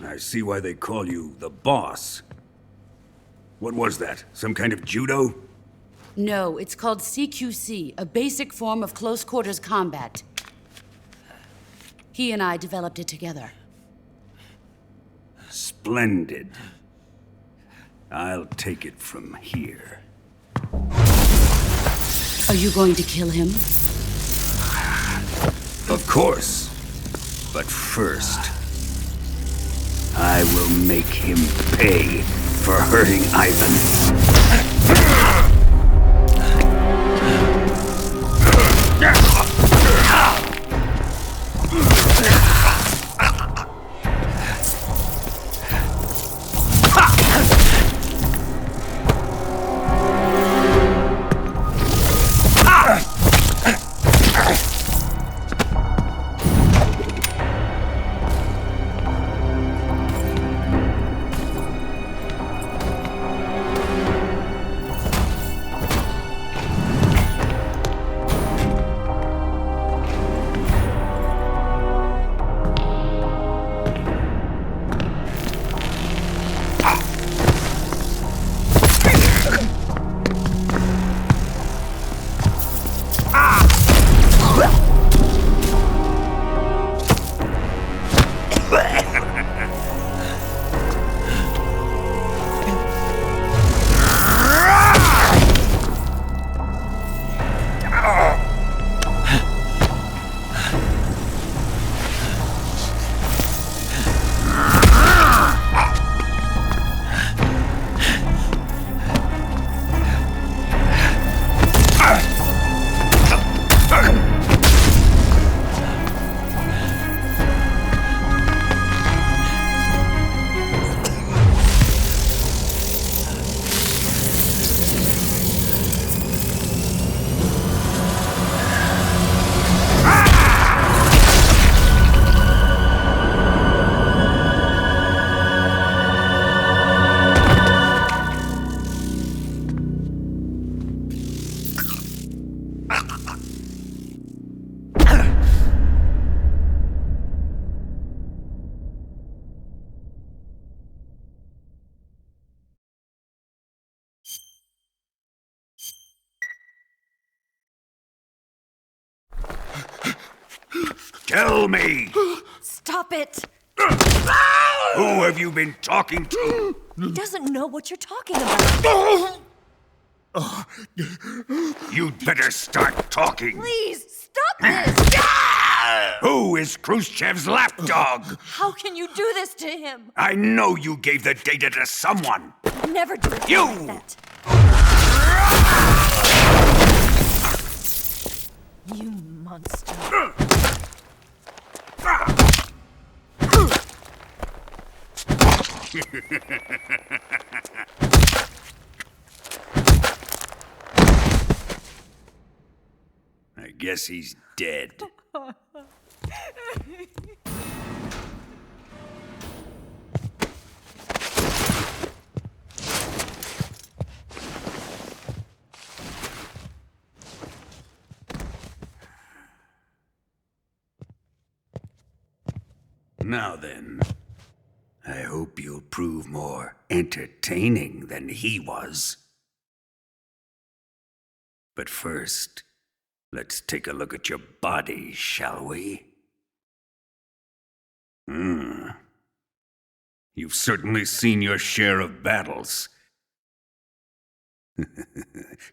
I see why they call you the boss. What was that? Some kind of judo? No, it's called CQC, a basic form of close quarters combat. He and I developed it together. Splendid. I'll take it from here. Are you going to kill him? Of course. But first, I will make him pay for hurting Ivan. Tell me! Stop it! Who have you been talking to? He doesn't know what you're talking about. You'd better start talking. Please, stop this! Who is is Khrushchev's lapdog! How can you do this to him? I know you gave the data to someone! Never do it You! like that. You monster. I guess he's dead. Now then, I hope you'll prove more entertaining than he was. But first, let's take a look at your body, shall we? You've certainly seen your share of battles.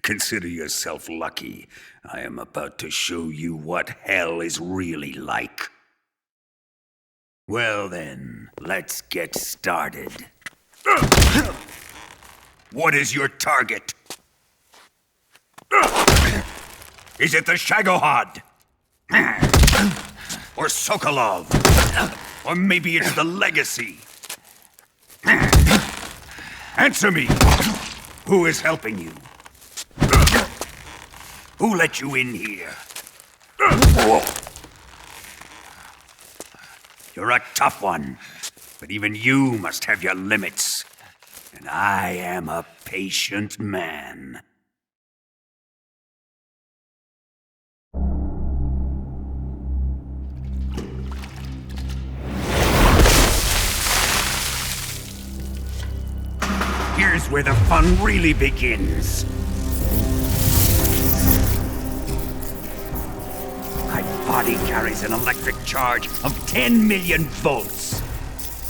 Consider yourself lucky. I am about to show you what hell is really like. Well then, let's get started. What is your target? Is it the Shagohod? Or Sokolov? Or maybe it's the Legacy? Answer me! Who is helping you? Who let you in here? You're a tough one, but even you must have your limits. And I am a patient man. Here's where the fun really begins. My body carries an electric charge of 10 million volts.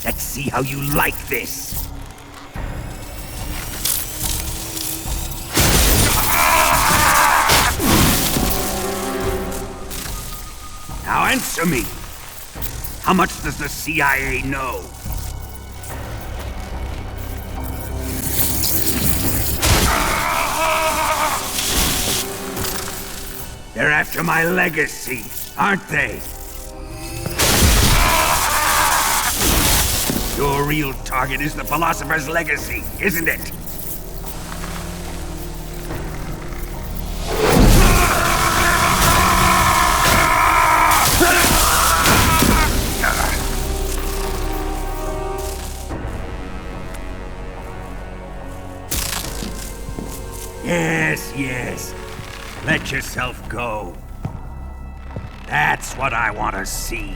Let's see how you like this. Now answer me. How much does the CIA know? They're after my legacy, aren't they? Your real target is the Philosopher's Legacy, isn't it? Yes, yes. Let yourself go. That's what I want to see.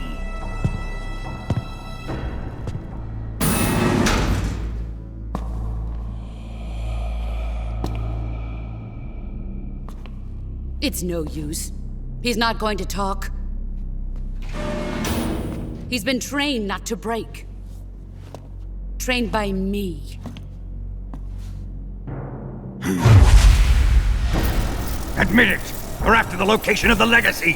It's no use. He's not going to talk. He's been trained not to break. Trained by me. Admit it! You're after the location of the Legacy!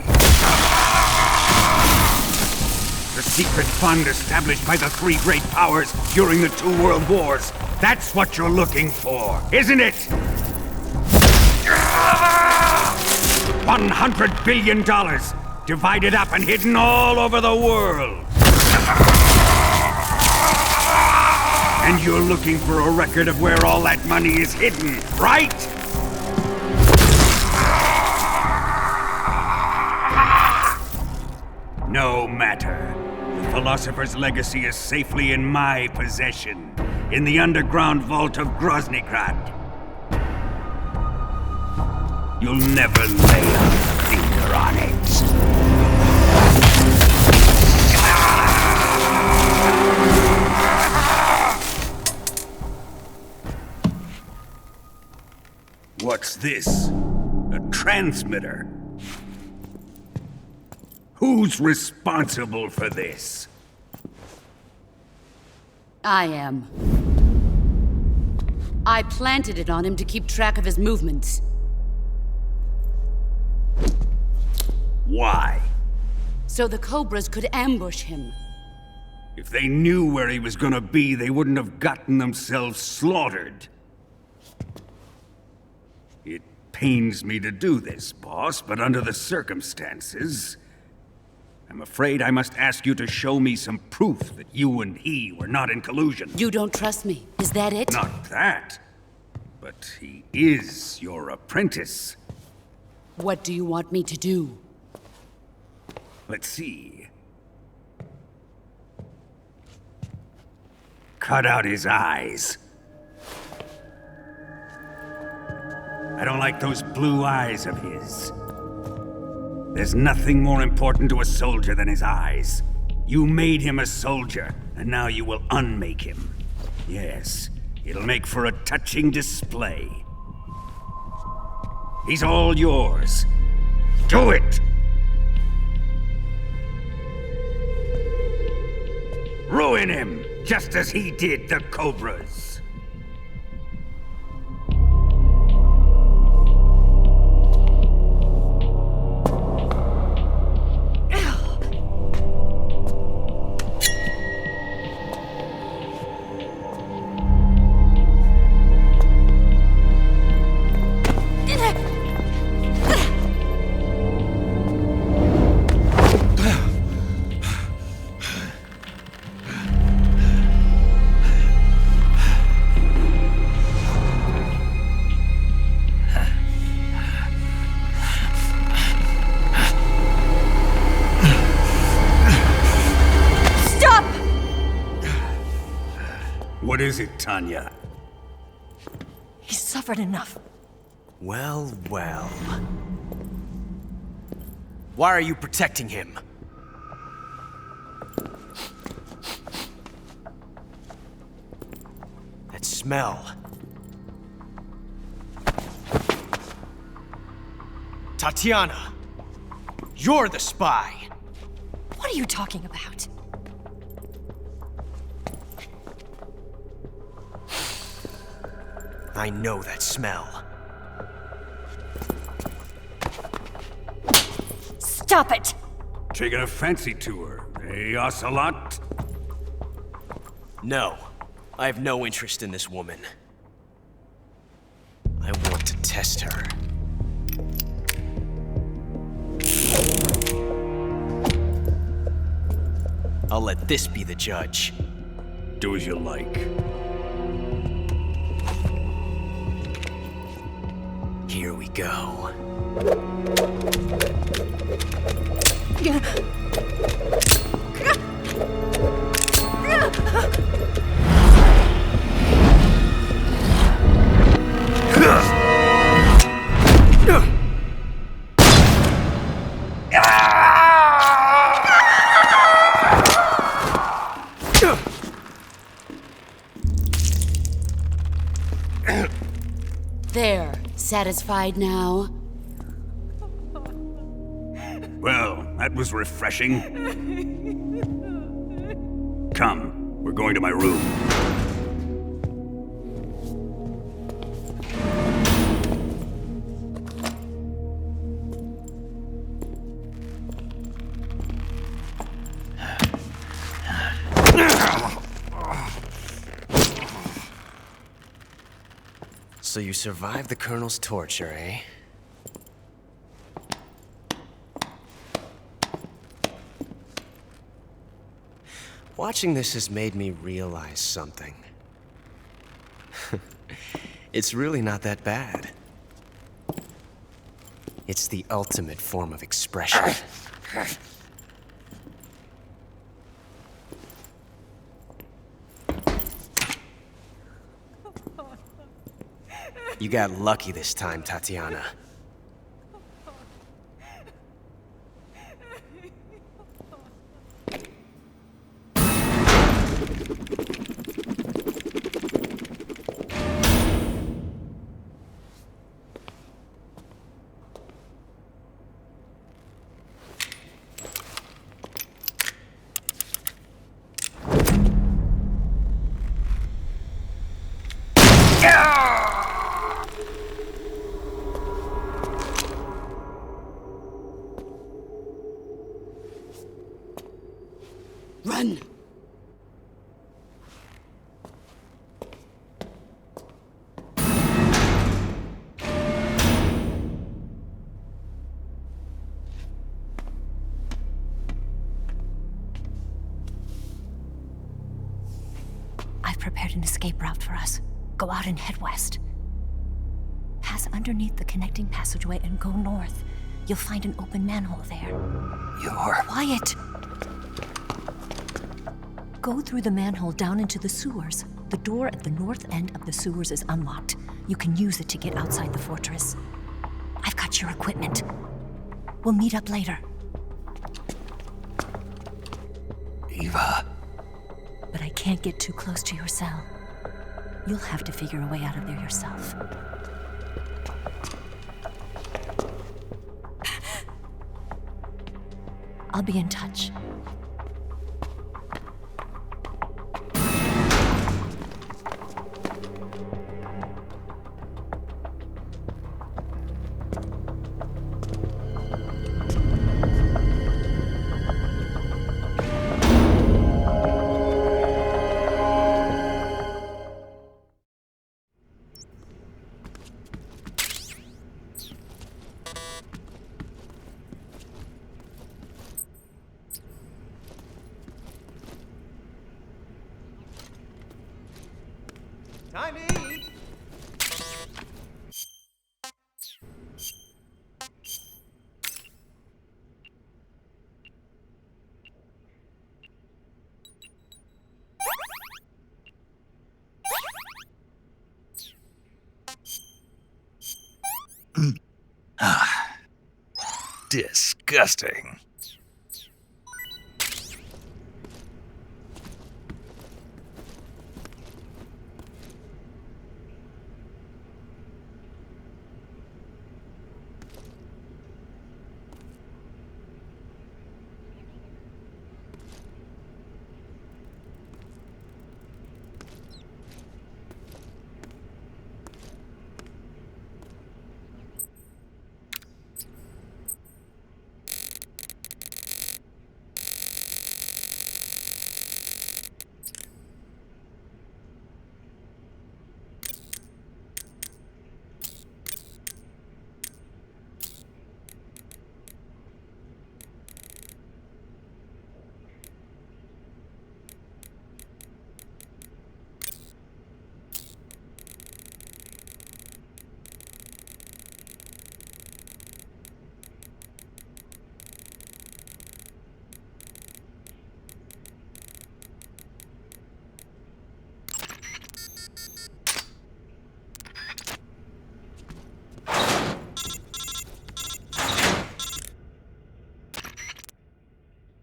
The secret fund established by the three great powers during the 2 world wars. That's what you're looking for, isn't it? $100 billion, divided up and hidden all over the world. And you're looking for a record of where all that money is hidden, right? No matter. The Philosopher's Legacy is safely in my possession, in the underground vault of Groznygrad. You'll never lay a finger on it. What's this? A transmitter? Who's responsible for this? I am. I planted it on him to keep track of his movements. Why? so the Cobras could ambush him. If they knew where he was gonna be, they wouldn't have gotten themselves slaughtered. It pains me to do this, boss, but under the circumstances, I'm afraid I must ask you to show me some proof that you and he were not in collusion. You don't trust me, is that it? Not that, but he is your apprentice. What do you want me to do? Let's see. Cut out his eyes. I don't like those blue eyes of his. There's nothing more important to a soldier than his eyes. You made him a soldier, and now you will unmake him. Yes, it'll make for a touching display. He's all yours. Do it! Ruin him, just as he did the Cobras. What is it, Tanya? He's suffered enough. Well, well. Why are you protecting him? That smell. Tatiana! You're the spy! What are you talking about? I know that smell. Stop it! Taking a fancy to her, eh, Ocelot? No. I have no interest in this woman. I want to test her. I'll let this be the judge. Do as you like. Here we go. There, satisfied now? Well, that was refreshing. Come, we're going to my room. So you survived the Colonel's torture, eh? Watching this has made me realize something. It's really not that bad. It's the ultimate form of expression. You got lucky this time, Tatiana. Run! I've prepared an escape route for us. Go out and head west. Pass underneath the connecting passageway and go north. You'll find an open manhole there. You're... Quiet! Go through the manhole down into the sewers. The door at the north end of the sewers is unlocked. You can use it to get outside the fortress. I've got your equipment. We'll meet up later. Eva. But I can't get too close to your cell. You'll have to figure a way out of there yourself. I'll be in touch. Time to eat. Disgusting.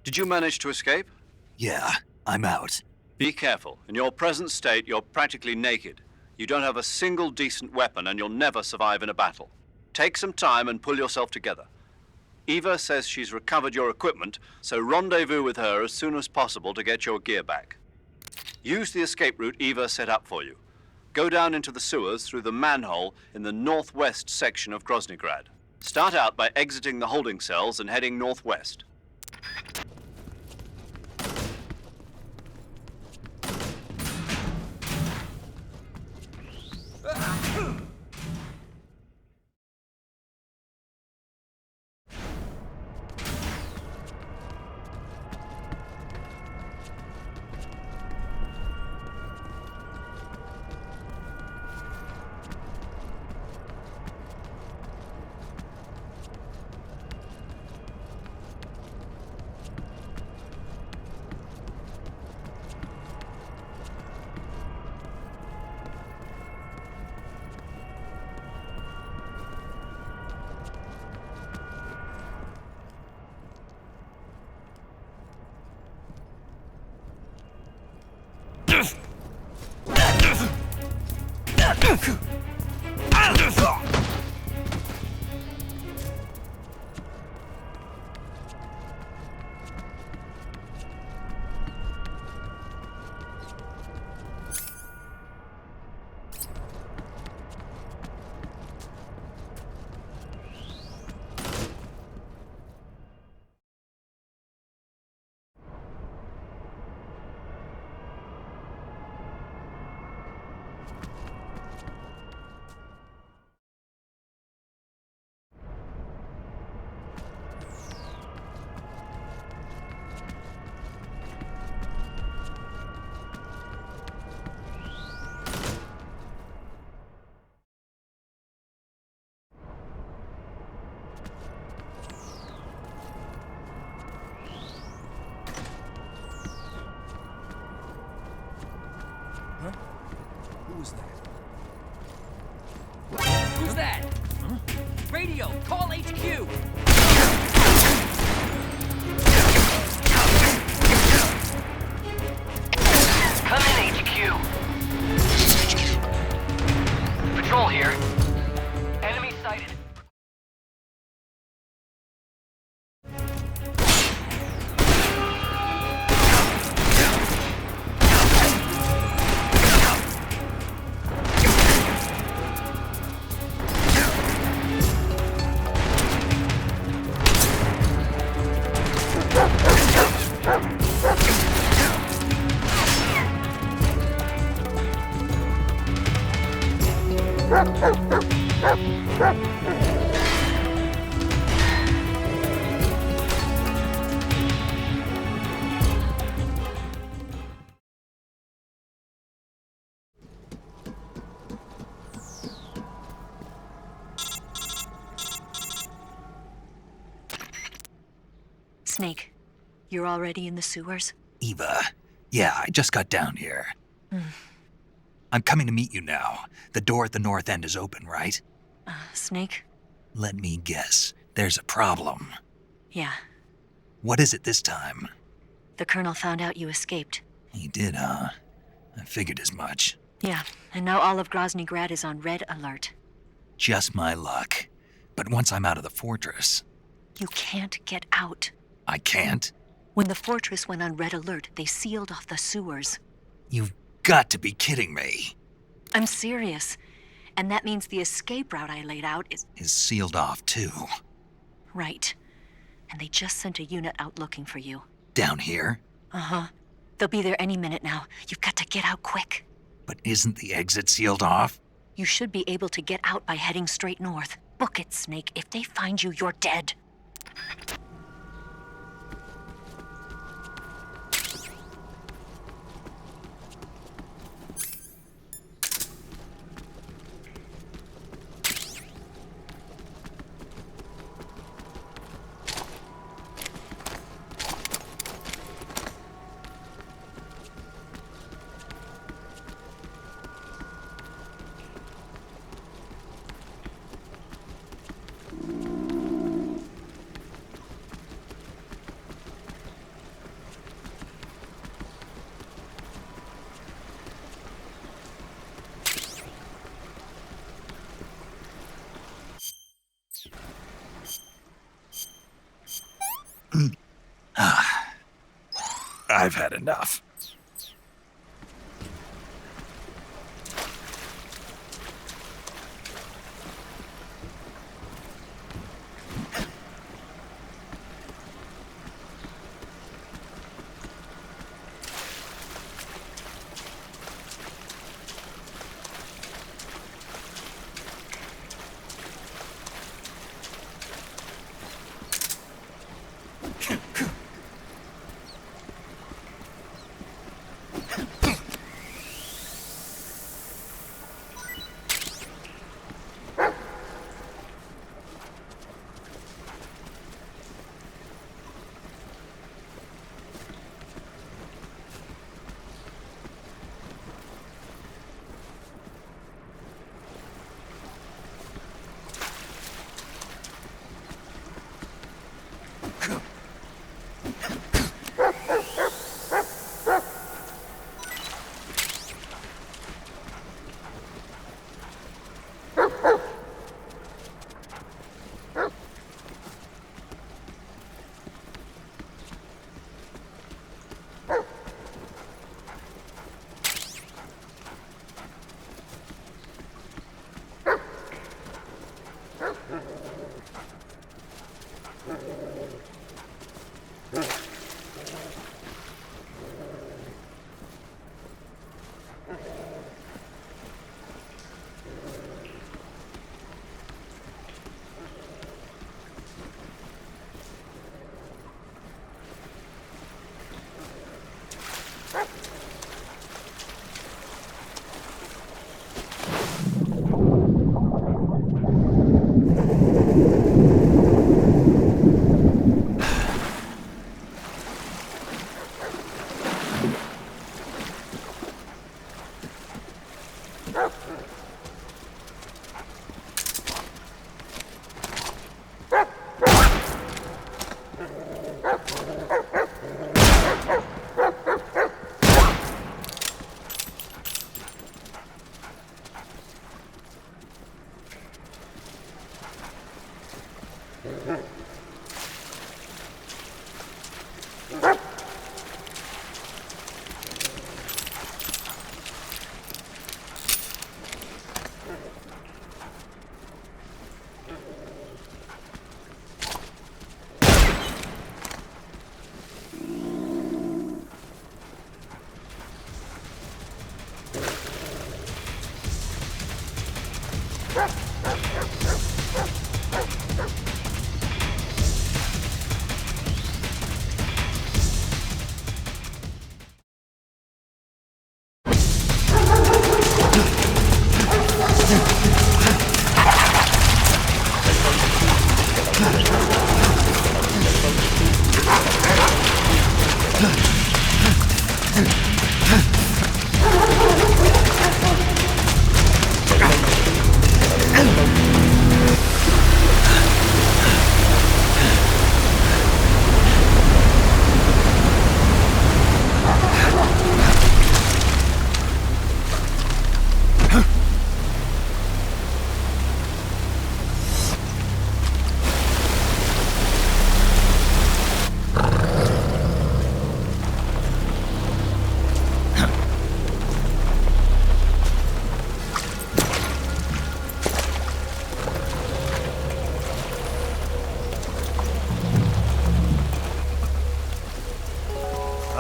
Did you manage to escape? Yeah, I'm out. Be careful. In your present state, you're practically naked. You don't have a single decent weapon, and you'll never survive in a battle. Take some time and pull yourself together. Eva says she's recovered your equipment, so rendezvous with her as soon as possible to get your gear back. Use the escape route Eva set up for you. Go down into the sewers through the manhole in the northwest section of Groznygrad. Start out by exiting the holding cells and heading northwest. Snake, you're already in the sewers? Eva, yeah, I just got down here. I'm coming to meet you now. The door at the north end is open, right? Snake? Let me guess. There's a problem. Yeah. What is it this time? The Colonel found out you escaped. He did, huh? I figured as much. Yeah, and now all of Grozny Grad is on red alert. Just my luck. But once I'm out of the fortress... You can't get out. I can't? When the fortress went on red alert, they sealed off the sewers. You've got to be kidding me. I'm serious. And that means the escape route I laid out is sealed off, too. Right. And they just sent a unit out looking for you. Down here? Uh-huh. They'll be there any minute now. You've got to get out quick. But isn't the exit sealed off? You should be able to get out by heading straight north. Book it, Snake. If they find you, you're dead. I've had enough.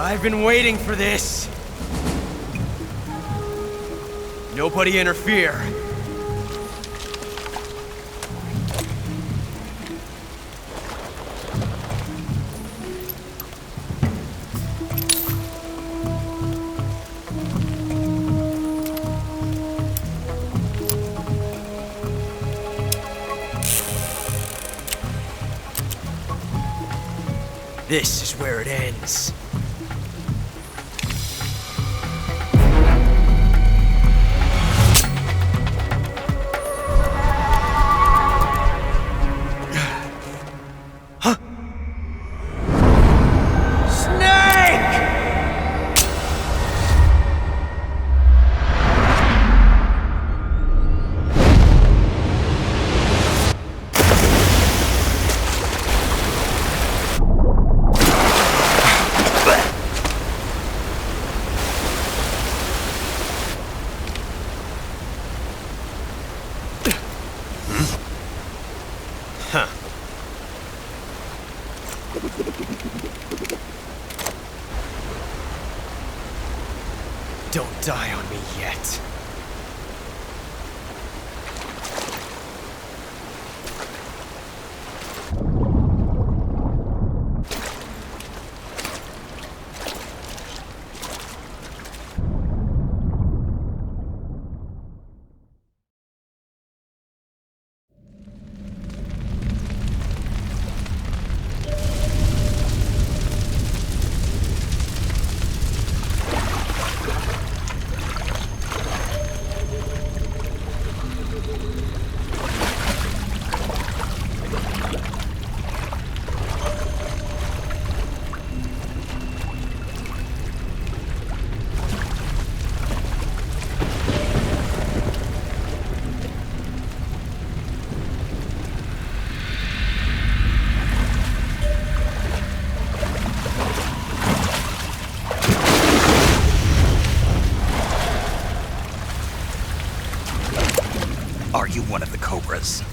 I've been waiting for this. Nobody interfere. This is where it ends. Don't die on me yet. Are you one of the Cobras?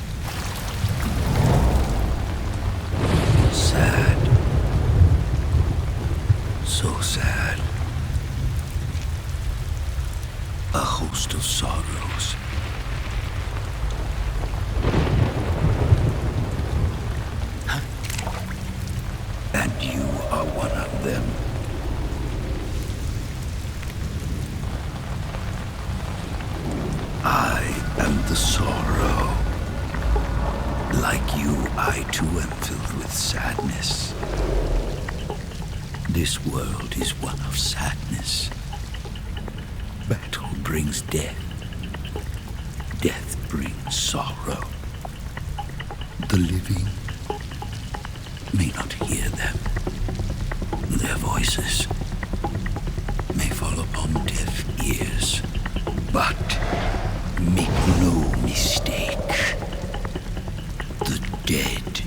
Sad. So sad. A host of sorrows. And you are one of them. I am the sorrow. Like you, I too am filled with sadness. This world is one of sadness. Battle brings death. Death brings sorrow. The living may not hear them. Their voices may fall upon deaf ears. But make no mistake, the dead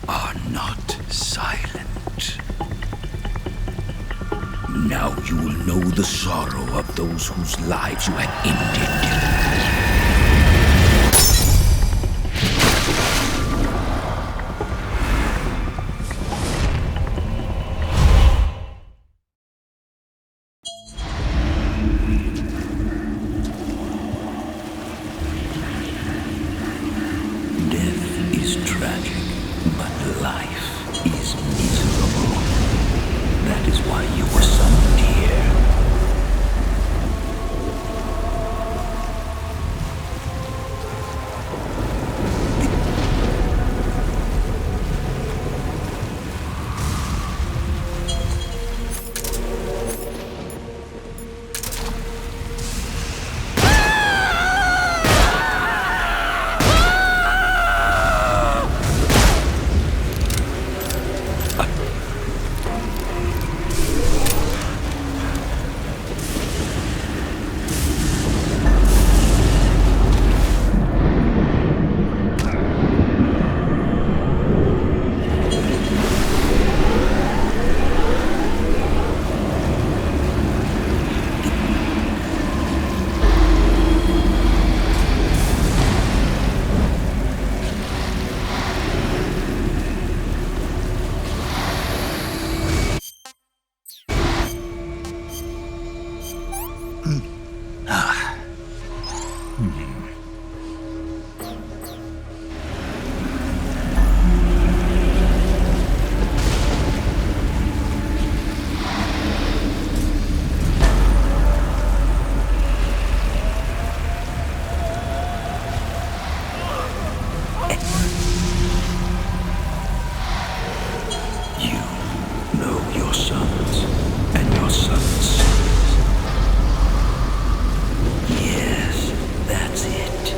are not silent. Now you will know the sorrow of those whose lives you have ended. your sons and your sons' sons. Yes, that's it.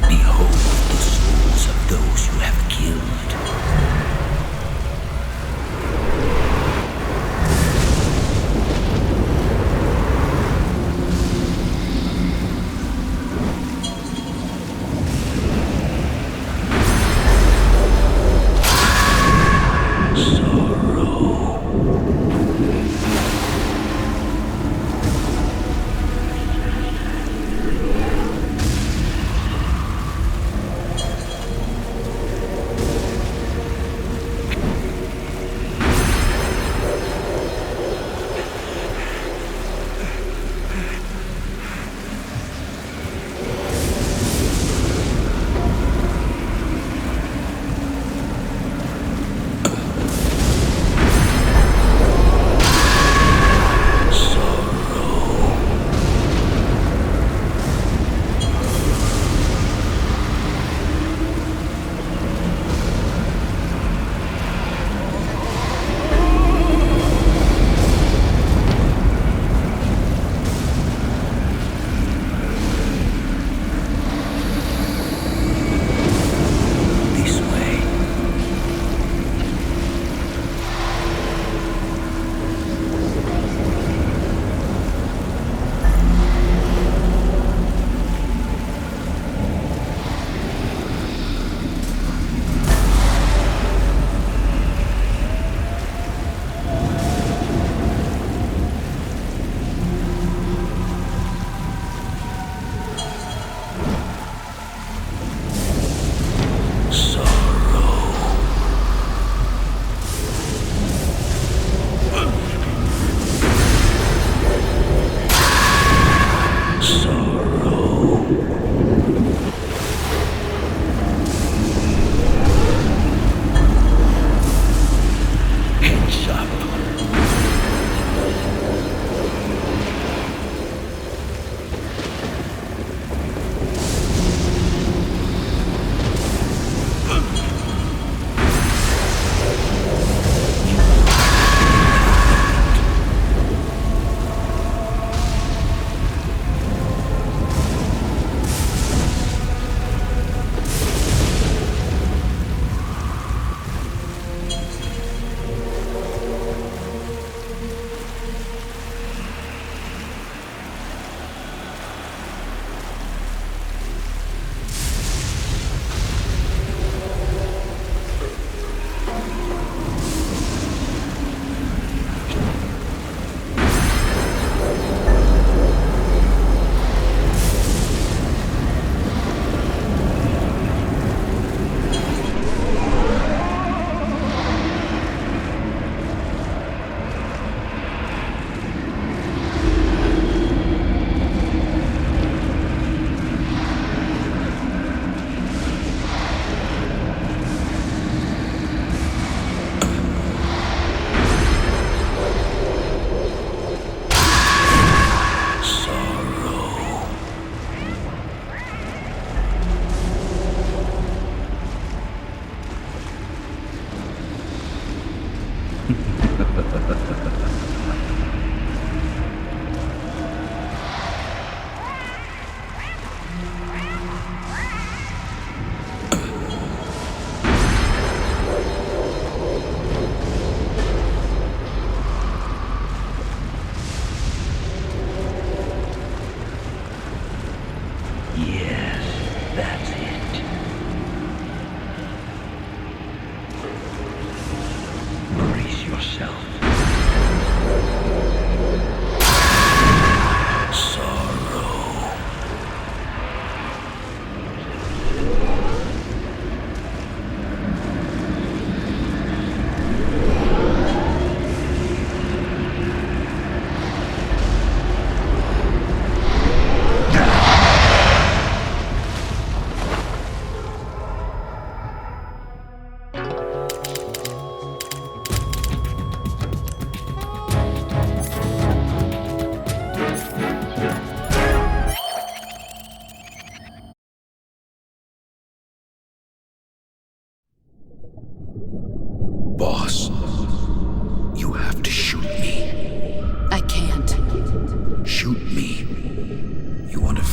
Behold the souls of those you have killed.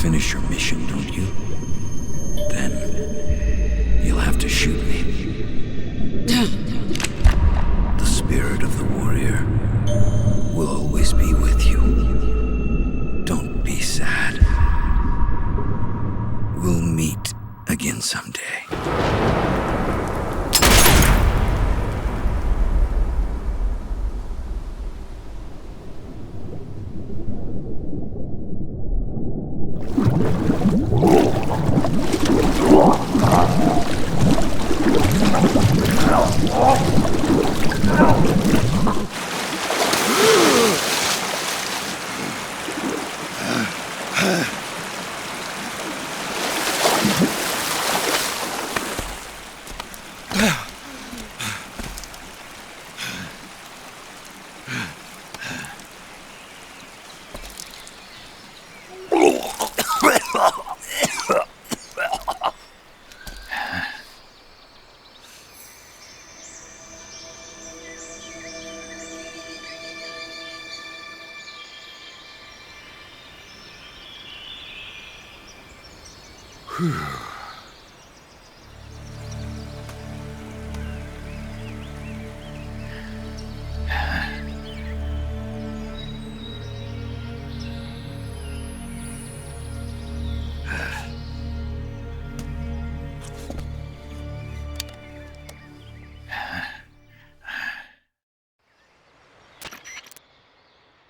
finish your mission, don't you? Then you'll have to shoot me. The spirit of the warrior will always be with you. Don't be sad. We'll meet again someday.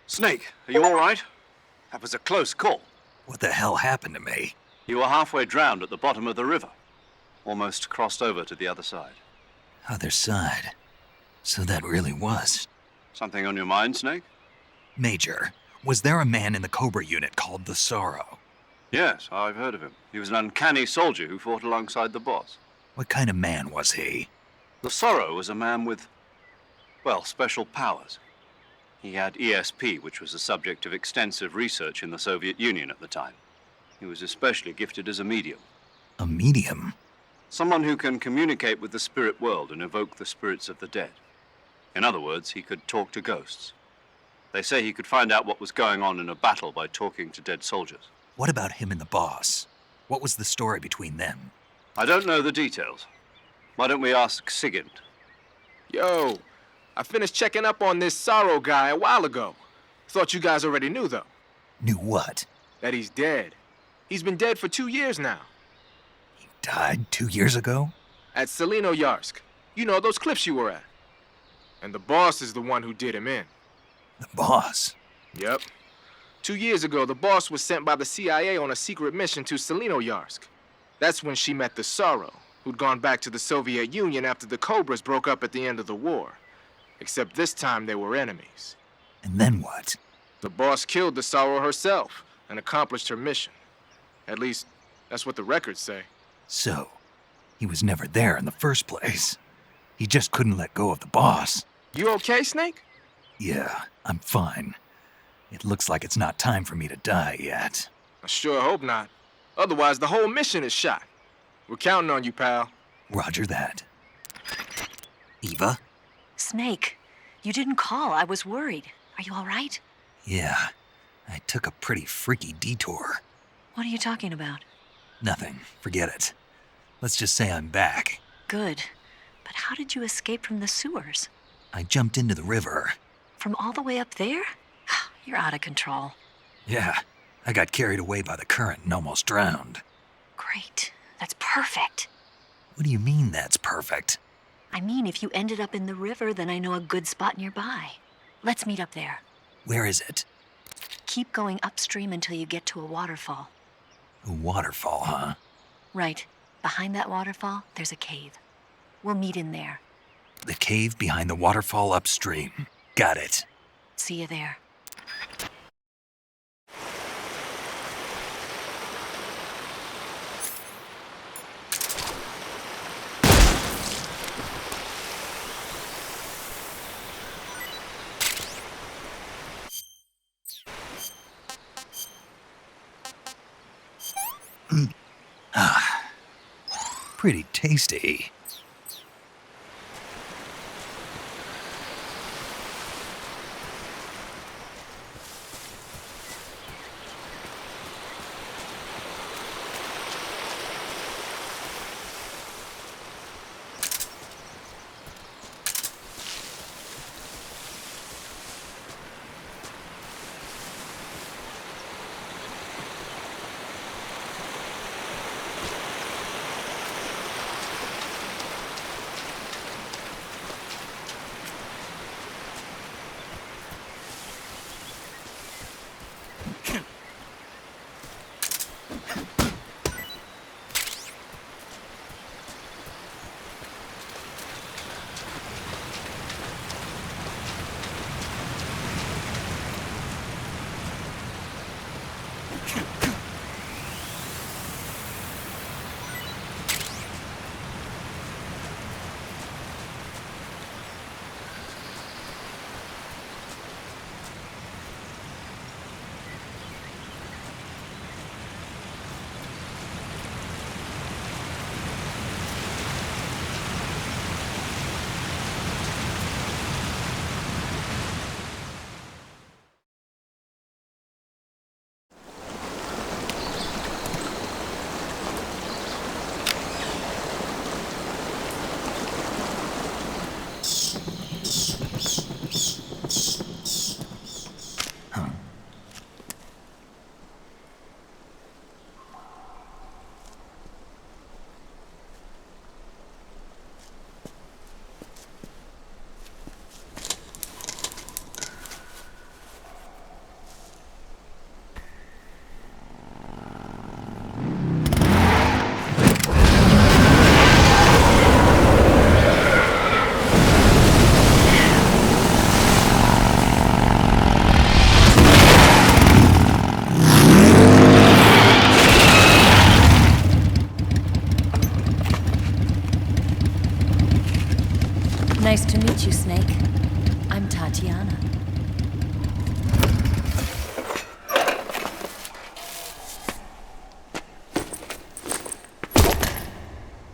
Snake, are you all right? That was a close call. What the hell happened to me? You were halfway drowned at the bottom of the river. Almost crossed over to the other side. Other side. So that really was. Something on your mind, Snake? Major, was there a man in the Cobra unit called the Sorrow? Yes, I've heard of him. He was an uncanny soldier who fought alongside the boss. What kind of man was he? The Sorrow was a man with, well, special powers. He had ESP, which was the subject of extensive research in the Soviet Union at the time. He was especially gifted as a medium. A medium? Someone who can communicate with the spirit world and evoke the spirits of the dead. In other words, he could talk to ghosts. They say he could find out what was going on in a battle by talking to dead soldiers. What about him and the boss? What was the story between them? I don't know the details. Why don't we ask Sigint? Yo, I finished checking up on this Sorrow guy a while ago. Thought you guys already knew, though. Knew what? That he's dead. He's been dead for 2 years now. He died 2 years ago? At Selino-Yarsk. You know, those cliffs you were at. And the boss is the one who did him in. The boss? Yep. 2 years ago, the boss was sent by the CIA on a secret mission to Selino-Yarsk. That's when she met the Sorrow, who'd gone back to the Soviet Union after the Cobras broke up at the end of the war. Except this time they were enemies. And then what? The boss killed the Sorrow herself and accomplished her mission. At least, that's what the records say. So, he was never there in the first place. He just couldn't let go of the boss. You okay, Snake? Yeah, I'm fine. It looks like it's not time for me to die yet. I sure hope not. Otherwise, the whole mission is shot. We're counting on you, pal. Roger that. Eva? Snake, you didn't call. I was worried. Are you all right? Yeah, I took a pretty freaky detour. What are you talking about? Nothing. Forget it. Let's just say I'm back. Good. But how did you escape from the sewers? I jumped into the river. From all the way up there? You're out of control. Yeah, I got carried away by the current and almost drowned. Great. That's perfect. What do you mean that's perfect? I mean, if you ended up in the river, then I know a good spot nearby. Let's meet up there. Where is it? Keep going upstream until you get to a waterfall. A waterfall, huh? Right. Behind that waterfall, there's a cave. We'll meet in there. The cave behind the waterfall upstream. Got it. See you there. Pretty tasty.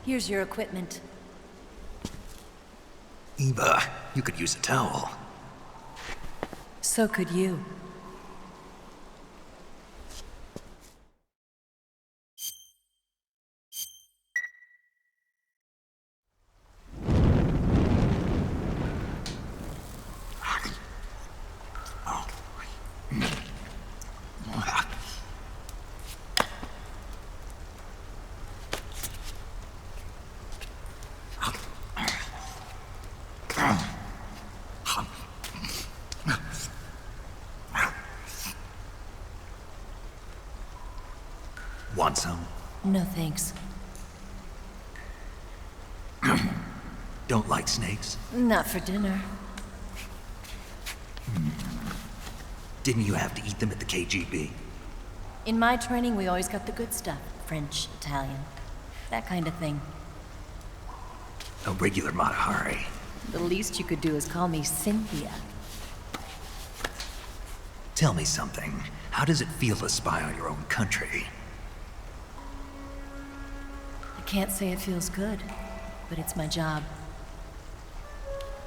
Here's your equipment. Eva, you could use a towel. So could you. Want some? No thanks. Don't like snakes? Not for dinner. Didn't you have to eat them at the KGB? In my training, we always got the good stuff. French, Italian, that kind of thing. A regular Matahari. The least you could do is call me Cynthia. Tell me something. How does it feel to spy on your own country? I can't say it feels good, but it's my job.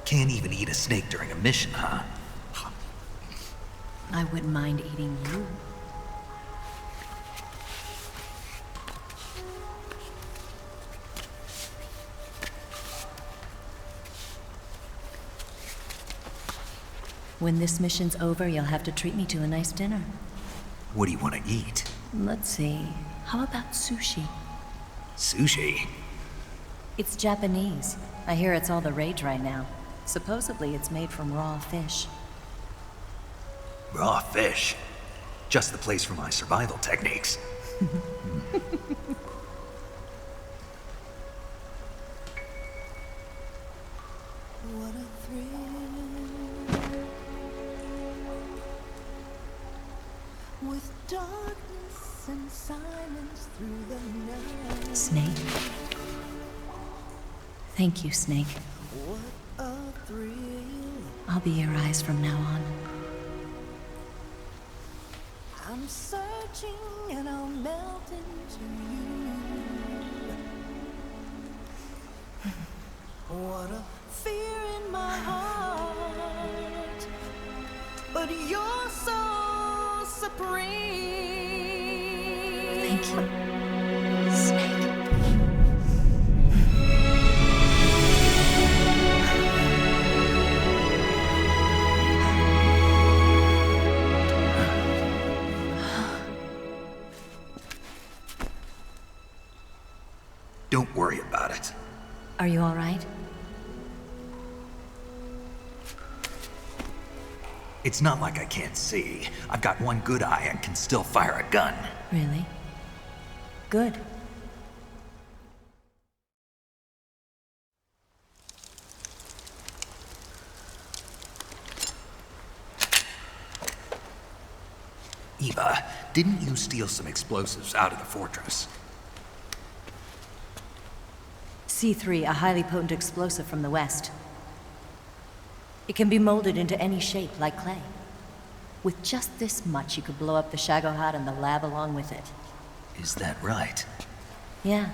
Can't even eat a snake during a mission, huh? I wouldn't mind eating you. When this mission's over, you'll have to treat me to a nice dinner. What do you want to eat? Let's see. How about sushi? Sushi? It's Japanese. I hear it's all the rage right now. Supposedly, it's made from raw fish. Raw fish? Just the place for my survival techniques. What a thrill. With darkness and silence through the night. Snake. Thank you, Snake. What a thrill. I'll be your eyes from now on. I'm searching and I'll melt into you. What a fear in my heart, but you're so supreme. Thank you, Snake. Don't worry about it. Are you all right? It's not like I can't see. I've got one good eye and can still fire a gun. Really? Good. Eva, didn't you steal some explosives out of the fortress? C3, a highly potent explosive from the west. It can be molded into any shape, like clay. With just this much, you could blow up the Shagohod and the lab along with it. Is that right? Yeah,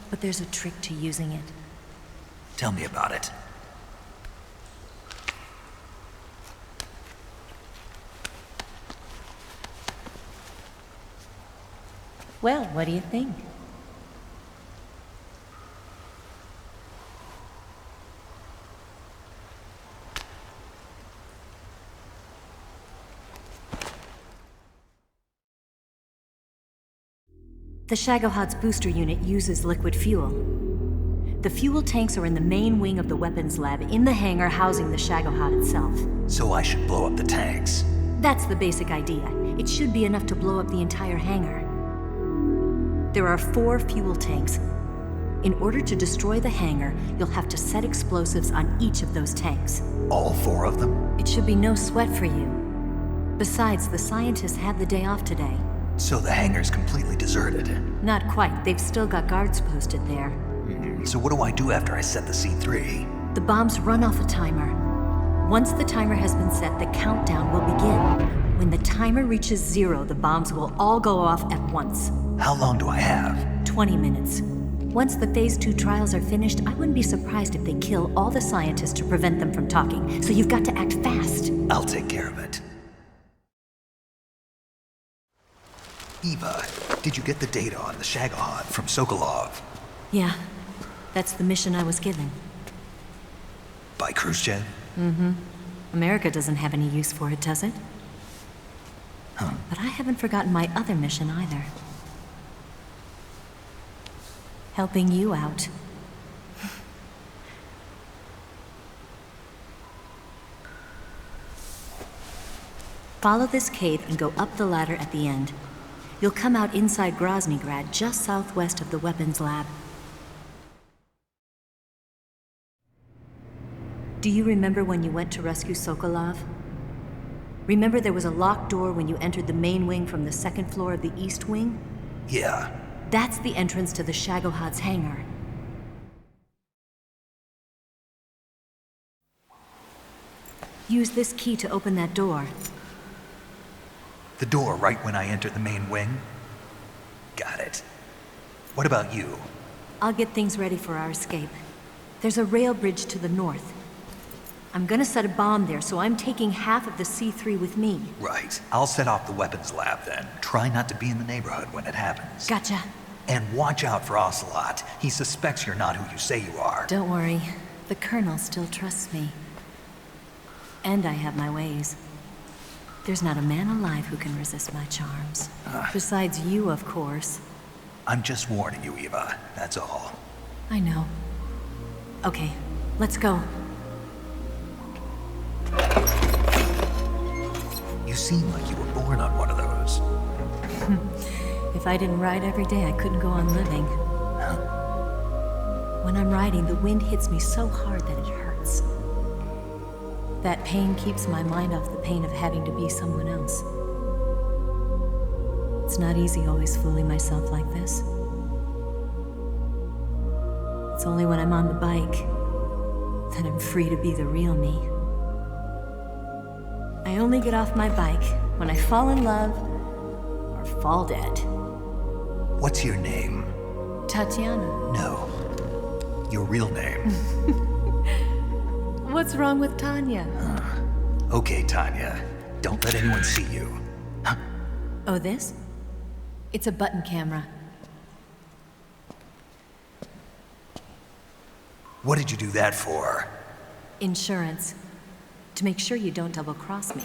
but there's a trick to using it. Tell me about it. Well, what do you think? The Shagohod's booster unit uses liquid fuel. The fuel tanks are in the main wing of the weapons lab in the hangar housing the Shagohod itself. So I should blow up the tanks. That's the basic idea. It should be enough to blow up the entire hangar. There are 4 fuel tanks. In order to destroy the hangar, you'll have to set explosives on each of those tanks. All 4 of them? It should be no sweat for you. Besides, the scientists had the day off today. So the hangar's completely deserted. Not quite. They've still got guards posted there. So what do I do after I set the C3? The bombs run off a timer. Once the timer has been set, the countdown will begin. When the timer reaches 0, the bombs will all go off at once. How long do I have? 20 minutes. Once the Phase 2 trials are finished, I wouldn't be surprised if they kill all the scientists to prevent them from talking. So you've got to act fast. I'll take care of it. Eva, did you get the data on the Shagohod from Sokolov? Yeah, that's the mission I was given. By Khrushchev? Mm-hmm. America doesn't have any use for it, does it? Huh. But I haven't forgotten my other mission either. Helping you out. Follow this cave and go up the ladder at the end. You'll come out inside Groznygrad, just southwest of the weapons lab. Do you remember when you went to rescue Sokolov? Remember there was a locked door when you entered the main wing from the second floor of the east wing? Yeah. That's the entrance to the Shagohod's hangar. Use this key to open that door. The door right when I enter the main wing? Got it. What about you? I'll get things ready for our escape. There's a rail bridge to the north. I'm gonna set a bomb there, so I'm taking half of the C3 with me. Right. I'll set off the weapons lab then. Try not to be in the neighborhood when it happens. Gotcha. And watch out for Ocelot. He suspects you're not who you say you are. Don't worry. The Colonel still trusts me. And I have my ways. There's not a man alive who can resist my charms. Besides you, of course. I'm just warning you, Eva. That's all. I know. Okay, let's go. You seem like you were born on one of those. If I didn't ride every day, I couldn't go on living. When I'm riding, the wind hits me so hard that it hurts. That pain keeps my mind off the pain of having to be someone else. It's not easy always fooling myself like this. It's only when I'm on the bike that I'm free to be the real me. I only get off my bike when I fall in love or fall dead. What's your name? Tatiana. No. Your real name. What's wrong with Tanya? Okay, Tanya. Don't let anyone see you. Oh, this? It's a button camera. What did you do that for? Insurance. To make sure you don't double-cross me.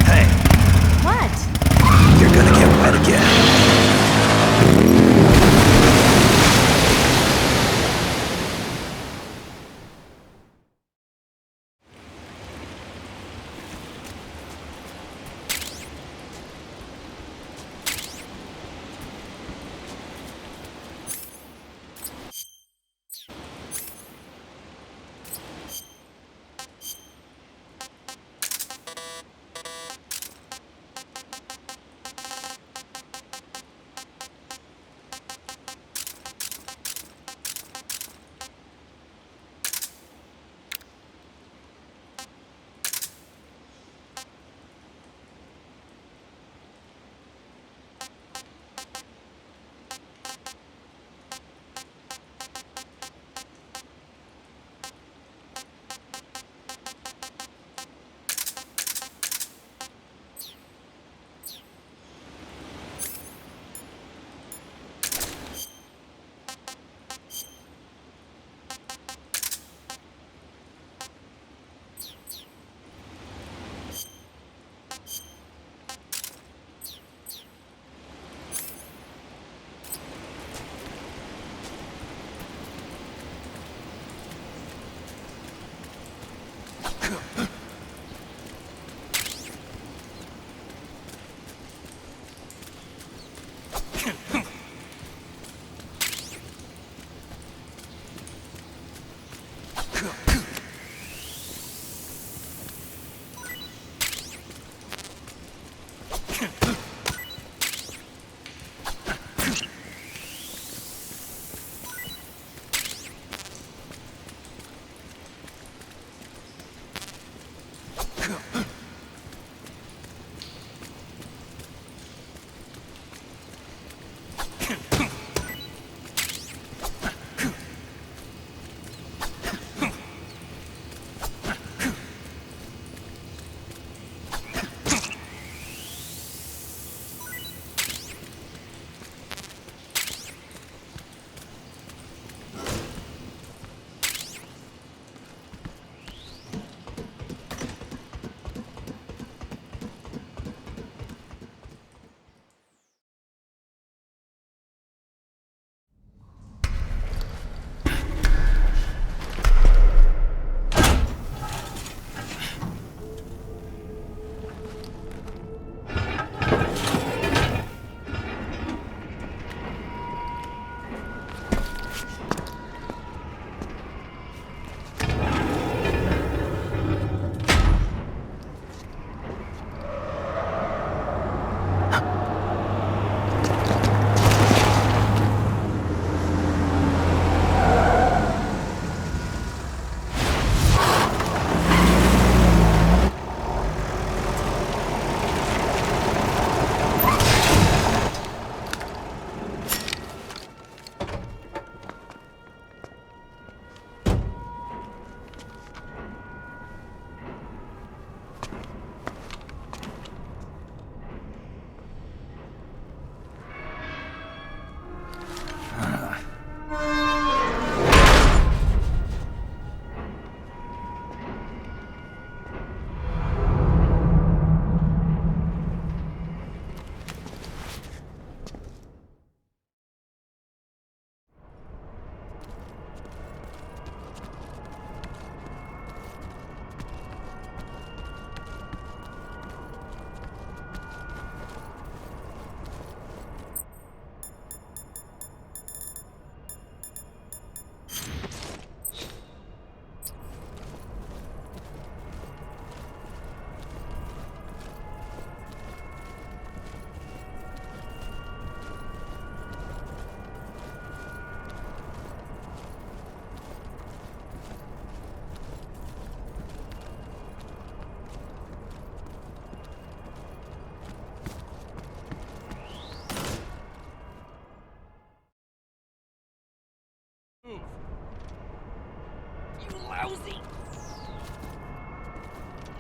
Hey. What? You're gonna get wet again.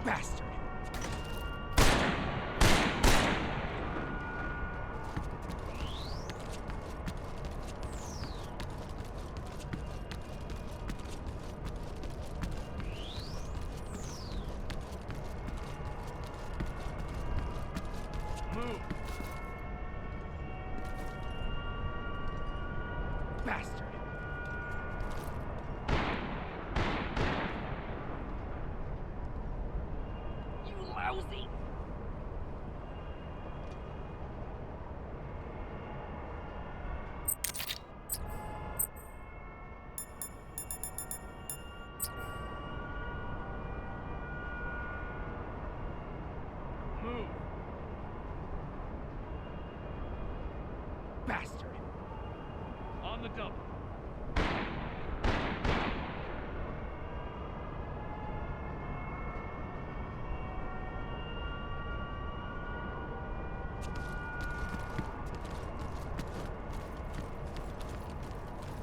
Bastard. Move. Bastard. You lousy. Move. Bastard. On the double.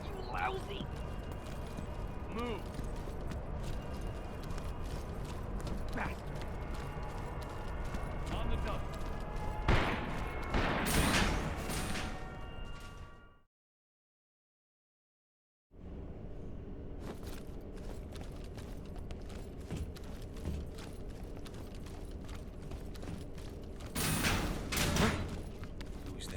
You lousy. Move. Bastard. On the double. Who's that?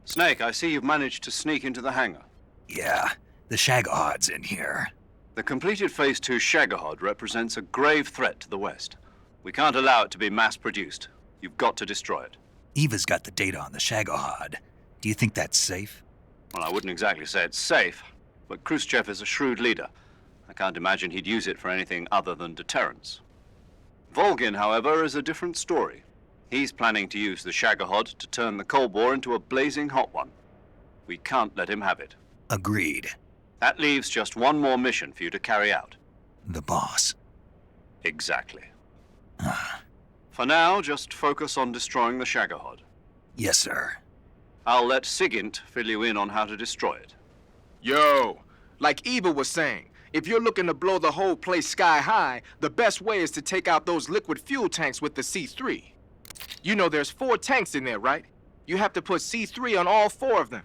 Snake, I see you've managed to sneak into the hangar. Yeah, the Shagahod's in here. The completed Phase 2 Shagahod represents a grave threat to the West. We can't allow it to be mass-produced. You've got to destroy it. Eva's got the data on the Shagahod. Do you think that's safe? Well, I wouldn't exactly say it's safe, but Khrushchev is a shrewd leader. I can't imagine he'd use it for anything other than deterrence. Volgin, however, is a different story. He's planning to use the Shagahod to turn the Cold War into a blazing hot one. We can't let him have it. Agreed. That leaves just one more mission for you to carry out. The boss. Exactly. For now, just focus on destroying the Shagahod. Yes, sir. I'll let Sigint fill you in on how to destroy it. Yo, like Eva was saying, if you're looking to blow the whole place sky high, the best way is to take out those liquid fuel tanks with the C3. You know there's 4 tanks in there, right? You have to put C3 on all 4 of them.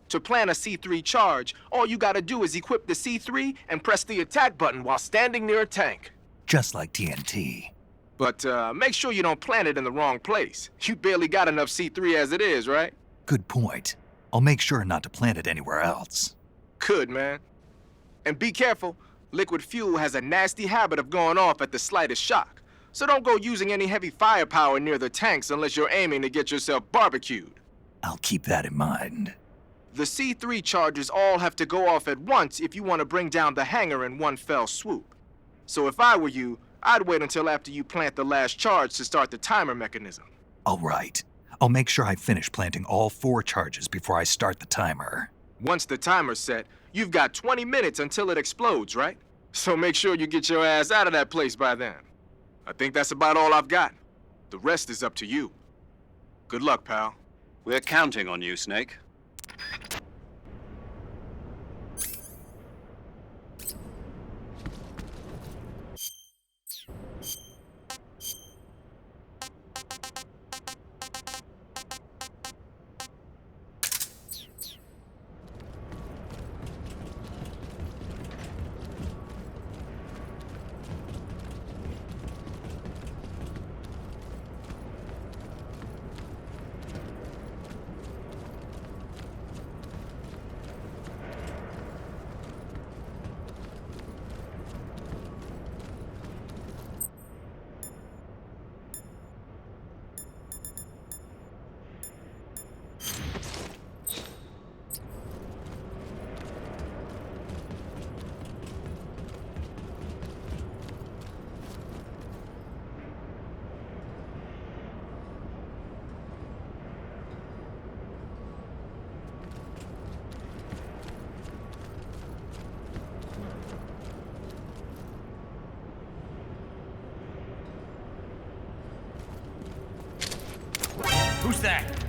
To plan a C3 charge, all you gotta do is equip the C3 and press the attack button while standing near a tank. Just like TNT. But make sure you don't plant it in the wrong place. You barely got enough C3 as it is, right? Good point. I'll make sure not to plant it anywhere else. Good, man. And be careful. Liquid fuel has a nasty habit of going off at the slightest shock. So don't go using any heavy firepower near the tanks unless you're aiming to get yourself barbecued. I'll keep that in mind. The C3 charges all have to go off at once if you want to bring down the hangar in one fell swoop. So if I were you, I'd wait until after you plant the last charge to start the timer mechanism. All right. I'll make sure I finish planting all 4 charges before I start the timer. Once the timer's set, you've got 20 minutes until it explodes, right? So make sure you get your ass out of that place by then. I think that's about all I've got. The rest is up to you. Good luck, pal. We're counting on you, Snake. that?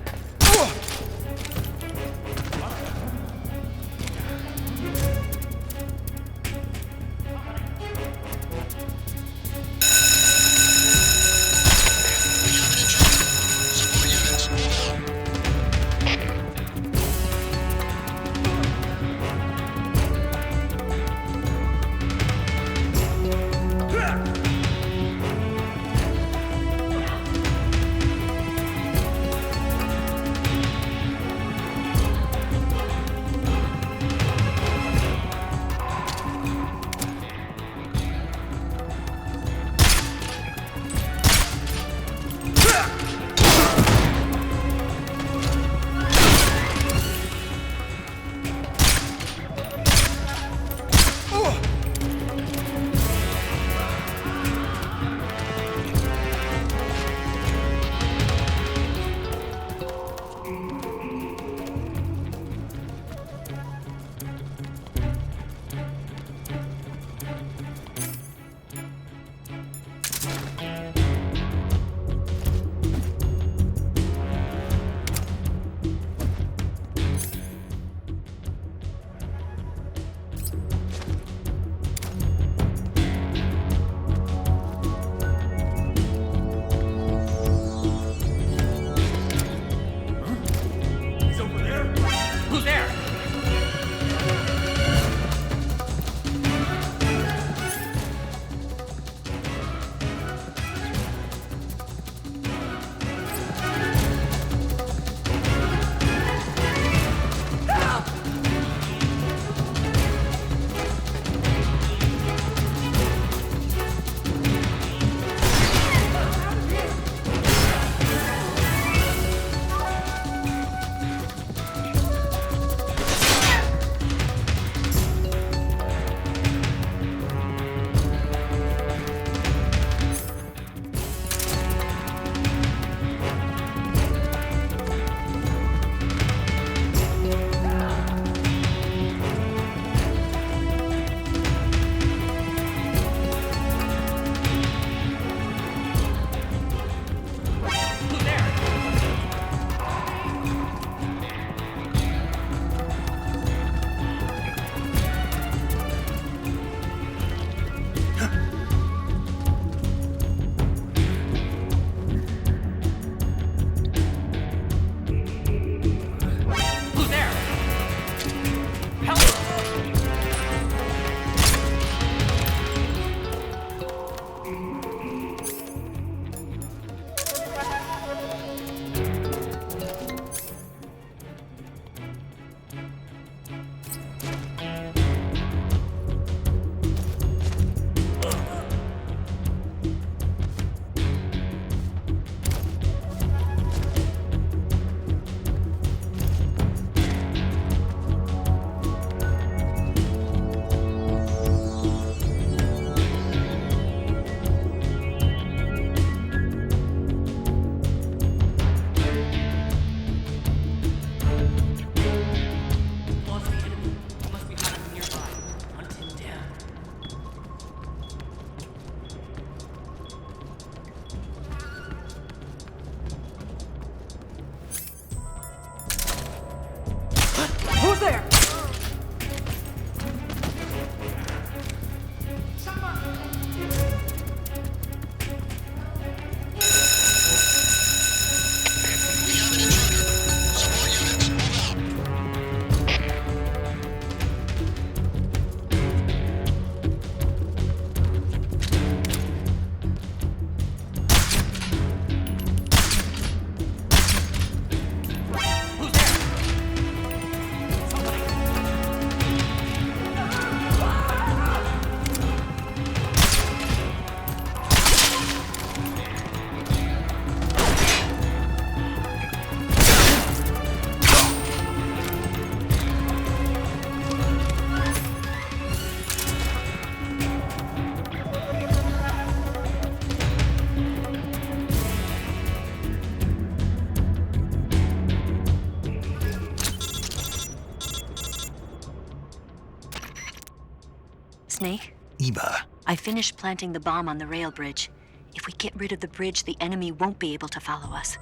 Snake? Eva. I finished planting the bomb on the rail bridge. If we get rid of the bridge, the enemy won't be able to follow us.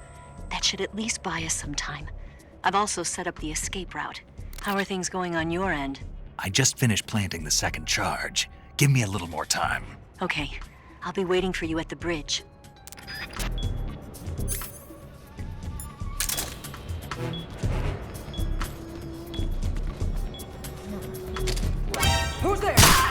That should at least buy us some time. I've also set up the escape route. How are things going on your end? I just finished planting the second charge. Give me a little more time. Okay, I'll be waiting for you at the bridge. Who's there?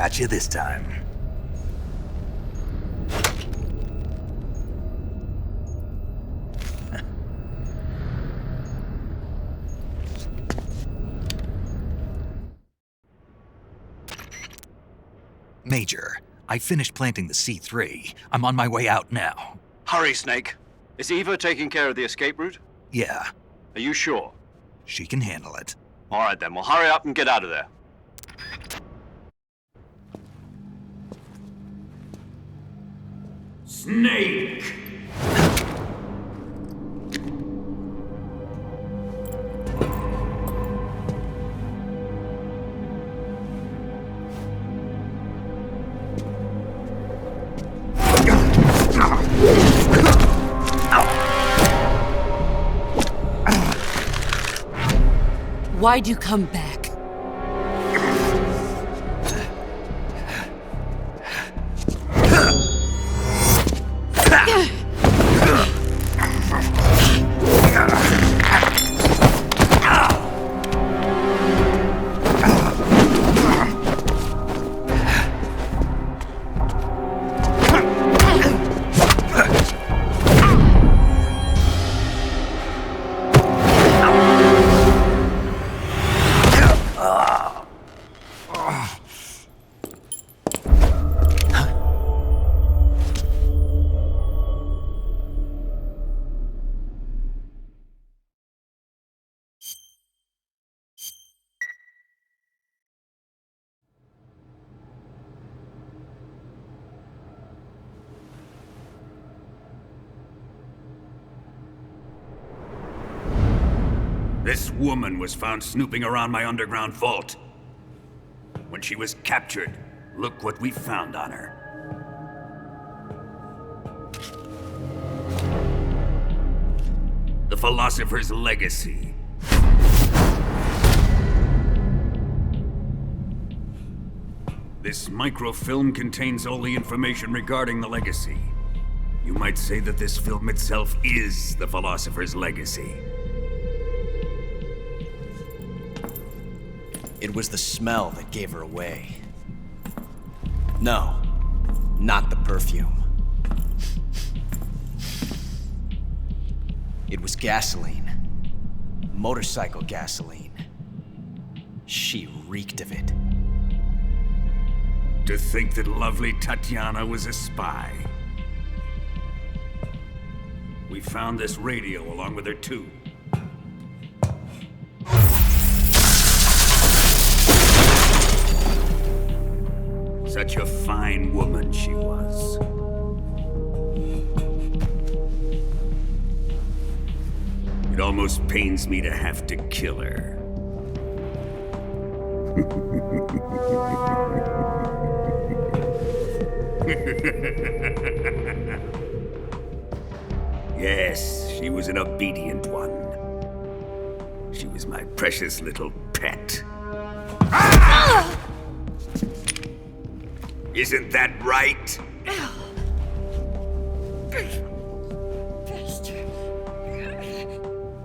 Got you this time. Major, I finished planting the C3. I'm on my way out now. Hurry, Snake. Is Eva taking care of the escape route? Yeah, Are you sure? she can handle it. All right then, well hurry up and get out of there. Snake! Why'd you come back? This woman was found snooping around my underground vault. When she was captured, look what we found on her. The Philosopher's Legacy. This microfilm contains all the information regarding the Legacy. You might say that this film itself is the Philosopher's Legacy. It was the smell that gave her away. No, not the perfume. It was gasoline. Motorcycle gasoline. She reeked of it. To think that lovely Tatiana was a spy. We found this radio along with her too. Such a fine woman she was. It almost pains me to have to kill her. Yes, she was an obedient one. She was my precious little pet. Isn't that right?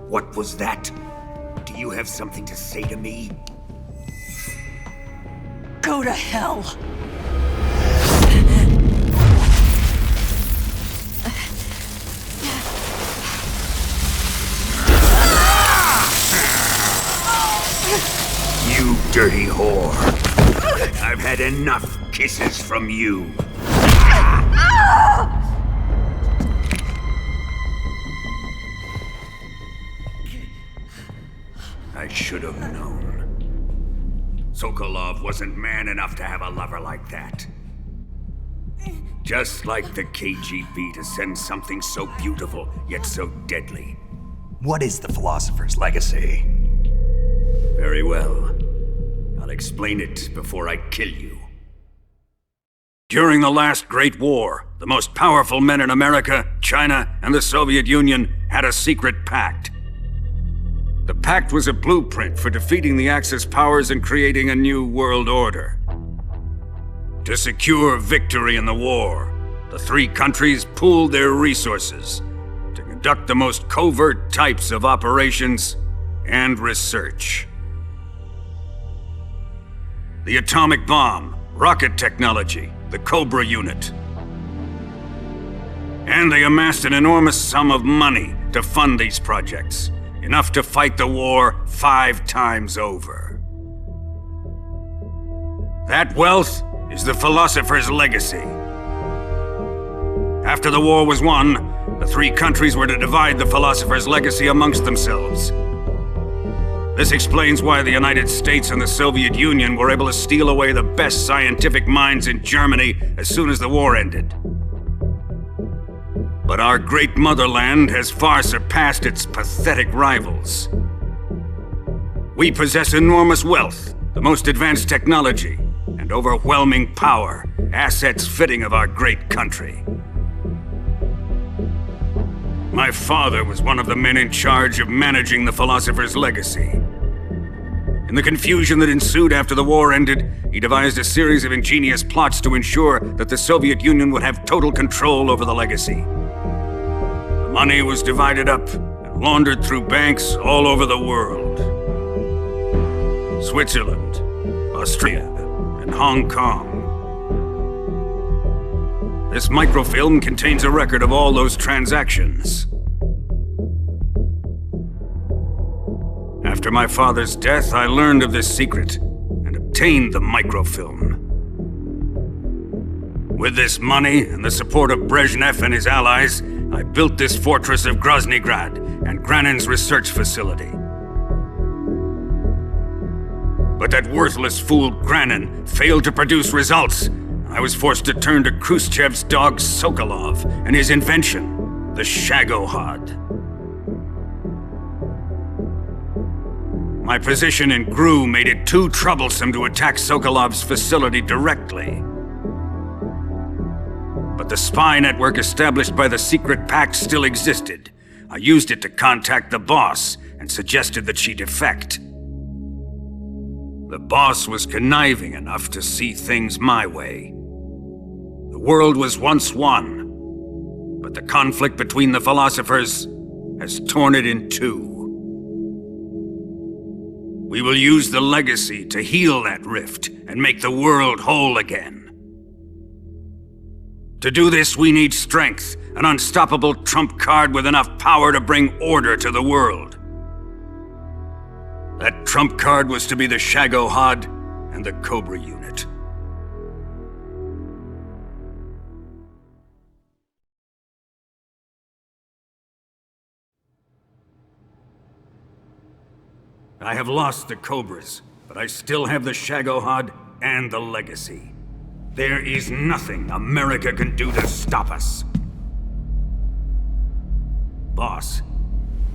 What was that? Do you have something to say to me? Go to hell! You dirty whore. I've had enough kisses from you. I should have known. Sokolov wasn't man enough to have a lover like that. Just like the KGB to send something so beautiful, yet so deadly. What is the Philosopher's Legacy? Very well. I'll explain it before I kill you. During the last Great War, the most powerful men in America, China, and the Soviet Union had a secret pact. The pact was a blueprint for defeating the Axis powers and creating a new world order. To secure victory in the war, the three countries pooled their resources to conduct the most covert types of operations and research. The atomic bomb, rocket technology, the Cobra unit. And they amassed an enormous sum of money to fund these projects, enough to fight the war 5 times over. That wealth is the Philosopher's Legacy. After the war was won, the three countries were to divide the Philosopher's Legacy amongst themselves. This explains why the United States and the Soviet Union were able to steal away the best scientific minds in Germany as soon as the war ended. But our great motherland has far surpassed its pathetic rivals. We possess enormous wealth, the most advanced technology, and overwhelming power, assets fitting of our great country. My father was one of the men in charge of managing the Philosopher's Legacy. In the confusion that ensued after the war ended, he devised a series of ingenious plots to ensure that the Soviet Union would have total control over the legacy. The money was divided up and laundered through banks all over the world. Switzerland, Austria, and Hong Kong. This microfilm contains a record of all those transactions. After my father's death, I learned of this secret and obtained the microfilm. With this money and the support of Brezhnev and his allies, I built this fortress of Groznygrad and Granin's research facility. But that worthless fool Granin failed to produce results. I was forced to turn to Khrushchev's dog Sokolov and his invention, the Shagohod. My position in GRU made it too troublesome to attack Sokolov's facility directly. But the spy network established by the secret pact still existed. I used it to contact the boss and suggested that she defect. The boss was conniving enough to see things my way. The world was once one, but the conflict between the philosophers has torn it in two. We will use the legacy to heal that rift and make the world whole again. To do this, we need strength, an unstoppable trump card with enough power to bring order to the world. That trump card was to be the Shagohod and the Cobra unit. I have lost the Cobras, but I still have the Shagohod and the legacy. There is nothing America can do to stop us. Boss,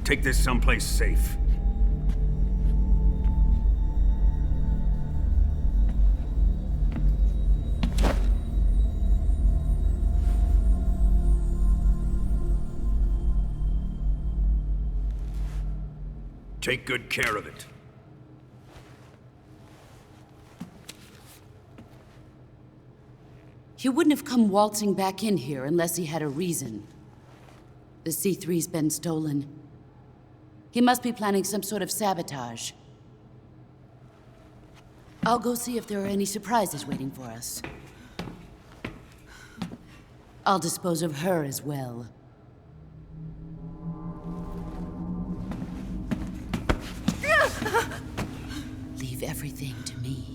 take this someplace safe. Take good care of it. He wouldn't have come waltzing back in here unless he had a reason. The C3's been stolen. He must be planning some sort of sabotage. I'll go see if there are any surprises waiting for us. I'll dispose of her as well. Leave everything to me.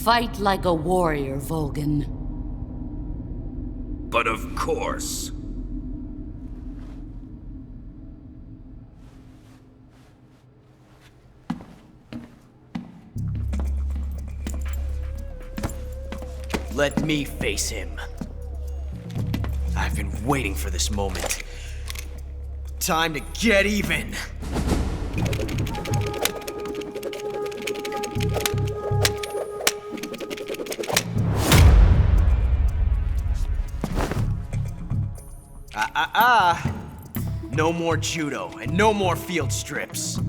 Fight like a warrior, Volgan. But of course. Let me face him. I've been waiting for this moment. Time to get even. No more judo, and no more field strips.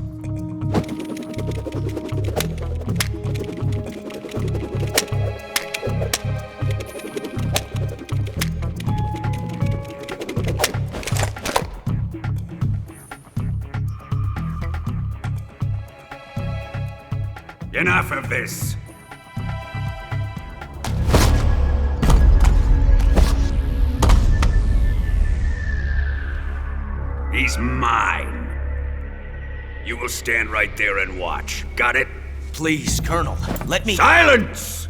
Enough of this. He's mine. You will stand right there and watch. Got it? Please, Colonel, let me— Silence!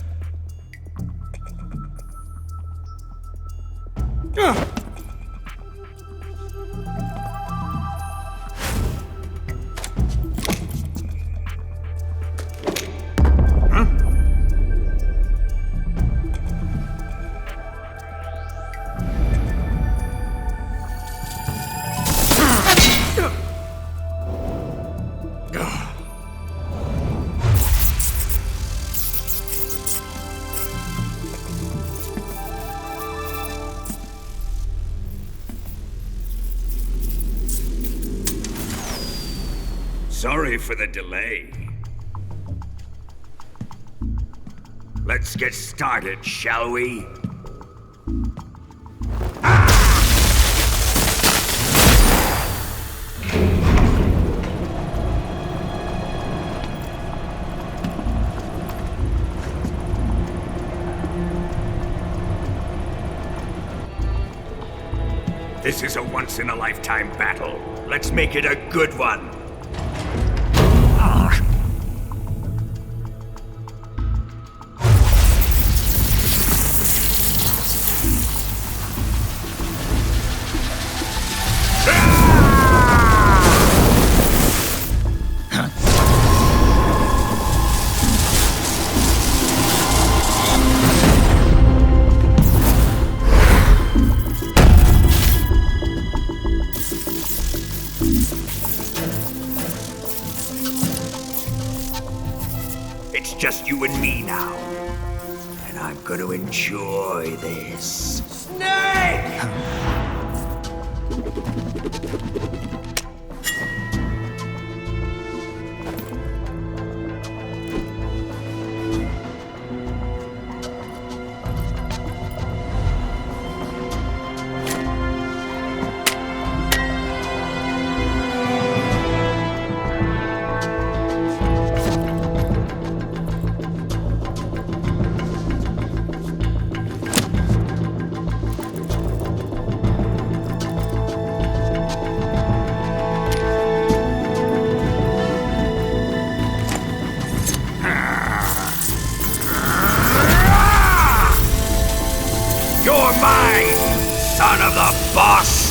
Sorry for the delay. Let's get started, shall we? This is a once-in-a-lifetime battle. Let's make it a good one. It's just you and me now. And I'm gonna enjoy this. Snake! You're mine, son of the boss!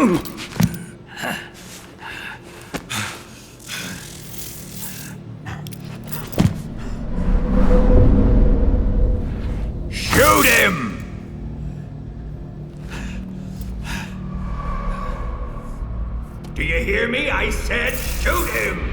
Shoot him! Do you hear me? I said shoot him!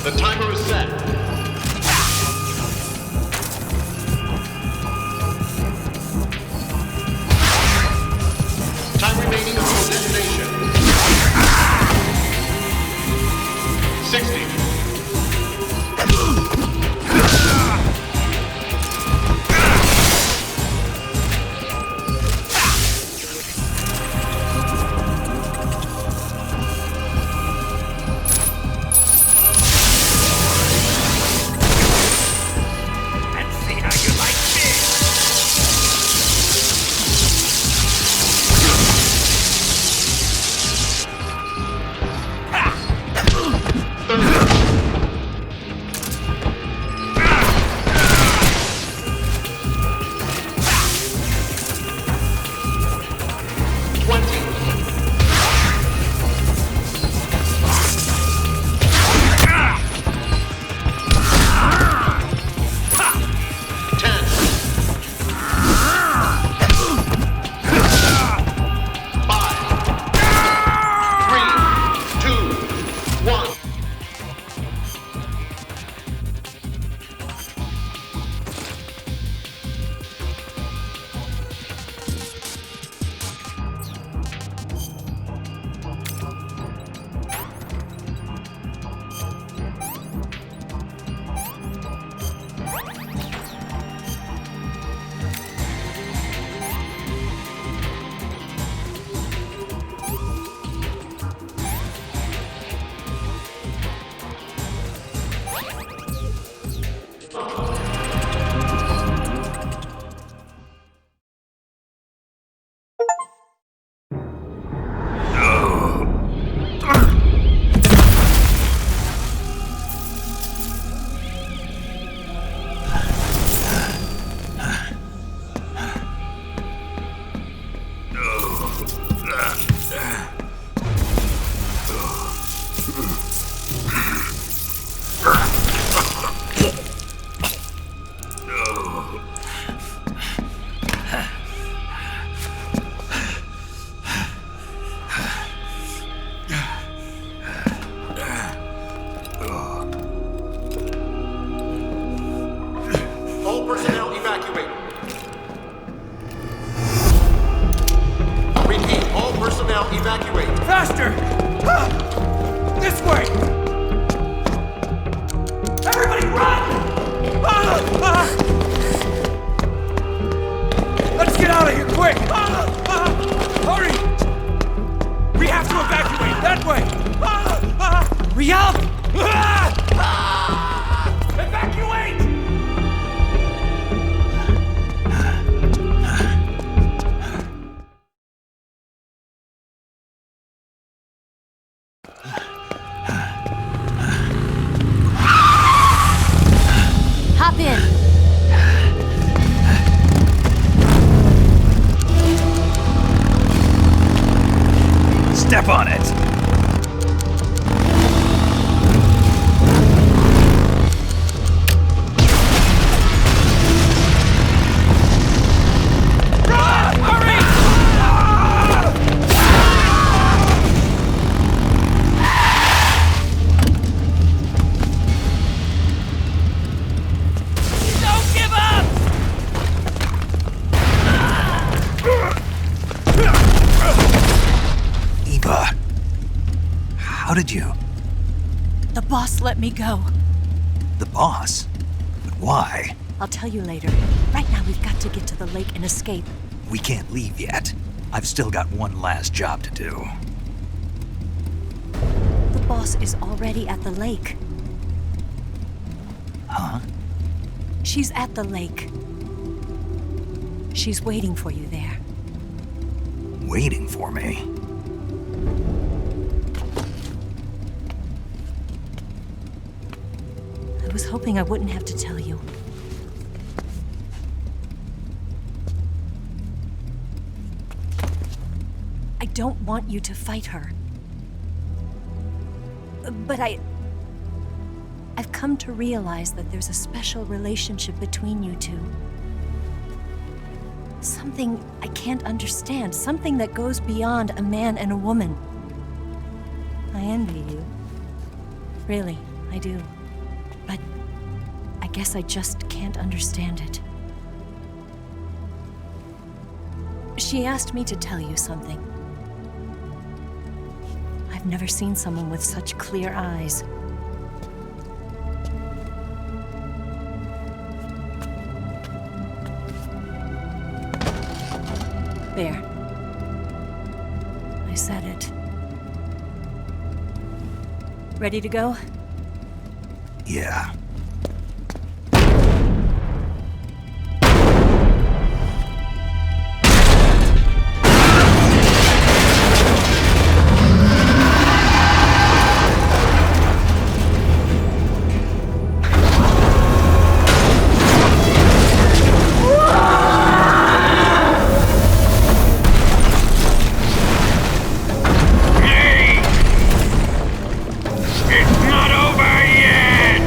The timer is set. Time remaining until detonation. 60. quick! Hurry! We have to evacuate! That way! Hurry up! Evacuate! Hop in. Step on it! Don't give up! Eva, how did you... The boss let me go. The boss? But why? I'll tell you later. Right now, we've got to get to the lake and escape. We can't leave yet. I've still got one last job to do. The boss is already at the lake. Huh? She's at the lake. She's waiting for you there. Waiting for me? I was hoping I wouldn't have to tell you. I don't want you to fight her. But I've come to realize that there's a special relationship between you two. Something I can't understand. Something that goes beyond a man and a woman. I envy you. Really, I do. But I guess I just can't understand it. She asked me to tell you something. I've never seen someone with such clear eyes. There. I said it. Ready to go? Yeah. It's not over yet!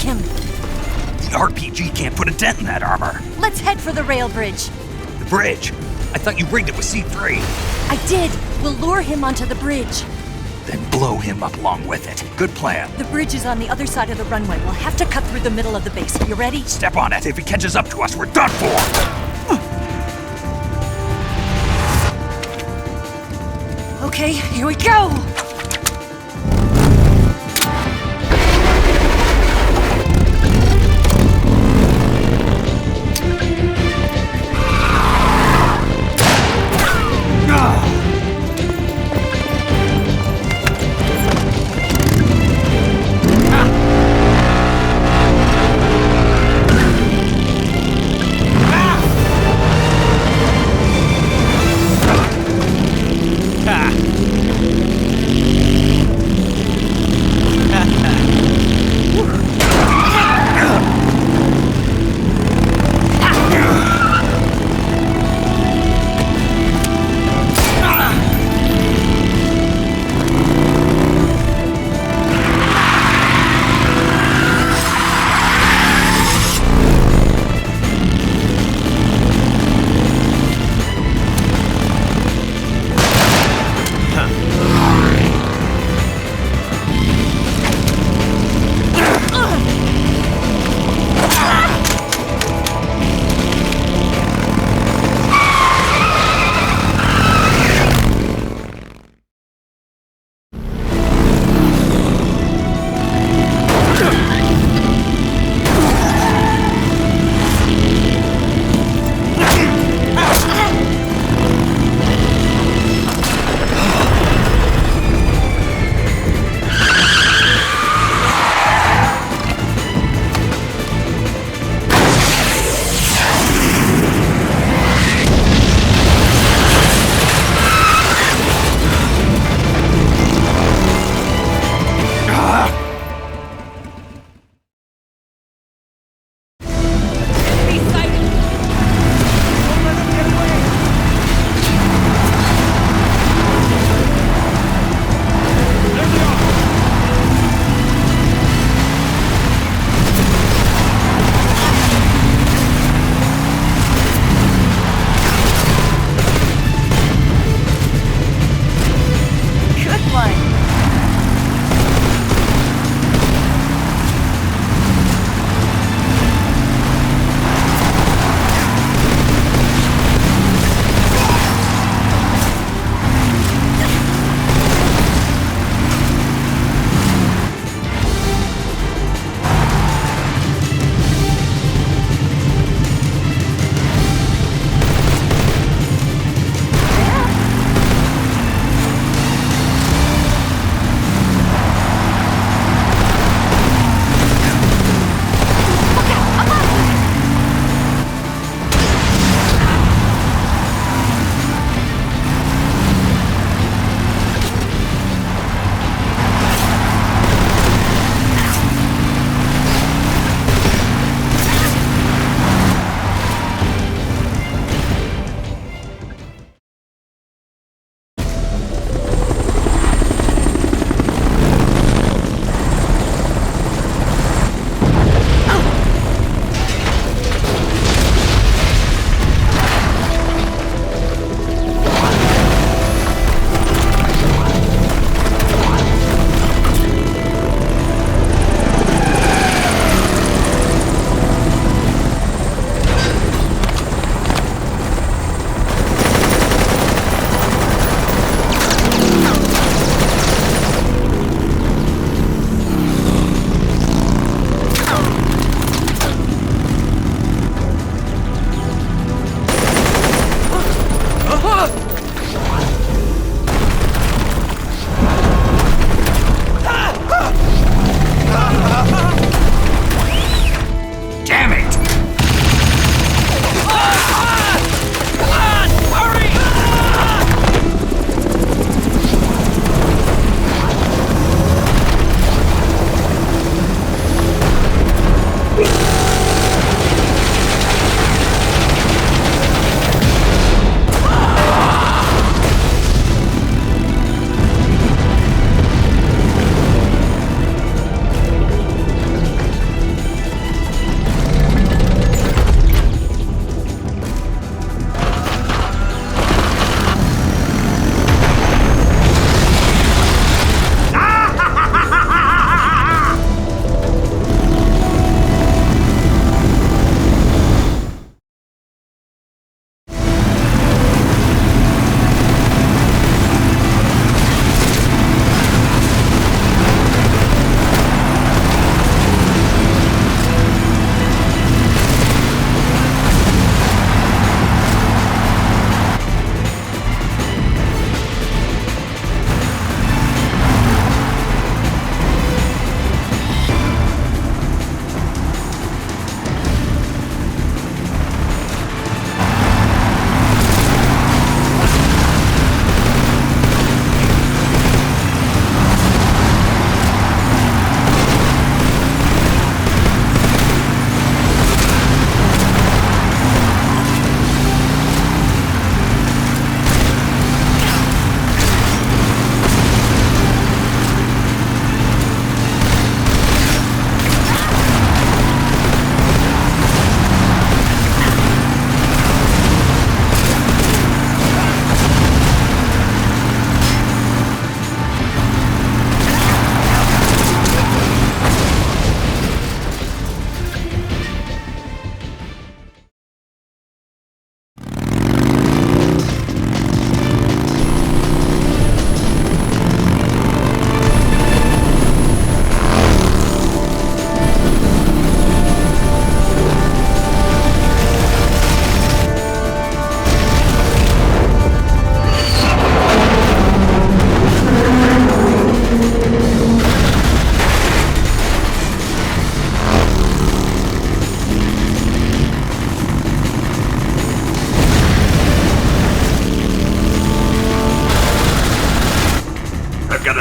him. The RPG can't put a dent in that armor. Let's head for the rail bridge. The bridge? I thought you rigged it with C3. I did. We'll lure him onto the bridge. Then blow him up along with it. Good plan. The bridge is on the other side of the runway. We'll have to cut through the middle of the base. You ready? Step on it. If he catches up to us, we're done for. Okay, here we go!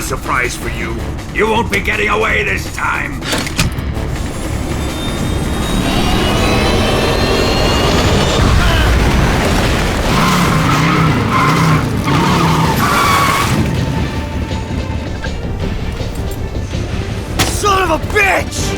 a surprise for you. You won't be getting away this time. Son of a bitch!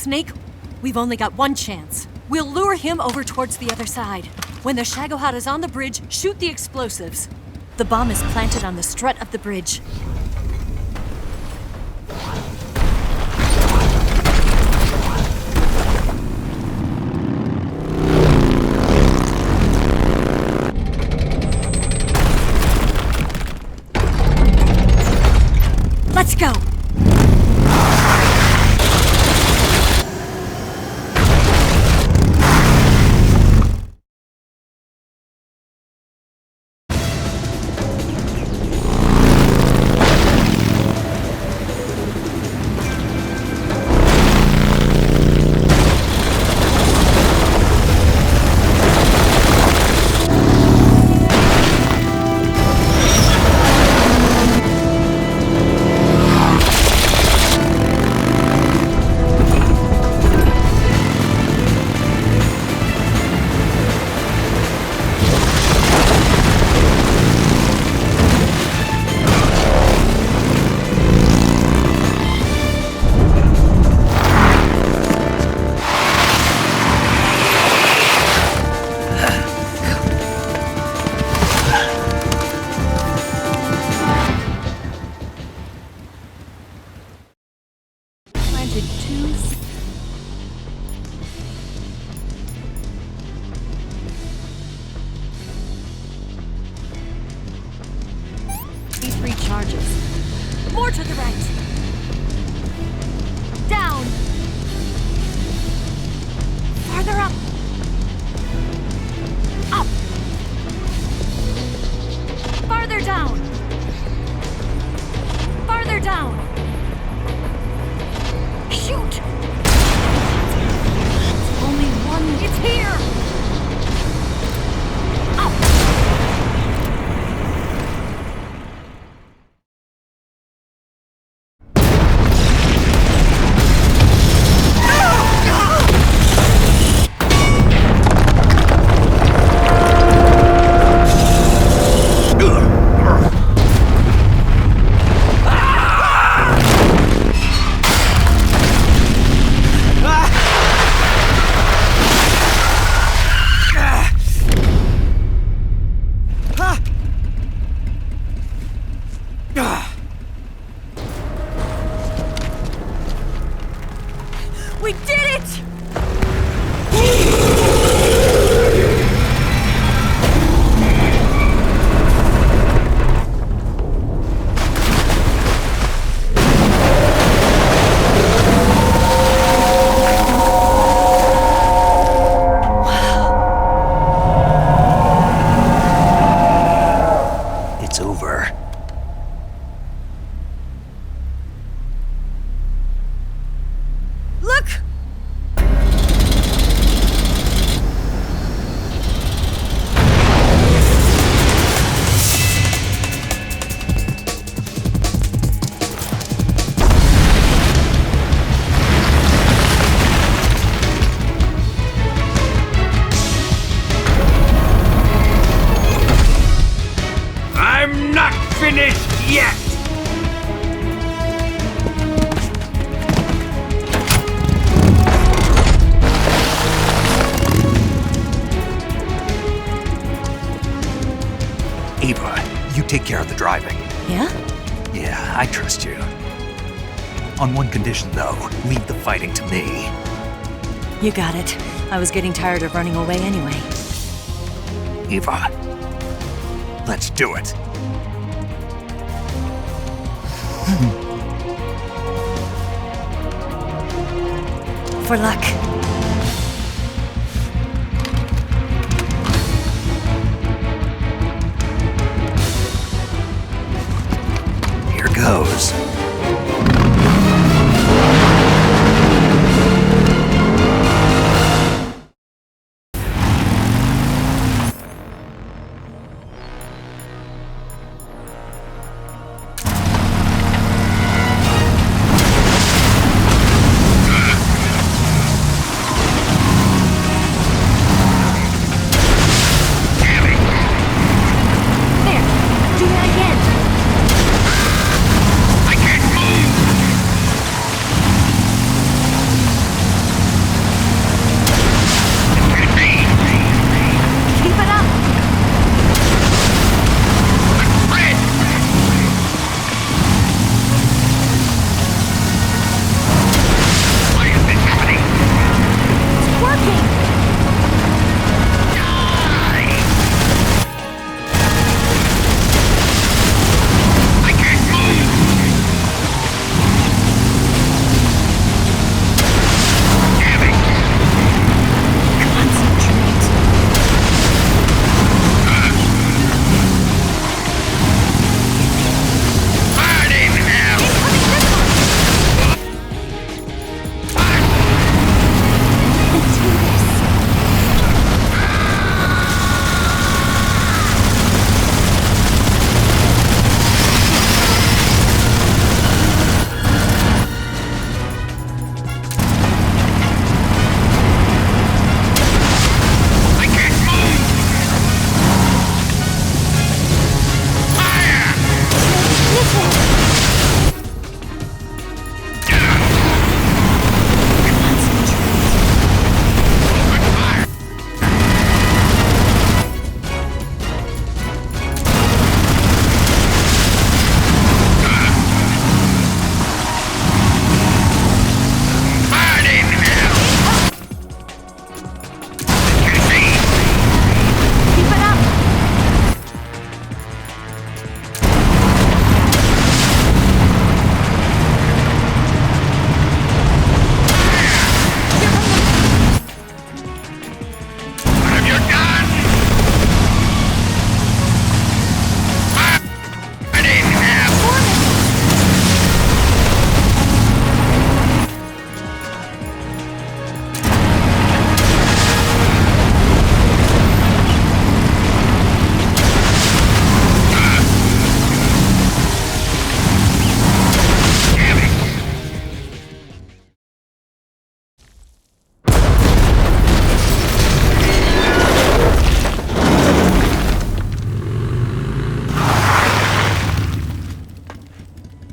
Snake, we've only got one chance. We'll lure him over towards the other side. When the Shagohod is on the bridge, shoot the explosives. The bomb is planted on the strut of the bridge. Let's go! Charges. More to the right. Down. Farther up. Up. Farther down. Farther down. Shoot! Only one. It's here! Up! take care of the driving. Yeah? Yeah, I trust you. On one condition, though. Leave the fighting to me. You got it. I was getting tired of running away anyway. Eva, let's do it. For luck. Here goes.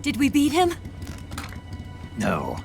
Did we beat him? No.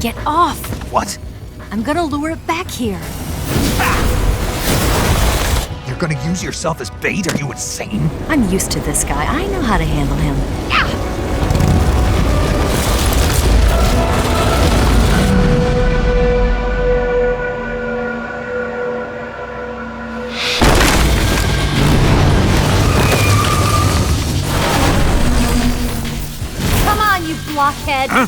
Get off! What? I'm gonna lure it back here. You're gonna use yourself as bait? Are you insane? I'm used to this guy. I know how to handle him. Come on, you blockhead! Huh?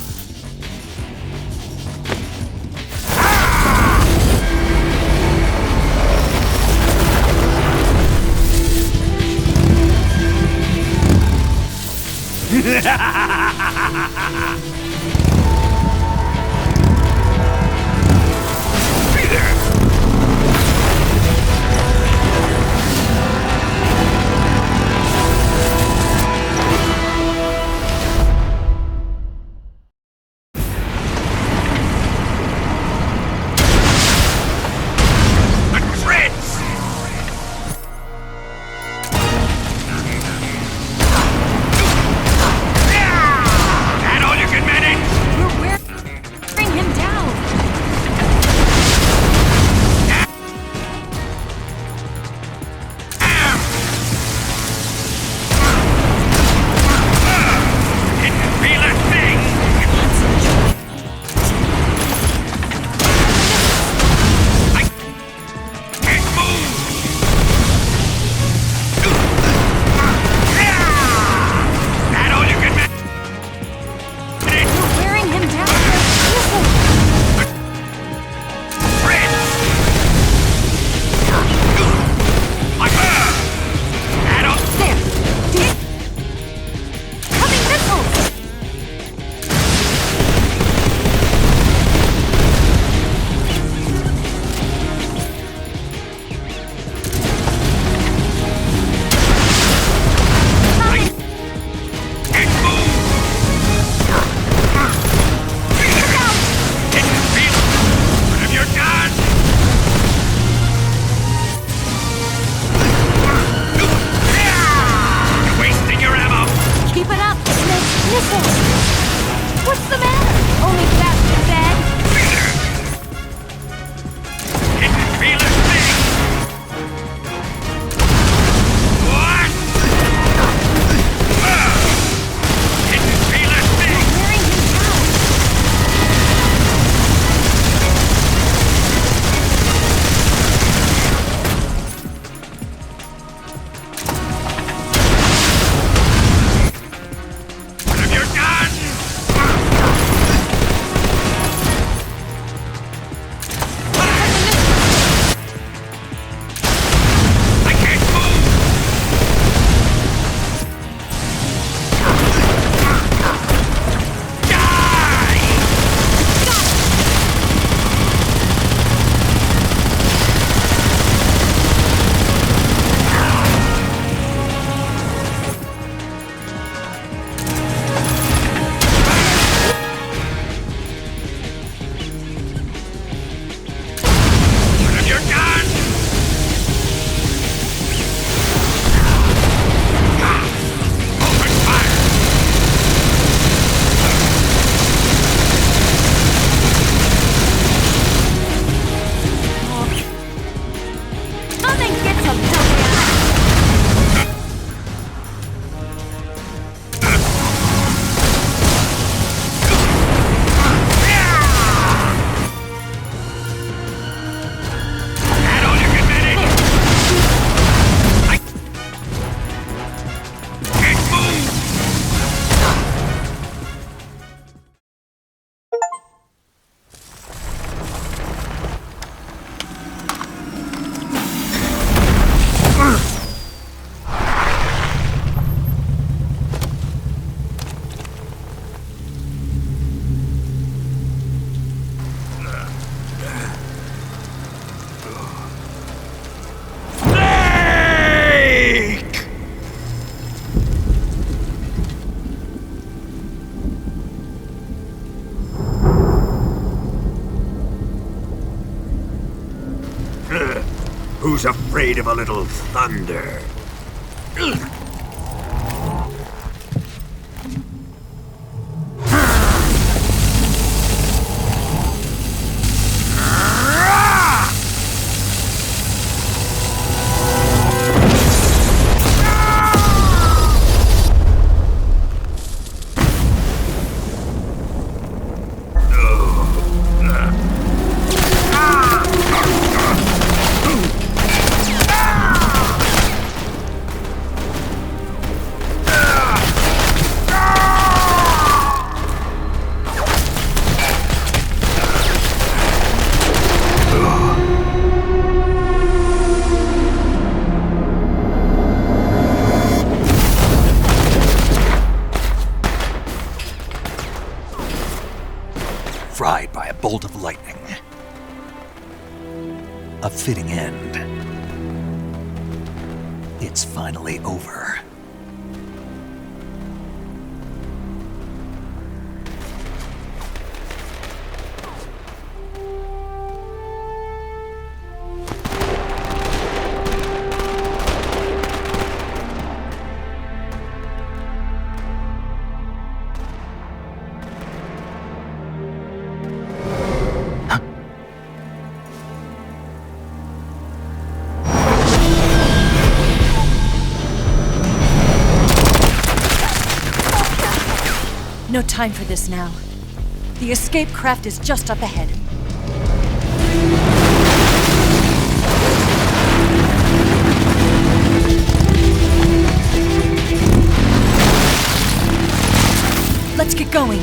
What's the matter? Only fast dead? Didn't feel a thing! What? Didn't feel a thing! You're wearing him down. What have you done? I can't move! What have you done? Open fire! Come and get some dumbass. That all you can manage? I can't move! Snake! Who's afraid of a little thunder? bolt of lightning. A fitting end. It's finally over. No time for this now. The escape craft is just up ahead. Let's get going.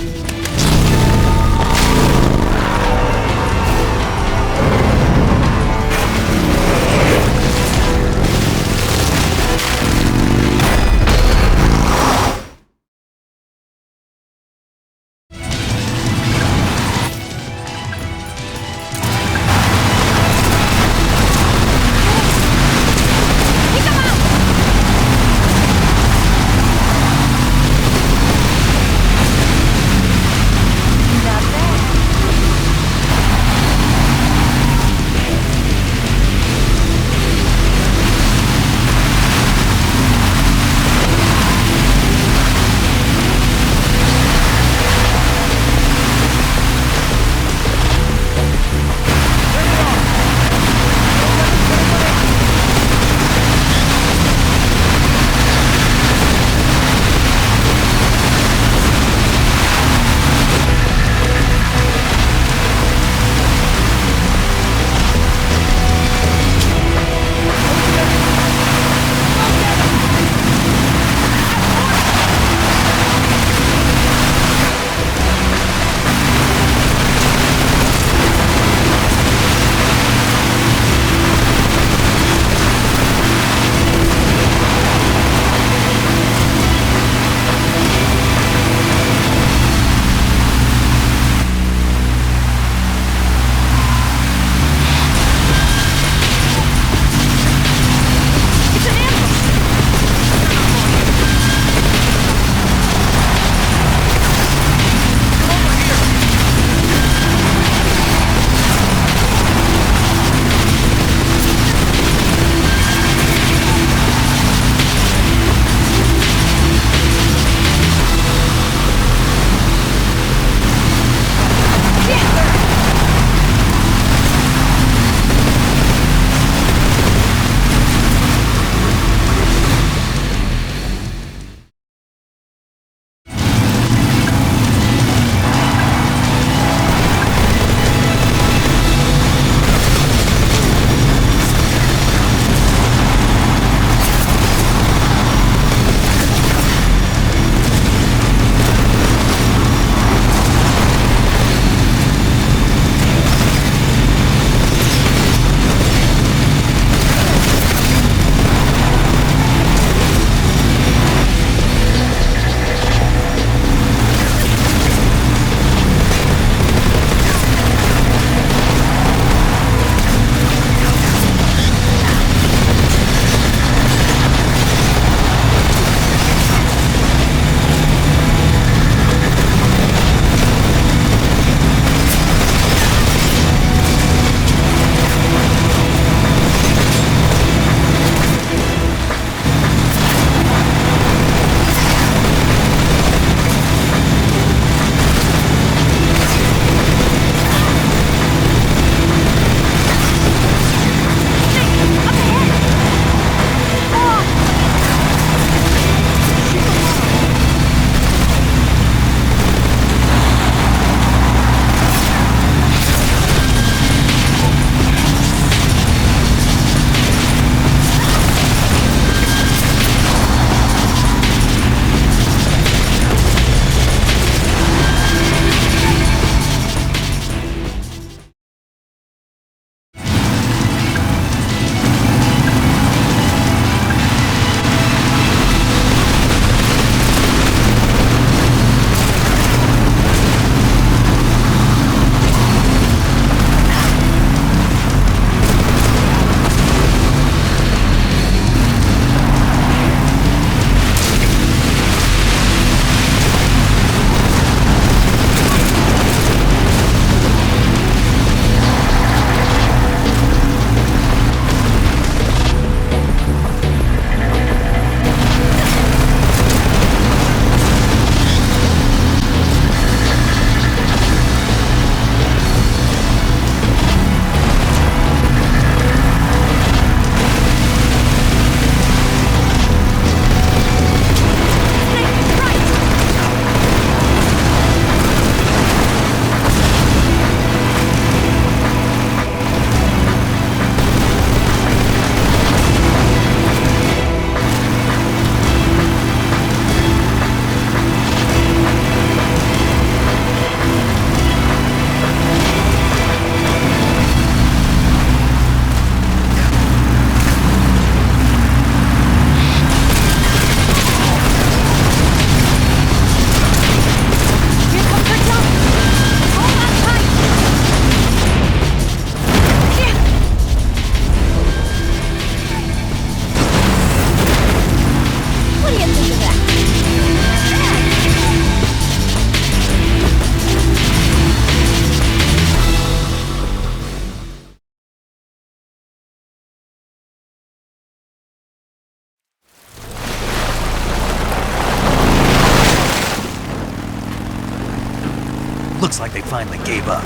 Looks like they finally gave up.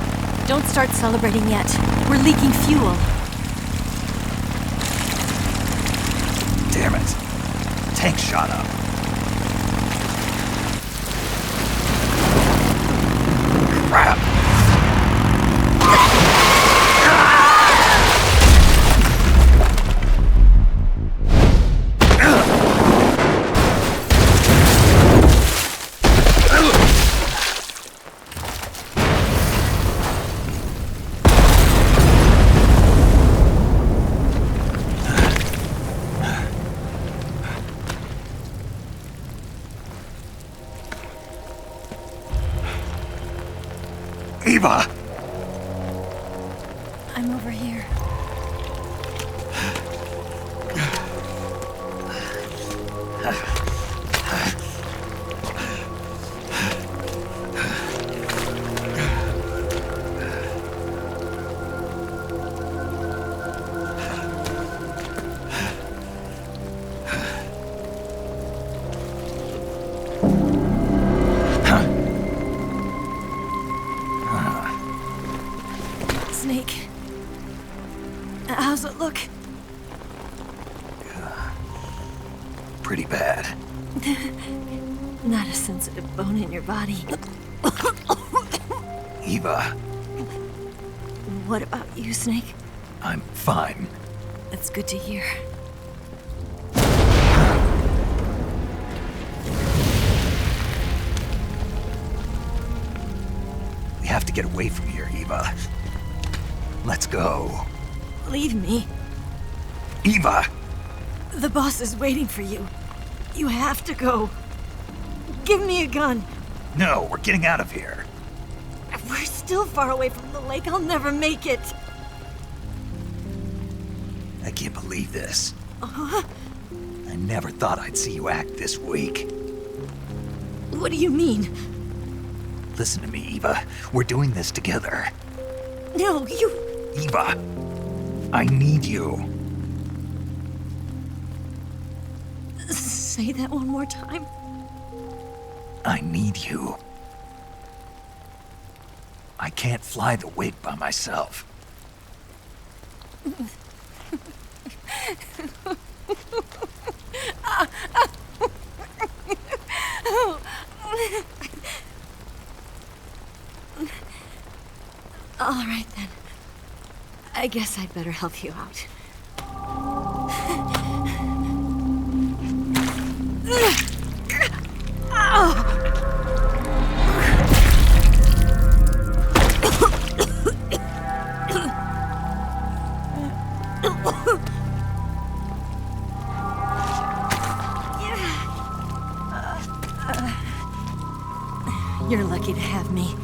Don't start celebrating yet. We're leaking fuel. Damn it. Tank shot up. Crap. Eva! I'm over here. Snake. How's it look? Pretty bad. Not a sensitive bone in your body. Eva, What about you, Snake? I'm fine. That's good to hear. We have to get away from here, Eva. Let's go. Leave me. Eva! The boss is waiting for you. You have to go. Give me a gun. No, we're getting out of here. We're still far away from the lake. I'll never make it. I can't believe this. Uh-huh. I never thought I'd see you act this weak. What do you mean? Listen to me, Eva. We're doing this together. No, you... Eva, I need you. Say that one more time. I need you. I can't fly the wig by myself. All right, then. I guess I'd better help you out. You're lucky to have me.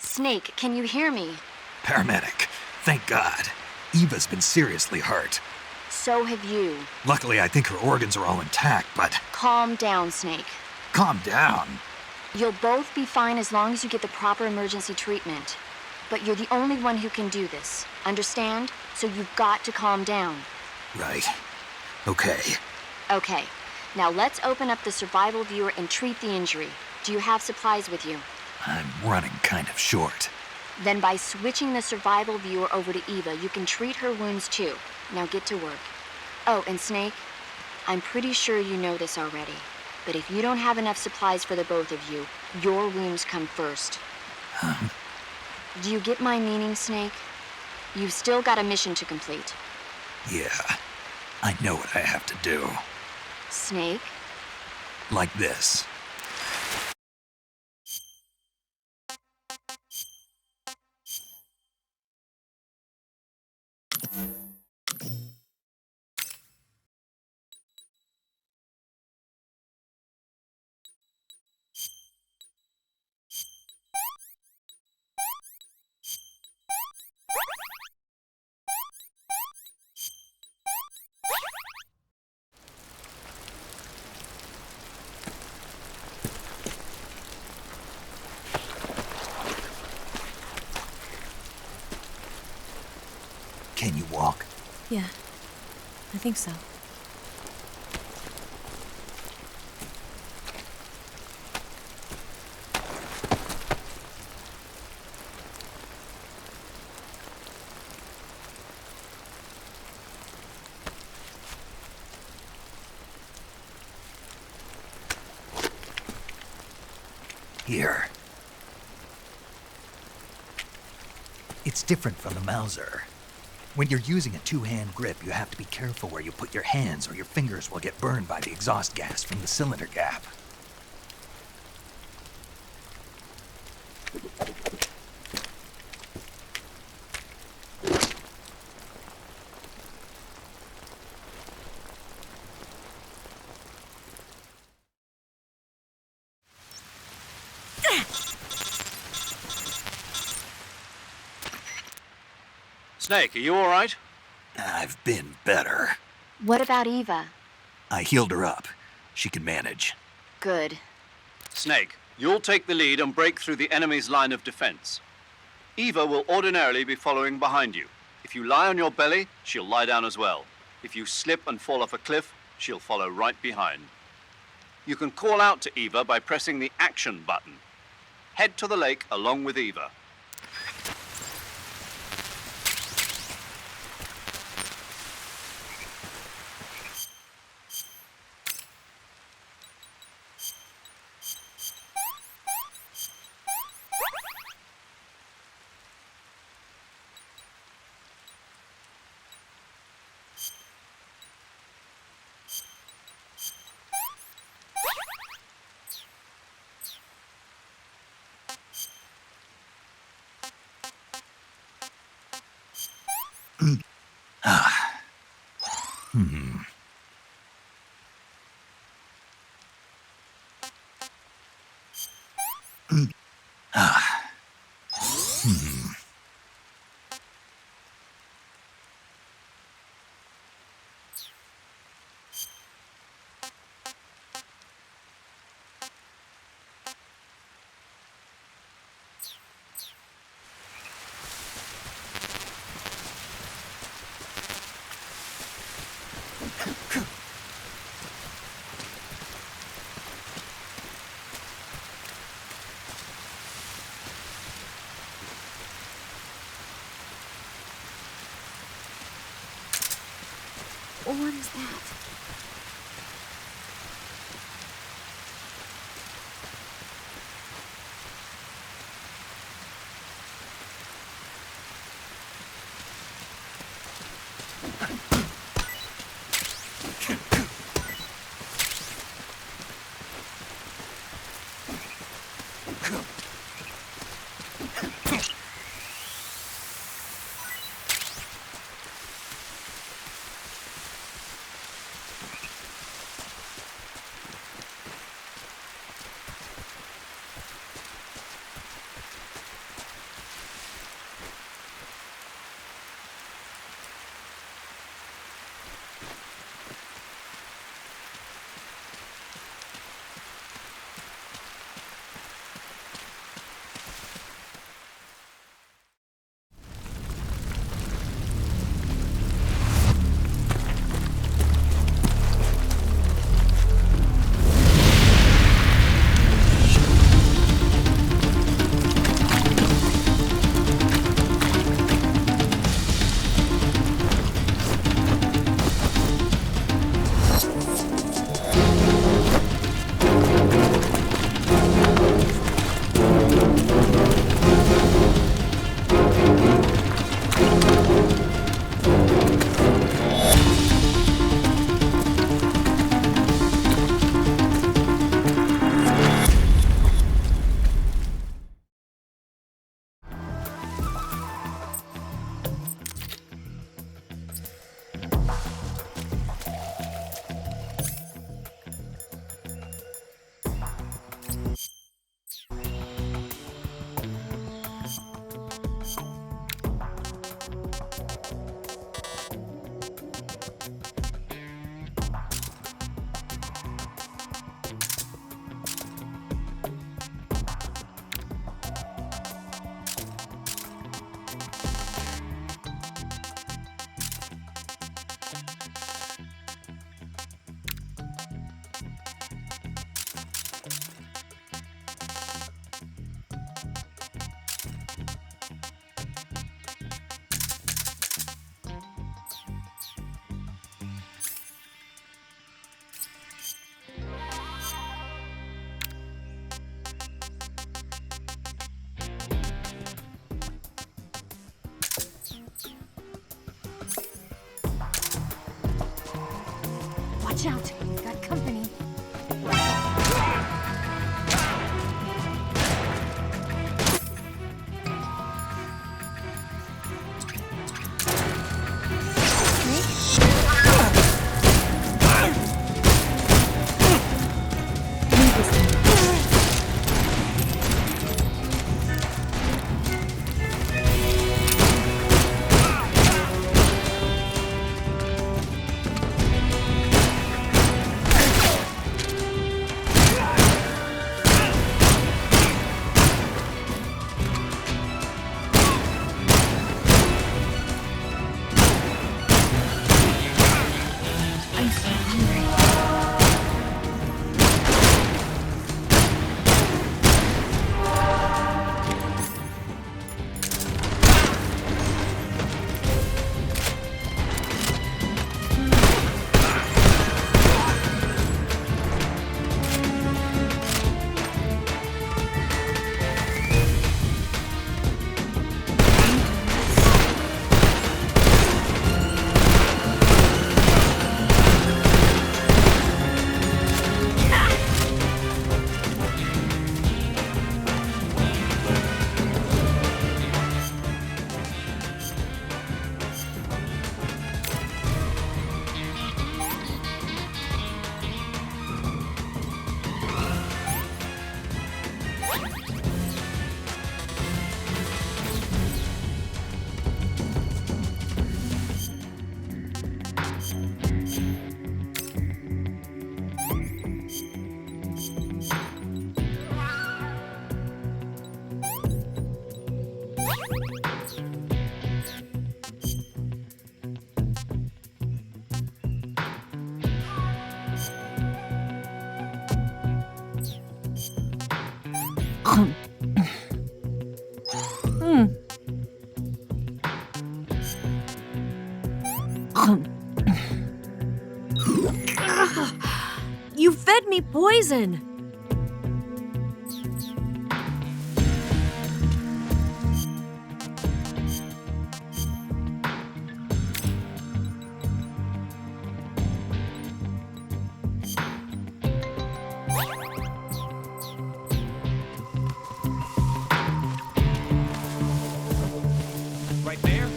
Snake, can you hear me? Paramedic, thank God. Eva's been seriously hurt. So have you. Luckily, I think her organs are all intact, but... Calm down, Snake. Calm down. You'll both be fine as long as you get the proper emergency treatment. But you're the only one who can do this. Understand? So you've got to calm down. Right. Okay. Okay. Now let's open up the survival viewer and treat the injury. Do you have supplies with you? I'm running kind of short. Then by switching the survival viewer over to Eva, you can treat her wounds too. Now get to work. Oh, and Snake, I'm pretty sure you know this already, but if you don't have enough supplies for the both of you, your wounds come first. Do you get my meaning, Snake? You've still got a mission to complete. Yeah, I know what I have to do. Snake? Like this. walk? Yeah, I think so. Here. It's different from the Mauser. When you're using a two-hand grip, you have to be careful where you put your hands or your fingers will get burned by the exhaust gas from the cylinder gap. Snake, are you all right? I've been better. What about Eva? I healed her up. She can manage. Good. Snake, you'll take the lead and break through the enemy's line of defense. Eva will ordinarily be following behind you. If you lie on your belly, she'll lie down as well. If you slip and fall off a cliff, she'll follow right behind. You can call out to Eva by pressing the action button. Head to the lake along with Eva. What is that? Watch out. Got company. You fed me poison! Right there?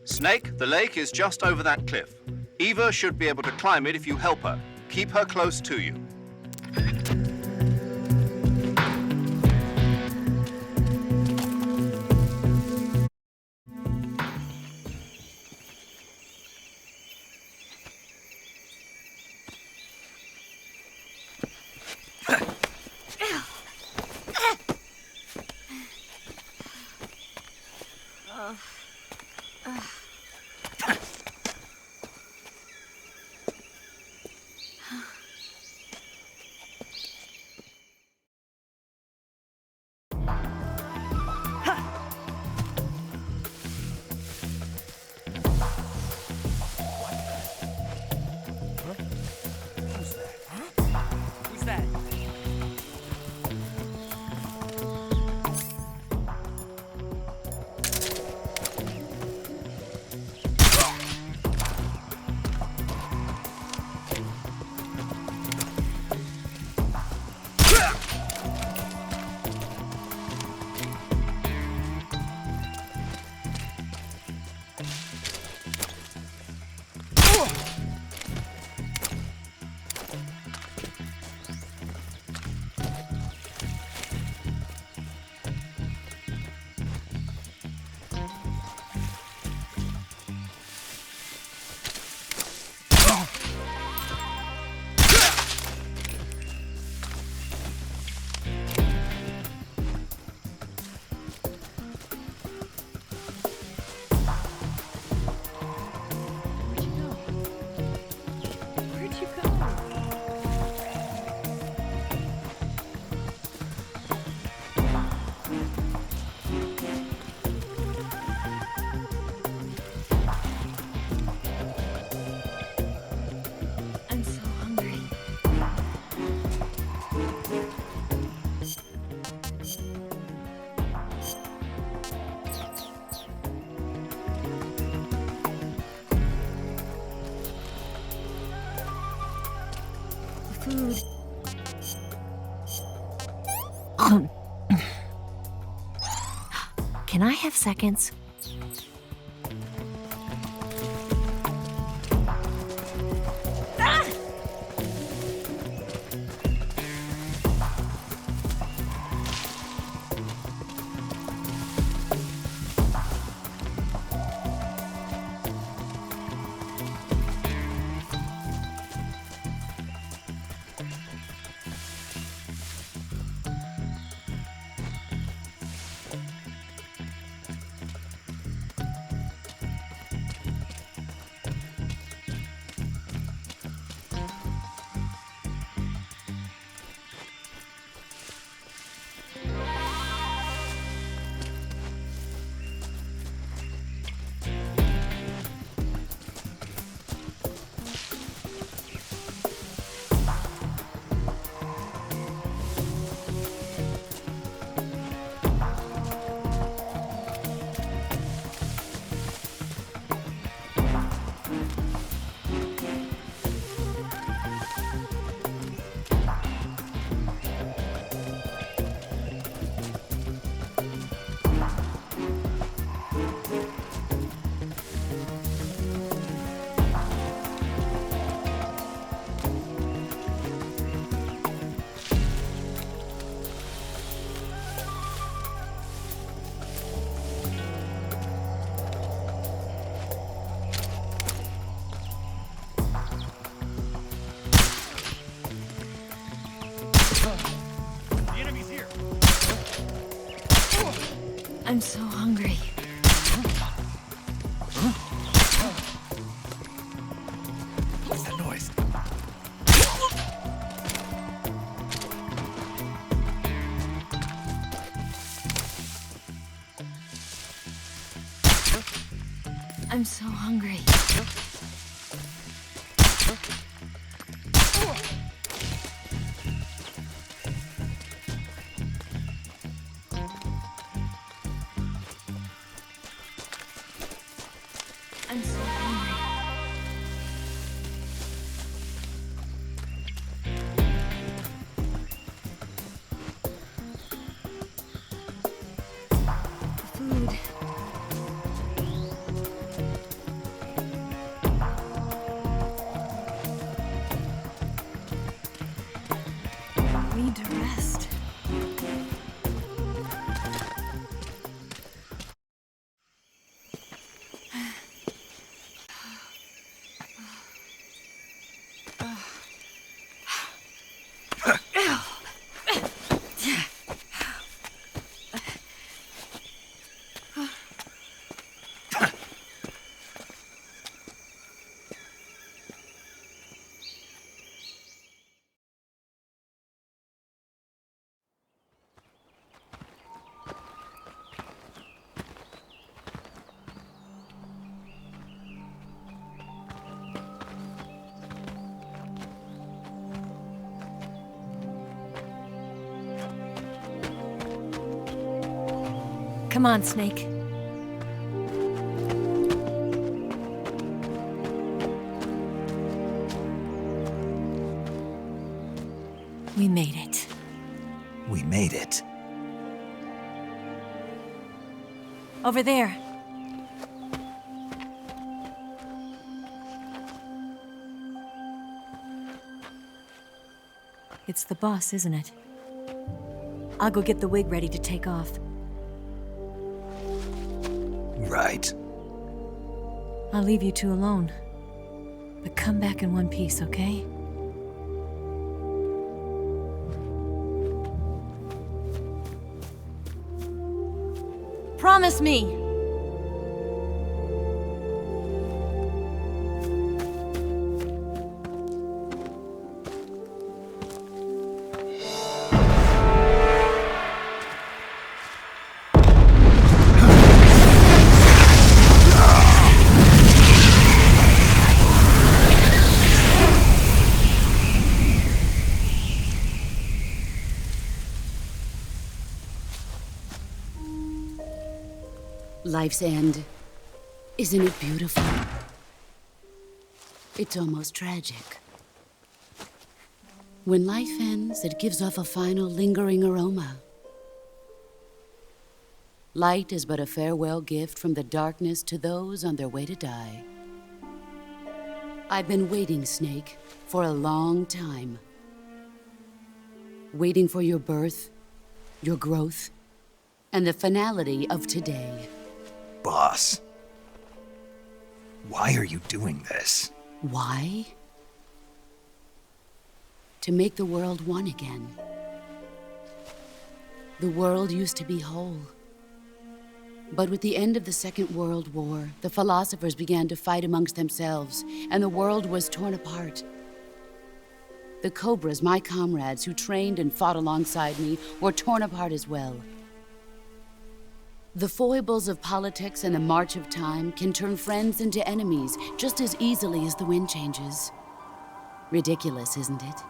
Snake, the lake is just over that cliff. Eva should be able to climb it if you help her. Keep her close to you. Can I have seconds? I'm so hungry. What's that noise? I'm so hungry. I'm so hungry. Food. Need to rest. Come on, Snake. We made it. We made it. Over there. It's the boss, isn't it? I'll go get the wig ready to take off. Right. I'll leave you two alone. But come back in one piece, okay? Promise me! Life's end. Isn't it beautiful? It's almost tragic. When life ends, it gives off a final lingering aroma. Light is but a farewell gift from the darkness to those on their way to die. I've been waiting, Snake, for a long time. Waiting for your birth, your growth, and the finality of today. Boss, why are you doing this? Why? To make the world one again. The world used to be whole. But with the end of the Second World War, the philosophers began to fight amongst themselves, and the world was torn apart. The Cobras, my comrades who trained and fought alongside me, were torn apart as well. The foibles of politics and the march of time can turn friends into enemies just as easily as the wind changes. Ridiculous, isn't it?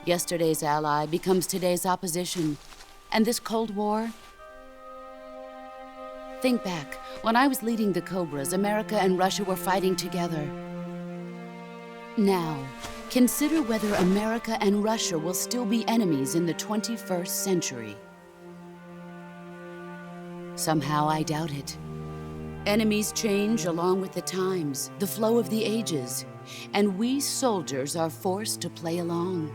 Yesterday's ally becomes today's opposition, and this Cold War. Think back, when I was leading the Cobras, America and Russia were fighting together. Now, consider whether America and Russia will still be enemies in the 21st century. Somehow I doubt it. Enemies change along with the times, the flow of the ages, and we soldiers are forced to play along.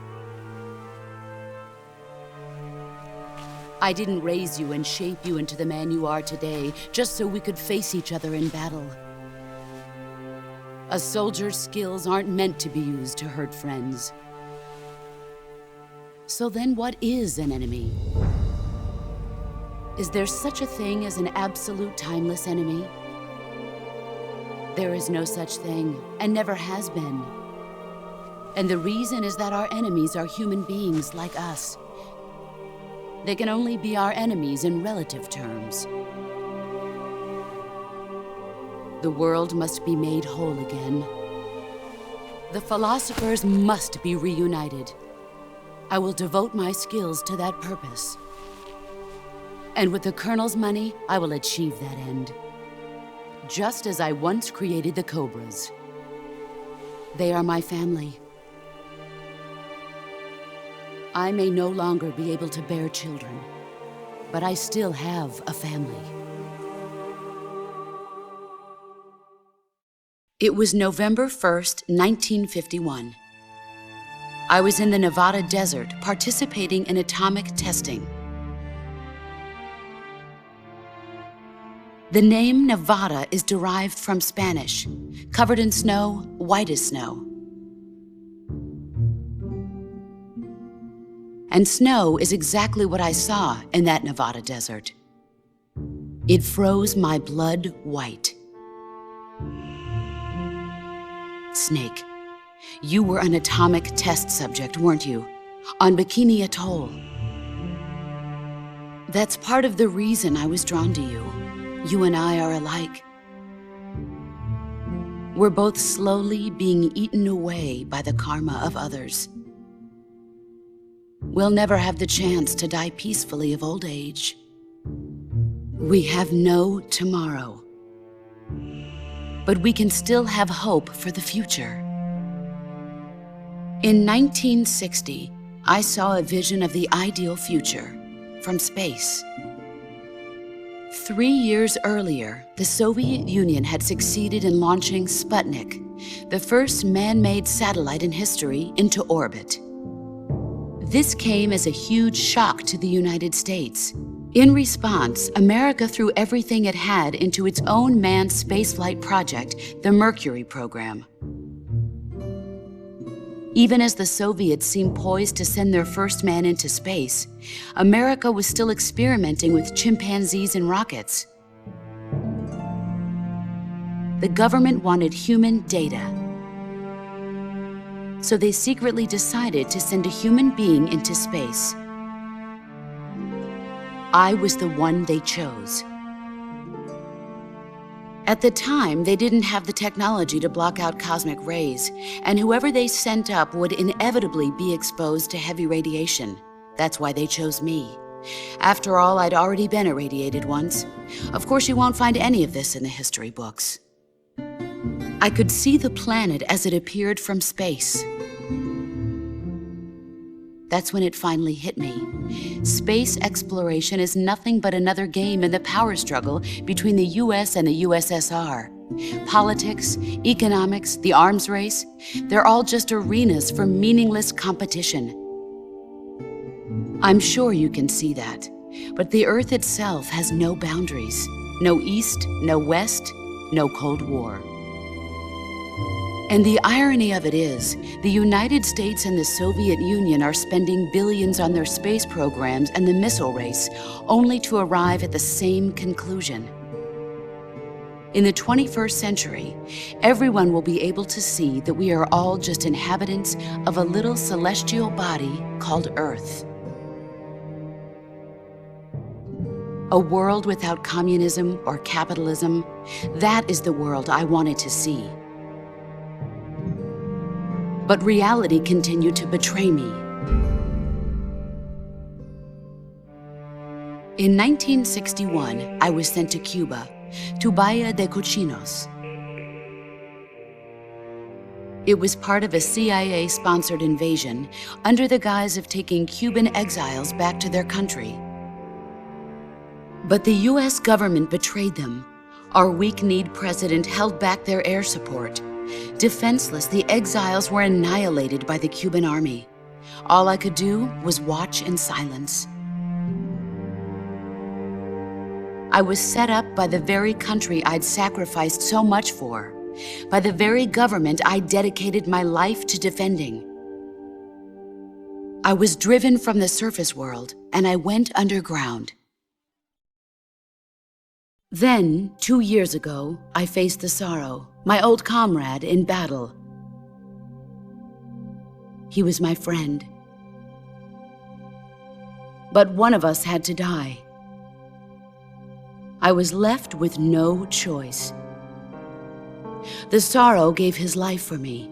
I didn't raise you and shape you into the man you are today just so we could face each other in battle. A soldier's skills aren't meant to be used to hurt friends. So then what is an enemy? Is there such a thing as an absolute timeless enemy? There is no such thing, and never has been. And the reason is that our enemies are human beings like us. They can only be our enemies in relative terms. The world must be made whole again. The philosophers must be reunited. I will devote my skills to that purpose. And with the Colonel's money, I will achieve that end. Just as I once created the Cobras. They are my family. I may no longer be able to bear children, but I still have a family. It was November 1st, 1951. I was in the Nevada desert participating in atomic testing. The name Nevada is derived from Spanish, covered in snow, white as snow. And snow is exactly what I saw in that Nevada desert. It froze my blood white. Snake, you were an atomic test subject, weren't you? On Bikini Atoll. That's part of the reason I was drawn to you. You and I are alike. We're both slowly being eaten away by the karma of others. We'll never have the chance to die peacefully of old age. We have no tomorrow. But we can still have hope for the future. In 1960, I saw a vision of the ideal future from space. 3 years earlier, the Soviet Union had succeeded in launching Sputnik, the first man-made satellite in history, into orbit. This came as a huge shock to the United States. In response, America threw everything it had into its own manned spaceflight project, the Mercury program. Even as the Soviets seemed poised to send their first man into space, America was still experimenting with chimpanzees and rockets. The government wanted human data. So they secretly decided to send a human being into space. I was the one they chose. At the time, they didn't have the technology to block out cosmic rays, and whoever they sent up would inevitably be exposed to heavy radiation. That's why they chose me. After all, I'd already been irradiated once. Of course, you won't find any of this in the history books. I could see the planet as it appeared from space. That's when it finally hit me. Space exploration is nothing but another game in the power struggle between the US and the USSR. Politics, economics, the arms race, they're all just arenas for meaningless competition. I'm sure you can see that, but the Earth itself has no boundaries. No East, no West, no Cold War. And the irony of it is, the United States and the Soviet Union are spending billions on their space programs and the missile race, only to arrive at the same conclusion. In the 21st century, everyone will be able to see that we are all just inhabitants of a little celestial body called Earth. A world without communism or capitalism, that is the world I wanted to see. But reality continued to betray me. In 1961, I was sent to Cuba, to Bahia de Cochinos. It was part of a CIA-sponsored invasion under the guise of taking Cuban exiles back to their country. But the US government betrayed them. Our weak-kneed president held back their air support. Defenseless, the exiles were annihilated by the Cuban army. All I could do was watch in silence. I was set up by the very country I'd sacrificed so much for, by the very government I dedicated my life to defending. I was driven from the surface world, and I went underground. Then, 2 years ago, I faced the Sorrow, my old comrade in battle. He was my friend. But one of us had to die. I was left with no choice. The Sorrow gave his life for me.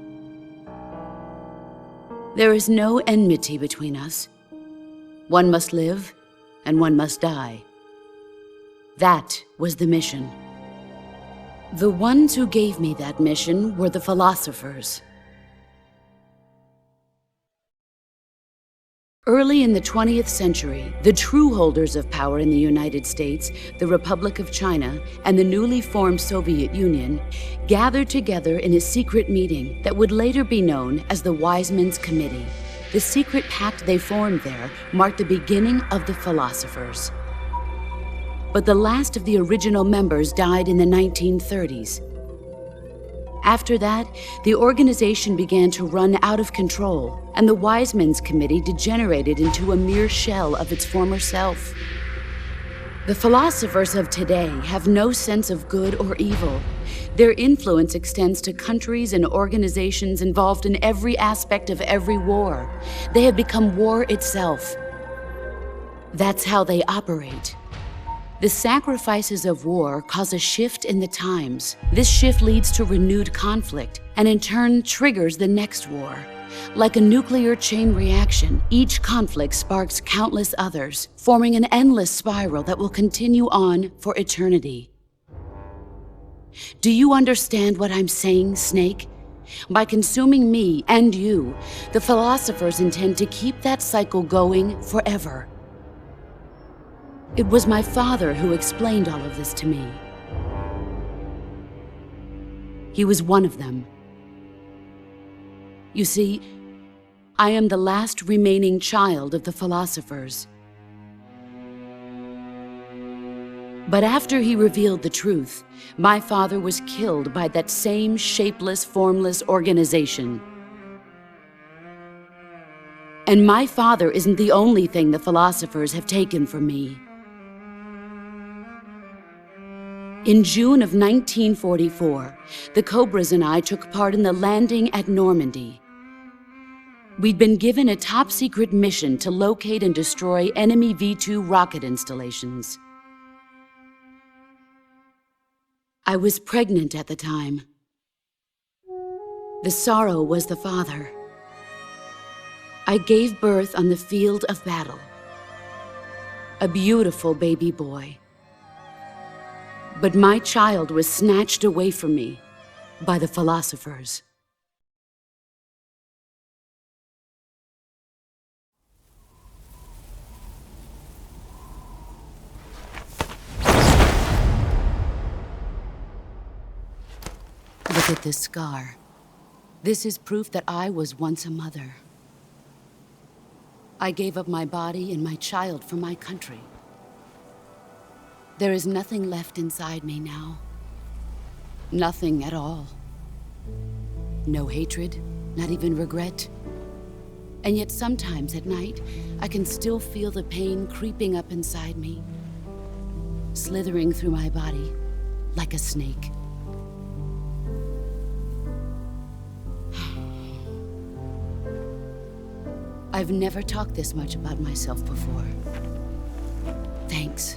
There is no enmity between us. One must live, and one must die. That was the mission. The ones who gave me that mission were the philosophers. Early in the 20th century, the true holders of power in the United States, the Republic of China, and the newly formed Soviet Union gathered together in a secret meeting that would later be known as the Wise Men's Committee. The secret pact they formed there marked the beginning of the philosophers. But the last of the original members died in the 1930s. After that, the organization began to run out of control, and the Wise Men's Committee degenerated into a mere shell of its former self. The philosophers of today have no sense of good or evil. Their influence extends to countries and organizations involved in every aspect of every war. They have become war itself. That's how they operate. The sacrifices of war cause a shift in the times. This shift leads to renewed conflict, and in turn triggers the next war. Like a nuclear chain reaction, each conflict sparks countless others, forming an endless spiral that will continue on for eternity. Do you understand what I'm saying, Snake? By consuming me and you, the philosophers intend to keep that cycle going forever. It was my father who explained all of this to me. He was one of them. You see, I am the last remaining child of the philosophers. But after he revealed the truth, my father was killed by that same shapeless, formless organization. And my father isn't the only thing the philosophers have taken from me. In June of 1944, the Cobras and I took part in the landing at Normandy. We'd been given a top-secret mission to locate and destroy enemy V-2 rocket installations. I was pregnant at the time. The Sorrow was the father. I gave birth on the field of battle. A beautiful baby boy. But my child was snatched away from me by the philosophers. at this scar. This is proof that I was once a mother. I gave up my body and my child for my country. There is nothing left inside me now. Nothing at all. No hatred, not even regret. And yet sometimes at night, I can still feel the pain creeping up inside me, slithering through my body like a snake. I've never talked this much about myself before. Thanks.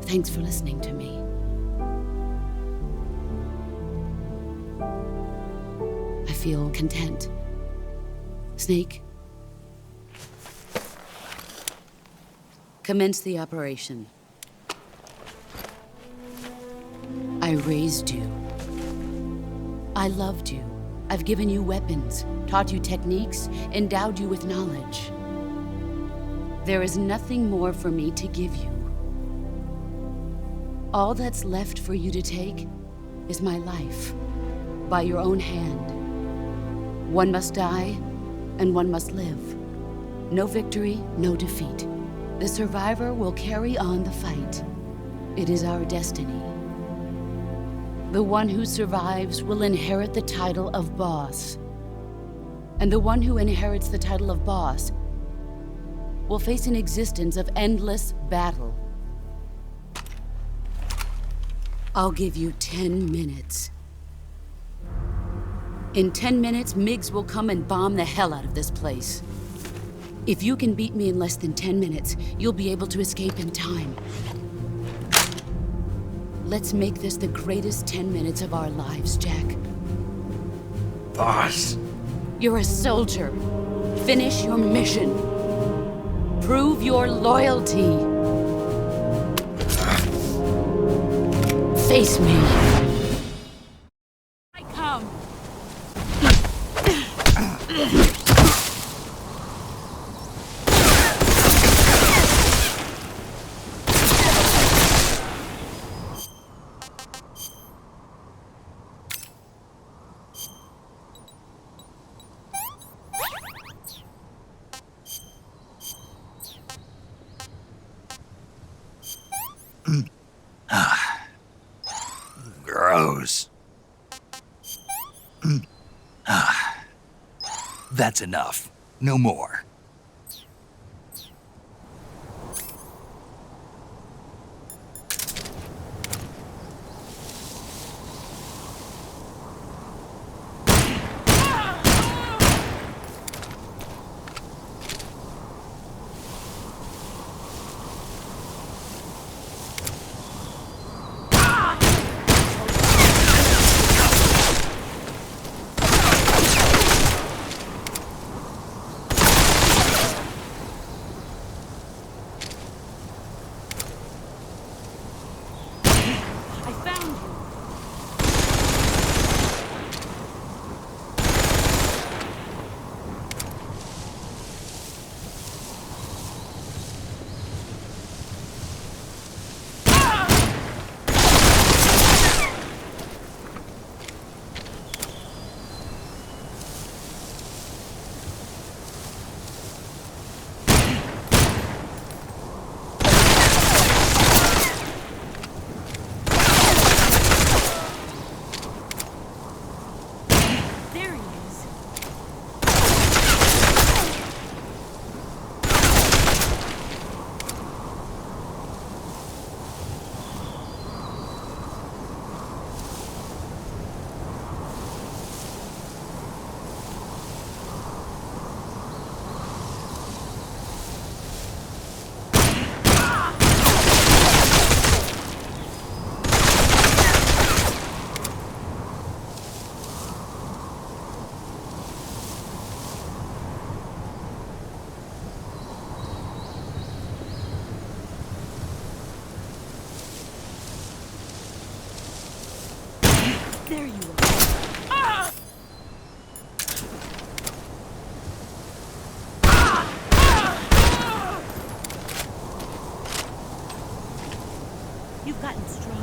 Thanks for listening to me. I feel content. Snake, commence the operation. I raised you. I loved you. I've given you weapons, taught you techniques, endowed you with knowledge. There is nothing more for me to give you. All that's left for you to take is my life, by your own hand. One must die, and one must live. No victory, no defeat. The survivor will carry on the fight. It is our destiny. The one who survives will inherit the title of boss. And the one who inherits the title of boss will face an existence of endless battle. I'll give you 10 minutes. In 10 minutes, MiGs will come and bomb the hell out of this place. If you can beat me in less than 10 minutes, you'll be able to escape in time. Let's make this the greatest 10 minutes of our lives, Jack. Boss. You're a soldier. Finish your mission. Prove your loyalty. Face me. I come. Gross. That's enough. No more. There you are. Ah! You've gotten stronger.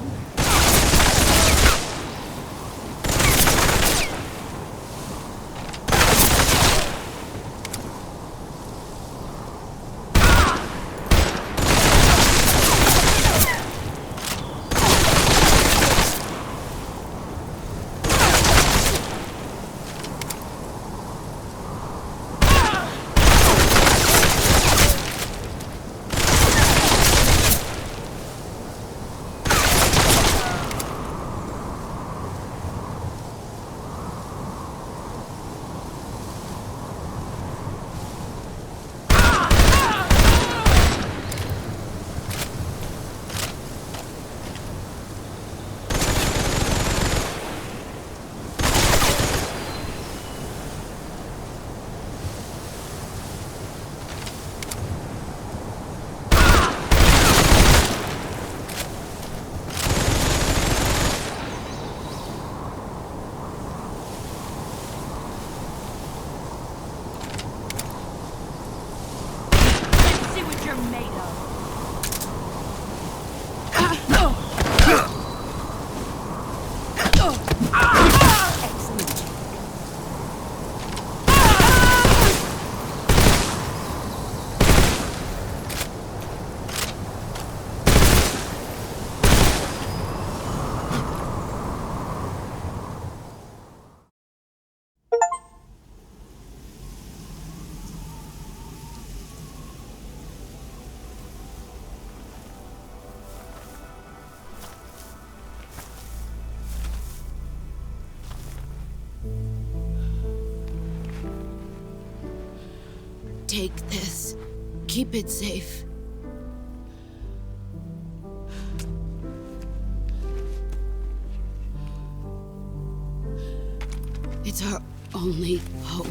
Take this. Keep it safe. It's our only hope.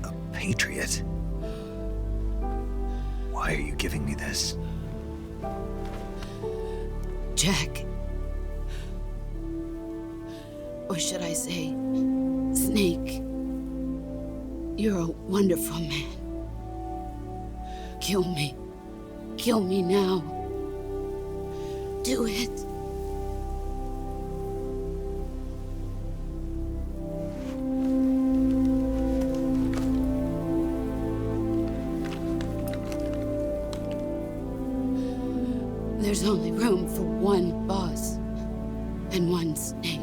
A patriot? Why are you giving me this? Jack. Or should I say, Snake. You're a wonderful man. Kill me. Kill me now. Do it. There's only room for one boss and one snake.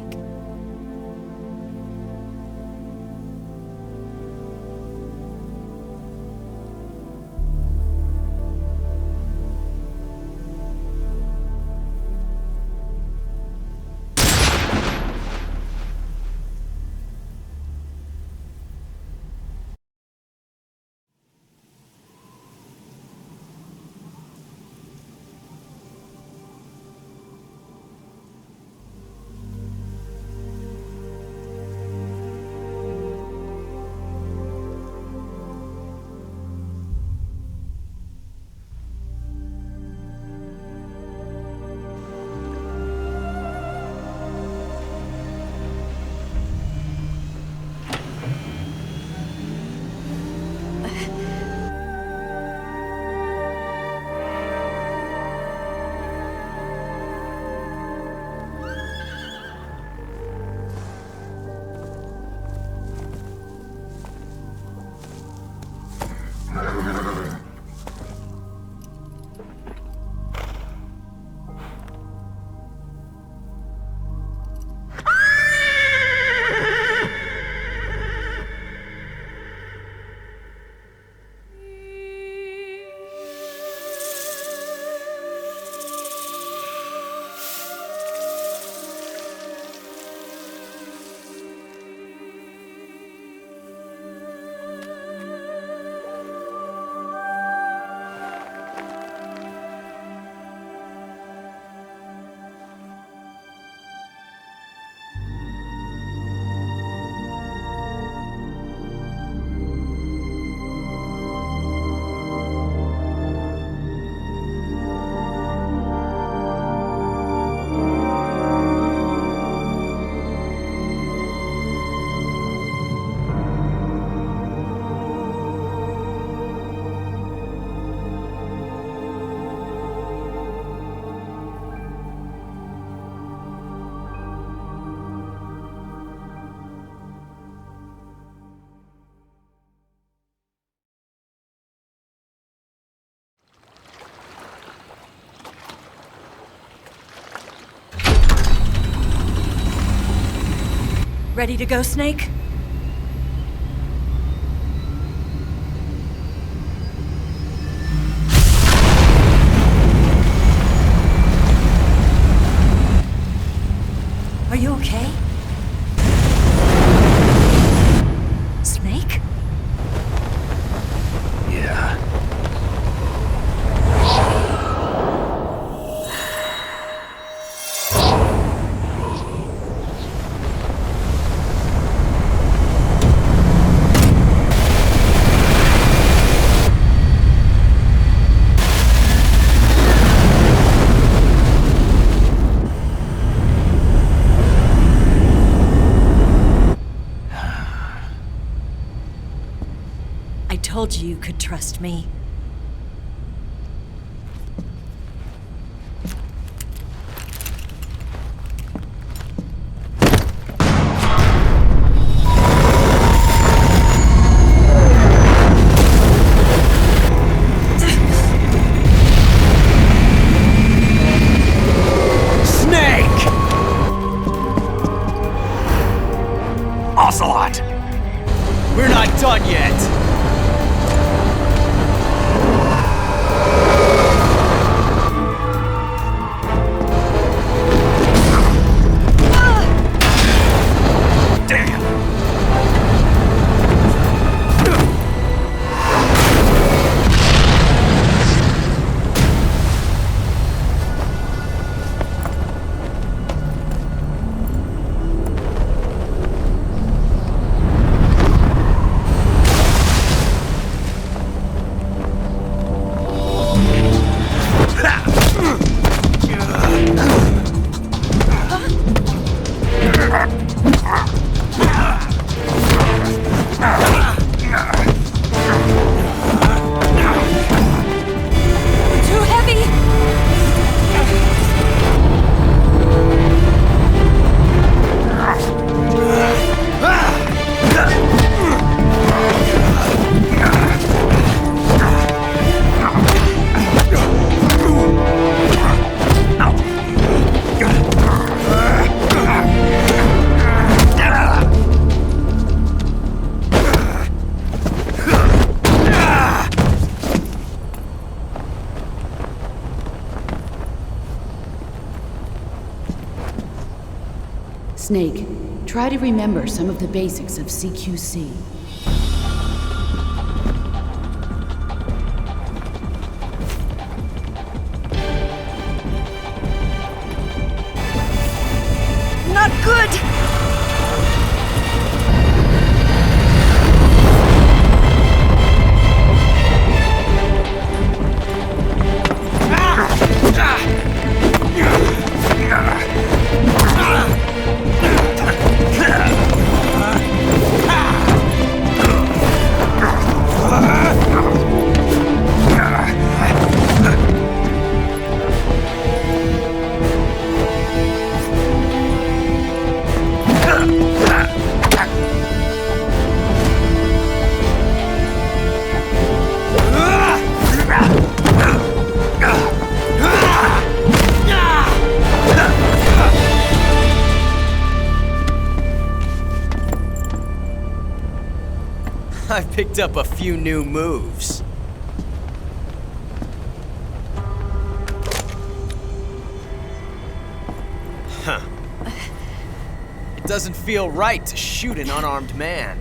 Ready to go, Snake? Are you okay? Snake? Yeah. I told you you could trust me. Snake! Ocelot! We're not done yet! Snake, try to remember some of the basics of CQC. Not good! I've picked up a few new moves. Huh. It doesn't feel right to shoot an unarmed man.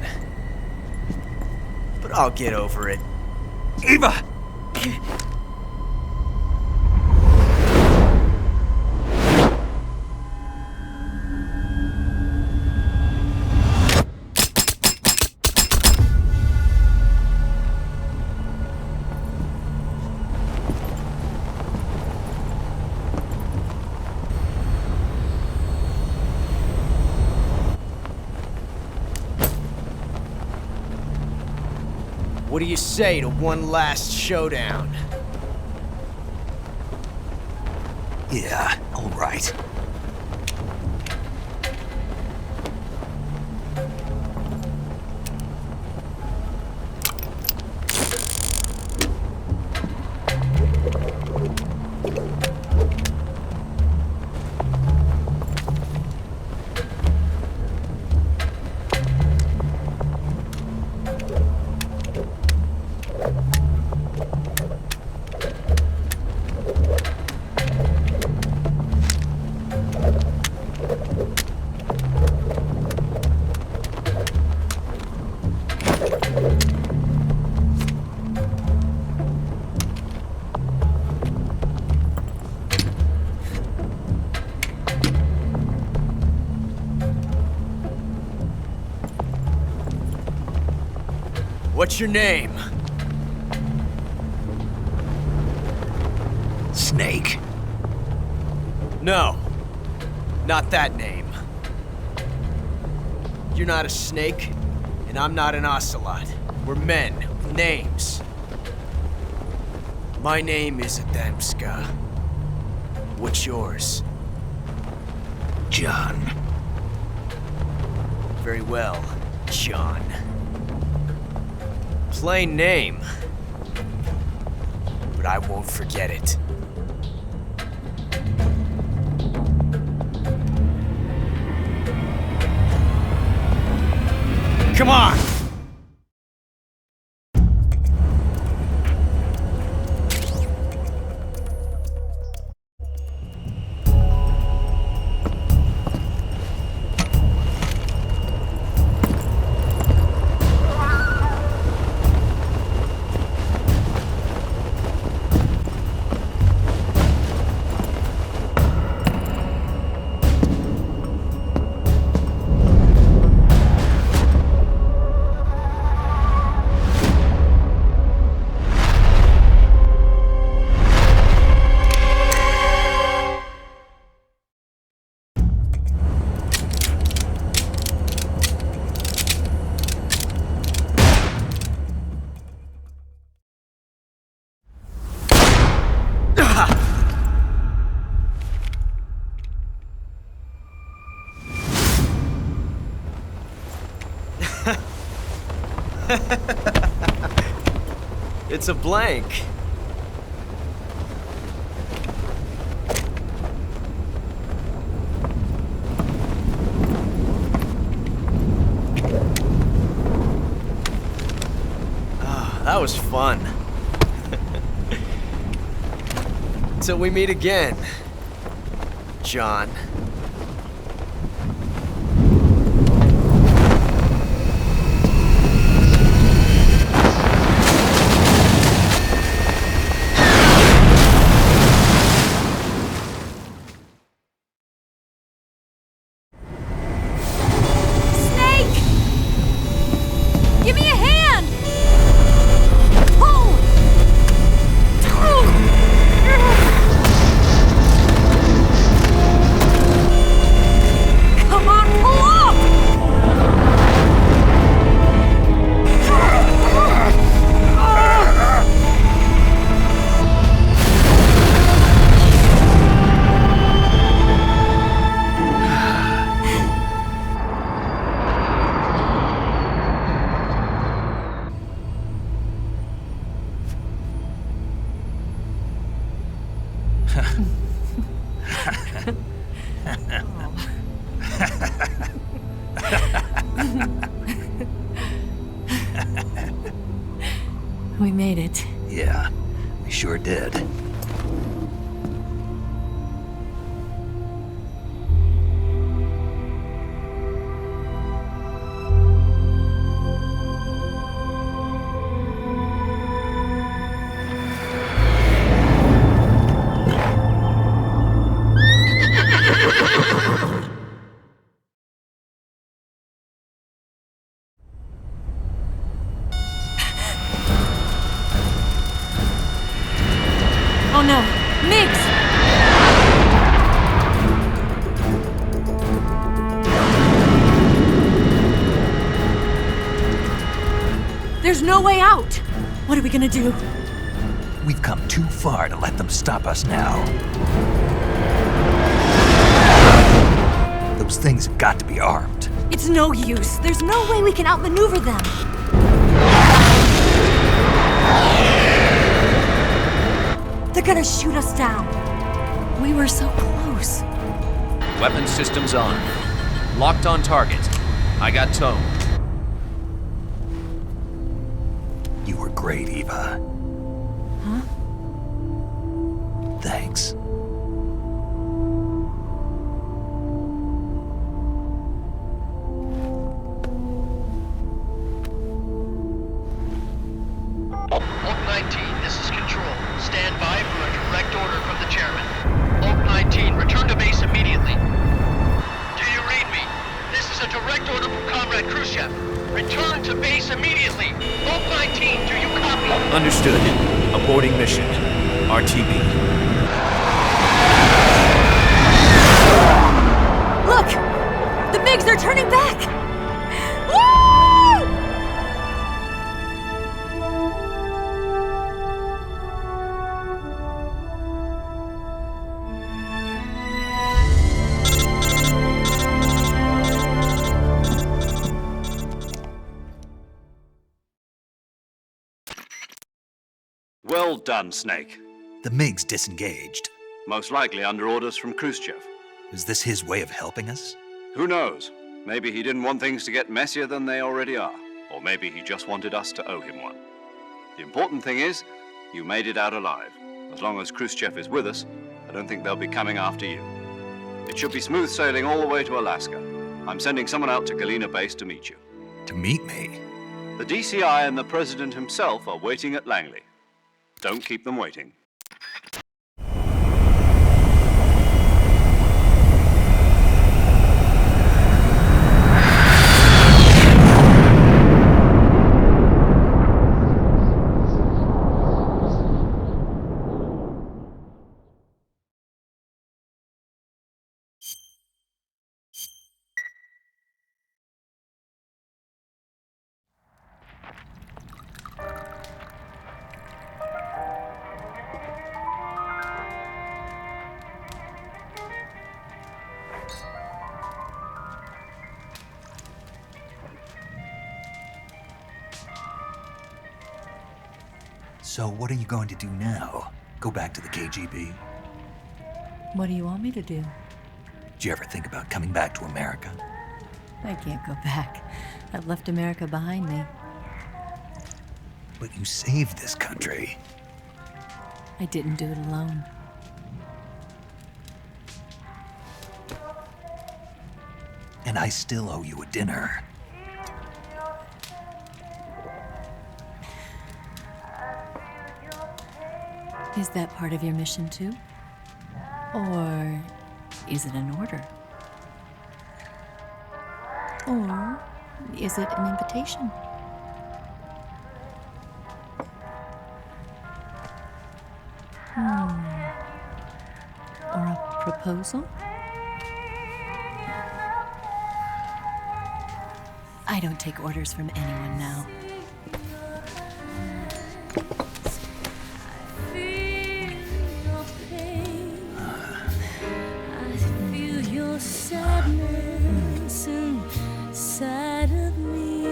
But I'll get over it. Eva! What do you say to one last showdown? Yeah, all right. What's your name? Snake. No, not that name. You're not a snake, and I'm not an ocelot. We're men with names. My name is Adamska. What's yours? John. Very well, John. Plain name, but I won't forget it. Come on! It's a blank. Ah, that was fun. Till we meet again, John. We made it. Yeah, we sure did. Oh no! Migs! There's no way out! What are we gonna do? We've come too far to let them stop us now. Those things have got to be armed. It's no use. There's no way we can outmaneuver them. They're gonna shoot us down. We were so close. Weapon systems on. Locked on target. I got tone. You were great, Eva. Huh? Thanks. Oak 19, this is Control. Stand by for a direct order from the chairman. Oak 19, return to base immediately. Do you read me? This is a direct order from Comrade Khrushchev. Return to base immediately. Oak 19, do you copy? Understood. Aborting mission. RTB. Look! The MiGs are turning back! Woo! Well done, Snake. The MiGs disengaged. Most likely under orders from Khrushchev. Is this his way of helping us? Who knows? Maybe he didn't want things to get messier than they already are. Or maybe he just wanted us to owe him one. The important thing is, you made it out alive. As long as Khrushchev is with us, I don't think they'll be coming after you. It should be smooth sailing all the way to Alaska. I'm sending someone out to Galena Base to meet you. To meet me? The DCI and the President himself are waiting at Langley. Don't keep them waiting. So what are you going to do now? Go back to the KGB? What do you want me to do? Did you ever think about coming back to America? I can't go back. I've left America behind me. But you saved this country. I didn't do it alone. And I still owe you a dinner. Is that part of your mission too? Or is it an order? Or is it an invitation? Or a proposal? I don't take orders from anyone now. Sadness inside of me.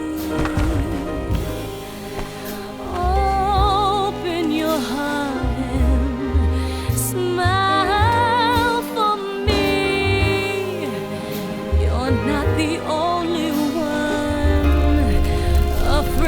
Open your heart and smile for me. You're not the only one afraid.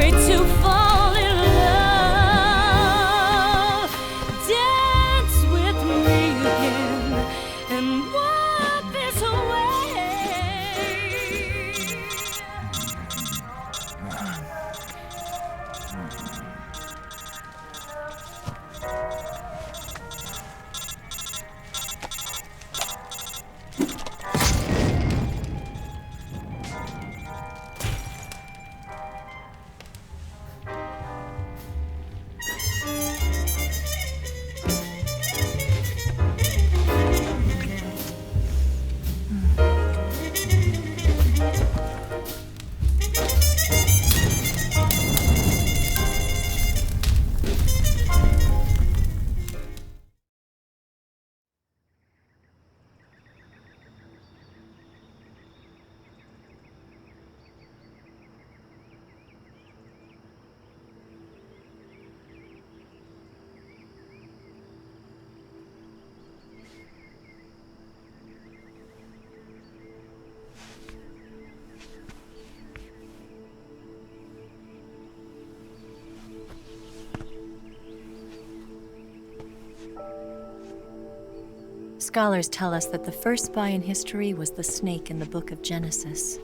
Scholars tell us that the first spy in history was the snake in the book of Genesis.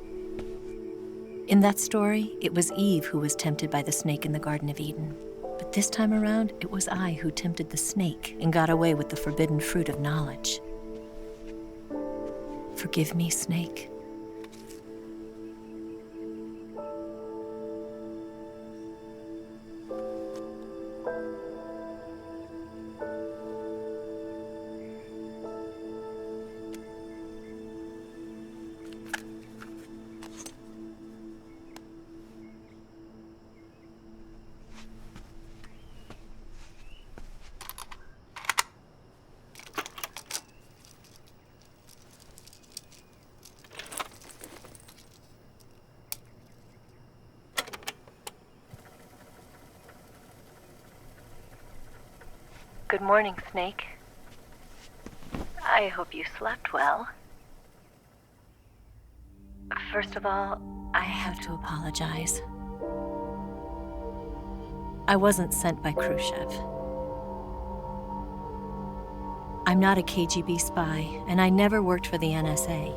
In that story, it was Eve who was tempted by the snake in the Garden of Eden. But this time around, it was I who tempted the snake and got away with the forbidden fruit of knowledge. Forgive me, snake. Good morning, Snake. I hope you slept well. First of all, I have to apologize. I wasn't sent by Khrushchev. I'm not a KGB spy, and I never worked for the NSA.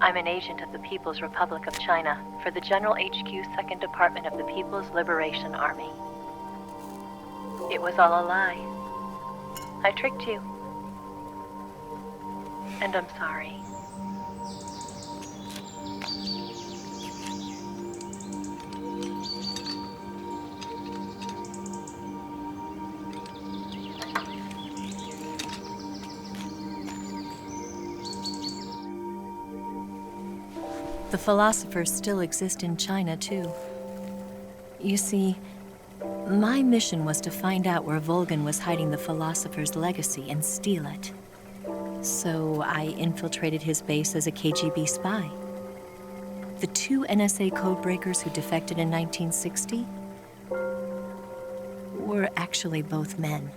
I'm an agent of the People's Republic of China for the General HQ 2nd Department of the People's Liberation Army. It was all a lie. I tricked you. And I'm sorry. The philosophers still exist in China, too. You see, my mission was to find out where Volgin was hiding the philosopher's legacy and steal it. So I infiltrated his base as a KGB spy. The two NSA codebreakers who defected in 1960 were actually both men.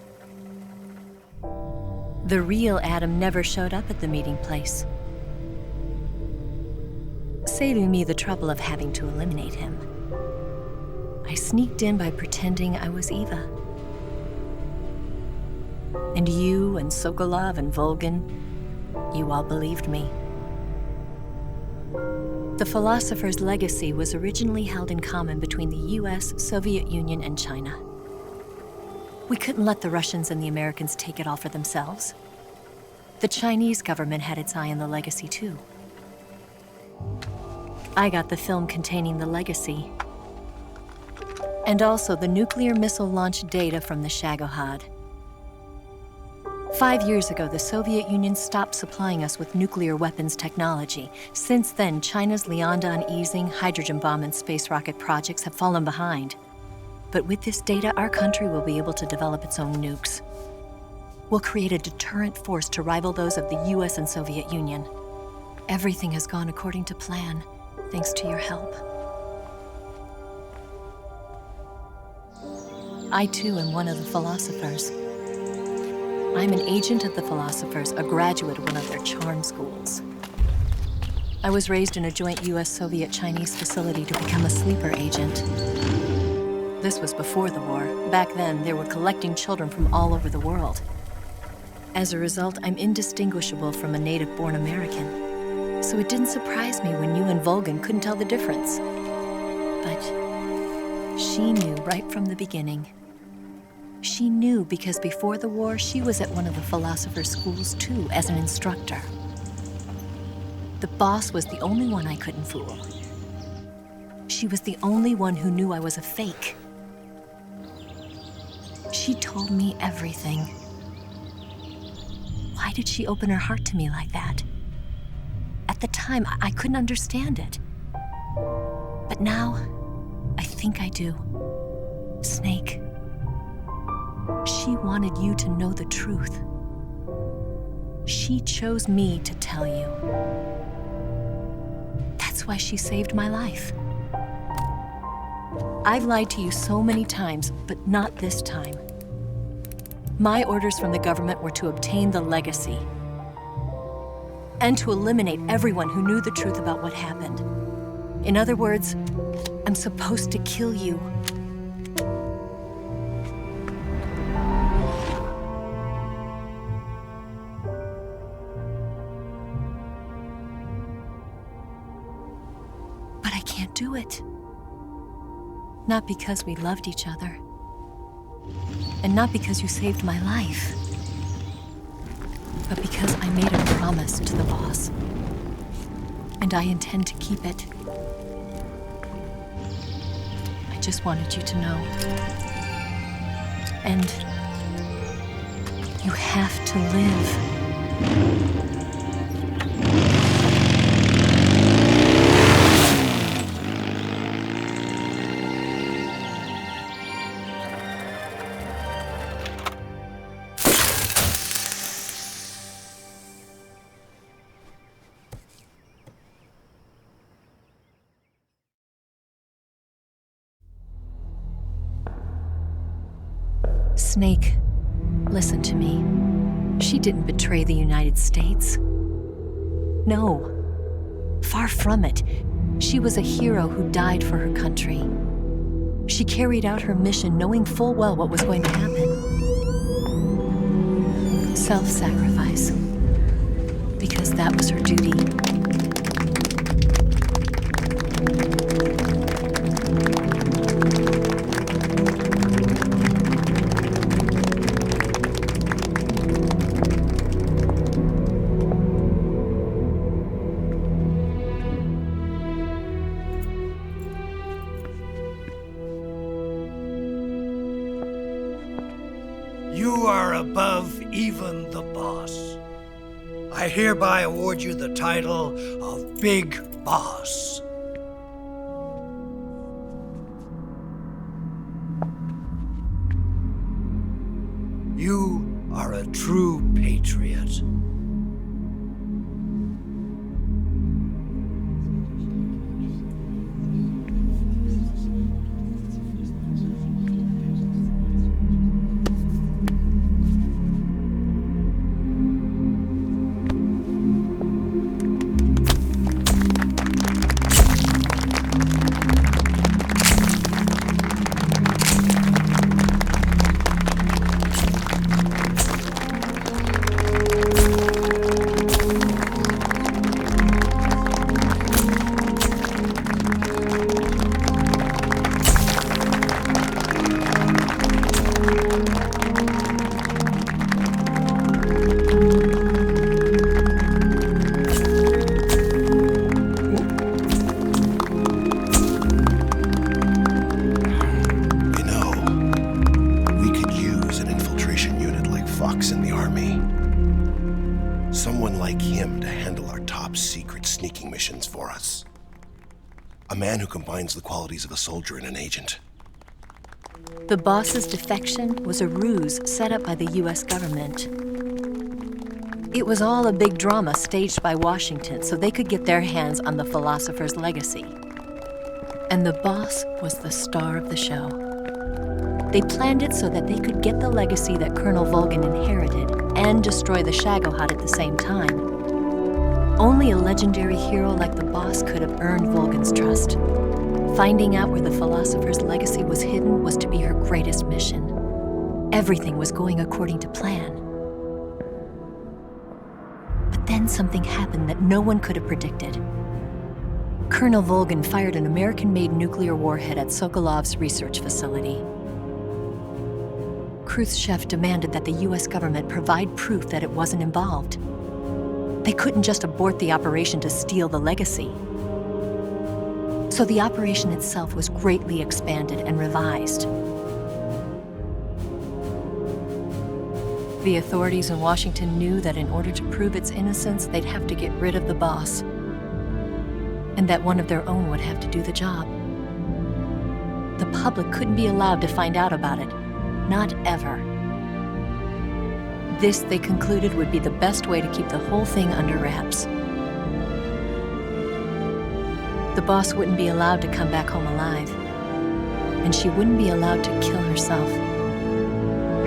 The real Adam never showed up at the meeting place, saving me the trouble of having to eliminate him. I sneaked in by pretending I was Eva. And you and Sokolov and Volgin, you all believed me. The philosopher's legacy was originally held in common between the US, Soviet Union, and China. We couldn't let the Russians and the Americans take it all for themselves. The Chinese government had its eye on the legacy, too. I got the film containing the legacy, and also the nuclear missile launch data from the Shagohod. 5 years ago, the Soviet Union stopped supplying us with nuclear weapons technology. Since then, China's Liaodong easing, hydrogen bomb, and space rocket projects have fallen behind. But with this data, our country will be able to develop its own nukes. We'll create a deterrent force to rival those of the US and Soviet Union. Everything has gone according to plan, thanks to your help. I, too, am one of the philosophers. I'm an agent of the philosophers, a graduate of one of their charm schools. I was raised in a joint US-Soviet-Chinese facility to become a sleeper agent. This was before the war. Back then, they were collecting children from all over the world. As a result, I'm indistinguishable from a native-born American. So it didn't surprise me when you and Volgin couldn't tell the difference. But She knew right from the beginning. She knew because before the war, she was at one of the philosopher's schools too, as an instructor. The boss was the only one I couldn't fool. She was the only one who knew I was a fake. She told me everything. Why did she open her heart to me like that? At the time, I couldn't understand it. But now, I think I do. Snake, she wanted you to know the truth. She chose me to tell you. That's why she saved my life. I've lied to you so many times, but not this time. My orders from the government were to obtain the legacy and to eliminate everyone who knew the truth about what happened. In other words, I'm supposed to kill you. But I can't do it. Not because we loved each other. And not because you saved my life. But because I made a promise to the boss. And I intend to keep it. I just wanted you to know. And you have to live. Snake, listen to me. She didn't betray the United States. No, far from it. She was a hero who died for her country. She carried out her mission knowing full well what was going to happen. Self-sacrifice. Because that was her duty. You are above even the boss. I hereby award you the title of Big Boss. You are a true patriot. Someone like him to handle our top secret sneaking missions for us. A man who combines the qualities of a soldier and an agent. The boss's defection was a ruse set up by the US government. It was all a big drama staged by Washington so they could get their hands on the philosopher's legacy. And the boss was the star of the show. They planned it so that they could get the legacy that Colonel Volgin inherited and destroy the Shagohod at the same time. Only a legendary hero like the boss could have earned Volgin's trust. Finding out where the philosopher's legacy was hidden was to be her greatest mission. Everything was going according to plan. But then something happened that no one could have predicted. Colonel Volgin fired an American-made nuclear warhead at Sokolov's research facility. Khrushchev demanded that the US government provide proof that it wasn't involved. They couldn't just abort the operation to steal the legacy. So the operation itself was greatly expanded and revised. The authorities in Washington knew that in order to prove its innocence, they'd have to get rid of the boss, and that one of their own would have to do the job. The public couldn't be allowed to find out about it, not ever. This, they concluded, would be the best way to keep the whole thing under wraps. The boss wouldn't be allowed to come back home alive, and she wouldn't be allowed to kill herself.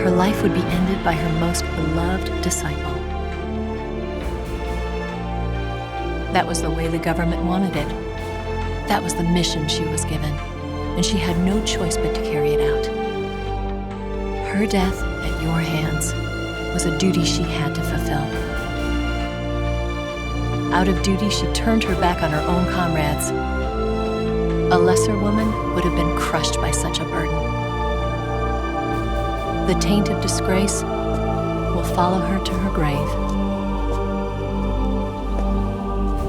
Her life would be ended by her most beloved disciple. That was the way the government wanted it. That was the mission she was given, and she had no choice but to carry it out. Her death at your hands was a duty she had to fulfill. Out of duty, she turned her back on her own comrades. A lesser woman would have been crushed by such a burden. The taint of disgrace will follow her to her grave.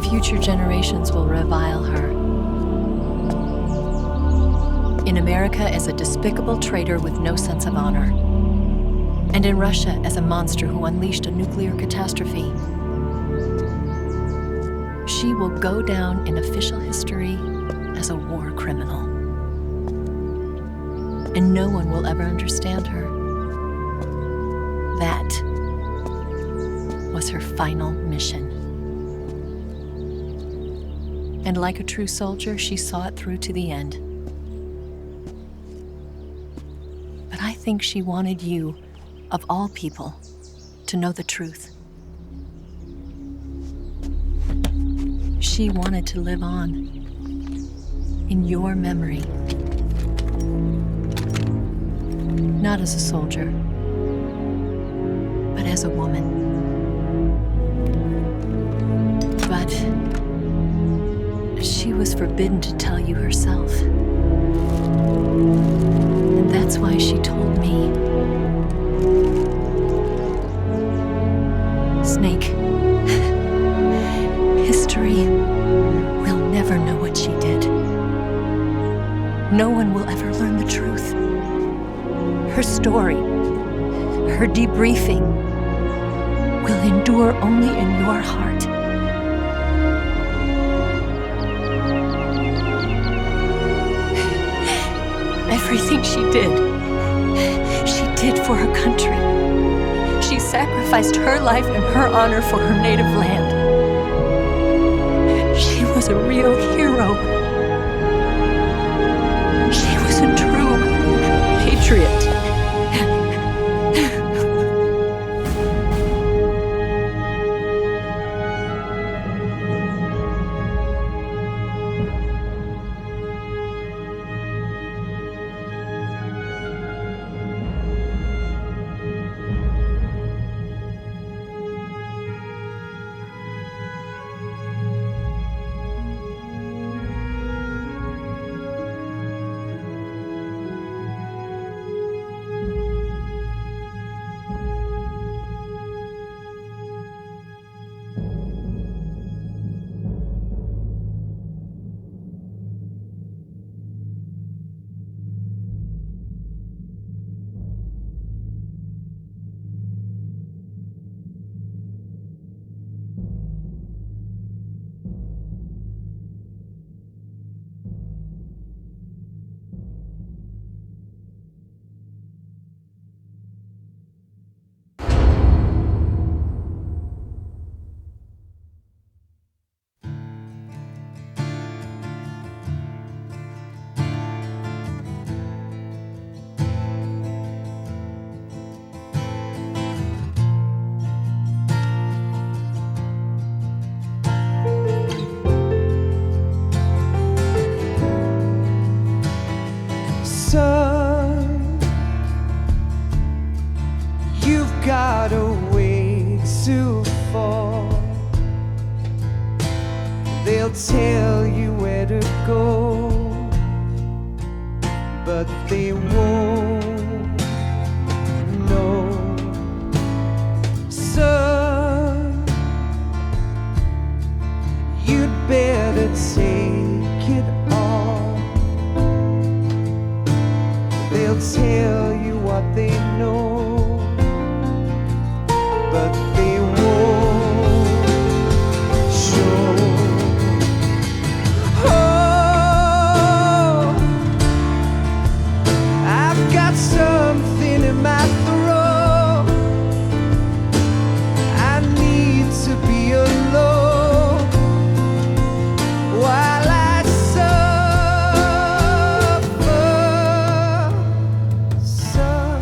Future generations will revile her. In America as a despicable traitor with no sense of honor. And in Russia as a monster who unleashed a nuclear catastrophe. She will go down in official history as a war criminal. And no one will ever understand her. That was her final mission. And like a true soldier, she saw it through to the end. But I think she wanted you, of all people, to know the truth. She wanted to live on in your memory. Not as a soldier, but as a woman. But she was forbidden to tell you herself. And that's why she told me. Snake, history will never know what she did. No one will ever learn the truth. Her story, her debriefing, will endure only in your heart. Everything she did for her country. She sacrificed her life and her honor for her native land. She was a real hero. She was a true patriot. got a ways to fall. They'll They'll tell you where to go, but they won't know. So you'd better take it all. They'll tell you what they know, but they won't show. Oh, I've got something in my throat. I need to be alone while I suffer. Son,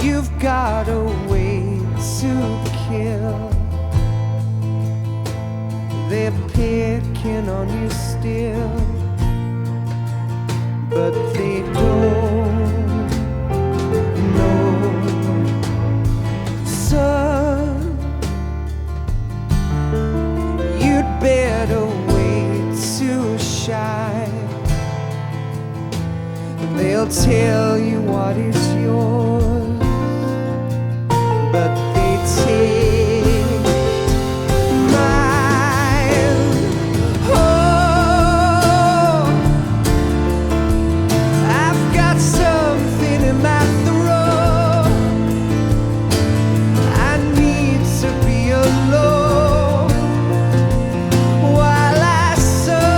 you've got a way to kill. They're picking on you still, but they don't know. Son, you'd better wait to shine. They'll tell you what is yours, but they take mine. Oh, I've got something in my throat. I need to be alone while I suffer.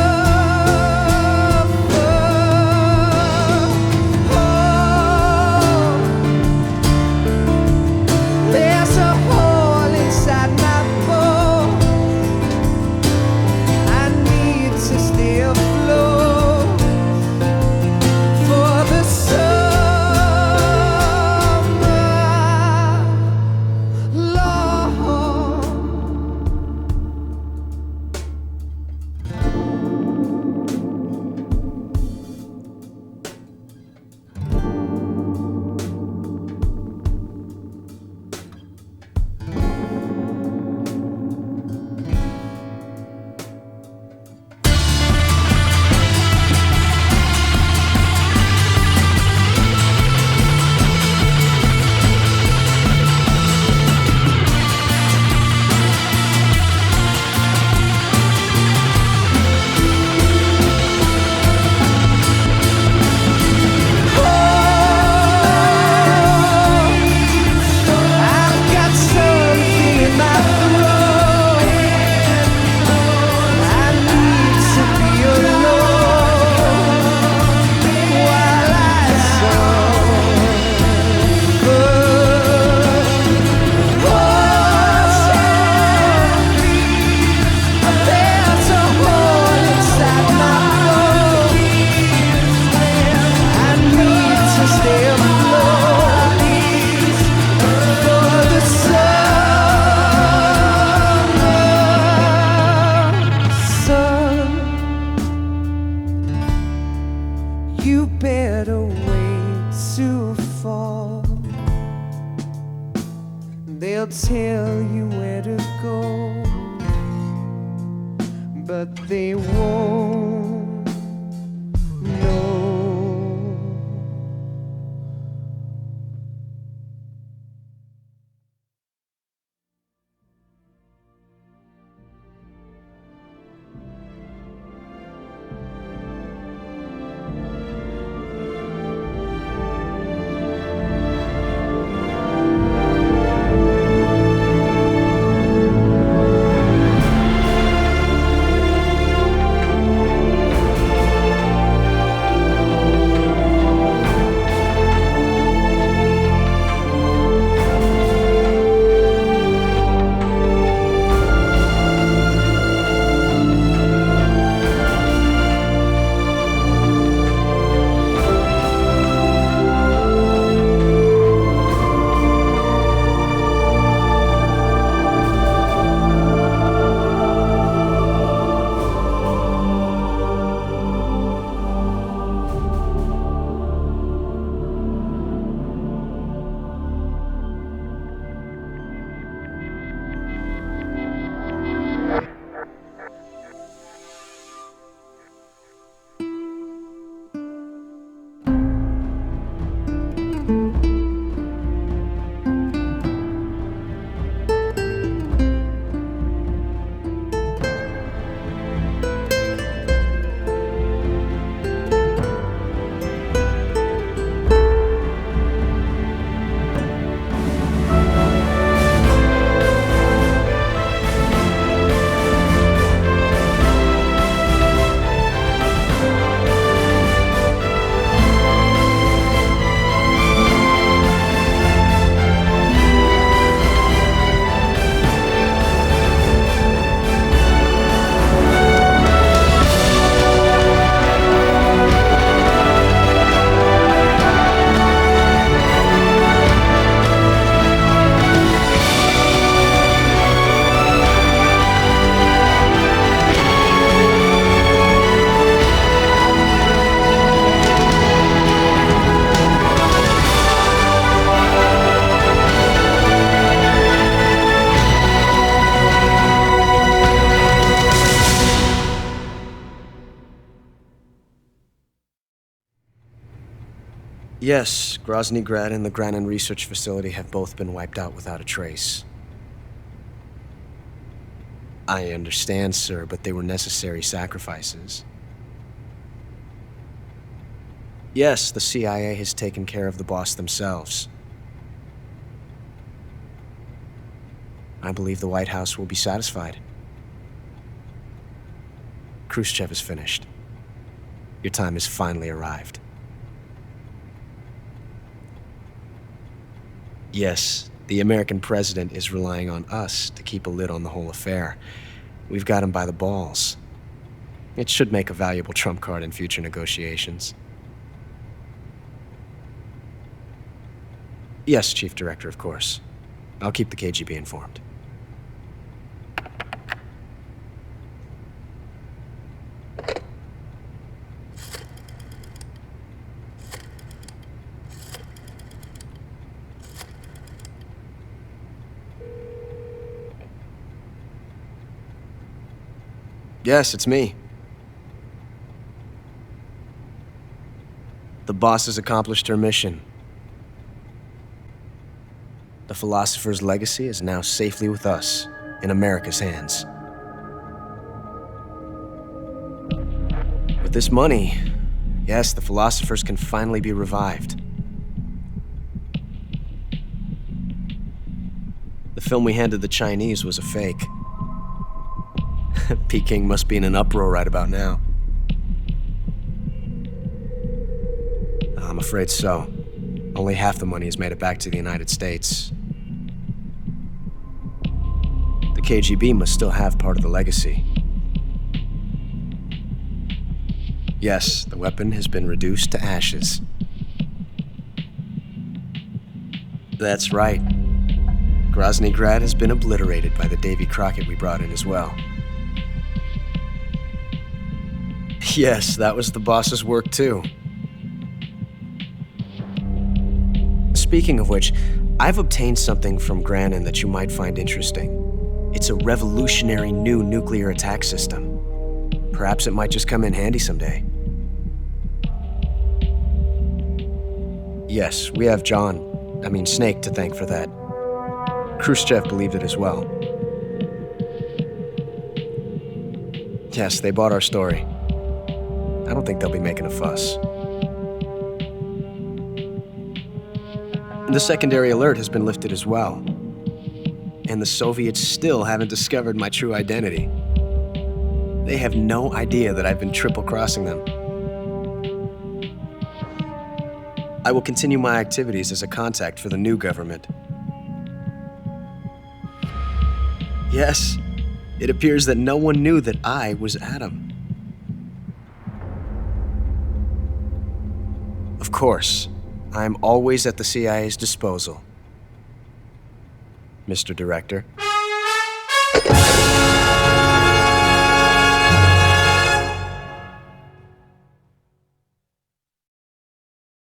Oh, there's a hole inside my bones. I need to stay afloat for the summer, Lord. I've got something in my throat. I need to be alone while I suffer. Oh, there's a hole inside my bones. I need to stay afloat for the summer. Son, you better wait to fall. They'll tell you where to go, but they won't know. Yes, Grozny Grad and the Granin Research Facility have both been wiped out without a trace. I understand, sir, but they were necessary sacrifices. Yes, the CIA has taken care of the boss themselves. I believe the White House will be satisfied. Khrushchev is finished. Your time has finally arrived. Yes, the American president is relying on us to keep a lid on the whole affair. We've got him by the balls. It should make a valuable trump card in future negotiations. Yes, Chief Director, of course. I'll keep the KGB informed. Yes, it's me. The boss has accomplished her mission. The philosopher's legacy is now safely with us, in America's hands. With this money, yes, the philosophers can finally be revived. The film we handed the Chinese was a fake. Peking must be in an uproar right about now. I'm afraid so. Only half the money has made it back to the United States. The KGB must still have part of the legacy. Yes, the weapon has been reduced to ashes. That's right. Grozny Grad has been obliterated by the Davy Crockett we brought in as well. Yes, that was the boss's work too. Speaking of which, I've obtained something from Granin that you might find interesting. It's a revolutionary new nuclear attack system. Perhaps it might just come in handy someday. Yes, we have Snake to thank for that. Khrushchev believed it as well. Yes, they bought our story. I don't think they'll be making a fuss. The secondary alert has been lifted as well. And the Soviets still haven't discovered my true identity. They have no idea that I've been triple-crossing them. I will continue my activities as a contact for the new government. Yes, it appears that no one knew that I was Adam. Of course, I'm always at the CIA's disposal, Mr. Director.